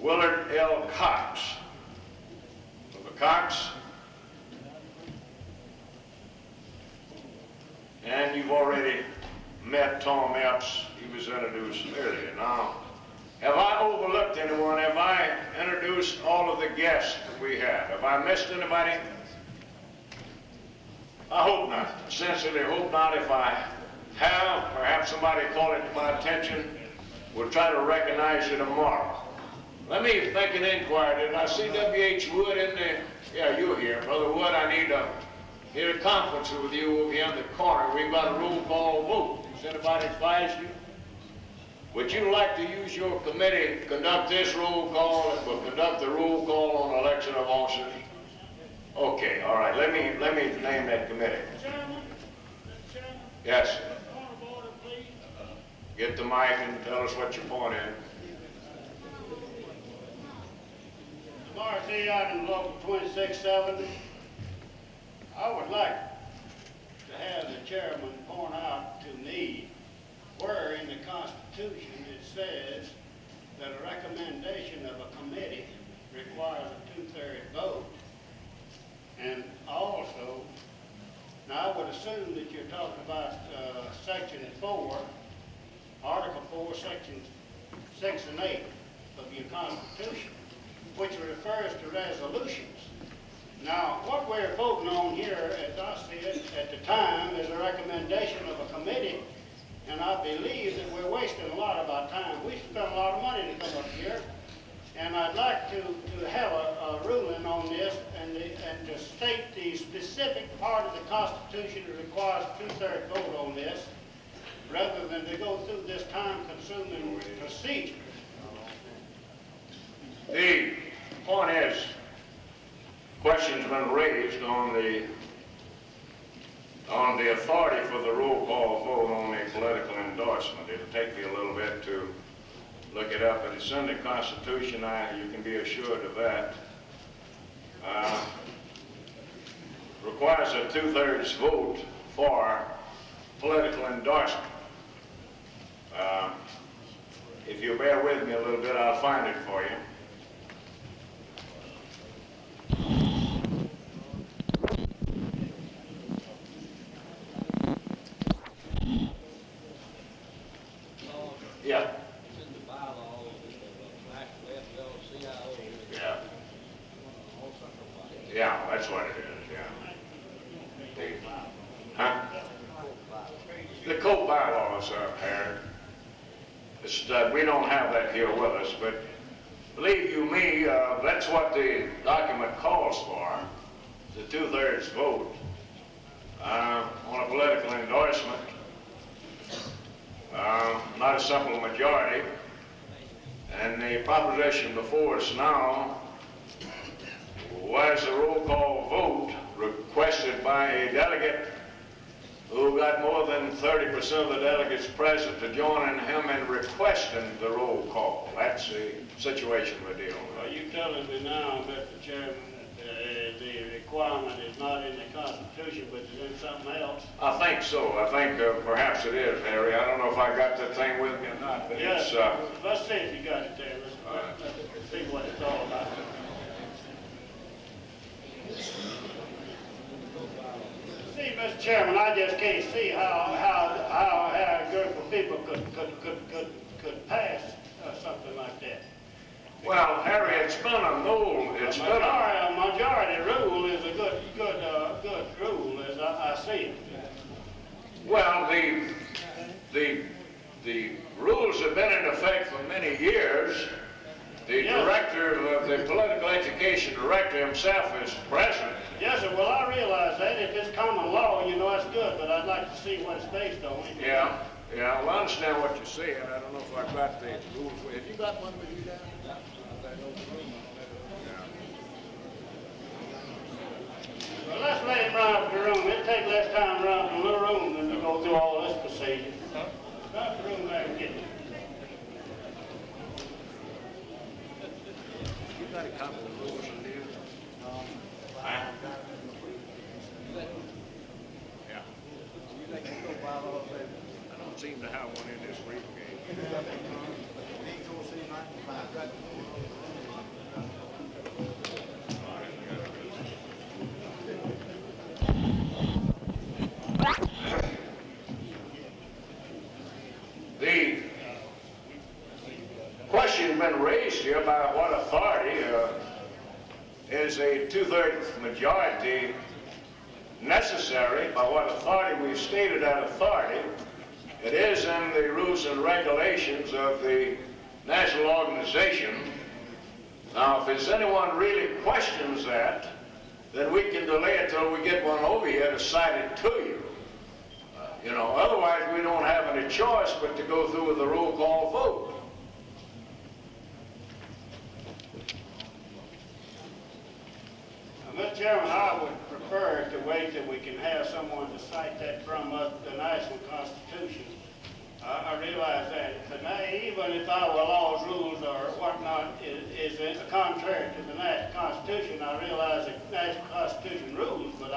Willard L. Cox. Brother Cox. And you've already met Tom Epps. He was introduced earlier. Now, have I overlooked anyone? Have I introduced all of the guests that we have? Have I missed anybody? I hope not. Sincerely hope not. If I have, perhaps somebody called it to my attention. We'll try to recognize you tomorrow. Let me make an inquiry. Did I see W.H. Wood in there? Yeah, you're here. Brother Wood, I need to get a conference with you over here in the corner. We've got a roll call vote. Has anybody advised you? Would you like to use your committee to conduct this roll call and we'll conduct the roll call on election of officers? Okay, all right. Let me name that committee. Chairman? Yes. Point of order, please. Get the mic and tell us what your point is. Marcy, item local 2670. I would like to have the chairman point out to me where in the Constitution it says that a recommendation of a committee requires a 2/3 vote. And also, now I would assume that you're talking about Section 4, Article 4, Sections 6 and 8 of your Constitution, which refers to resolutions. Now, what we're voting on here, as I see it at the time, is a recommendation of a committee, and I believe that we're wasting a lot of our time. We spent a lot of money to come up here, and I'd like to have a ruling on this and to state the specific part of the Constitution that requires a 2/3 vote on this, rather than to go through this time-consuming procedure. The point is, questions been raised on the authority for the roll call vote on the political endorsement. It'll take me a little bit to look it up, but it's in the Constitution. You can be assured of that. Requires a 2/3 vote for political endorsement. If you'll bear with me a little bit, I'll find it for you. Yeah, that's what it is, yeah. Huh? The code bylaws, Harry. We don't have that here with us, but believe you me, that's what the document calls for, the 2/3 vote on a political endorsement. Not a simple majority. And the proposition before us now was a roll call vote requested by a delegate who got more than 30% of the delegates present to join him in requesting the roll call. That's the situation we're dealing with. Are you telling me now, Mr. Chairman, that the requirement is not in the Constitution, but it's in something else? I think so. I think perhaps it is, Harry. I don't know if I got that thing with me or not, but Yes, it's... let's see if you got it there. Let's see what it's all about. See, Mr. Chairman, I just can't see how a group of people could pass something like that. Well, Harry, it's been a no. It's been A majority rule is a good rule, as I see it. Well, the rules have been in effect for many years. The director of the political education director himself is present. Yes, sir. Well, I realize that. If it's common law, you know, that's good, but I'd like to see what it's based on. Yeah. Well, I understand what you're saying. I don't know if I've got the rules. Have you got one with you down? Well, let's let it run up the room. It'll take less time around the little room than to go through all this procedure. Got the room there and get it. You got a copy of the rules in here? Yeah. I don't seem to have one in this briefcase. The question been raised here by what authority is a 2/3 majority necessary, by what authority we've stated that authority. It is in the rules and regulations of the national organization. Now, if there's anyone really questions that, then we can delay it till we get one over here to cite it to you. You know, otherwise we don't have any choice but to go through with the roll call vote. Mr. Chairman, I would prefer to wait till we can have someone to cite that from the national Constitution. I realize that today, even if our laws, rules, or whatnot is contrary to the national Constitution, I realize the national Constitution rules, but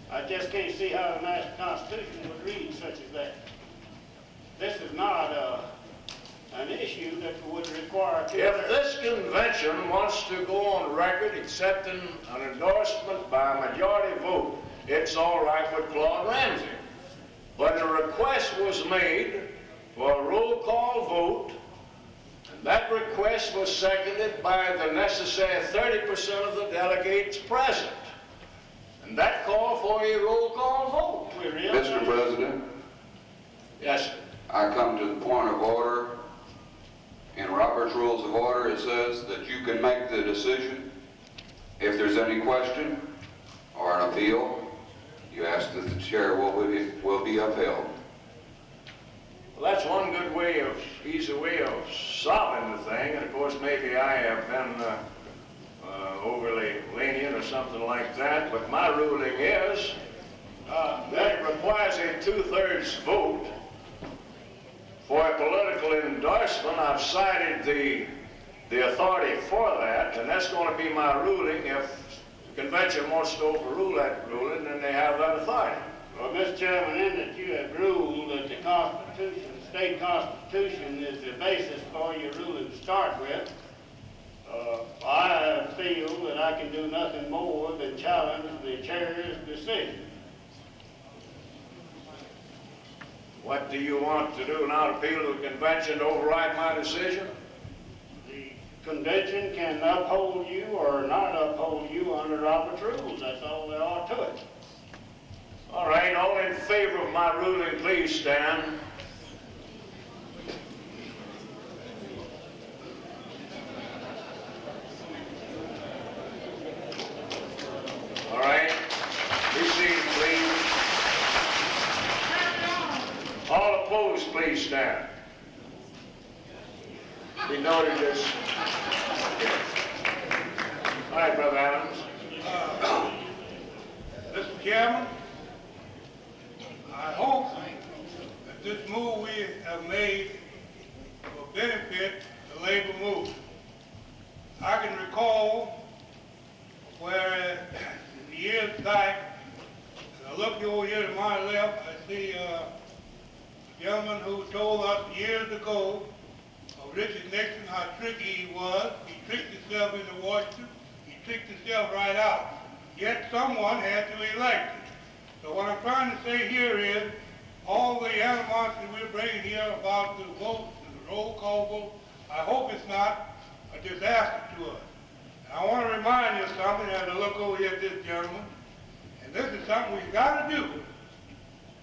I just can't see how the national Constitution would read such as that. This is not an issue that would require... If this convention wants to go on record accepting an endorsement by a majority vote, it's all right with Claude Ramsey. But a request was made for a roll call vote, and that request was seconded by the necessary 30% of the delegates present. And that called for a roll call vote. Mr. President? Yes, sir. I come to the point of order. In Robert's Rules of Order, it says that you can make the decision. If there's any question or an appeal, you ask that the chair will be upheld. Well, that's one good way of, easy way of solving the thing. And of course, maybe I have been overly lenient or something like that. But my ruling is that it requires a 2/3 vote for a political endorsement. I've cited the authority for that, and that's going to be my ruling. If the convention wants to overrule that ruling, then they have that authority. Well, Mr. Chairman, in that you have ruled that the Constitution, the state Constitution, is the basis for your ruling to start with, I feel that I can do nothing more than challenge the chair's decision. What do you want to do now? Appeal to the convention to override my decision? The convention can uphold you or not uphold you under Robert's rules. That's all there are to it. All right, all in favor of my ruling, please stand. All right, be seated, please. All opposed, please stand. We noted this. All right, Brother Adams. Mr. Chairman, I hope that this move we have made will benefit the labor movement. I can recall where years back, and I look over here to my left, I see a gentleman who told us years ago of Richard Nixon how tricky he was. He tricked himself into Washington. He tricked himself right out. Yet someone had to elect him. So what I'm trying to say here is all the animosity we're bringing here about the vote, the roll call vote, I hope it's not a disaster to us. And I want to remind you of something as I look over here at this gentleman, and this is something we've got to do.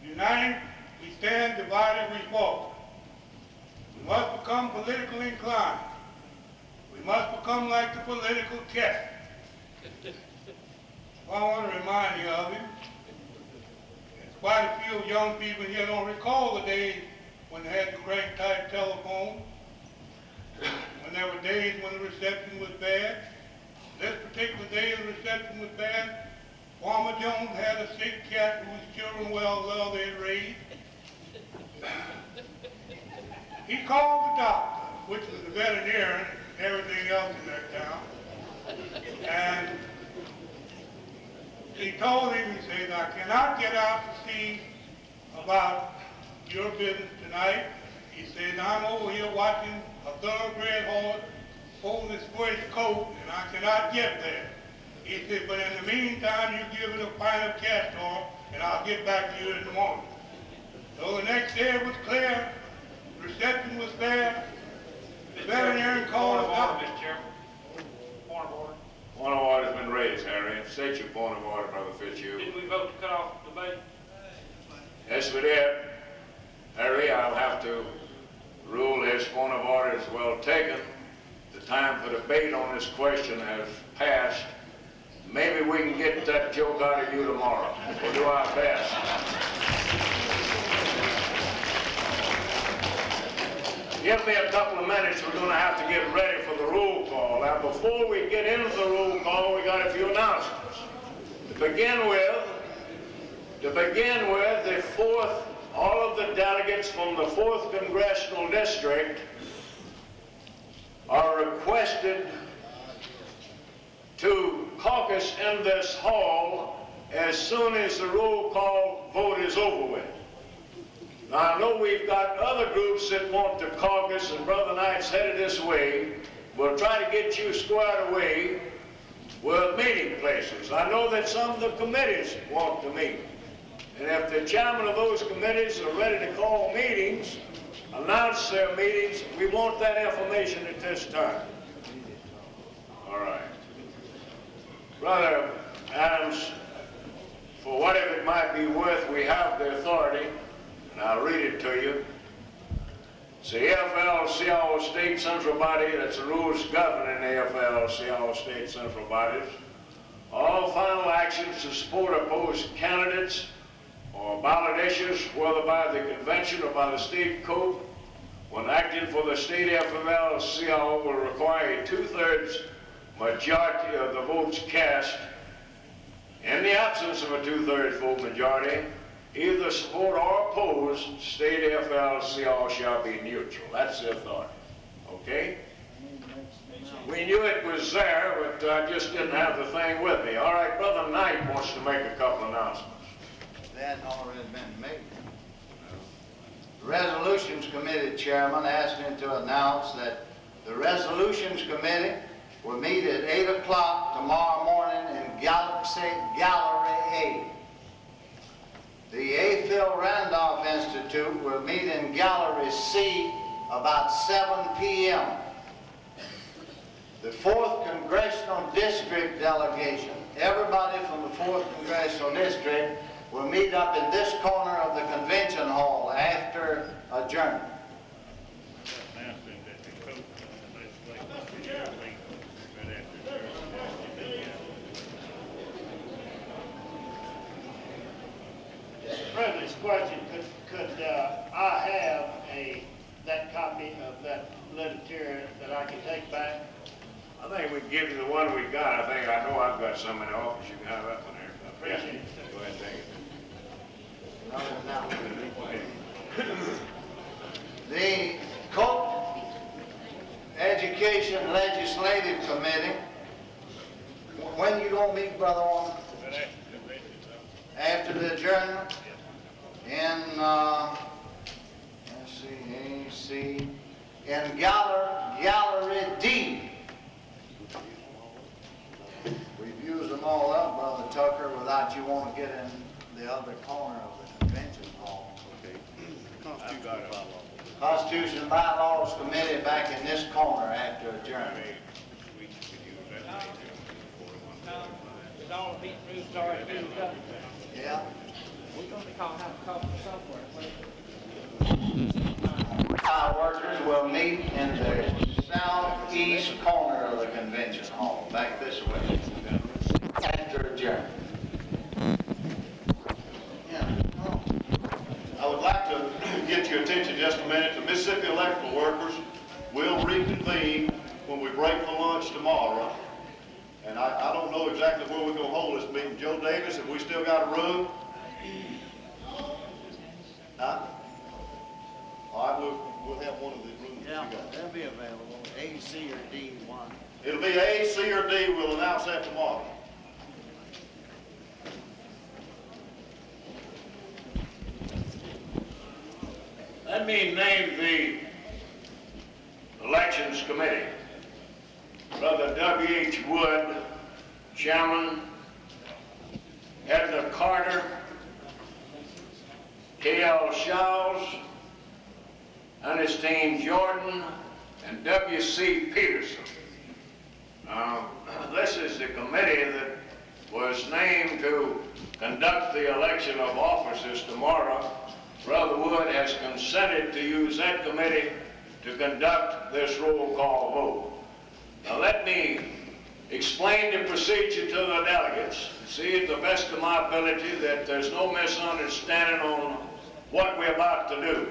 United, we stand, divided, we fall. We must become politically inclined. We must become like the political cat. I want to remind you of him. There's quite a few young people here don't recall the days when they had the crank type telephone, when there were days when the reception was bad. This particular day the reception was bad. Farmer Jones had a sick cat whose children well they had raised. He called the doctor, which was the veterinarian and everything else in that town. And he told him, he said, I cannot get out to see about your business tonight. He said, I'm over here watching a thoroughbred horse holding his first coat, and I cannot get there. He said, but in the meantime, you give it a pint of castor oil, and I'll get back to you in the morning. So the next day it was clear, the reception was there, the veterinarian called us up. Mr. Chairman. Point of order. Point of order has been raised, Harry. State your point of order, Brother Fitzhugh. Didn't we vote to cut off the debate? Yes, we did. Harry, I'll have to rule his point of order is well taken. The time for debate on this question has passed. Maybe we can get that joke out of you tomorrow. We'll do our best. Give me a couple of minutes. We're going to have to get ready for the roll call. Now, before we get into the roll call, we got a few announcements. To begin with, all of the delegates from the 4th Congressional District are requested to caucus in this hall as soon as the roll call vote is over with. Now, I know we've got other groups that want to caucus, and Brother Knight's headed this way. We'll try to get you squared away with meeting places. I know that some of the committees want to meet. And if the chairman of those committees are ready to call meetings, announce their meetings, we want that information at this time. All right. Brother Adams, for whatever it might be worth, we have the authority, and I'll read it to you. It's the AFL-CIO State Central Body, that's the rules governing AFL-CIO State Central Bodies. All final actions to support opposed candidates or ballot issues, whether by the convention or by the state code, when acting for the state AFL-CIO will require a 2/3 majority of the votes cast. In the absence of a 2/3 vote majority, either support or oppose, state AFL-CIO shall be neutral. That's the authority. Okay? We knew it was there, but I just didn't have the thing with me. All right, Brother Knight wants to make a couple announcements. That already been made. The Resolutions Committee Chairman asked me to announce that the Resolutions Committee will meet at 8 o'clock tomorrow morning in Galaxy Gallery A. The A. Phil Randolph Institute will meet in Gallery C about 7 p.m. the 4th Congressional District delegation. Everybody from the 4th Congressional District will meet up in this corner of the convention hall after adjournment. President's question, could I have that copy of that literature that I can take back? I think we can give you the one we got. I know I've got some in the office. You can have that one there. Appreciate it. Go ahead and take it. The Cook Education Legislative Committee, when you gonna meet, Brother Orman? After the adjournment? In, let's see, AC, in Gallery D. We've used them all up, Brother Tucker, without you want to get in the other corner of the convention hall. Okay. I've got it. Constitution and Bylaws Committee back in this corner after adjournment. Is all the meat roofs already been done? Yeah. We're gonna have a couple somewhere. Our workers will meet in the southeast corner of the convention hall, back this way, after adjournment. I would like to get your attention just a minute. The Mississippi electrical workers will reconvene when we break for lunch tomorrow. And I don't know exactly where we're going to hold this meeting. Joe Davis, have we still got a room? Huh? All right, we'll have one of the rooms that you got. They'll be available, A, C, or D, one. It'll be A, C, or D. We'll announce that tomorrow. Let me name the Elections Committee. Brother W.H. Wood, Chairman, Edna Carter, K.L. Shaw's, Ernestine Jordan, and W.C. Peterson. This is the committee that was named to conduct the election of officers tomorrow. Brother Wood has consented to use that committee to conduct this roll call vote. Now let me explain the procedure to the delegates, see to the best of my ability that there's no misunderstanding on what we're about to do.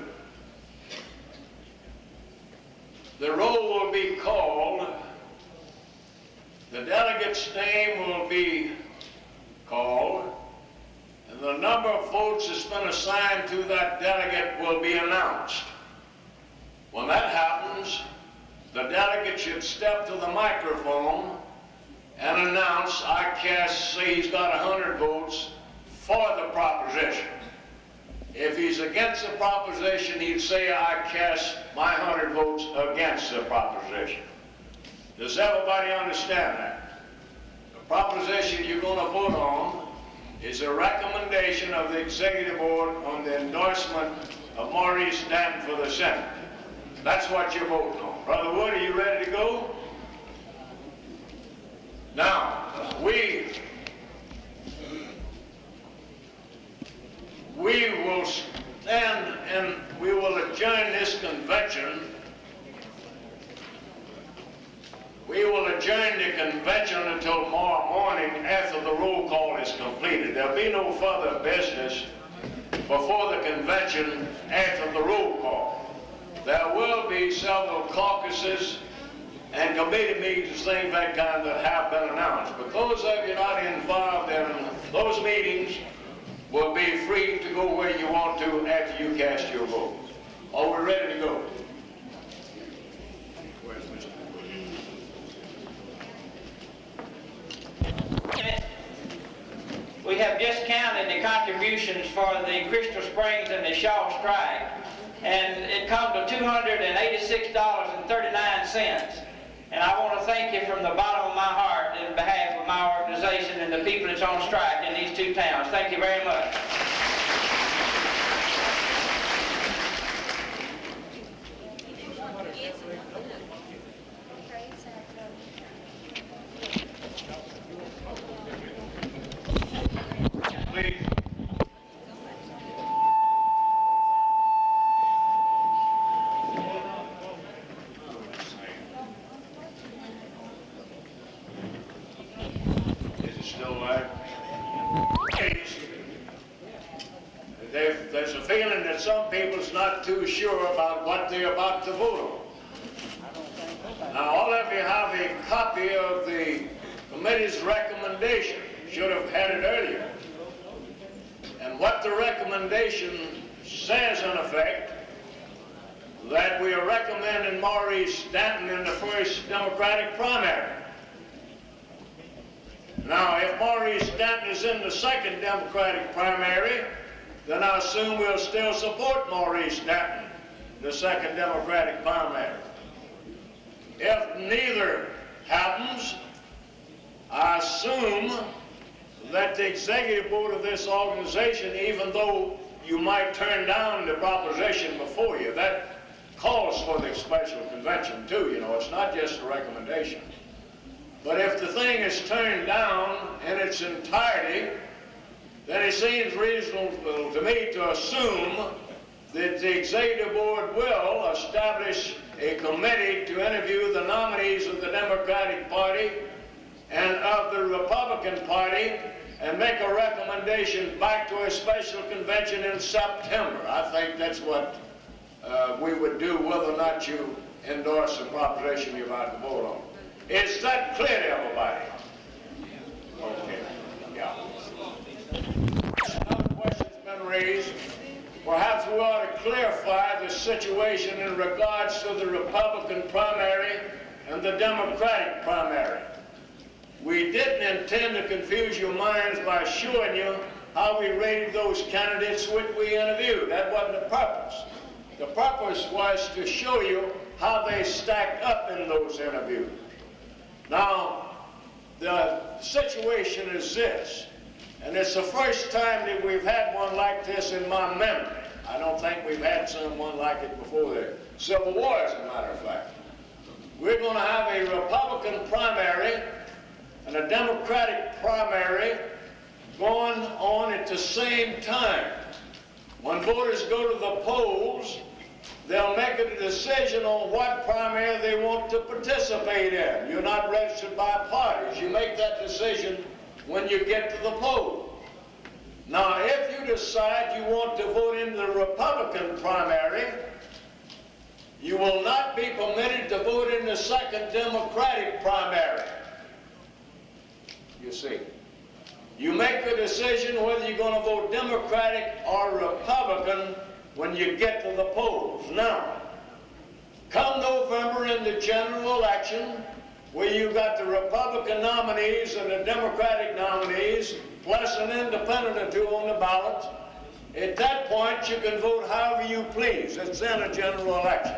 The roll will be called, the delegate's name will be called, and the number of votes that's been assigned to that delegate will be announced. When that happens, the delegate should step to the microphone and announce, say he's got 100 votes for the proposition. If he's against the proposition, he'd say, I cast my 100 votes against the proposition. Does everybody understand that? The proposition you're going to vote on is a recommendation of the Executive Board on the endorsement of Maurice Danton for the Senate. That's what you're voting on. Brother Wood, are you ready to go? Now, we will stand and we will adjourn this convention. We will adjourn the convention until tomorrow morning after the roll call is completed. There'll be no further business before the convention after the roll call. There will be several caucuses and committee meetings, things like that have been announced. But those of you not involved in those meetings will be free to go where you want to after you cast your vote. Are we ready to go? We have just counted the contributions for the Crystal Springs and the Shaw strike, and it comes to $286.39. And I want to thank you from the bottom of my heart in behalf of my organization and the people that's on strike in these two towns. Thank you very much. until there's a feeling that some people's not too sure about what they're about to vote on. Now, all of you have a copy of the committee's recommendation. Should have had it earlier. And what the recommendation says, in effect, that we are recommending Maurice Stanton in the first Democratic primary. Now, if Maurice Stanton is in the second Democratic primary, then I assume we'll still support Maurice Stanton in the second Democratic primary. If neither happens, I assume that the executive board of this organization, even though you might turn down the proposition before you, that calls for the special convention too, you know, it's not just a recommendation. But if the thing is turned down in its entirety, then it seems reasonable to me to assume that the executive board will establish a committee to interview the nominees of the Democratic Party and of the Republican Party and make a recommendation back to a special convention in September. I think that's what we would do, whether or not you endorse the proposition you're about to vote on. Is that clear to everybody? Okay. Yeah. Another question's been raised. Perhaps we ought to clarify the situation in regards to the Republican primary and the Democratic primary. We didn't intend to confuse your minds by showing you how we rated those candidates which we interviewed. That wasn't the purpose. The purpose was to show you how they stacked up in those interviews. Now, the situation is this, and it's the first time that we've had one like this in my memory. I don't think we've had someone like it before the Civil War, as a matter of fact. We're going to have a Republican primary and a Democratic primary going on at the same time. When voters go to the polls, they'll make a decision on what primary they want to participate in. You're not registered by parties. You make that decision when you get to the poll. Now, if you decide you want to vote in the Republican primary, you will not be permitted to vote in the second Democratic primary. You see. You make the decision whether you're going to vote Democratic or Republican when you get to the polls. Now, come November in the general election, where you've got the Republican nominees and the Democratic nominees, plus an independent or two on the ballot, at that point you can vote however you please. It's in a general election.